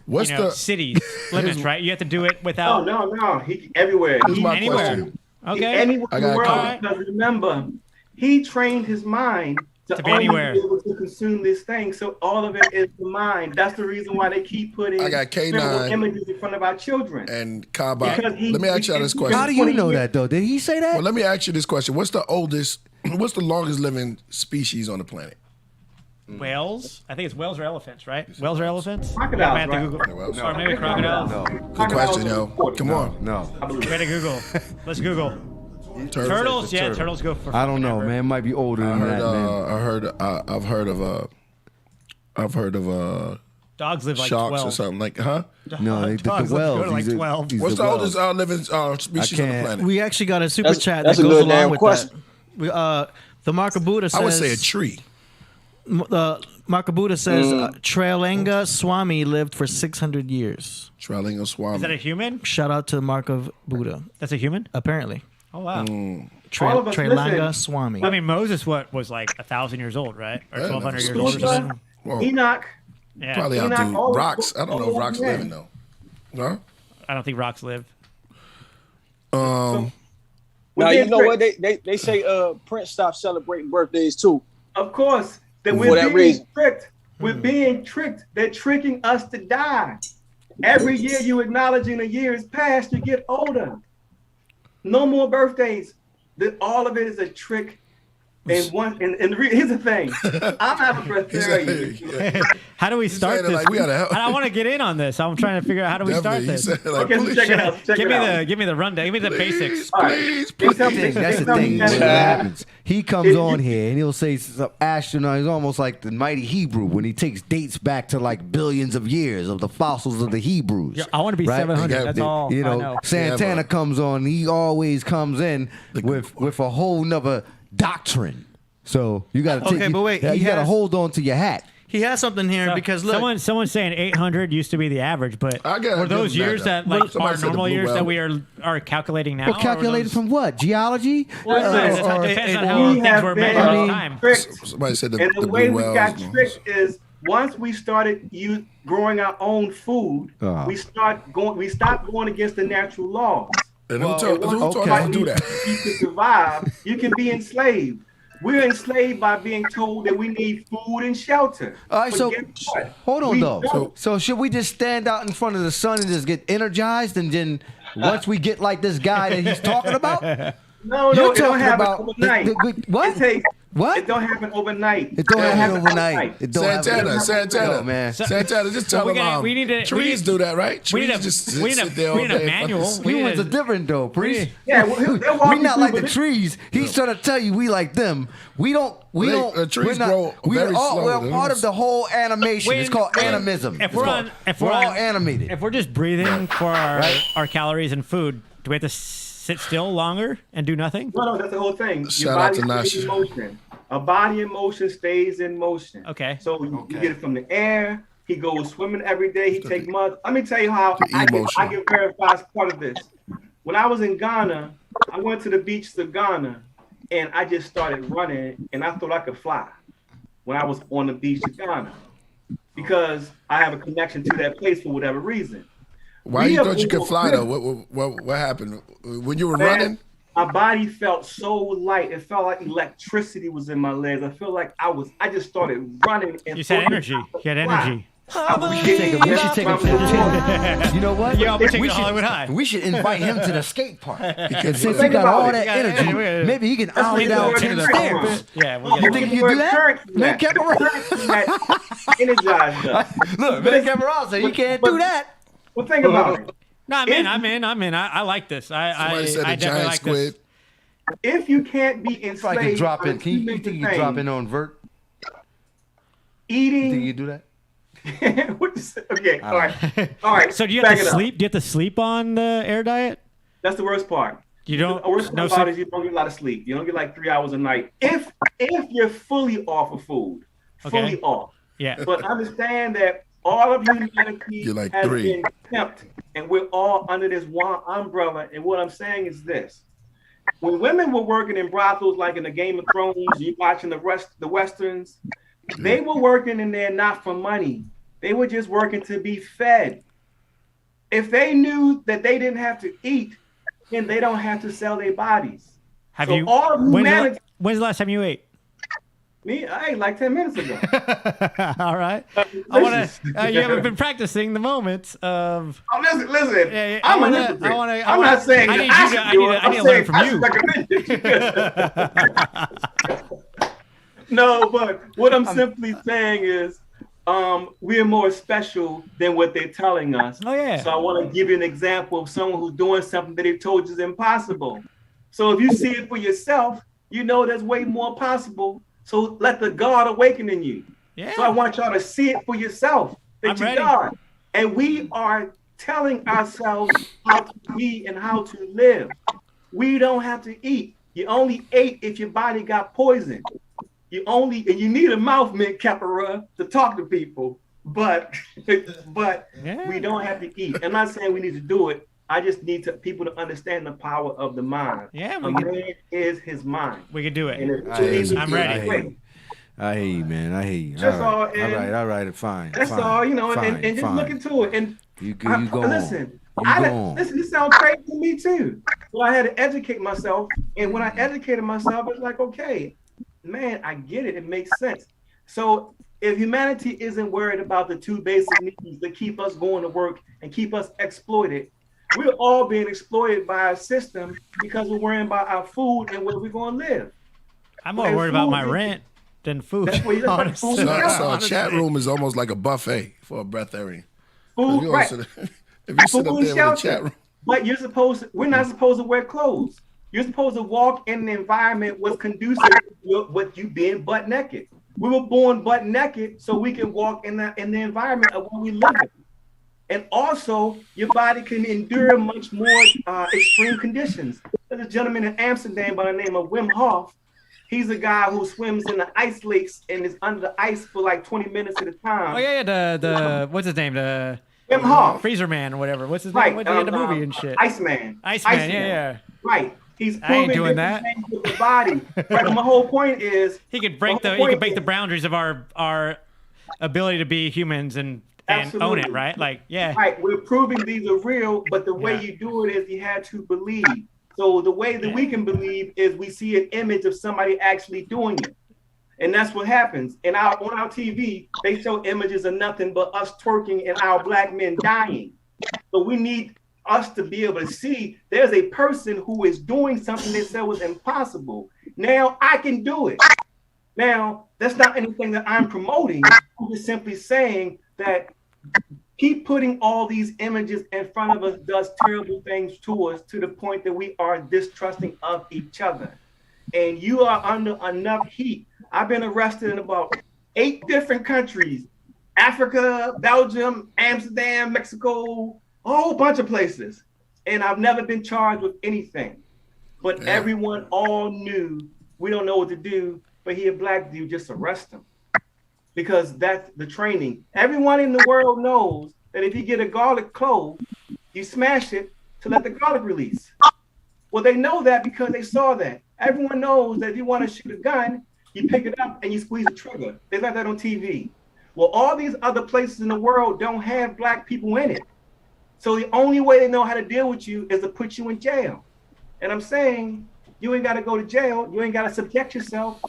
the What's the? cities limits, right? You have to do it Oh without no, he everywhere. Here's He, my anywhere. question. Okay. Anywhere I in got the a world. comment. Because remember, he trained his mind To be only anywhere. be able to consume this thing. So all of it is the mind. That's the reason why they keep putting I got KAE-9 symbol images in front of our children. And Kaba. Because he- Let me ask y'all this he- question. How do you know that though? Did he say that? Well, let me ask you this question. What's the longest living species on the planet? whales. I think it's whales or elephants, right? Whales or elephants? Crocodiles, I have to right? Google. No. Or maybe crocodiles. No, Good question, yo. Come on. no. Way to Google. Let's Google. Turtles? Yeah, turtles go for I don't know, forever. man. It might be older than that, man. I've heard of Dogs live like sharks 12. or something like, huh? No, Dogs the live whales. to like These are- 12. these What's are the whales. oldest living species on the can't- planet? We actually got a super chat that's that a goes good along damn with question. that. The Markabuddha says I would say a tree. The Makabuddha says Trailinga Swami lived for 600 years. Trailinga Swami. Is that a human? Shout out to Mark of Buddha. That's a human? Apparently. Oh, wow. All of us Trailinga listen. Swami. I mean, Moses was like 1,000 years old, right? Or Yeah, 1,200 years man. old or something. Well, Enoch. Yeah. probably Enoch, outdo all- Rocks. I don't know if all Rocks men. living though. Huh? I don't think rocks live. Now being you know what they say. Prince stopped celebrating birthdays too. Of course, that For we're that being reason. tricked. We're being tricked. They're tricking us to die. Every year you acknowledging a year is past, you get older. No more birthdays. All of it is a trick. And here's the thing. I'm not a Presbyterian. How do we start this? like we gotta help. I want to get in on this. I'm trying to figure out how do we start Definitely. this. He said, like, Okay, so please, check it out. Give me the rundown. Give me the basics. All right. please. That's the thing. What happens? He comes on here and he'll say some astronaut. He's almost like the mighty Hebrew when he takes dates back to like billions of years of the fossils of the Hebrews. Yeah, I want to be Right? 700. That's all. You I know, know. Santana comes on. He always comes in with a whole nother doctrine. So you got to take. Okay, but wait, you he got to has- hold on to your hat. He has something here because look. Someone's saying 800 used to be be average, but I gotta were those give him years that, that though. like Somebody are said the normal blue years whale. that we are calculating now? Well, calculated from what? Geology? Well, it depends on how We things have were been measured at the time. tricked. Somebody said And the the way blue we whales. got man. tricked is once we started growing our own food, we stopped going against the natural laws. And Well, who told us to do that? You can survive. You can be enslaved. We're enslaved by being told that we need food and shelter. All right, But so guess what? hold on We though. don't. So should we just stand out in front of the sun and just get energized, and then once we get like this guy that he's talking about? No, You're it don't talking happen about overnight. what? It takes, What? It don't happen overnight. It don't happen overnight. It don't happen Santana, No, man. Santana, just tell them we need to- trees do that, right? we need Trees a- just we need a- sit there we all need a day. manual. We need Humans a- are different though, priest. Yeah, well, they'll walk we you not through, like but the it- trees. He's trying to tell you we like them. We don't. trees we're not, grow very slow. We're They part don't- of the whole animation. It's called animism. If we're all animated. If we're just breathing for our calories and food, do we have to sit still longer and do nothing? No, that's the whole thing. Your Shout out body to stays in Nasha. motion. A body in motion stays in motion. Okay. So you get it from the air. He goes swimming every day. He take mud. Let me tell you how I get verified as part of this. When I was in Ghana, I went to the beaches of Ghana, and I just started running, and I thought I could fly when I was on the beach of Ghana because I have a connection to that place for whatever reason. Why you thought you could fly though? What happened when you were running? My body felt so light. It felt like electricity was in my legs. I feel like I just started running. And You said energy. You had energy. We should take him to the gym. You know what? Yeah, we're taking we it Hollywood High. We should invite him to the skate park. Because since he Think got about all it. that Yeah, energy, yeah. maybe he can ollie down 10 stairs. Yeah, we'll You get think you can do that? Man, Energized us. Look, man, Cameron said he can't do that. Well, think about it. No, I'm in. I like this. Somebody said I a definitely giant like squid. this. If you can't be If I enslaved, can drop by in, you think you can drop in on Vert? You think eating. you do that? Okay, all right. So do you back have to it up. sleep? Do you have to sleep on the air diet? That's the worst part. You don't. The worst No part about sleep. it is you don't get a lot of sleep. You don't get like 3 hours a night. If you're fully off of food, fully Okay. off. Yeah. But understand that all of humanity You're like has 3. been kept, and we're all under this one umbrella. And what I'm saying is this: when women were working in brothels, like in the Game of Thrones, you watching the westerns, they were working in there not for money. They were just working to be fed. If they knew that they didn't have to eat, then they don't have to sell their bodies. Have So you? all of humanity, When's the last time you ate? I ate like 10 minutes ago. All right. I want to. You haven't been practicing the moments of. Oh, listen. Yeah, I'm I a wanna- hypocrite. I wanna- I I'm wanna- not saying I that need I you should to- I do need it. to- I I'm need to learn saying from you. No, but what I'm simply saying is we're more special than what they're telling us. Oh, yeah. So I want to give you an example of someone who's doing something that they told you is impossible. So if you see it for yourself, you know there's way more possible. So let the God awaken in you. Yeah. So I want y'all to see it for yourself. That I'm you're ready. God. And we are telling ourselves how to be and how to live. We don't have to eat. You only ate if your body got poisoned. you need a mouth, Mint Capera, to talk to people, but we don't have to eat. I'm not saying we need to do it. I just need people to understand the power of the mind. Yeah, a man is his mind. We can do it. I'm ready. I hear you, man. I hear you. That's all right, fine. That's fine, all, fine, and just look into it. And you go listen, on. Listen, this sounds crazy to me too. But I had to educate myself, and when I educated myself, it's like, okay, man, I get it. It makes sense. So if humanity isn't worried about the two basic needs that keep us going to work and keep us exploited, we're all being exploited by our system because we're worrying about our food and where we're going to live. I'm more worried about my rent than food. That's where you So a chat room is almost like a buffet for a breatharian. Food, right. If you sit up there with a chat room. But we're not supposed to wear clothes. You're supposed to walk in an environment what's conducive with you being butt naked. We were born butt naked so we can walk in the environment of where we live in. And also, your body can endure much more extreme conditions. There's a gentleman in Amsterdam by the name of Wim Hof. He's a guy who swims in the ice lakes and is under the ice for like 20 minutes at a time. Oh yeah, the what's his name? The Wim Hof, Freezer Man or whatever. What's his right. name? What did the movie and shit? Iceman. Iceman. Yeah. Right. He's I ain't doing different that. things with the body. Right. My whole point is he could break the boundaries of our ability to be humans and own it, right? Like, yeah. Right. We're proving these are real, but the way you do it is you had to believe. So the way that we can believe is we see an image of somebody actually doing it. And that's what happens. And on our TV, they show images of nothing but us twerking and our black men dying. So we need us to be able to see there's a person who is doing something they said was impossible. Now I can do it. Now, that's not anything that I'm promoting. I'm just simply saying that keep putting all these images in front of us does terrible things to us to the point that we are distrusting of each other. And you are under enough heat. I've been arrested in about 8 different countries: Africa, Belgium, Amsterdam, Mexico, a whole bunch of places. And I've never been charged with anything. But everyone all knew we don't know what to do, but he a black dude, just arrest him. Because that's the training. Everyone in the world knows that if you get a garlic clove, you smash it to let the garlic release. Well, they know that because they saw that. Everyone knows that if you want to shoot a gun, you pick it up and you squeeze the trigger. They got that on TV. Well, all these other places in the world don't have black people in it. So the only way they know how to deal with you is to put you in jail. And I'm saying, you ain't got to go to jail. You ain't got to subject yourself.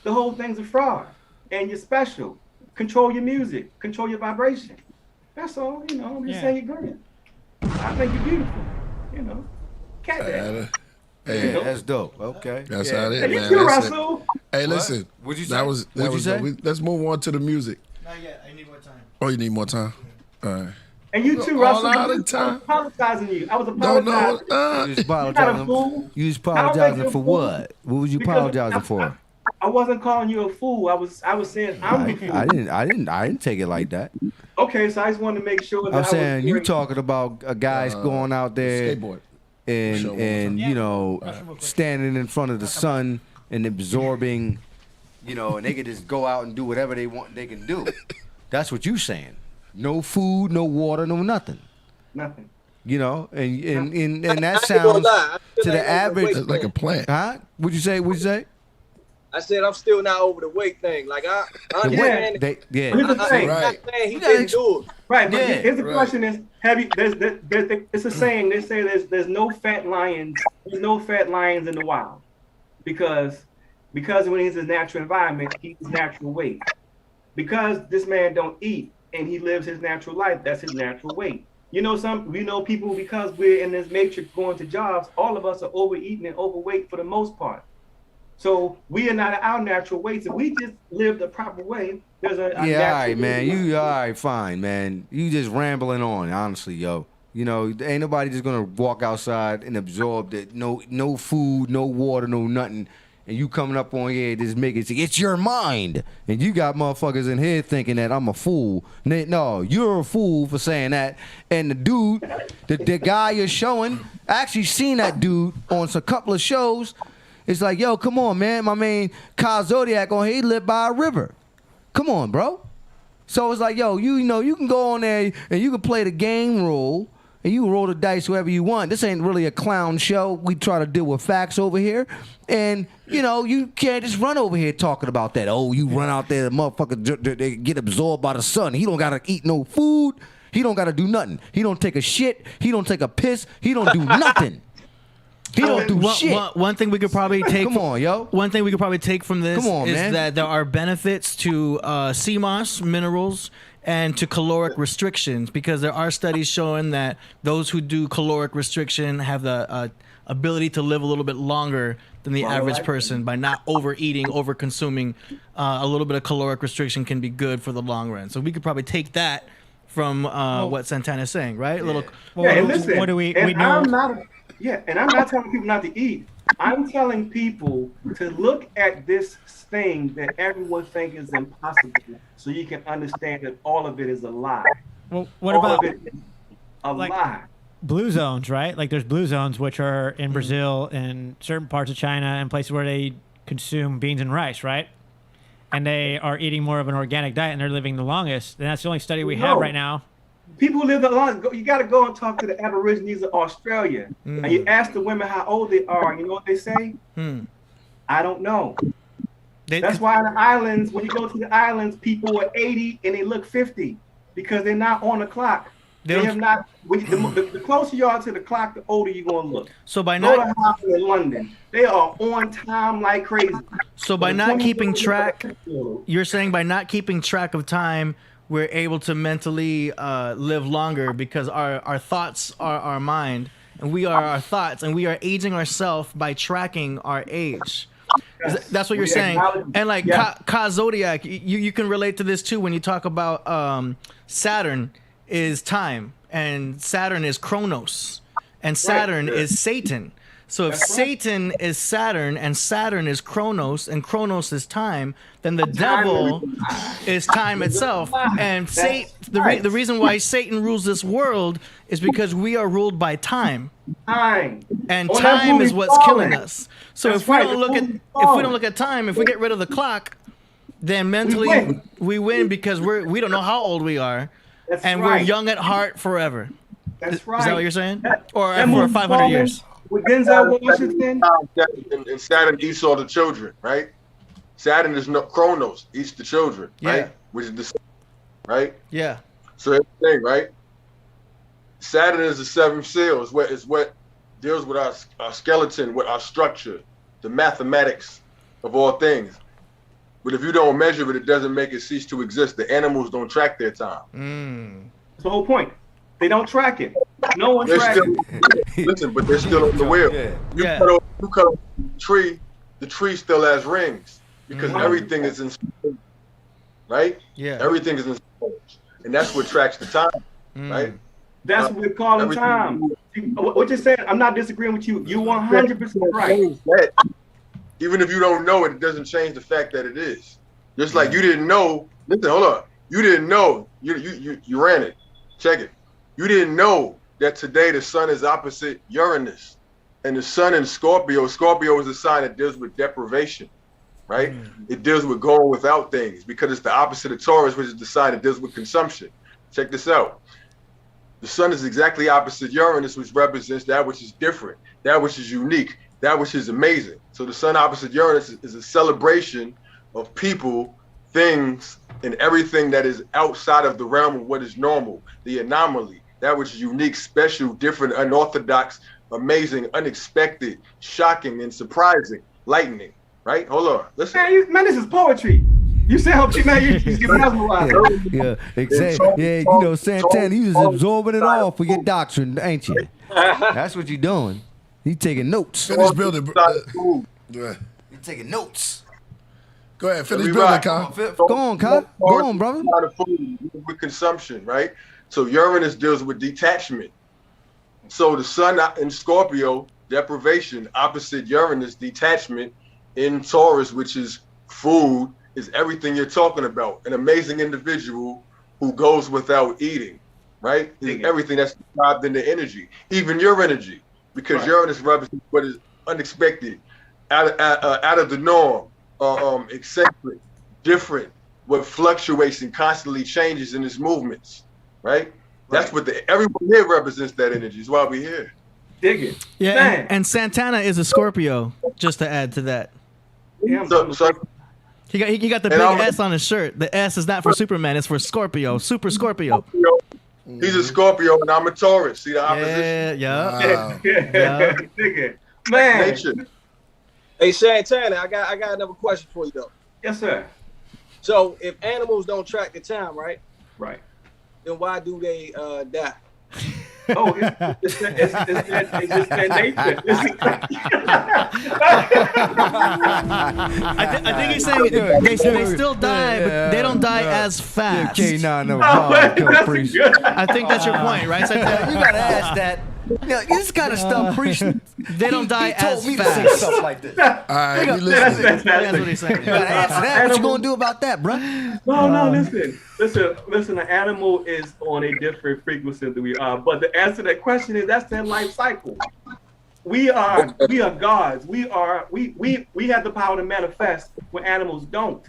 The whole thing's a fraud. And you're special. Control your music. Control your vibration. That's all. I'm just saying you're great. I think you're beautiful. Cat dad. Hey, that's dope. Okay. That's how it is, Hey, man. you too, That's it. Russell. Hey, listen. What'd you say? That was let's move on to the music. Not yet. I need more time. Oh, you need more time? All right. And you too, All Russell. out I of was time. apologizing to you. I was apologizing. You was apologizing. You was apologizing for what? What was you apologizing for? I wasn't calling you a fool. I was saying I'm the fool. I didn't take it like that. Okay, so I just wanted to make sure that I'm saying you talking about guys going out there Skateboard. and standing in front of the sun and absorbing, and they could just go out and do whatever they want. They can do. That's what you saying. No food, no water, no nothing. Nothing. And that sounds to the average like a plant. Huh? What'd you say? I said I'm still not over the weight thing. Like I understand. Here's the thing. I'm not saying he didn't do it. Right, but here's the question: is it's a saying. They say there's no fat lions. There's no fat lions in the wild, because when he's in his natural environment, he's his natural weight. Because this man don't eat and he lives his natural life, that's his natural weight. We know people, because we're in this matrix going to jobs, all of us are overeating and overweight for the most part. So we are not at our natural weights. If we just live the proper way, there's a all right, man. You all right, fine, man. You just rambling on, honestly, yo. Ain't nobody just gonna walk outside and absorb that no food, no water, no nothing. And you coming up on here just make it say, it's your mind. And you got motherfuckers in here thinking that I'm a fool. No, you're a fool for saying that. And the dude, the guy you're showing, I actually seen that dude on a couple of shows. It's like, yo, come on, man. My man Zodiak on here, he lived by a river. Come on, bro. So it's like, yo, you know, you can go on there and you can play the game rule and you can roll the dice whoever you want. This ain't really a clown show. We try to deal with facts over here. And, you know, you can't just run over here talking about that. Oh, you run out there, the motherfucker, they get absorbed by the sun. He don't got to eat no food. He don't got to do nothing. He don't take a shit. He don't take a piss. He don't do nothing. He don't do shit. One thing we could probably take. Come on, yo. One thing we could probably take from this is man. that there are benefits to sea moss, minerals, and to caloric restrictions, because there are studies showing that those who do caloric restriction have the ability to live a little bit longer than the average person by not overeating, over-consuming. A little bit of caloric restriction can be good for the long run. So we could probably take that from what Santana is saying, right? And listen, what do we and know? I'm not telling people not to eat. I'm telling people to look at this thing that everyone thinks is impossible, so you can understand that all of it is a lie. Well, what all about of it is a lie? Blue zones, right? Like there's blue zones which are in Brazil and certain parts of China and places where they consume beans and rice, right? And they are eating more of an organic diet and they're living the longest. And that's the only study we have right now. People who live the longest, you got to go and talk to the Aborigines of Australia. And you ask the women how old they are. You know what they say? I don't know. That's why in the islands, when you go to the islands, people are 80 and they look 50 because they're not on the clock. They have not. The closer you are to the clock, the older you're gonna look. So by go not to Harvard in London, they are on time like crazy. So by not keeping track, you're saying by not keeping track of time, we're able to mentally live longer because our thoughts are our mind, and we are our thoughts, and we are aging ourselves by tracking our age. That's what you're saying. And like Zodiak, you can relate to this too when you talk about Saturn is time and Saturn is Chronos and Saturn is Satan. So if Satan is Saturn and Saturn is Chronos and Chronos is time, then the devil is time itself. And the reason why Satan rules this world is because we are ruled by time. And time is what's killing us. So if we don't look at time, if we get rid of the clock, then mentally we win because we don't know how old we are. We're young at heart forever. That's right. Is that what you're saying? Or for 500 years? With Denzel Washington. And Saturn eats all the children, right? Saturn is no Chronos, eats the children, right? Which is the sun, right? Yeah. So that's the thing, right? Saturn is the seventh seal, is what deals with our skeleton, with our structure, the mathematics of all things. But if you don't measure it, it doesn't make it cease to exist. The animals don't track their time. That's the whole point. They don't track it. No one tracks it. Listen, but they're still on the wheel. You cut off the tree, the tree still has rings because everything is in storage, right? Yeah. Everything is in storage. And that's what tracks the time, right? That's what we're calling time. What you're saying, I'm not disagreeing with you. You're 100% right. Even if you don't know it, it doesn't change the fact that it is. Just like you didn't know. Listen, hold on. You didn't know. You ran it. Check it. You didn't know that today the sun is opposite Uranus, and the sun in Scorpio. Scorpio is a sign that deals with deprivation, right? It deals with going without things because it's the opposite of Taurus, which is the sign that deals with consumption. Check this out. The sun is exactly opposite Uranus, which represents that which is different, that which is unique, that which is amazing. So the sun opposite Uranus is a celebration of people, things, and everything that is outside of the realm of what is normal, the anomaly, that which is unique, special, different, unorthodox, amazing, unexpected, shocking, and surprising, lightning, right? Hold on, listen. Man, this is poetry. You sound, man, you get mesmerized. Yeah, exactly. Yeah, you know, Santana, he was absorbing it all for your doctrine, ain't you? That's what you're doing. He taking notes. Finish building. You taking notes. Go ahead, finish building, Kyle. Go on, Kyle. Go on, brother. With consumption, right? So Uranus deals with detachment. So the sun in Scorpio, deprivation, opposite Uranus, detachment, in Taurus, which is food, is everything you're talking about. An amazing individual who goes without eating, right? Is everything that's described in the energy, even your energy, because Uranus represents what is unexpected, out of the norm, eccentric, different, what fluctuates and constantly changes in its movements, right? That's what everyone here represents that energy. Is why we're here. Dig it. Yeah, and Santana is a Scorpio, just to add to that. Yeah, So he got the big S on his shirt. The S is not for Superman, it's for Scorpio, Super Scorpio. He's a Scorpio and I'm a Taurus. See the opposition? Yeah. Dig it. Man. Nature. Hey Santana, I got another question for you though. Yes, sir. So if animals don't track the time, right? Right. Then why do they die? Oh, it's just their nature. I think he's saying they still die, but they don't die as fast. KAE-9 never bothered, Priest. I think that's your point, right? Santana? You gotta ask that. This kind of stuff, Priest. They don't die as told me fast. to say stuff like this. All right, you listen. That's what he's saying. You gotta answer that. What you gonna do about that, bro? No, listen. An animal is on a different frequency than we are. But the answer to that question is that's their life cycle. We are gods. We have the power to manifest where animals don't.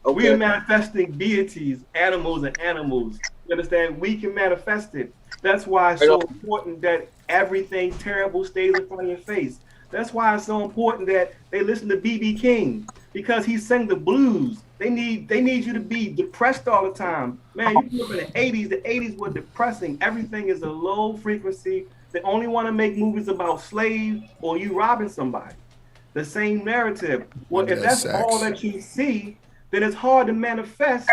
Okay. We are manifesting deities, animals and animals. You understand? We can manifest it. That's why it's so important that everything terrible stays in front of your face. That's why it's so important that they listen to B.B. King, because he sang the blues. They need you to be depressed all the time. Man, you grew up in the 80s. The 80s were depressing. Everything is a low frequency. They only want to make movies about slaves or you robbing somebody. The same narrative. Well, if that's all that you see, then it's hard to manifest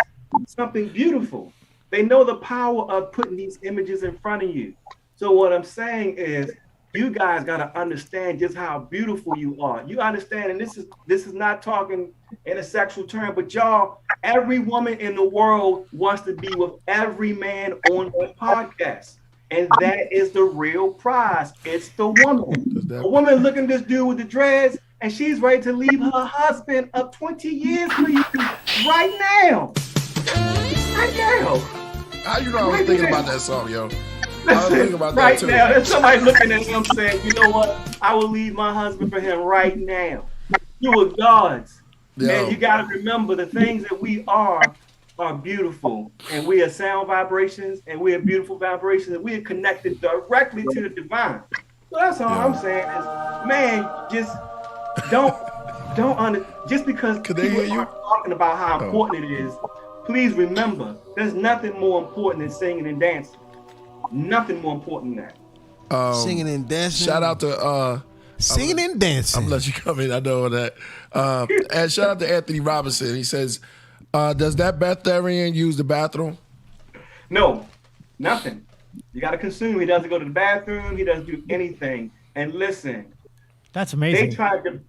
something beautiful. They know the power of putting these images in front of you. So what I'm saying is, you guys got to understand just how beautiful you are. You understand, and this is not talking in a sexual term, but y'all, every woman in the world wants to be with every man on the podcast. And that is the real prize. It's the woman. A woman looking at this dude with the dreads, and she's ready to leave her husband of 20 years for you right now. Right now. How you know I was thinking about that song, yo? I was thinking about right that too. now, there's somebody looking at him saying, you know what? I will leave my husband for him right now. You are gods. Yo. And you got to remember the things that we are beautiful. And we are sound vibrations, and we are beautiful vibrations, and we are connected directly to the divine. So that's all I'm saying is, man, just just because people are talking about how important it is, please remember, there's nothing more important than singing and dancing. Nothing more important than that. Singing and dancing. Shout out to singing and dancing. I'm gonna let you come in. I know that. And shout out to Anthony Robinson. He says, "Does that Betharian use the bathroom?" No, nothing. You got to consume. He doesn't go to the bathroom. He doesn't do anything. And listen, that's amazing. They tried to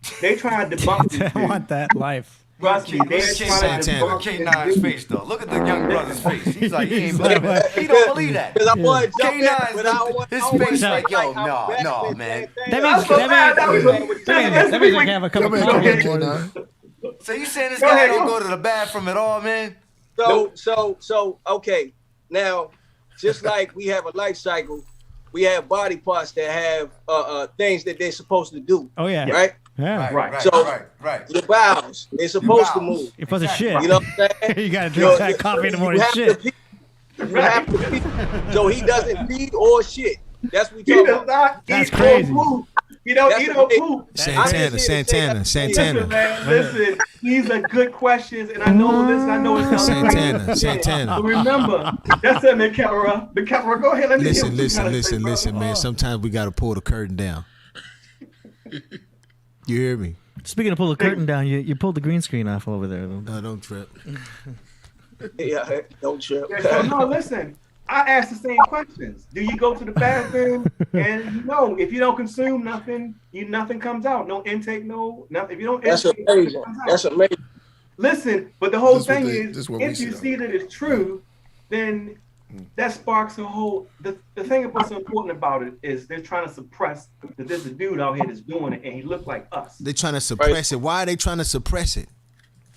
debunk this. I want that life. Trust me, they're trying to debunk KAE-9's face though. Look at the young brother's face. He's like, he ain't believe it. He don't believe that. Because I want to jump in, KAE-9's but I want his face like, yo, no, man. That means I can have a cup of coffee. So you saying this guy don't go to the bathroom at all, man? So okay. Now, just like we have a life cycle, we have body parts that have things that they're supposed to do. Oh yeah. Right? Yeah. Right. So right. the bowels, they're supposed to move. You're supposed to shit. You know what I'm saying? You gotta drink that coffee in the morning. Shit. You have to pee. So he doesn't pee or shit. That's what we talking about. That's crazy. You don't poop. Santana. Listen, man, listen. These are good questions, and I know this. I know it's Santana. But remember, that's it, man, camera. The camera. Go ahead. Let me Listen, man. Sometimes we gotta pull the curtain down. You hear me? Speaking of pull the curtain down, you pulled the green screen off over there. No, don't trip. Yeah, don't trip. So, no, listen. I ask the same questions. Do you go to the bathroom? And no, if you don't consume nothing, nothing comes out. No intake, nothing. If you don't, that's amazing. That's amazing. Listen, but the whole thing is, if you see that it's true, then that sparks a whole. The thing that's so important about it is they're trying to suppress that there's a dude out here that's doing it, and he looked like us. They're trying to suppress it. Why are they trying to suppress it?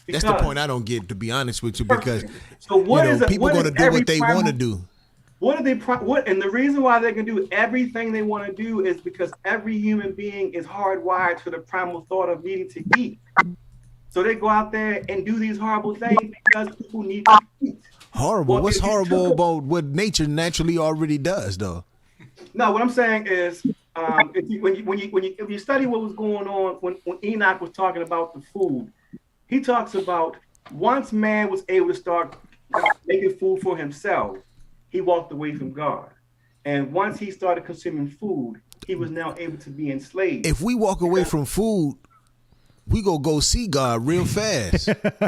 That's the point I don't get, to be honest with you, because so people going to do what they want to do. What are they? And the reason why they can do everything they want to do is because every human being is hardwired to the primal thought of needing to eat. So they go out there and do these horrible things because people need to eat. Horrible. Well, What's horrible about what nature naturally already does, though? No, what I'm saying is, if you study what was going on when Enoch was talking about the food, he talks about once man was able to start making food for himself, he walked away from God. And once he started consuming food, he was now able to be enslaved. If we walk away from food, we go see God real fast. No. It's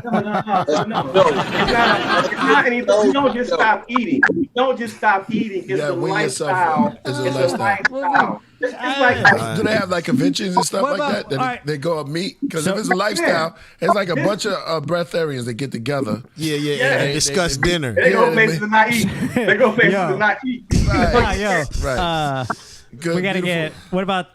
not anything. You don't just stop eating. You don't just stop eating. It's a lifestyle. It's a lifestyle. It's like, do they have like conventions and stuff like that? They go up meet? Because if it's a lifestyle, it's like a bunch of breatharians that get together. Yeah. And discuss dinner. They go places to not eat. They go places to not eat. Right. Good, we gotta get. What about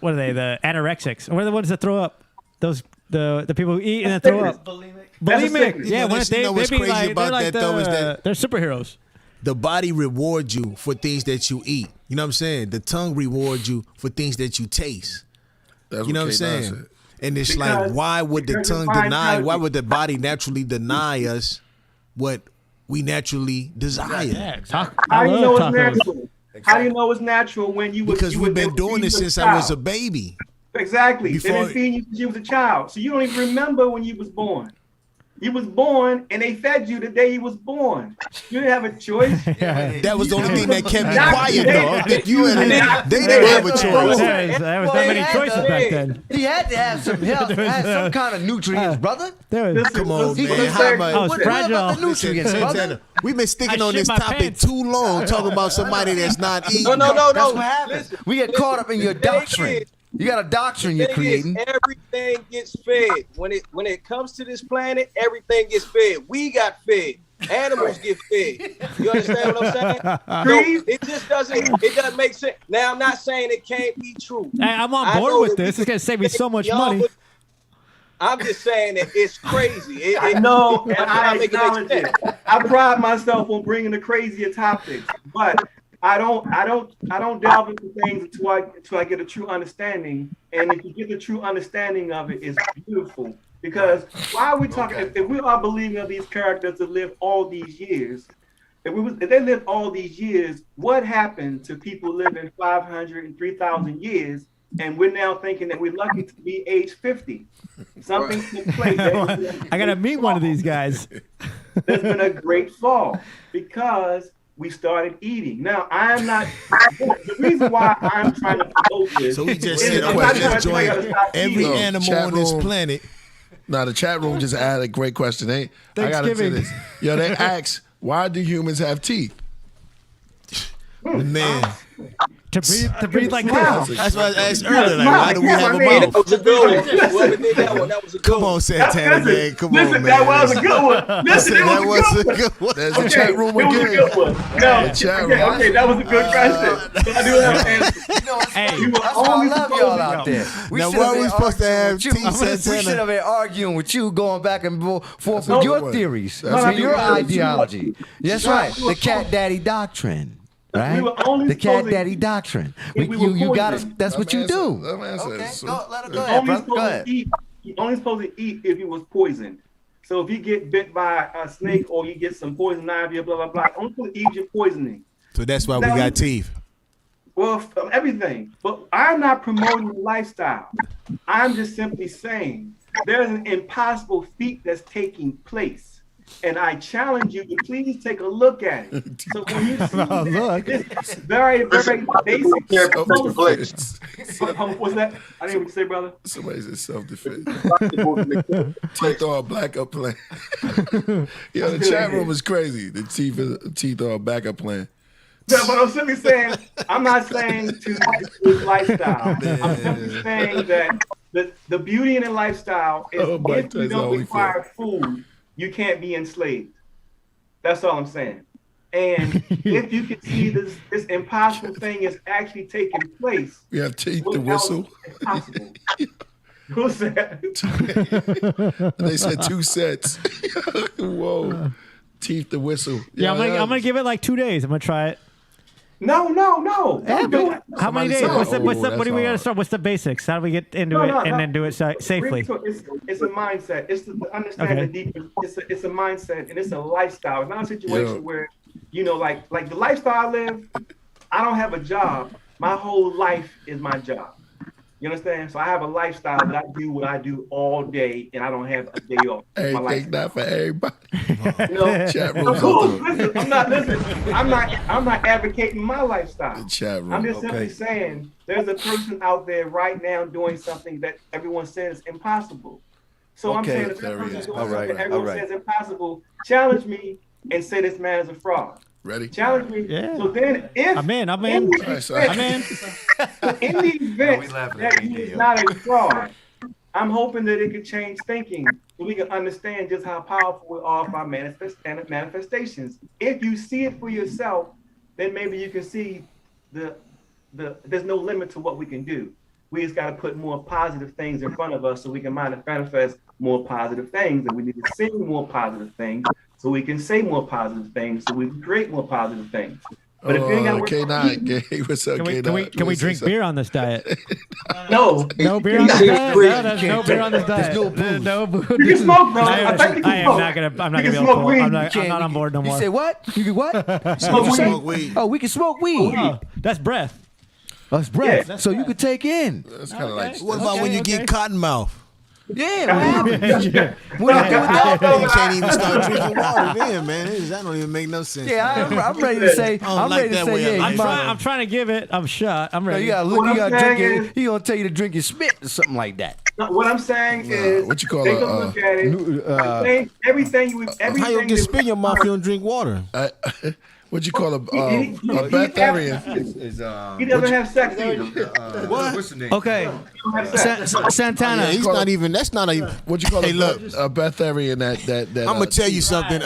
what are they? The anorexics. What are the ones that throw up? Those the people who eat and then throw up. Bulimic. Yeah, what's crazy about that though is that they're superheroes. The body rewards you for things that you eat. You know what I'm saying? The tongue rewards you for things that you taste. You know what I'm saying? And it's like, why would the tongue deny? Why would the body naturally deny us what we naturally desire? Yeah, How do you know it's natural? How do you know it's natural when you because we've been doing this since I was a baby. Exactly. They've been feeding you since you was a child. So you don't even remember when you was born. You was born and they fed you the day you was born. You didn't have a choice. That was the only thing that kept me quiet, though. You and they didn't have a choice. There was that many choices back then. He had to have some health, had some kind of nutrients, brother. Come on, man. How about what about the nutrients, brother? We've been sticking on this topic too long, talking about somebody that's not eating. No. That's what happens. We get caught up in your doctrine. You got a doctrine you're creating. Everything gets fed. When it comes to this planet, everything gets fed. We got fed. Animals get fed. You understand what I'm saying? No, it doesn't make sense. Now I'm not saying it can't be true. Hey, I'm on board with this. It's gonna save me so much money. I'm just saying that it's crazy. I know, and I acknowledge it. I pride myself on bringing the crazier topics, but I don't delve into things until I get a true understanding. And if you get the true understanding of it, it's beautiful. Because why are we talking? If we are believing of these characters that lived all these years, if they lived all these years, what happened to people living 500 and 3,000 years? And we're now thinking that we're lucky to be age 50. Something took place. I gotta meet one of these guys. There's been a great fall because we started eating. Now, I'm not. The reason why I'm trying to promote this. So we just said, enjoy every animal on this planet. Now, the chat room just added a great question. I got to say this. Yo, they asked, why do humans have teeth? Man. To breathe like this. That's what I asked earlier. Like, why do we have a mouth? That was a good Come on, Santana, man. Come on, man. That was a good one. Listen, that was a good one. There's a chat room again. It was a good one. No, okay, that was a good question. So I do have an answer. Hey, You were That's why I only love supposed y'all to out there. Now, why are we supposed to have teeth, We should Santana? have been arguing with you, going back and forth No, with your what? theories, That's and your what- ideology. That's right, the cat daddy doctrine. Right, We were only the cat supposed to daddy eat doctrine. if we were You got poisoned. That's what you do. Let me answer Okay, this. go You're ahead, only bro. Go supposed ahead. to eat. You're only supposed to eat if you was poisoned. So if you get bit by a snake or you get some poison ivy or blah blah blah, only supposed to eat your poisoning. So that's why we got teeth. Well, from everything. But I'm not promoting the lifestyle. I'm just simply saying there's an impossible feat that's taking place. And I challenge you to please take a look at it. So when you see this very, very basic. What's that? I didn't hear what you say, brother. Somebody said self-defense. Teeth are a backup plan. Yo, the chat room is crazy. The teeth are a backup plan. No, but I'm simply saying, I'm not saying to this lifestyle. I'm simply saying that the beauty in the lifestyle is if you don't require food, you can't be enslaved. That's all I'm saying. And if you can see this impossible thing is actually taking place. We have teeth to whistle. Impossible. Who said? They said 2 sets. Whoa. teeth to whistle. Yeah, I'm gonna give it like 2 days. I'm gonna try it. No. Yeah, but how many days? said- What do we gotta hard. start? What's the basics? How do we get into it and then do it safely? It's a mindset. It's to understand the deep. It's a mindset and it's a lifestyle. It's not a situation where, like the lifestyle I live. I don't have a job. My whole life is my job. You understand? So I have a lifestyle that I do what I do all day, and I don't have a day off. Hey, think not for everybody. Chat room. Listen, I'm not advocating my lifestyle. Chat room. I'm just simply saying there's a person out there right now doing something that everyone says is impossible. So I'm saying if that person is doing something that everyone says impossible, challenge me and say this man is a fraud. Ready? Challenge me. Yeah. So then if I'm in. in the event that he is not a fraud, I'm hoping that it could change thinking so we can understand just how powerful we are of our manifestations. If you see it for yourself, then maybe you can see there's no limit to what we can do. We just got to put more positive things in front of us so we can manifest more positive things, and we need to sing more positive things so we can say more positive things so we can create more positive things. But if you ain't got to KAE-9, what's up, KAE-9? Can we drink beer on this diet? No. No beer on this diet? No, there's no beer on this diet. There's no booze. You can smoke, bro. I am not gonna be able to pull. I'm not on board no more. You say what? You can what? Smoke weed. Oh, we can smoke weed. Oh, that's breath. That's breath. Yeah. So you could take in. That's kind of like. What about when you get cotton mouth? Yeah, what happened? What do you do with that? You can't even start drinking water then, man. That don't even make no sense. Yeah, I'm ready to say. I'm ready to say, yeah. I'm trying to give it a shot. I'm ready. You gotta look. You gotta drink it. He gonna tell you to drink your spit or something like that. What I'm saying is, what you call take a look at it. Everything How you get spit in your mouth? You don't drink water. What you call a breatharian? He doesn't have sex either. What? What's the name? Okay, Santana. Yeah, he's not even. That's not even. What you call Hey, a look. breatharian? That I'm gonna tell you something,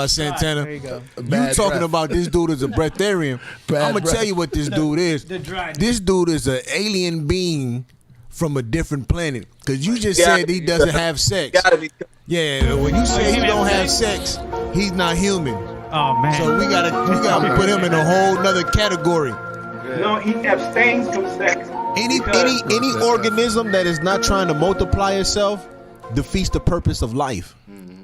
Santana. There you go. You talking about this dude is a breatharian? I'm gonna tell you what this dude is. This dude is an alien being from a different planet. Cause you just said he doesn't have sex. Yeah, when you say he don't have sex, he's not human. Oh man. So we gotta put him in a whole nother category. No, he abstains from sex. Any organism that is not trying to multiply itself defeats the purpose of life.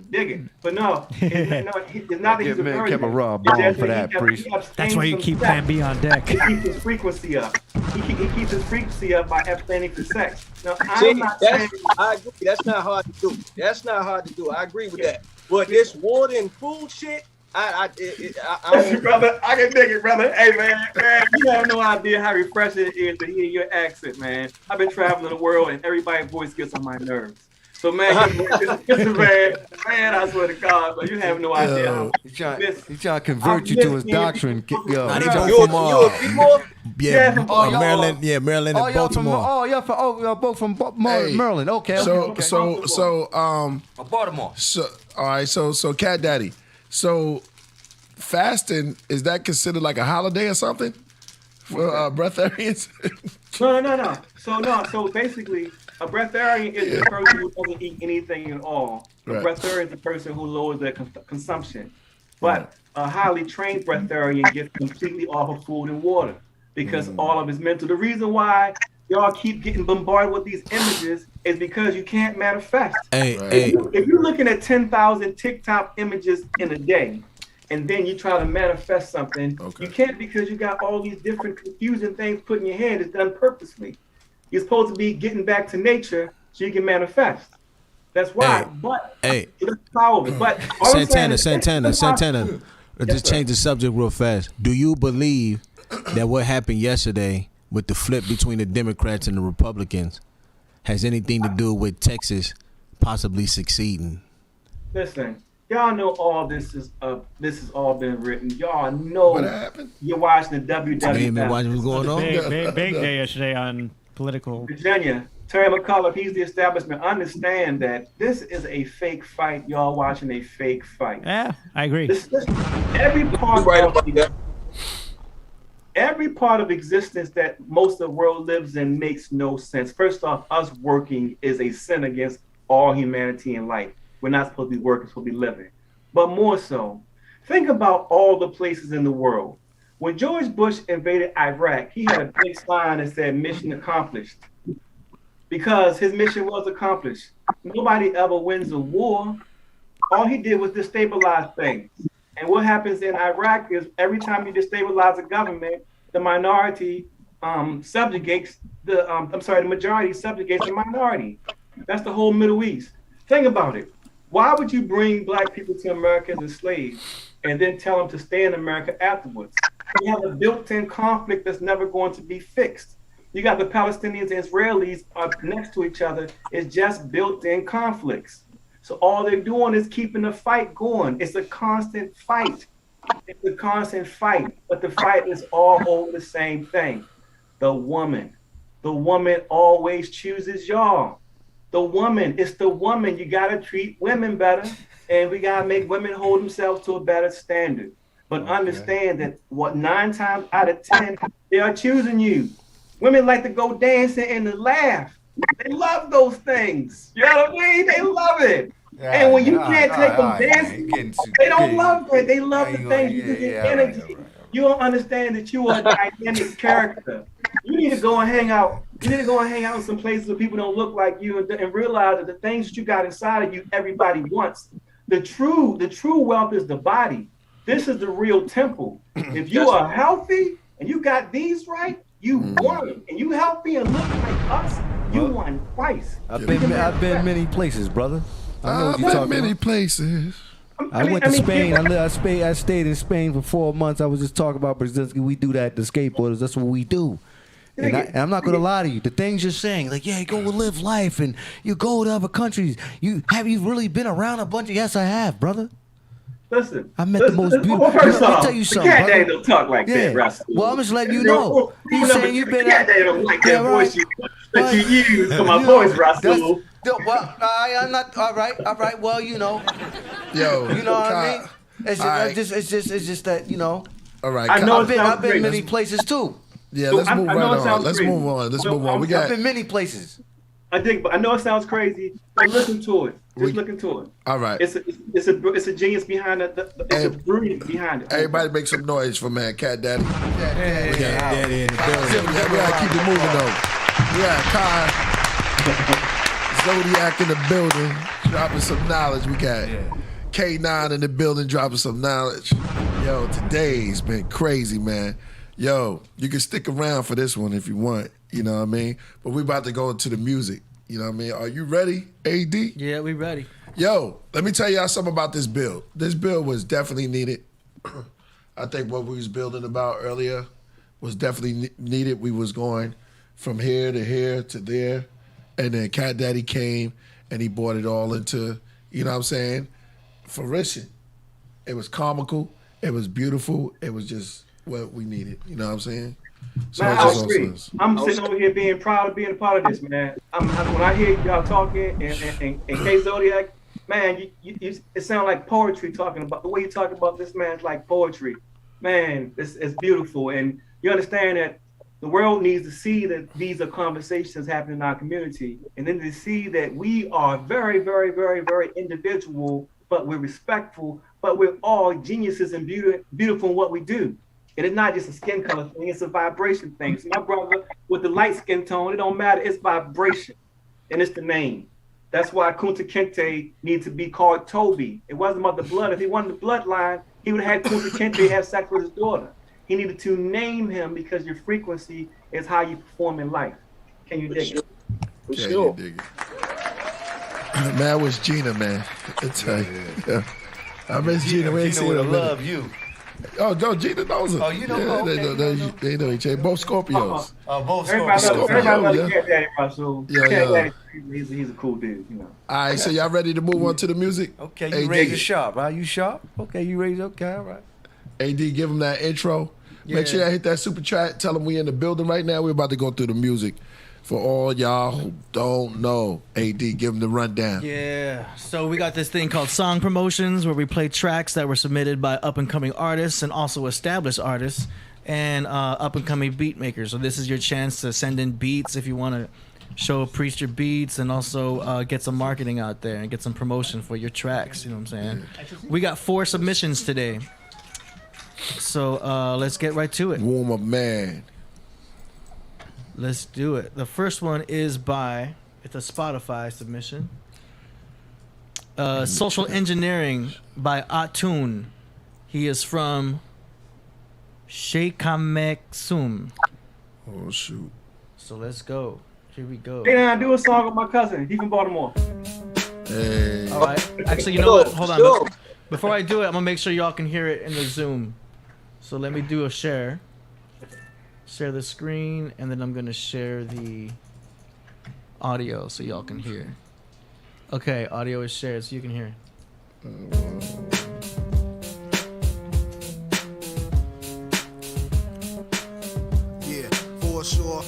Dig it. But no, it's not that he's a virgin. kept a raw It's bone just for that that, priest. That's why you keep Plan B on deck. He keeps his frequency up. He keeps his frequency up by abstaining from sex. Now, See, I'm not saying... I agree. That's not hard to do. I agree with that. But this water and food shit, I brother, I can dig it, brother. Hey, man, you have no idea how refreshing it is to hear your accent, man. I've been traveling the world, and everybody's voice gets on my nerves. So, man, man, I swear to God, but you have no idea. He's trying to convert you to his doctrine. Yo, They both from Maryland. Yeah, Maryland and Baltimore. Y'all both from Maryland. Okay. So Baltimore. So all right. So Cat Daddy. So fasting, is that considered like a holiday or something for breatharians? No. So basically, a breatharian is the person who doesn't eat anything at all. A breatharian is the person who lowers their consumption. But a highly trained breatharian gets completely off of food and water because all of it's mental. The reason why y'all keep getting bombarded with these images is because you can't manifest. If you're looking at 10,000 TikTok images in a day, and then you try to manifest something, you can't because you got all these different confusing things put in your head. It's done purposely. You're supposed to be getting back to nature so you can manifest. That's why. It's powerful. But Santana. Just change the subject real fast. Do you believe that what happened yesterday with the flip between the Democrats and the Republicans has anything to do with Texas possibly succeeding? Listen, y'all know all this has all been written. Y'all know what happened. You're watching the WWF. Watching what's going on. Big day yesterday on political. Virginia, Terry McCullough, he's the establishment. Understand that this is a fake fight. Y'all watching a fake fight. Yeah, I agree. Every part of existence that most of the world lives in makes no sense. First off, us working is a sin against all humanity and life. We're not supposed to be working, we're supposed to be living. But more so, Think about all the places in the world. When George Bush invaded Iraq, he had a big sign that said "Mission accomplished," because his mission was accomplished. Nobody ever wins a war. All he did was destabilize things. And what happens in Iraq is every time you destabilize a government, the minority subjugates the majority subjugates the minority. That's the whole Middle East. Think about it. Why would you bring black people to America as slaves and then tell them to stay in America afterwards? You have a built-in conflict that's never going to be fixed. You got the Palestinians and Israelis are next to each other. It's just built-in conflicts. So all they're doing is keeping the fight going. It's a constant fight. It's a constant fight, but the fight is all over the same thing. The woman. The woman always chooses y'all. The woman, it's the woman. You gotta treat women better, and we gotta make women hold themselves to a better standard. But understand that 9 times out of 10, they are choosing you. Women like to go dancing and to laugh. They love those things. You know what I mean? They love it. And when you can't take them dancing, they don't love it. They love the things you get energy. You don't understand that you are a dynamic character. You need to go and hang out. You need to go and hang out in some places where people don't look like you and realize that the things that you got inside of you, everybody wants. The true wealth is the body. This is the real temple. If you are healthy and you got these right, you won. And you healthy and look like us, you won twice. I've been many places, brother. I know what you're talking many about. Places. I went to Spain. I stayed in Spain for 4 months. I was just talking about Brezinski. We do that to skateboarders. That's what we do. And I'm not gonna lie to you. The things you're saying, like, yeah, you go live life, and you go to other countries. You really been around a bunch of? Yes, I have, brother. Listen, I met the most beautiful. Well, first Let me off, tell you the something, cat brother. daddy don't talk like that, Russell. Well, I'm just letting you know. He's saying you've been. Cat daddy don't like that voice that you use for my You voice, know, Russell. Well, I'm not. All right. Well, you know. Yo, you know what I mean? It's just that, you know. All right. I've been many places too. Yeah, let's move right on. Let's move on. I've been many places. I know it sounds crazy, but listen to it. Just look into it. All right. It's a genius behind it. It's a brilliant behind it. Everybody make some noise for man, Cat Daddy. Cat Daddy in the building. We gotta keep it moving though. We got Kai, Zodiak in the building, dropping some knowledge. We got KAE-9 in the building, dropping some knowledge. Yo, today's been crazy, man. Yo, you can stick around for this one if you want. You know what I mean? But we about to go into the music. You know what I mean? Are you ready, AD? Yeah, we ready. Yo, let me tell y'all something about this build. This build was definitely needed. I think what we was building about earlier was definitely needed. We was going from here to there. And then Cat Daddy came and he brought it all into, you know what I'm saying, fruition. It was comical. It was beautiful. It was just what we needed. You know what I'm saying? So Man, I agree. I'm sitting over here being proud of being a part of this, man. When I hear y'all talking and K Zodiak, man, it sounds like poetry talking about the way you talk about this man's like poetry. Man, it's beautiful. And you understand that the world needs to see that these are conversations happening in our community. And then to see that we are very, very, very, very individual, but we're respectful, but we're all geniuses and beautiful in what we do. And it's not just a skin color thing, it's a vibration thing. So my brother with the light skin tone, it don't matter, it's vibration. And it's the name. That's why Kunta Kinte needs to be called Toby. It wasn't about the blood. If he wanted the bloodline, he would have had Kunta Kinte have sex with his daughter. He needed to name him because your frequency is how you perform in life. Can you dig it? For sure. Dig it. Man, that was Gina, man. I tell you. Yeah. I miss Gina. We ain't seen her. Love you. Oh, no, Gina knows her. Oh, you know? Yeah, Okay, they know each other. Both Scorpios. Both Scorpios. Everybody loves yeah. Cat Daddy, Russell. Yeah. Daddy, he's a cool dude, you know. All right, so y'all ready to move on to the music? Okay, you ready to sharp, right? You sharp? Okay, you ready? Okay, all right. AD, give him that intro. Yeah. Make sure y'all hit that super chat. Tell them we in the building right now. We're about to go through the music. For all y'all who don't know, AD, give them the rundown. Yeah, so we got this thing called Song Promotions where we play tracks that were submitted by up-and-coming artists and also established artists and up-and-coming beat makers. So this is your chance to send in beats if you want to show preach your beats and also get some marketing out there and get some promotion for your tracks. You know what I'm saying? We got 4 submissions today. So let's get right to it. Warm up, man. Let's do it. The first one is by, it's a Spotify submission. Social Engineering by Atun. He is from Sheikameksum. Oh, shoot. So let's go. Here we go. Hey, I do a song with my cousin. He from Baltimore. Hey. All right. Actually, you know what? Hold on. Before I do it, I'm going to make sure y'all can hear it in the Zoom. So let me do a share. Share the screen, and then I'm going to share the audio so y'all can hear. Okay, audio is shared so you can hear. Yeah, for sure,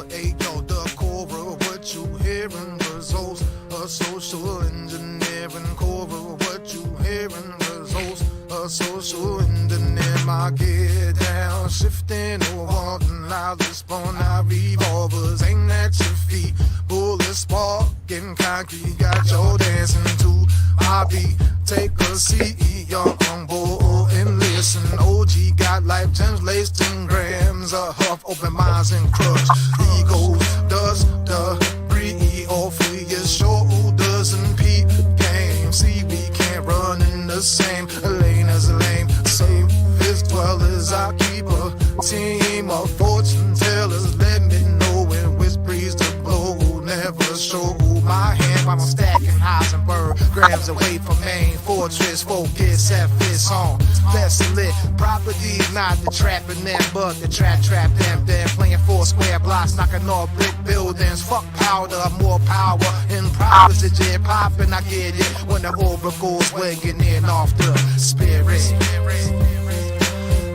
hey yo, the core of what you hearing results of social engineering. Core of what you hearing results of social engineering. I get down, shifting or walking out this spawn. I revolvers aim at your feet, bullets sparking concrete. Got your dancing to my beat. Take a seat, young on board and listen. OG got life gems laced in grams of huff, open minds and crush. Ego does the breed off of your shoulders and peep game. See, we can't run in the same lane as a lame. Same as well as I keep a team of fortune tellers. Let me know in which breeze to blow. Never show my hand while I'm stacking Heisenberg. Grams away from main fortress. Focus, FS on. Best lit properties, not the trapping them, but the trap them. They're playing 4 square blocks, knocking off brick buildings. Fuck powder, more power in prowess. The jet popping, I get it when the oracle's weighing in off the spirit.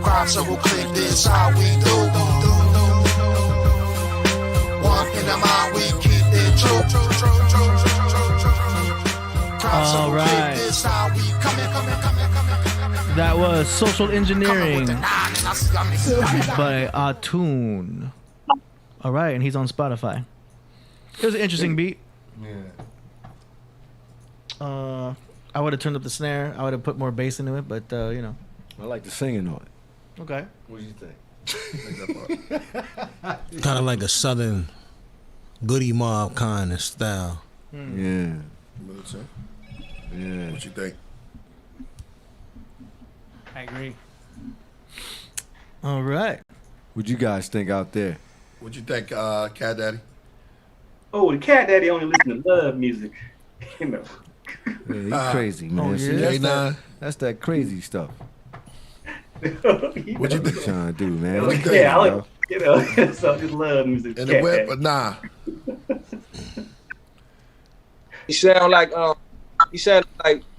Crowd circle click, this how we do. One in the mind, we keep it true. All right. That was Social Engineering by Atun. All right, and he's on Spotify. It was an interesting beat. I would have turned up the snare. I would have put more bass into it, but you know. I like the singing on it. Okay. What do you think? Kind of like a southern goody mob kind of style. Yeah. Yeah. What you think? I agree. All right. What you guys think out there? What you think, Cat Daddy? Oh, the Cat Daddy only listen to love music. You know. Yeah, he's crazy, man. Oh, See, yeah? that's that crazy stuff. What you think? Trying to do, man. What you think, I like, you know, so just love music. In the whip, but nah. He sound like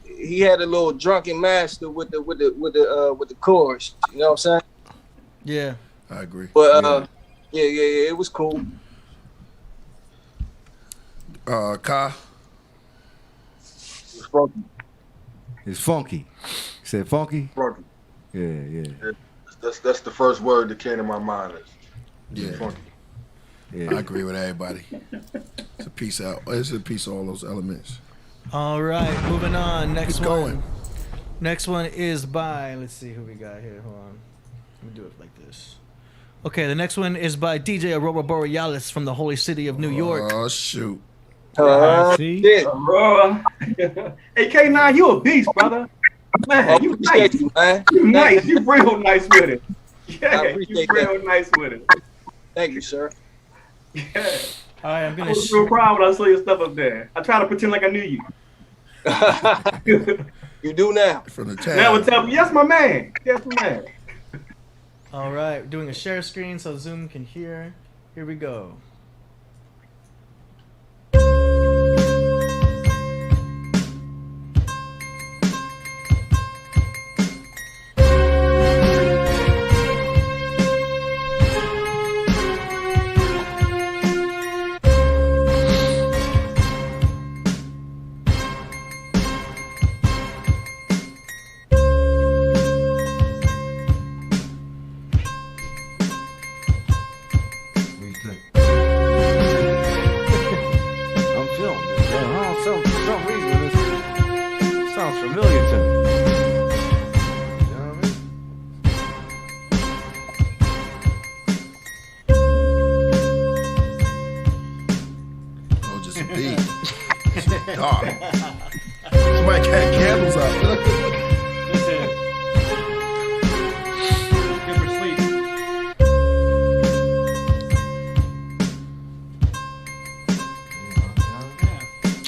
he had a little drunken master with the chorus. You know what I'm saying? Yeah, I agree. But yeah, it was cool. Ka. It's funky. It's funky. You said funky? Funky. Yeah. That's the first word that came to my mind. Yeah. Funky. Yeah. I agree with everybody. It's a piece out. It's a piece of all those elements. All right, moving on. Next Keep one. going. Next one is by. Let's see who we got here. Hold on. Let me do it like this. Okay, the next one is by DJ Aurora Borealis from the holy city of New York. Oh shoot. See? Aurora. Hey, K9, you a beast, brother. Man, you nice. You, man. You nice. You real nice with it. Yeah, you appreciate real that. nice with it. Thank you, sir. Yeah. All right, I'm I gonna. was real proud when I saw your stuff up there. I try to pretend like I knew you. You do now. From the town. Now I tell me, yes, my man. Yes, my man. All right, doing a share screen so Zoom can hear. Here we go. What do you think? Indeed. Dark. Somebody got candles out.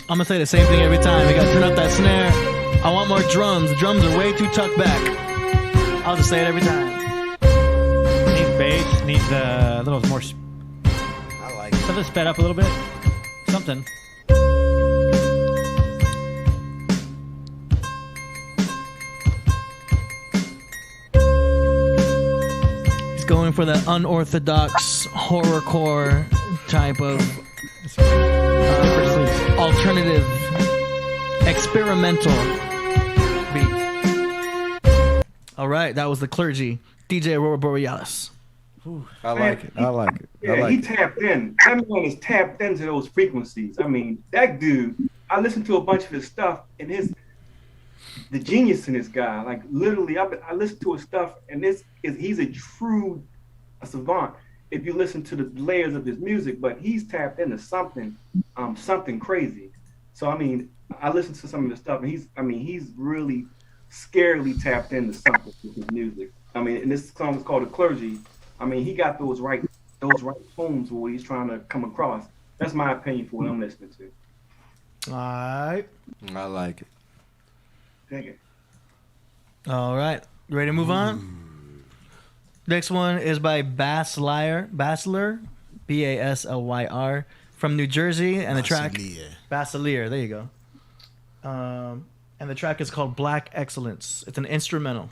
I'm gonna say the same thing every time. You gotta turn up that snare. I want more drums. The drums are way too tucked back. I'll just say it every time. Needs bass. Needs a little more. I like it. Something sped up a little bit. Something. He's going for the unorthodox horrorcore type of alternative, experimental beat. All right, that was the Clergy, DJ Aurora Borealis. I like it. I like it. Yeah, I like he it. tapped in. That man is tapped into those frequencies. I mean, that dude, I listened to a bunch of his stuff and the genius in this guy, like literally, I listened to his stuff and he's a true savant if you listen to the layers of his music, but he's tapped into something crazy. So, I mean, I listened to some of his stuff and he's really scarily tapped into something with his music. I mean, and this song is called The Clergy. I mean, he got those right tones where he's trying to come across. That's my opinion for what I'm listening to. All right. I like it. Dig it. All right. You ready to move on? Next one is by Baslyr, Baslyr, from New Jersey, and the track Baslyr. There you go. And the track is called Black Excellence. It's an instrumental.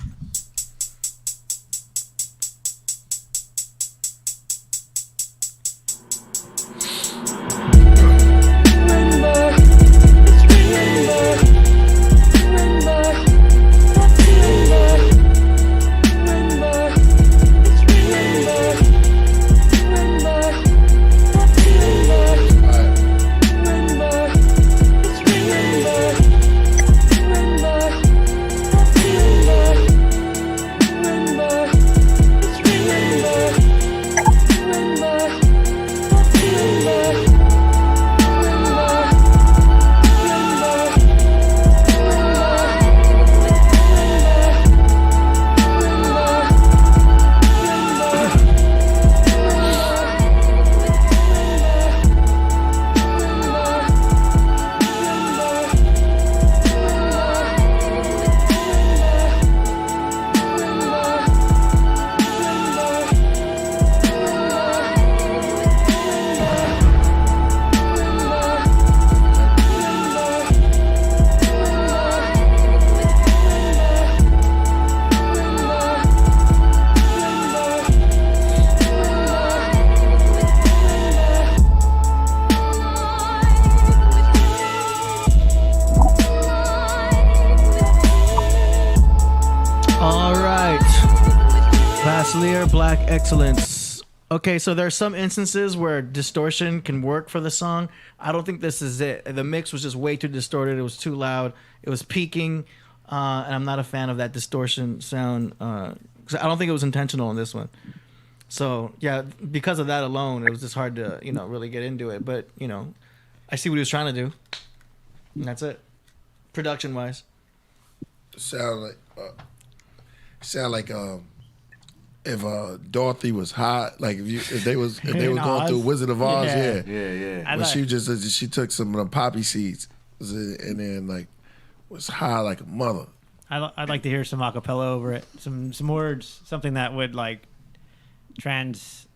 Black Excellence. Okay, so there are some instances where distortion can work for the song. I don't think this is it. The mix was just way too distorted. It was too loud. It was peaking, and I'm not a fan of that distortion sound. 'Cause I don't think it was intentional in this one. So yeah, because of that alone, it was just hard to really get into it. But I see what he was trying to do, and that's it. Production wise, sound like if Dorothy was hot, like if they was going through Wizard of Oz, yeah. But she took some of the poppy seeds and then like was high like a mother. I'd like to hear some acapella over it, some words, something that would like translate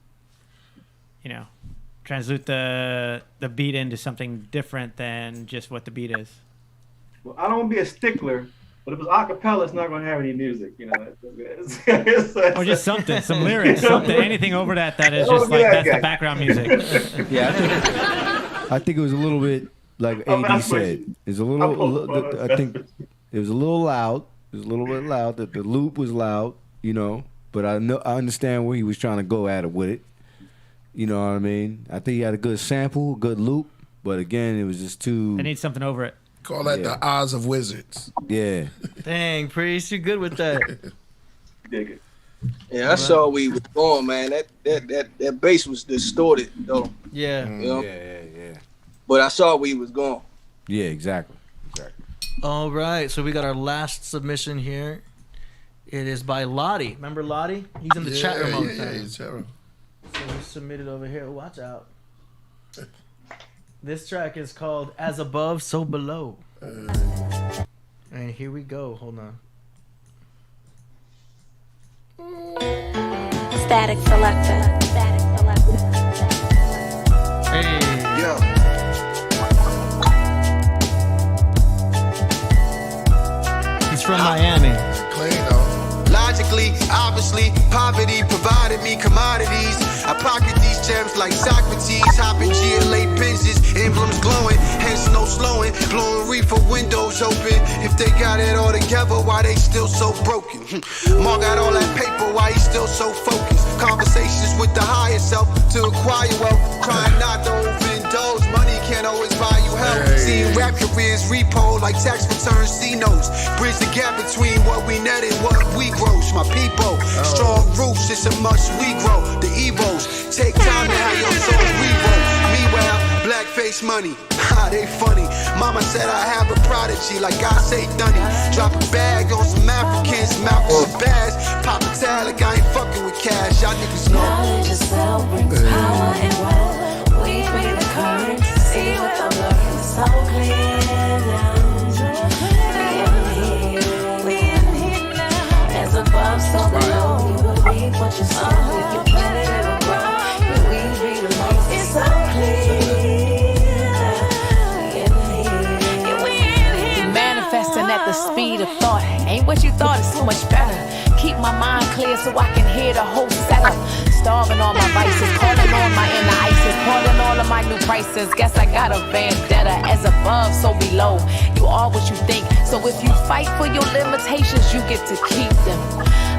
the beat into something different than just what the beat is. Well, I don't want to be a stickler. But if it's acapella, it's not going to have any music, Or just something, some lyrics, something, anything over that is just like that's the background music. Yeah, I think it was a little bit like AD said. It's a little. I think it was a little loud. It was a little bit loud. That the loop was loud, But I understand where he was trying to go at it with it. You know what I mean? I think he had a good sample, good loop. But again, it was just too. They need something over it. Call that the Oz of Wizards. Yeah. Dang, Priest, you good with that? Dig it. Yeah, I saw where he was going, man. That bass was distorted, though. Yeah. Yeah. But I saw where he was going. Yeah, exactly. All right, so we got our last submission here. It is by Lottie. Remember Lottie? He's in the chat room all the time. he's chat room. So he submitted over here. Watch out. This track is called As Above, So Below. And here we go. Hold on. Static Selector. Hey. Yo. He's from Miami. Clean though. Logically, obviously, poverty provided me commodities. I pocket these gems like Socrates, hopping GLA Benzes, emblems glowing, hence no slowing, blowing reefer windows open. If they got it all together, why they still so broken? Mark got all that paper, why he still so focused? Conversations with the higher self to acquire wealth, trying not to overindulge. Money can't always buy you health. Seeing rap careers repo like tax returns, C notes. Bridge the gap between what we net and what we grow. My people, strong roots, it's a must we grow. The Evos, take time to have your soul reroll. Meanwhile, blackface money, they funny. Mama said I have a prodigy, like I say Dunny. Drop a bag on some Africans, mouth on the bags. Pop a tag like I ain't fucking with cash. Y'all niggas know. Knowledge itself brings power and wealth. We be the current, see what I'm looking so clear now. Above, so below, you will reap what you sow. If you plant it, it'll grow. You weed, read the most, it's so clear. Manifesting at the speed of thought. Ain't what you thought, it's so much better. Keep my mind clear so I can hear the whole setup. Starving all my vices, calling on my inner ISIS, calling all of my new prices. Guess I got a vendetta. As above, so below. You are what you think. So if you fight for your limitations, you get to keep them.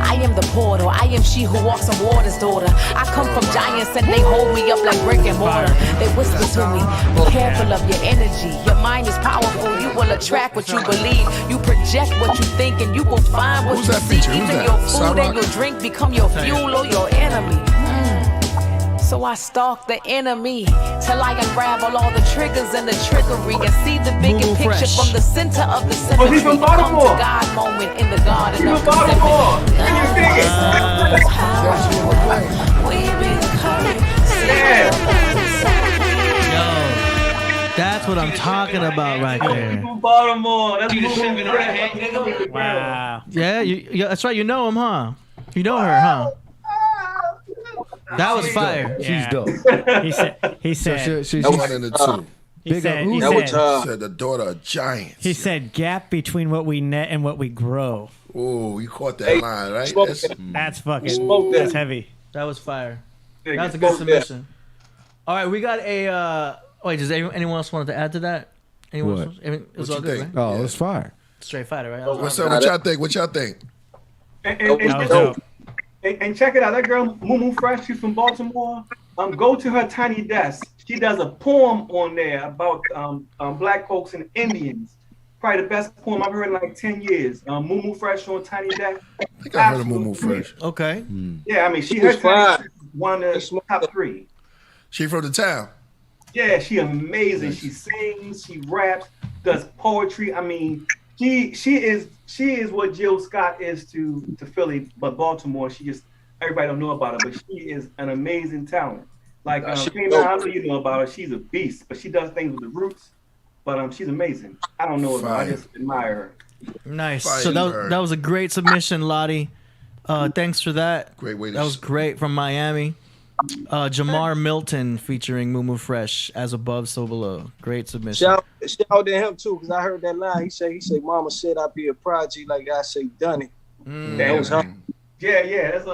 I am the portal, I am she who walks on water's daughter. I come from giants and they hold me up like brick and mortar. They whisper to me, be careful of your energy. Your mind is powerful, you will attract what you believe. You project what you think and you will find what you seek. Even your food and your drink become your fuel or your enemy. So I stalk the enemy till I unravel all the triggers and the trickery and see the bigger picture from the center of the cemetery. Come to God moment in the garden of Baltimore. That's what I'm talking about right there. From Baltimore. That's what Wow. Yeah, that's right. You know him, huh? You know her, huh? That was fire. She's dope. He said She's one in the two. He said Said the daughter of giants. he said gap between what we net and what we grow. Oh, you caught that line, right? That's fucking that's heavy. That was fire. That was a good submission. All right, we got a. Wait, does anyone else want to add to that? Anyone What? else? It was What all you good, think? right? Oh, it's fire. Straight fighter, right? What's up? What y'all think? What y'all think? And check it out. That girl, Mumu Fresh, she's from Baltimore. Go to her tiny desk. She does a poem on there about black folks and Indians. Probably the best poem I've heard in like 10 years. Mumu Fresh on Tiny Desk. I think I heard of Mumu Fresh. Okay. Yeah, I mean, she has one of the top 3. She from the town. Yeah, she amazing. She sings, she raps, does poetry. I mean, she is what Jill Scott is to Philly, but Baltimore, everybody don't know about her, but she is an amazing talent. Like I know you know about her. She's a beast, but she does things with the roots. But she's amazing. I don't know her. I just admire her. Nice. So that was a great submission, Lottie. Thanks for that. Great way. That was great from Miami. Jamar Milton featuring Mumu Fresh, As Above, So Below. Great submission. Shout to him too, because I heard that line. He said, "Mama said I'd be a prodigy like I say Dunny." That was her. Yeah, that's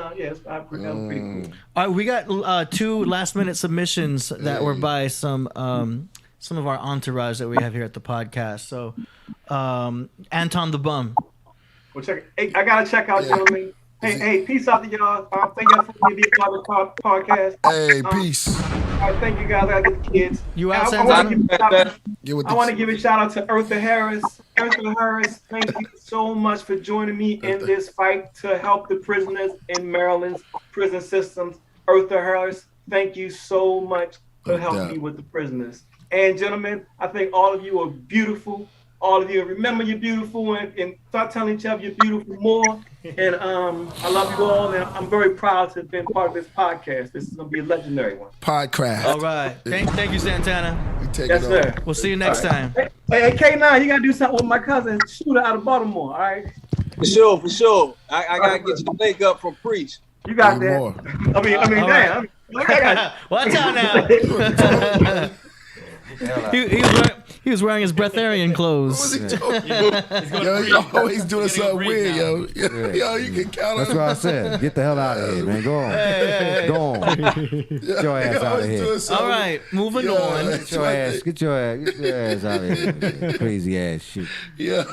pretty cool. All right, we got 2 last-minute submissions that were by some of our entourage that we have here at the podcast. So, Anton the Bum. Well, I gotta check out gentlemen. Hey, peace out to y'all. Thank y'all for being part of the podcast. Hey, peace. Thank you guys. I got the kids. You out, I want to give a shout out to Eartha Harris. Eartha Harris, thank you so much for joining me in this fight to help the prisoners in Maryland's prison systems. Eartha Harris, thank you so much for helping me with the prisoners. And gentlemen, I think all of you are beautiful. All of you remember you're beautiful and start telling each other you're beautiful more. And I love you all, and I'm very proud to have been part of this podcast. This is gonna be a legendary one. Podcraft. All right. Thank you, Santana. Yes, sir. We'll see you next time. Hey, K9, you gotta do something with my cousin Shooter out of Baltimore. All right. For sure. I gotta get you the link up from Preach. You got that. I mean, damn. Right. Watch out now. He was wearing his breatharian clothes. Yo, you always doing something weird, yo. Yo, you can count on. That's what I said. Get the hell out of here, man. Go on. Go on. Get your ass out of here. All right, moving on. Get your ass out of here. Crazy ass shit. Yeah.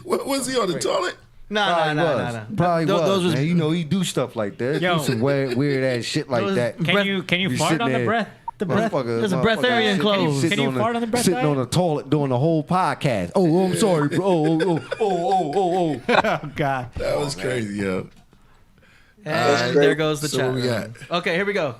Was he on the toilet? No. Probably Those was. was- Man. You know, he do stuff like that. Yo. Do some weird ass shit like that. Can you fart on the breath? The breath. There's a breatharian clothes. Can you fart on the breath? Sitting on the toilet doing the whole podcast. Oh, I'm sorry, bro. Oh. Oh God. That was crazy, yo. And there goes the So chat. what we got? Okay, here we go.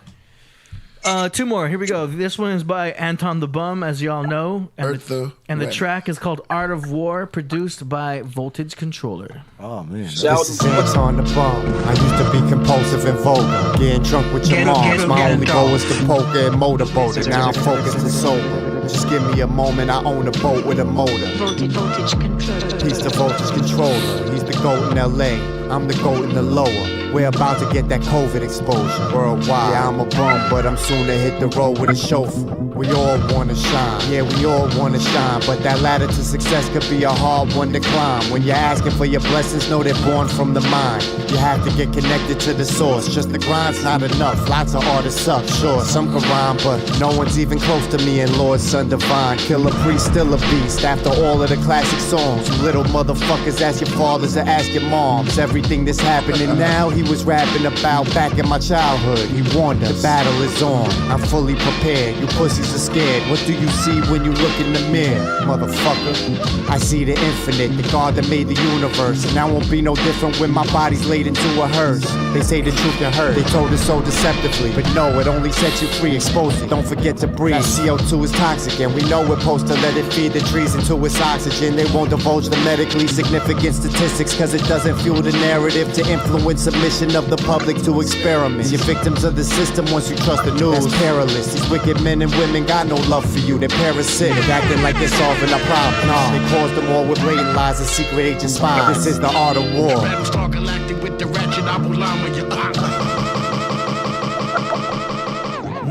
Two more. Here we go. This one is by Anton the Bum, as y'all know. And the track is called Art of War, produced by Voltage Controller. Oh, man. This is Anton the Bum. I used to be compulsive and vulgar, getting drunk with your moms. My only goal was to poker and motorboat it. Now I'm focused and sober. Just give me a moment, I own a boat with a motor. Voltage Controller. He's the Voltage Controller. He's the GOAT in LA. I'm the GOAT in the lower. We're about to get that COVID exposure worldwide. Yeah, I'm a bum, but I'm soon to hit the road with a chauffeur. We all wanna shine, yeah, we all wanna shine, but that ladder to success could be a hard one to climb. When you're asking for your blessings, know they're born from the mind. You have to get connected to the source. Just the grind's not enough. Lots of artists suck, sure, some can rhyme, but no one's even close to me and Lord, Son Divine. Killer Priest, still a beast. After all of the classic songs, you little motherfuckers, ask your fathers or ask your moms. Everything that's happening now, he was rapping about back in my childhood. He warned us, the battle is on. I'm fully prepared. You pussies are scared. What do you see when you look in the mirror, motherfucker? I see the infinite, the God that made the universe, and I won't be no different when my body's laid into a hearse. They say the truth can hurt. They told us so deceptively, but no, it only sets you free. Expose it. Don't forget to breathe. That CO2 is toxic, and we know we're supposed to let it feed the trees into its oxygen. They won't divulge the medically significant statistics, cause it doesn't fuel the narrative to influence submission of the public to experiments. You're victims of the system once you trust the news. That's perilous. These wicked men and women got no love for you. They're parasitic, acting like they're solving a problem. Nah, they caused them all with blatant lies and secret agent spies. This is the art of war. Battlestar Galactic with the ratchet, I will llama your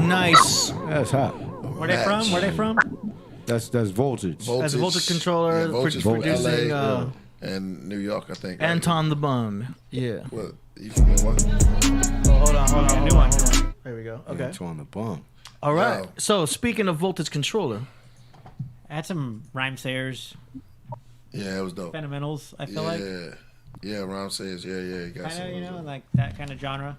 Nice. That's hot. Where they from? That's Voltage. That's Voltage Controller, Yeah, Voltage producing LA, and New York, I think. Anton the Bum. Yeah. What? You from New York? Oh, hold on. New one. There we go. Okay. Anton the Bum. All right. So speaking of Voltage Controller, I had some rhyme sayers. Yeah, it was dope. Fundamentals, I feel like. Yeah, Ron says, yeah, you got Kind of, you know, like that kind of genre.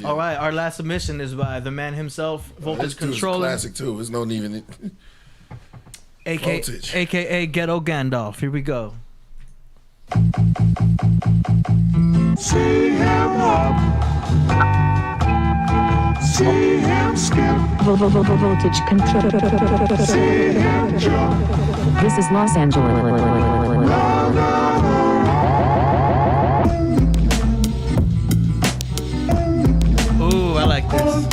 All right, our last submission is by the man himself, Voltage Controller. Classic too. There's no even. AKA Ghetto Gandalf. Here we go. See him walk, see him skip, Voltage Controller. see him jump. This is Los Angeles. Ooh, I like this.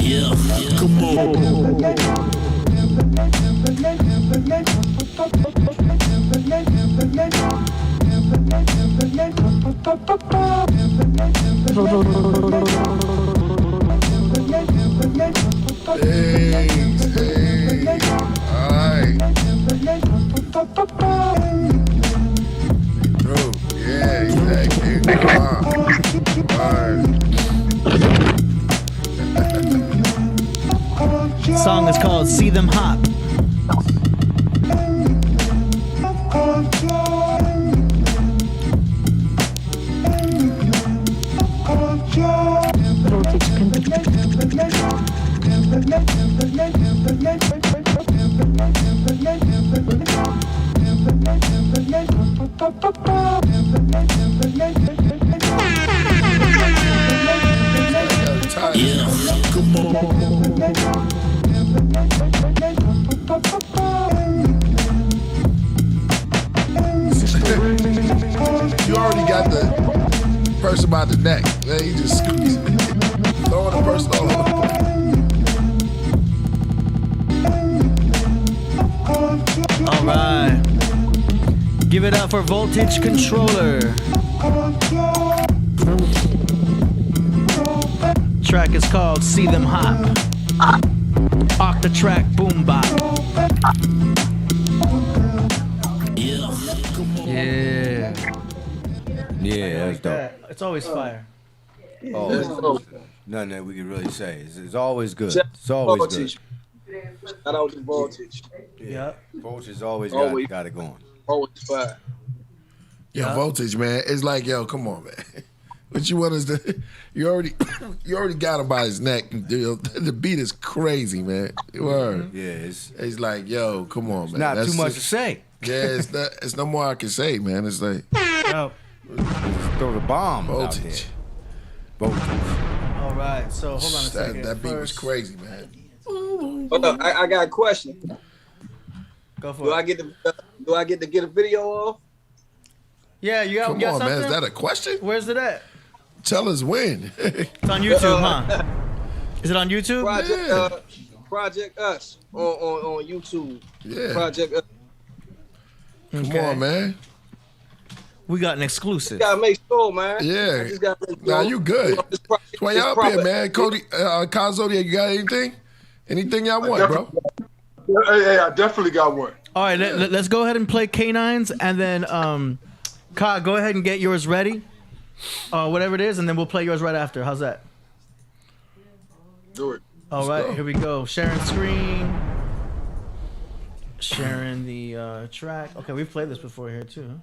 Yeah, come on. Song is called See Them Hop. You already got the person by the neck. Man, you just squeeze it. Throwing the person over. All right. Give it up for Voltage Controller. Track is called See Them Hop. Octatrack Boom Bop. Yeah. Yeah, that's dope. It's always fire. Oh, nothing that we can really say. It's always good. It's always good. Shout out to Voltage. Yeah. Voltage always got it going. Always fire. Yo, Voltage, man. It's like, yo, come on, man. What you want us to? You already got him by his neck. The beat is crazy, man. Word. Yeah, it's like, yo, come on, man. Not That's too much to say. Yeah, it's no more I can say, man. It's like, oh. Throw the bomb. Voltage. Voltage. All right, so hold on a second. That beat was crazy, man. Hold up, I got a question. Go for Do it. Do I get to get a video off? Yeah, you got. Come got on, something? man. Is that a question? Where's it at? Tell us when. It's on YouTube, huh? Is it on YouTube? Project Us on YouTube. Yeah. Project Us. Come on, man. We got an exclusive. You gotta make sure, man. Yeah. I just gotta make sure. Nah, you good. It's That's why y'all up here, man. Cody, Zodiak, you got anything? Anything y'all want, bro? Hey, I definitely got one. All right, let's go ahead and play K9's, and then Ka, go ahead and get yours ready, whatever it is, and then we'll play yours right after. How's that? Do it. All right, here we go. Sharing screen. Sharing the track. Okay, we've played this before here too, huh?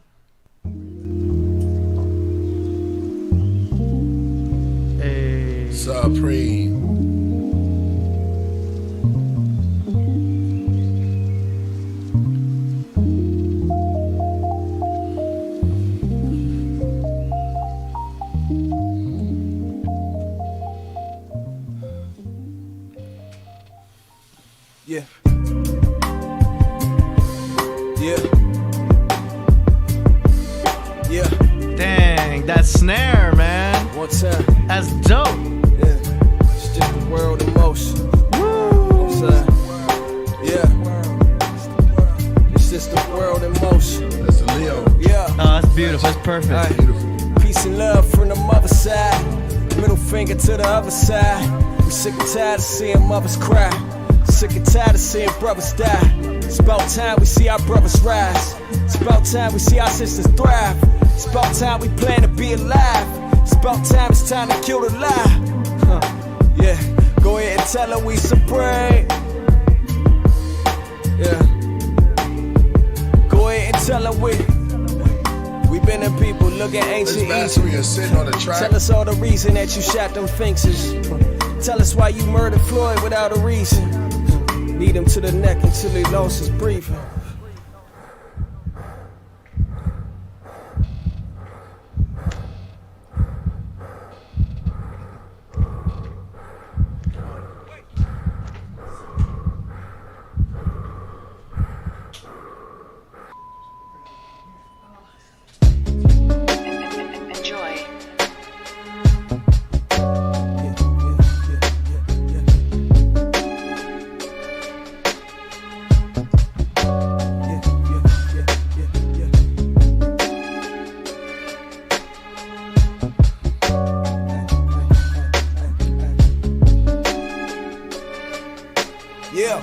Hey. Supreme. Yeah. Yeah. Yeah. Dang, that snare, man. One time. That's dope. Yeah. It's just the world in motion. Woo. Yeah. It's just the world in motion. That's a Leo. Yeah. Oh, that's beautiful. That's perfect. Right. Beautiful. Peace and love from the mother side. Middle finger to the other side. We sick and tired of seeing mothers cry. Sick and tired of seeing brothers die. It's about time we see our brothers rise. It's about time we see our sisters thrive. It's about time we plan to be alive. It's about time, it's time to kill the lie. Yeah, go ahead and tell her we supreme. Yeah, go ahead and tell her we been the people looking ancient sitting on the track. Tell us all the reason that you shot them finks. Tell us why you murdered Floyd without a reason. Need him to the neck until he lost his breathing. Yeah.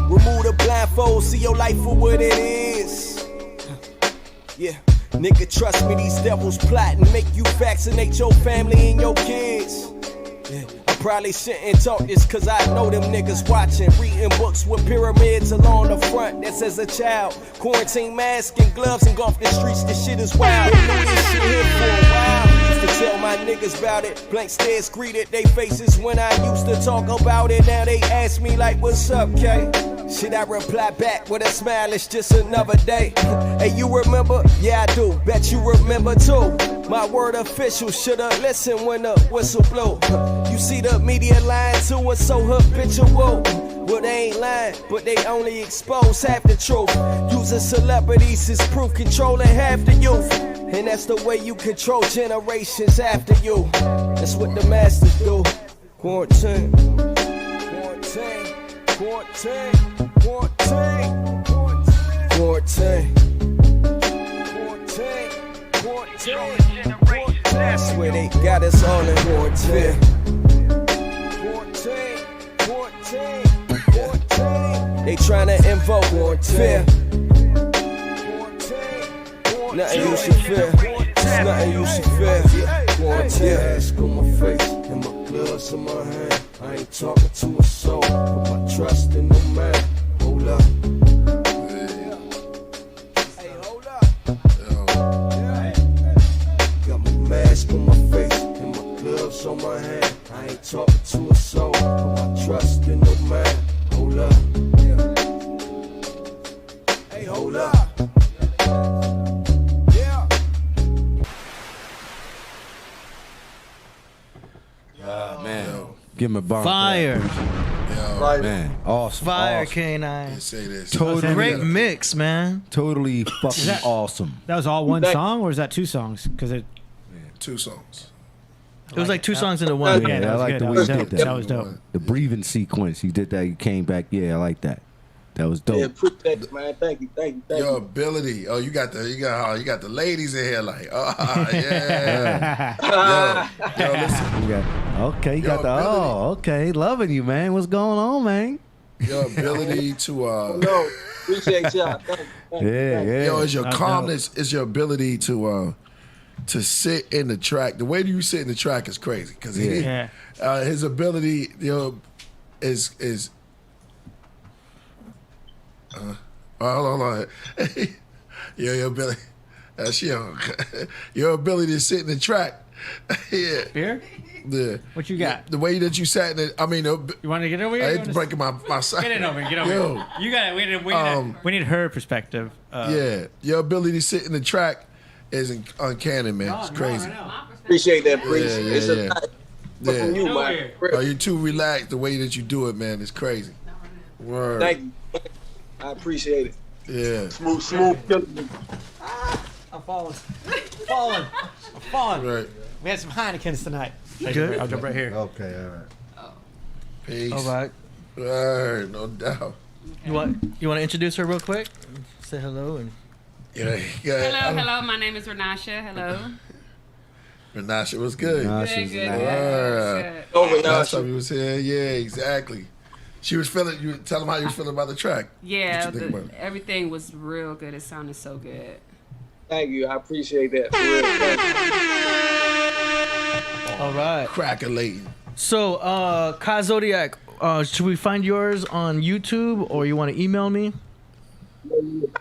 Remove the blindfold, see your life for what it is. Yeah. Nigga, trust me, these devils plotting, make you vaccinate your family and your kids. Yeah. I probably shouldn't talk this cause I know them niggas watching. Reading books with pyramids along the front, that's as a child. Quarantine mask and gloves and golf the streets, this shit is wild. Been doing this shit here for a while. Used to tell my niggas about it. Blank stares greeted they faces when I used to talk about it. Now they ask me like, what's up, K? Should I reply back with a smile? It's just another day. Hey, you remember? Yeah, I do. Bet you remember too. My word official. Shoulda listened when the whistle blow. You see the media lying to us so habitual. Well, they ain't lying, but they only expose half the truth. Using celebrities as proof, controlling half the youth. And that's the way you control generations after you. That's what the masters do. Quarantine. Quarantine. Quarantine. Quarantine. Quarantine. Quarantine. Quarantine. That's where they got us all in quarantine. Quarantine. Quarantine. Quarantine. They tryna invoke fear. Nothing you should fear. It's nothing you should fear. Quarantine. Mask on my face and my gloves in my hand. I ain't talking to a soul, but my trust in no man. Hold up. Hey, hold up. Got my mask on my face and my gloves on my hand. I ain't talking to a soul, but my trust in no man. Hold up. Hey, hold up. Man, give him a bar. Fire. Yo, man, awesome. Fire, awesome. KAE-9. Say this. Totally Great mix, man. Totally fucking awesome. That was all one song, or is that two songs? Because it. 2 songs. It was like 2 songs into one. Yeah, I like the way you did that. That was dope. The breathing sequence, you did that. You came back. Yeah, I like that. That was dope. Yeah, appreciate it, man. Thank you. Your ability. Oh, you got the ladies in here like, oh yeah. yo, listen. Okay, you got the okay, loving you, man. What's going on, man? Your ability to No, appreciate y'all. Thank you. Yeah. Yo, is your calmness, is your ability to sit in the track. The way you sit in the track is crazy because his ability, is. Hold on. Your ability. Your ability to sit in the track. Yeah. Beer? Yeah. What you got? The way that you sat in it. I mean, you want to get over here? I hate to break my side. Get it over. Get over. Yo. You got it. We need her perspective. Yeah. Your ability to sit in the track is uncanny, man. It's crazy. Appreciate that, Priest. Yeah. It's a from you, man. You're too relaxed. The way that you do it, man, is crazy. Word. Thank you. I appreciate it. Yeah. Smooth killing. I'm falling. Right. We had some Heinekens tonight. Good. I'll jump right here. Okay, all right. Peace. All right. Word, no doubt. You want to introduce her real quick? Say hello and. Yeah. Hello. My name is Renasha. Hello. Renasha was good. Good. Last time you was here, yeah, exactly. She was feeling. You tell them how you was feeling about the track. Yeah, everything was real good. It sounded so good. Thank you. I appreciate that. All right. Crackalating. So, KAE Zodiak, should we find yours on YouTube or you want to email me? You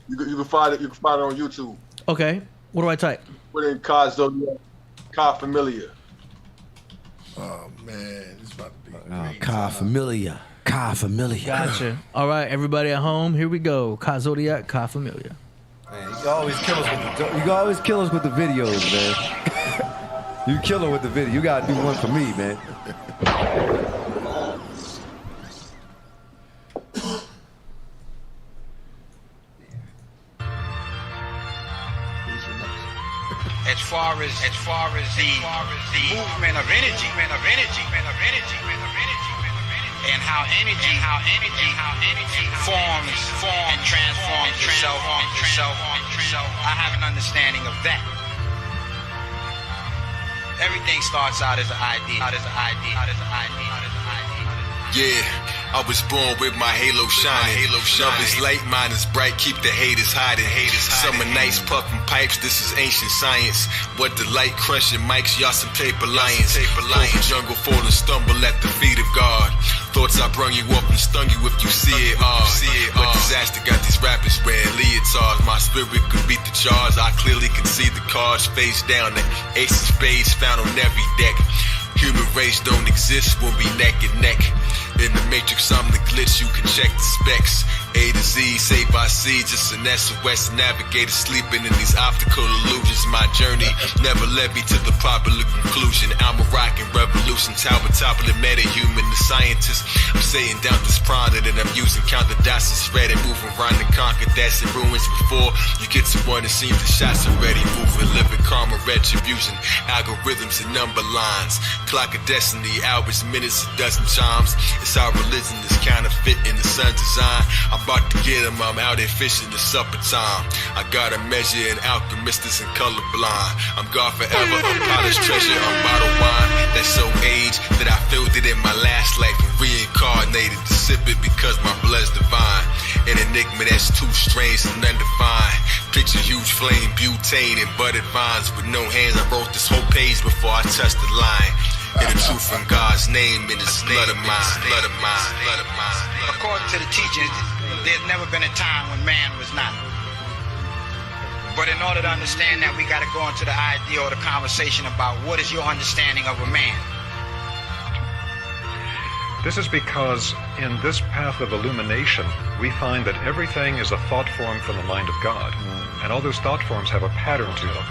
can find it. You can find it on YouTube. Okay. What do I type? Put in KAE Zodiak, KAE Familiar. Oh man, it's about to be great. KAE Familiar. KAE Familiar. Gotcha. All right, everybody at home, here we go. KAE Zodiak, KAE Familiar. Man, you always kill us with the videos, man. You kill her with the video. You gotta do one for me, man. As far as the movement of energy, and how energy forms and transforms itself. I have an understanding of that. Everything starts out as an idea. Yeah, I was born with my halo shining. Love is light, mine is bright, keep the haters hiding. Summer nights puffing pipes, this is ancient science. What the light crushing mics, y'all some paper lions. Open jungle fall and stumble at the feet of God. Thoughts I brung you up and stung you if you see it all. But disaster got these rappers wearing leotards. My spirit could beat the charge, I clearly can see the cards face down. The ace of spades found on every deck. Human race don't exist when we neck and neck. In the matrix, I'm the glitch, you can check the specs. A to Z, saved by C, just an SOS navigator sleeping in these optical illusions. My journey never led me to the popular conclusion. I'm a rockin' revolution, top of the meta-human, the scientist. I'm saying down this product that I'm using, count the dots and spread it, moving around and conquer that's in ruins. Before you get to one, it seems the shots already moving, living karma, retribution, algorithms and number lines, clock of destiny, hours, minutes, a dozen chimes. It's our religion is counterfeit in the sun's design. I'm about to get him, I'm out there fishing the supper time. I got a measure in alchemists and colorblind. I'm God forever, I'm polished treasure, I'm bottled wine. That's so aged that I filled it in my last life and reincarnated to sip it because my blood's divine. An enigma that's too strange and undefined. Picture huge flame, butane and budded vines with no hands. I wrote this whole page before I touched the line. And the truth from God's name in his blood of mine, blood of mine, blood of mine. According to the teachings, there's never been a time when man was not. But in order to understand that, we got to go into the idea or the conversation about what is your understanding of a man. This is because in this path of illumination, we find that everything is a thought form from the mind of God. And all those thought forms have a pattern to them.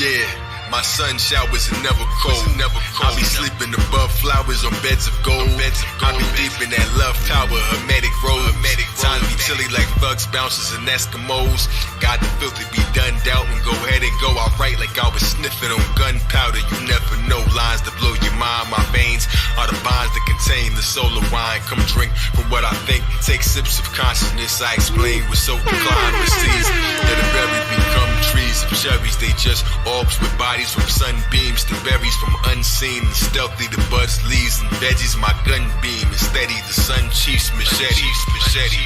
Yeah. My sun showers are never cold. I be sleeping above flowers on beds of gold. I be deep in that love tower, hermetic road. Times be chilly like thugs, bouncers, and Eskimos. Got the filthy be done out and go ahead and go. I write like I was sniffing on gunpowder. You never know lines to blow your mind. My veins are the bonds that contain the solar wine. Come drink from what I think. Take sips of consciousness. I explain what's so declined with seeds that are very become trees of cherries. They just orbs with bodies. From sunbeams to berries, from unseen and stealthy to buds, leaves and veggies. My gun beam is steady. The sun chiefs machete.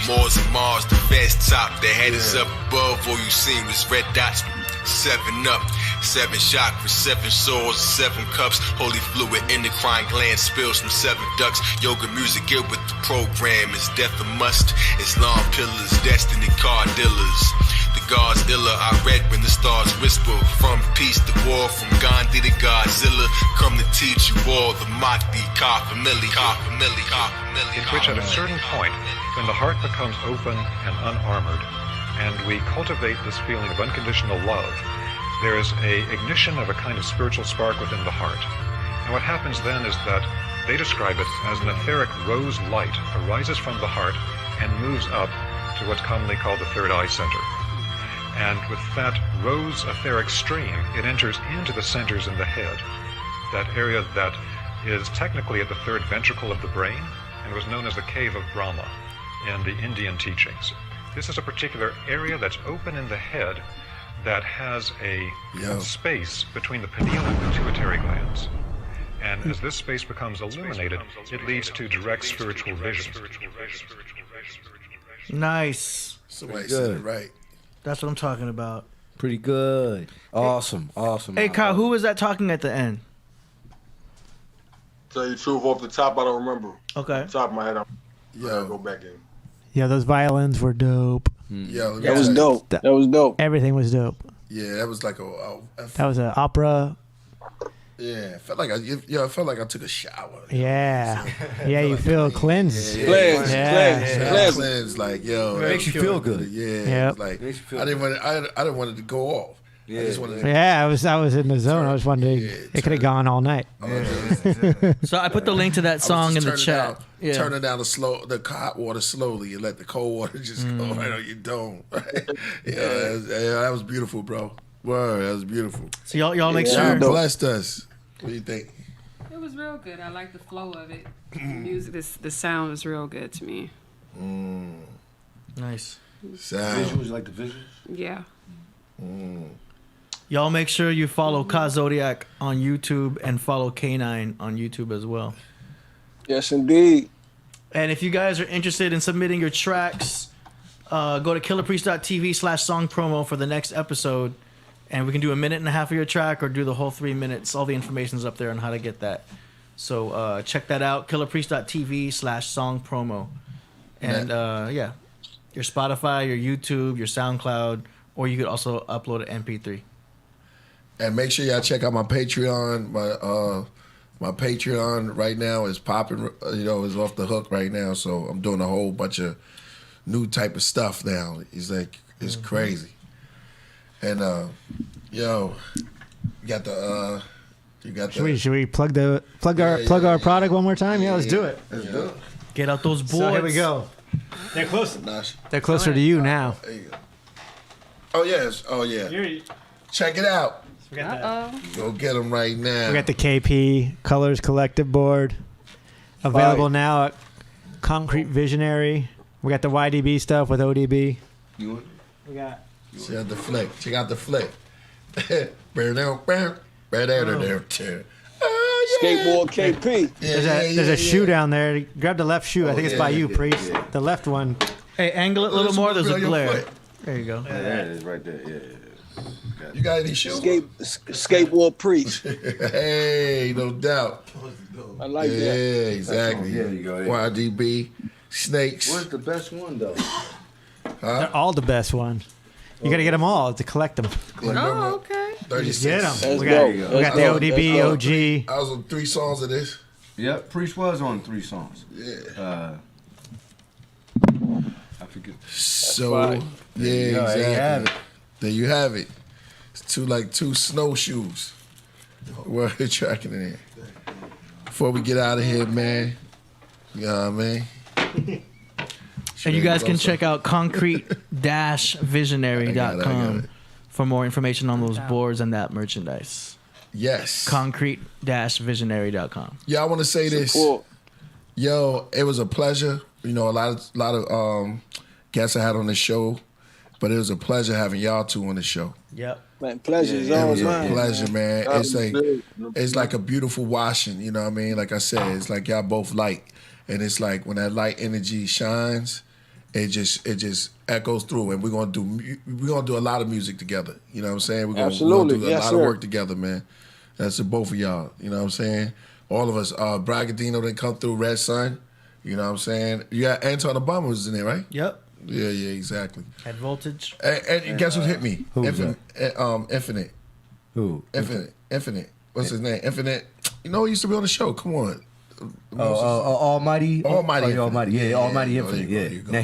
Moors and Mars, the fast top. The head is up above. All you seen was red dots. 7 up, 7 chakras, 7 swords, 7 cups. Holy fluid, endocrine gland spills from 7 ducts. Yoga music good with the program. Is death a must? Islam pillars, destiny card dealers. God's illa, I read when the stars whisper. From peace to war, from Gandhi to Godzilla. Come to teach you all the Mahdi, Ka-Famili. In which at a certain point, when the heart becomes open and unarmored, and we cultivate this feeling of unconditional love, there is a ignition of a kind of spiritual spark within the heart. And what happens then is that they describe it as an etheric rose light arises from the heart and moves up to what's commonly called the third eye center. And with that rose etheric stream, it enters into the centers in the head, that area that is technically at the third ventricle of the brain and was known as the cave of Brahma in the Indian teachings. This is a particular area that's open in the head that has a space between the pineal and pituitary glands. And as this space becomes illuminated, it leads to direct spiritual vision. Nice. Somebody said it right. That's what I'm talking about. Pretty good. Awesome. Hey, Kyle, who was that talking at the end? Tell you the truth, off the top, I don't remember. Okay. Off the top of my head, I gotta go back in. Yeah, those violins were dope. Yeah, that was dope. That was dope. Everything was dope. Yeah, that was like that was an opera. Yeah, it felt like I took a shower. Yeah, yeah, you feel cleansed. Cleansed. Like it makes you feel good. Yeah, like I didn't want it to go off. Yeah, I just wanted to, I was in the zone. I was wondering it could have gone all night. So I put the link to that song in the chat. Turn it down the hot water slowly and let the cold water just go right on your dome. That was beautiful, bro. Word, that was beautiful. So y'all make sure. Blessed us. What do you think? It was real good. I like the flow of it. Music, the sound was real good to me. Nice. Sound. Visuals, you like the visuals? Yeah. Y'all make sure you follow Zodiak on YouTube and follow KAE-9 on YouTube as well. Yes, indeed. And if you guys are interested in submitting your tracks, go to killerpriest.tv/song promo for the next episode. And we can do a minute and a half of your track or do the whole 3 minutes. All the information's up there on how to get that. So check that out, killerpriest.tv/song promo. And your Spotify, your YouTube, your SoundCloud, or you could also upload an MP3. And make sure y'all check out my Patreon. My Patreon right now is popping, is off the hook right now. So I'm doing a whole bunch of new type of stuff now. It's crazy. And you got the Should we plug our product one more time? Yeah, let's do it. Let's do it. Get out those boards. So here we go. They're close. They're closer to you now. There you go. Oh yes. Oh yeah. Check it out. Go get them right now. We got the KP Colors Collective board available now at Concrete Visionary. We got the YDB stuff with ODB. You want? We got. Check out the flick. Check out the flick. Skateboard KP. There's a shoe down there. Grab the left shoe. I think it's by you, Priest. Yeah. The left one. Hey, angle it a little more. There's a glare. foot. There you go. Yeah, there it is right there. Yeah. You got any shoes? Skateboard Priest. Hey, no doubt. I like that. Yeah, exactly. There you go. YDB, Snakes. What's the best one though? They're all the best one. You got to get them all to collect them. Oh, okay. 36. Get them. Let's We go. got the ODB, OG. I was on 3 songs of this. Yep, Priest was on 3 songs. Yeah. I forget. So, yeah, exactly. There you have it. It's two snowshoes. We're tracking it in. Before we get out of here, man. You know what I mean? And you guys can check out concrete-visionary.com for more information on those boards and that merchandise. Yes. Concrete-visionary.com. Yeah, I want to say this. Yo, it was a pleasure. A lot of guests I had on the show, but it was a pleasure having y'all two on the show. Yep. Man, pleasure is always mine. Pleasure, man. It's like a beautiful washing. You know what I mean? Like I said, it's like y'all both light, and it's like when that light energy shines, it just echoes through. And we're gonna do a lot of music together. You know what I'm saying? We're gonna do a lot of work together, man. That's the both of y'all. You know what I'm saying? All of us. Bragadino didn't come through. Red Sun. You know what I'm saying? Yeah, Anton Obama was in there, right? Yep. Yeah, exactly. At Voltage. And guess who hit me? Who's Infinite. Who? Infinite. What's his name? Infinite. He used to be on the show. Come on. Almighty. Almighty. Almighty. Yeah, Almighty There you Infinite. go, Yeah. Now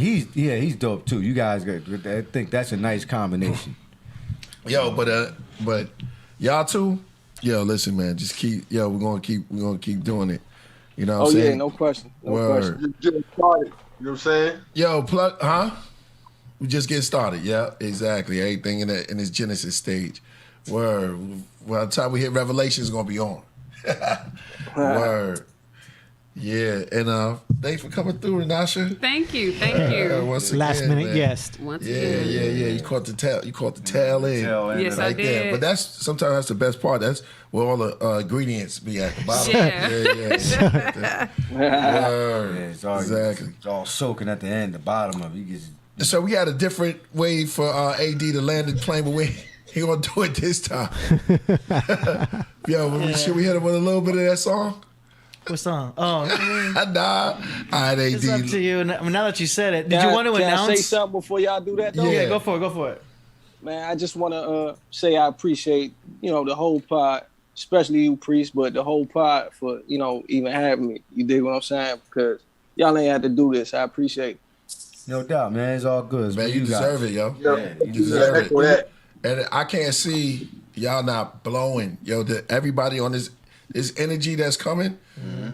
he's dope too. You guys got. I think that's a nice combination. Yo, but y'all too. Yo, listen, man. Just keep. Yo, we're gonna keep doing it. You know what I'm saying? Yeah, no question. Word. Just getting started. You know what I'm saying? Yo, we just getting started. Yeah, exactly. Everything in its Genesis stage. Word. By the time we hit Revelation, it's gonna be on. Word. Yeah, and thanks for coming through, Renasha. Thank you. Once again, Last minute man. guest. Yeah. You caught the tail. You caught the tail end. Yes, I did. There. But sometimes that's the best part. That's where all the ingredients be at the bottom. Yeah. Word. It's all, Exactly. It's all soaking at the end, the bottom of it. You just, So we had a different way for AD to land the plane, but he gonna do it this time. Yo, should we hit him with a little bit of that song? What song? Oh, nah. All right, AD. It's up to you. Now that you said it, did you want to announce? Can I say something before y'all do that, though? Yeah, go for it. Man, I just want to say I appreciate, the whole pod, especially you, Priest, but the whole pod for, even having me. You dig what I'm saying? Because y'all ain't had to do this. I appreciate it. no doubt, man. It's all good. Man, you deserve it, yo. Yeah, You deserve it. And I can't see y'all not blowing. Yo, everybody on this energy that's coming,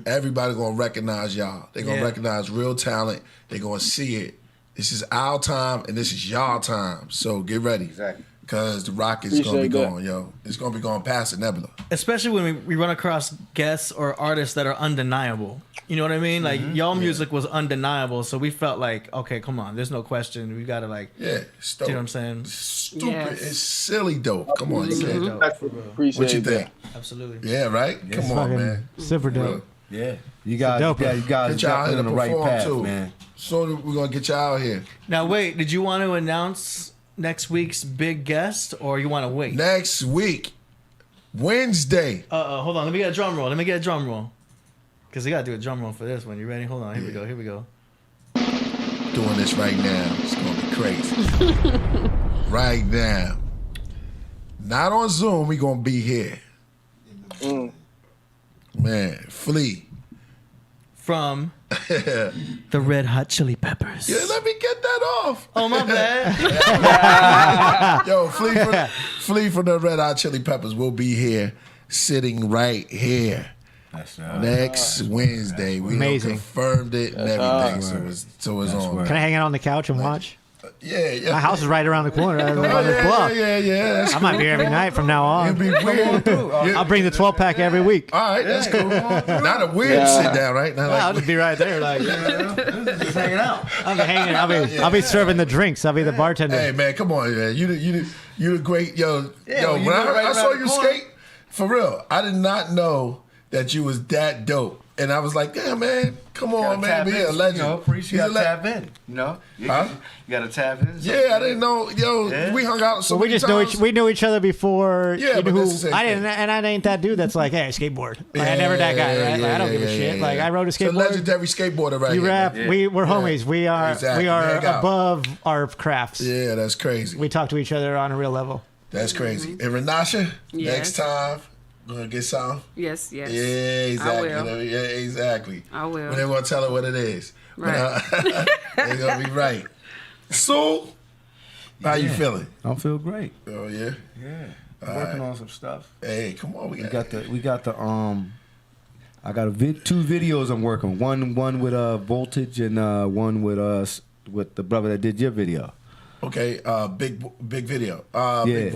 everybody gonna recognize y'all. They gonna recognize real talent. They gonna see it. This is our time and this is y'all time. So get ready. Exactly. Cause the rock is gonna be going, yo. It's gonna be going past the nebula. Especially when we run across guests or artists that are undeniable. You know what I mean? Like y'all music was undeniable, so we felt like, okay, come on, there's no question. We gotta it's you know what I'm saying? Stupid. Yes. It's silly dope. Come on, you can't. Appreciate What you think? Absolutely. Yeah, right? Come on, man. Super dope. Yeah. You guys Get y'all definitely here on to the right perform path, too. man. So we're gonna get y'all out here. Now wait, did you want to announce next week's big guest, or you want to wait? Next week, Wednesday. Hold on. Let me get a drum roll. Because we got to do a drum roll for this one. You ready? Hold on. Here we go. Doing this right now. It's going to be crazy. Right now. Not on Zoom. We're going to be here. Man, Flea. From the Red Hot Chili Peppers. Yeah, let me get that off. Oh, my bad. Yo, Flea from the Red Hot Chili Peppers will be here, sitting right here. That's right. Next Wednesday. We Amazing. confirmed it and everything, so it's on. Can I hang out on the couch and watch? Yeah. My house is right around the corner. Right around this block. Yeah. I might be here every night from now on. It'd be weird. I'll bring the 12-pack every week. All right, that's cool. Not a weird sit down, right? Not I'll just be right there, like just hanging out. I'll be hanging. I'll be serving the drinks. I'll be the bartender. Hey man, come on, man. You the great yo. Yeah, When I saw you skate, for real, I did not know that you was that dope. And I was like, damn, man, come on, man, be a legend. You know, Priest, you gotta tap in. You know, you gotta tap in. Yeah, I didn't know. Yo, we hung out so we many just times. we knew each other before. Yeah, you but knew that's the same I didn't, thing. and I ain't that dude that's like, hey, skateboard. Like, I never that guy. Right? Like, I don't give a shit. Like I rode a It's a skateboard. legendary skateboarder right You here. rap. man. We're homies. We are Exactly. we are Hang out. above our crafts. Yeah, that's crazy. We talk to each other on a real level. That's crazy. And Renasha, Yes. next time, gonna get some. Yes. Yeah, exactly. I will. Yeah, exactly. I will. But they won't tell her what it is. Right. But, they're gonna be right. So, how you feeling? I feel great. Oh yeah. Yeah. All Working right. on some stuff. Hey, come on. We got the I got two videos I'm working. One with Voltage and one with with the brother that did your video. Okay, big video. Yeah.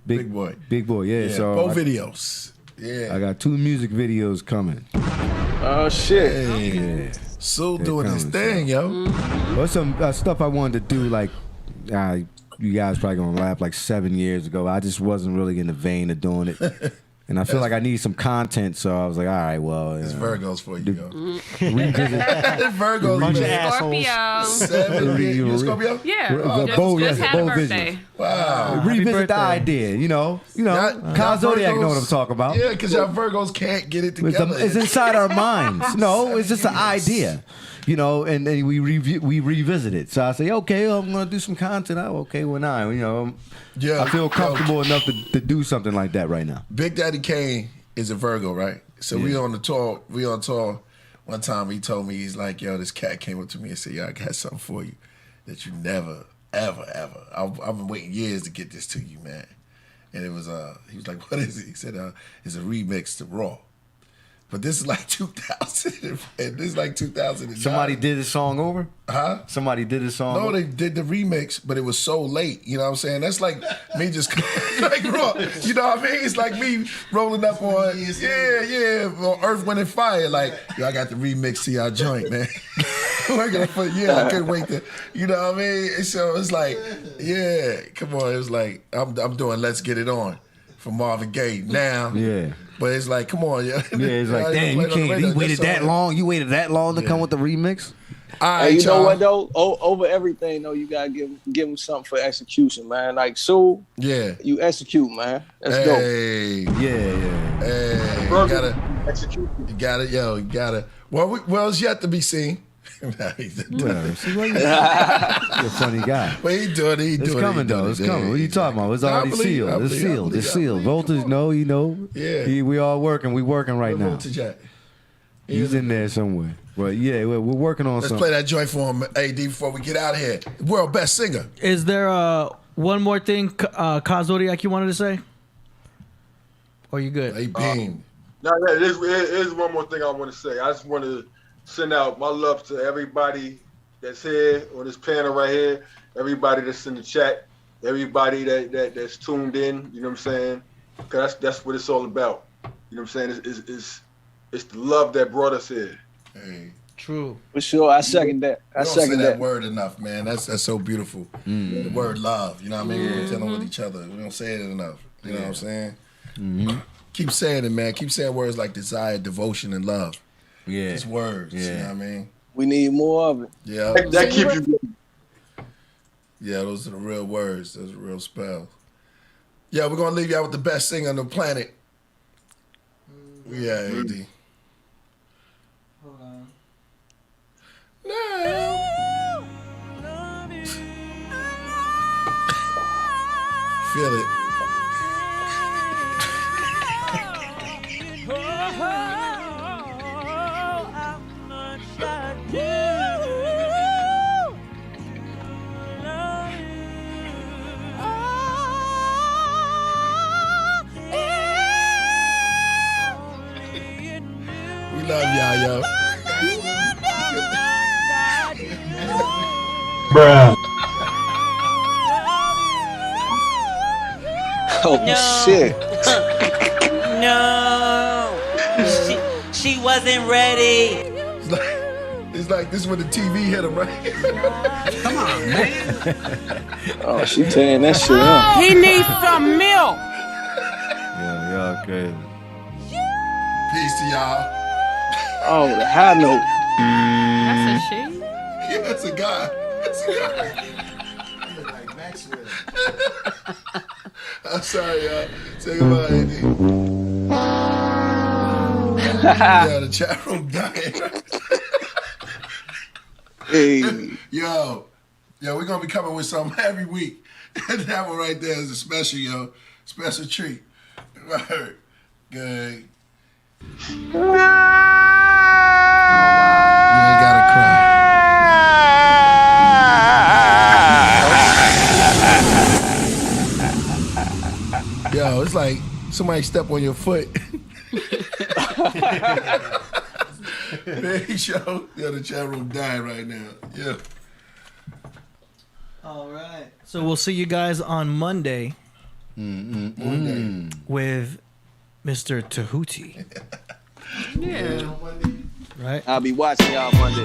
Big boy. Big boy, yeah. So both videos. Yeah. I got 2 music videos coming. Oh shit. Hey. So doing his thing, yo. Well, some stuff I wanted to do, like you guys probably gonna laugh, like 7 years ago. I just wasn't really in the vein of doing it. And I feel like I need some content, so I was like, all right, well. It's Virgos for you, yo. Revisit. Virgos, Bunch of man. assholes. 7 years. You a Scorpio? Yeah. Just had a birthday. Wow. Revisit the idea, you know. Kyle Zodiak know what I'm talking about. Yeah, because y'all Virgos can't get it together. It's inside our minds. No, it's just an idea. And then we revisit it. So I say, okay, I'm gonna do some content. Okay, well now, I feel comfortable enough to do something like that right now. Big Daddy Kane is a Virgo, right? So we on tour. One time he told me, he's like, yo, this cat came up to me and said, yo, I got something for you that you never, ever, ever. I've been waiting years to get this to you, man. And it was he was like, what is it? He said, it's a remix to Raw. But this is like 2000, and this is like 2009. Somebody did the song over? Huh? Somebody did the song No, over? they did the remix, but it was so late. You know what I'm saying? That's like me just like raw. You know what I mean? It's like me rolling up on on Earth, Wind and Fire. Like, yo, I got the remix to y'all joint, man. I couldn't wait to. You know what I mean? So it's like, yeah, come on. It was like I'm doing Let's Get It On from Marvin Gaye now. Yeah. But it's like, come on, yeah. Yeah, it's like, damn, you waited that long. You waited that long to come with the remix? All right, Hey, you know what though? Over everything though, you gotta give him something for execution, man. Like so, you execute, man. That's dope. Hey, yeah. You gotta execute. You gotta. Well, it's yet to be seen. He's You're a funny guy. But he doing it. It's coming though. It's coming. What are you talking about? It's already sealed. It's sealed. It's sealed. Voltage, Yeah. We all working. We working right now. Voltage at? He's in there somewhere. But yeah, we're working on Let's something. play that joint for him, AD, before we get out of here. World best singer. Is there one more thing, Kyle Zodiac, you wanted to say? Or you good? Hey, beam. No, there's one more thing I want to say. I just want to send out my love to everybody that's here on this panel right here, everybody that's in the chat, everybody that's tuned in, you know what I'm saying? Because that's what it's all about. You know what I'm saying? It's the love that brought us here. Hey. True. For sure, I second that. We don't say that word enough, man. That's so beautiful. The word love, you know what I mean? We're dealing with each other. We don't say it enough. You know what I'm saying? Mm-hmm. Keep saying it, man. Keep saying words like desire, devotion, and love. Yeah. Just words, you know what I mean? We need more of it. Yeah. That keeps you. Yeah, those are the real words. Those are real spells. Yeah, we're going to leave you out with the best singer on the planet. Yeah, AD. Hold on. Feel it. yo. Bruh. Oh shit. No. She wasn't ready. It's like this when the TV hit him, right? Come on, man. Oh, she tearing that shit up. He needs some milk. Yeah, okay. Peace to y'all. Oh, the high note. That's a she? Yeah, that's a guy. That's a guy. Like Maxwell. I'm sorry, y'all. Say goodbye, AD. Yeah, the chat room dying. Hey. Yo, we're gonna be coming with something every week. And that one right there is a special, yo. Special treat. Right. Good. You ain't gotta cry. Yo, it's like somebody step on your foot. Big show. Yeah, the chat room dying right now. Yeah. All right. So we'll see you guys on Monday with Mr. Tahuti. Yeah. Right? I'll be watching y'all Monday.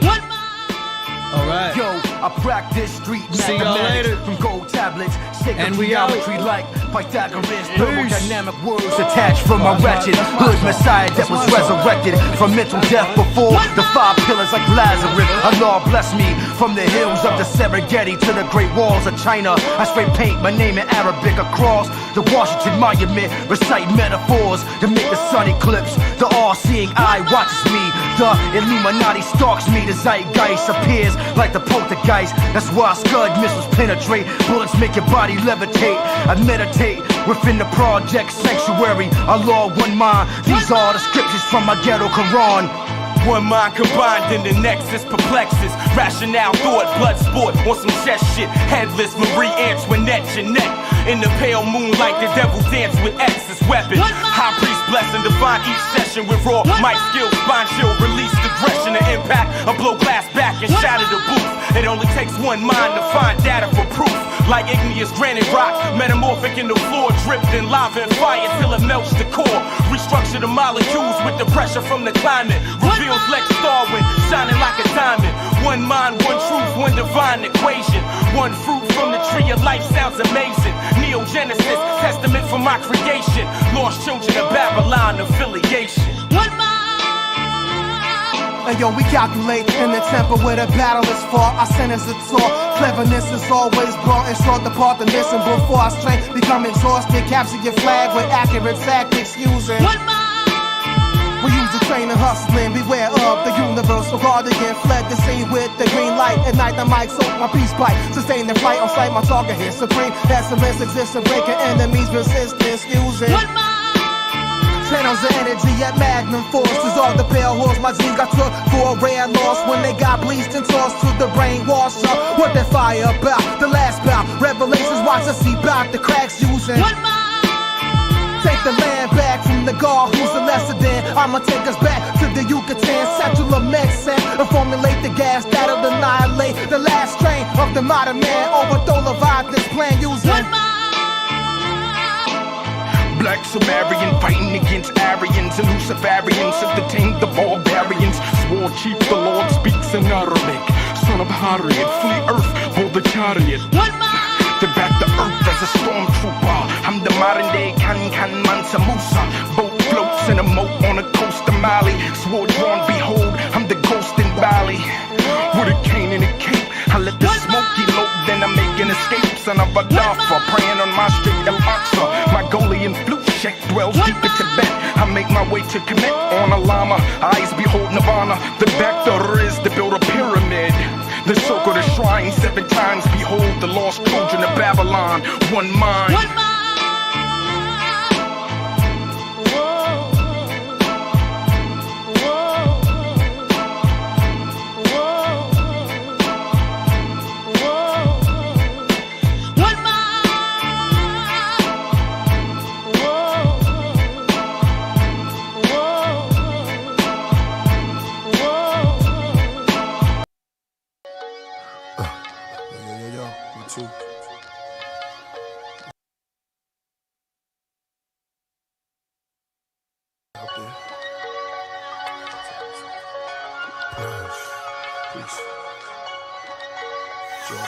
All right. Yo, I practice street See y'all later. from gold tablets, And we out. geometry like Pythagoras, thermodynamic words attached from my wretched hood messiah that was resurrected from mental death before the 5 pillars like Lazarus. Allah bless me from the hills of the Serengeti to the great walls of China. I straight paint my name in Arabic across the Washington Monument, recite metaphors to make the sun eclipse. The all-seeing eye watches me. The Illuminati stalks me. The zeitgeist appears like the poltergeist. That's why Scud missiles penetrate. Bullets make your body levitate. I meditate within the project sanctuary. Allah, one mind. These are the scriptures from my ghetto Quran. One mind combined in the nexus perplexes. Rationale, thought, blood sport on some chest shit. Headless Marie Antoinette, Jeanette. In the pale moonlight, the devil dance with X's weapon. High priest blessing, define each session with raw mic skills. Spine chill, release aggression and impact. I blow glass back and shatter the booth. It only takes one mind to find data for proof. Like igneous granite rock, metamorphic in the floor, dripped in lava and fire till it melts the core. Restructure the molecules with the pressure from the climate. Reveals Lex Darwin, shining like a diamond. One mind, one truth, one divine equation. One fruit from the tree of life sounds amazing. Neogenesis, testament for my creation. Lost children of Babylon affiliation. One mind. And yo, we calculate in the temple where the battle is fought. Our sentence is taught. Cleverness is always brought and sought the part the missing before our strength become exhausted. Capture your flag with accurate tactics using. We use the train and hustling. Beware of the universal guardian. Fled the scene with the green light. Ignite the mic, soak my peace pipe. Sustain the fight on sight. My target here supreme. Excellence exists in breaking enemies' resistance using. Channels of energy at magnum force. Dissolve the pale horse. My dreams got took for a rare loss when they got bleached and tossed to the brainwash. So what that fire about? The last bout. Revelations watch us see about the cracks using. Take the land back from the God who's the lesser than. I'ma take us back to the Yucatan, Central of Mexico, and formulate the gas that'll annihilate the last strain of the modern man. Overthrow Leviathan's plan using. Black Sumerian fighting against Aryans and Luciferians to detain the barbarians. Swore chief, the Lord speaks in Arabic. Son of Harriet, flee earth for the chariot. To back the earth as a stormtrooper. I'm the modern day Kan Mansa Musa. Boat floats in a moat on the coast of Mali. Sword drawn, behold, I'm the ghost in Bali. With a cane and a cape, I let the smoke elope, then I make an escape. Son of a Dafa, praying on my street Al-Aqsa. Mongolian flute check dwells deep in Tibet. I make my way to commit on a llama. Eyes behold Nirvana. The back there is to build a pyramid. The circle, the shrine 7 times. Behold the lost children of Babylon. One mind. One mind. too. Out there. Peace. Jordan.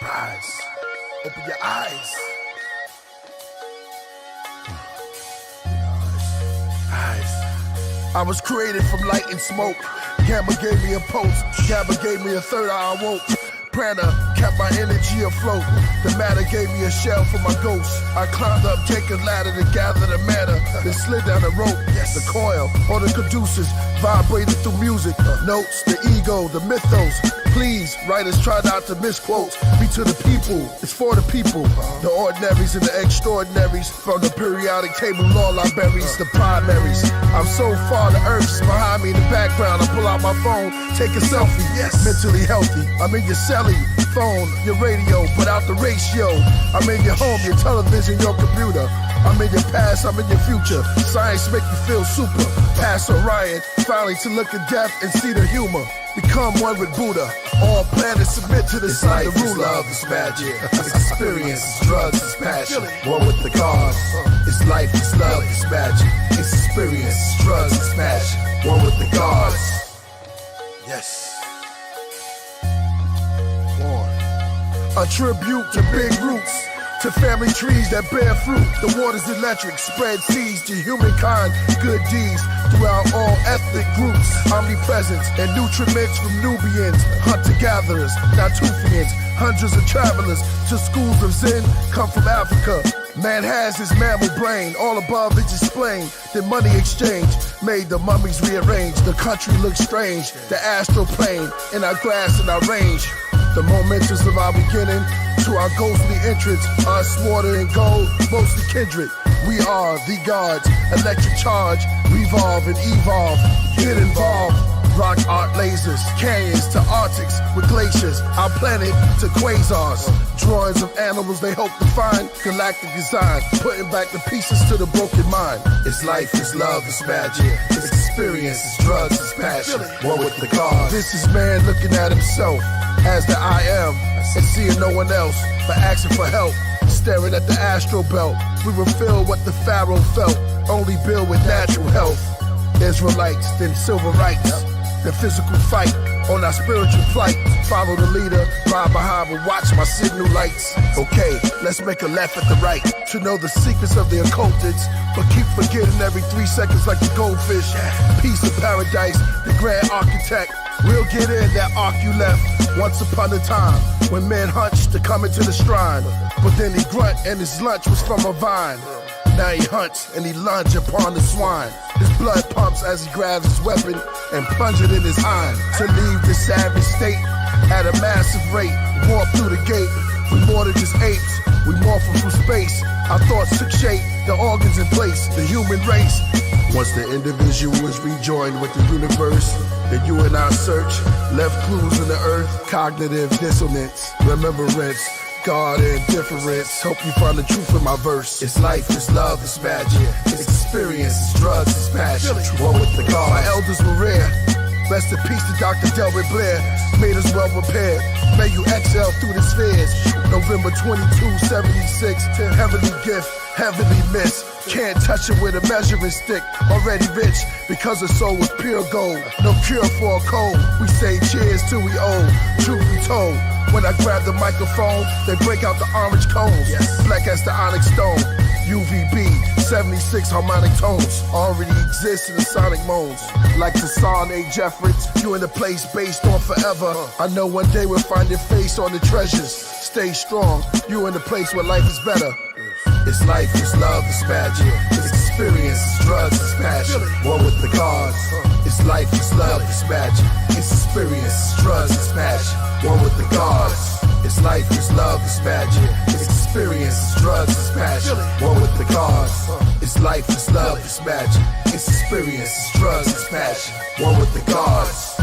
Rise. Open your eyes. I was created from light and smoke. Gamma gave me a pulse. Gamma gave me a third eye. I woke. Prana kept my energy afloat. The matter gave me a shell for my ghost. I climbed up Jacob's ladder to gather the matter. Then slid down the rope, the coil, or the caduceus, vibrated through music, notes, the ego, the mythos. Please, writers try not to misquote. Be to the people, it's for the people. The ordinaries and the extraordinaries. From the periodic table law libraries, the primaries. I'm so far, the earth's behind me in the background. I pull out my phone, take a selfie. Yes, mentally healthy. I'm in your celly, phone, your radio, put out the ratio. I'm in your home, your television, your computer. I'm in your past, I'm in your future. Science make you feel super. Past Orion, finally to look at death and see the humor. Become one with Buddha. All planets submit to the sun, the ruler. Love is magic. It's experience, it's drugs, it's passion. One with the gods. It's life, it's love, it's magic. It's experience, it's drugs, it's passion. One with the gods. Yes. A tribute to big roots, to family trees that bear fruit. The water's electric, spread seeds to humankind, good deeds throughout all ethnic groups. Omnipresence and nutriments from Nubians, hunter-gatherers, Natufians, hundreds of travelers to schools of Zen come from Africa. Man has his mammal brain, all above is explained. The money exchange made the mummies rearrange. The country looks strange, the astral plane in our grass and our range. The momentous of our beginning to our ghostly entrance, us water and gold, mostly kindred. We are the gods, electric charge, revolve and evolve, get involved. Rock art lasers, canyons to arctics with glaciers, our planet to quasars. Drawings of animals they hope to find, galactic design, putting back the pieces to the broken mind. It's life, it's love, it's magic, it's experience, it's drugs, it's passion. One with the gods. This is man looking at himself as the I am, and seeing no one else, but asking for help. Staring at the astral belt, we will feel what the Pharaoh felt, only build with natural health. Israelites, then civil rights, the physical fight on our spiritual flight. Follow the leader, ride behind, but watch my signal lights. Okay, let's make a left at the right to know the secrets of the occultists, but keep forgetting every 3 seconds like the goldfish. Peace of paradise, the grand architect. We'll get in that ark you left once upon a time when men hunched to come into the shrine. But then he grunt and his lunch was from a vine. Now he hunts and he lunge upon the swine. His blood pumps as he grabs his weapon and plunge it in his hind. To leave the savage state at a massive rate. Warp through the gate. We more than just apes. We morphin' from space. Our thoughts took shape. The organs in place. The human race. Once the individual is rejoined with the universe, then you and I search, left clues in the earth, cognitive dissonance, remembrance, God and difference. Hope you find the truth in my verse. It's life, it's love, it's magic, it's experience, it's drugs, it's passion. One with the God. My elders were rare. Rest in peace to Dr. Delbert Blair. Made us well prepared. May you exhale through the spheres. November 22, 76. Heavenly gift, heavenly miss. Can't touch it with a measuring stick. Already rich because the soul was pure gold. No cure for a cold. We say cheers till we old. Truth be told, when I grab the microphone, they break out the orange cones. Black as the onyx stone. UVB, 76 harmonic tones. Already exist in the sonic modes. Like the song A. Jeffords, you in the place based on forever. I know one day we'll find your face on the treasures. Stay strong, you in the place where life is better. It's life, it's love, it's magic. It's experience, it's drugs, it's passion. One with the gods. It's life, it's love, it's magic. It's experience, it's drugs, it's passion. One with the gods. It's life, it's love, it's magic. It's experience, it's drugs, it's passion. One with the gods. It's life, it's love, it's magic. It's experience, it's drugs, it's passion. One with the gods.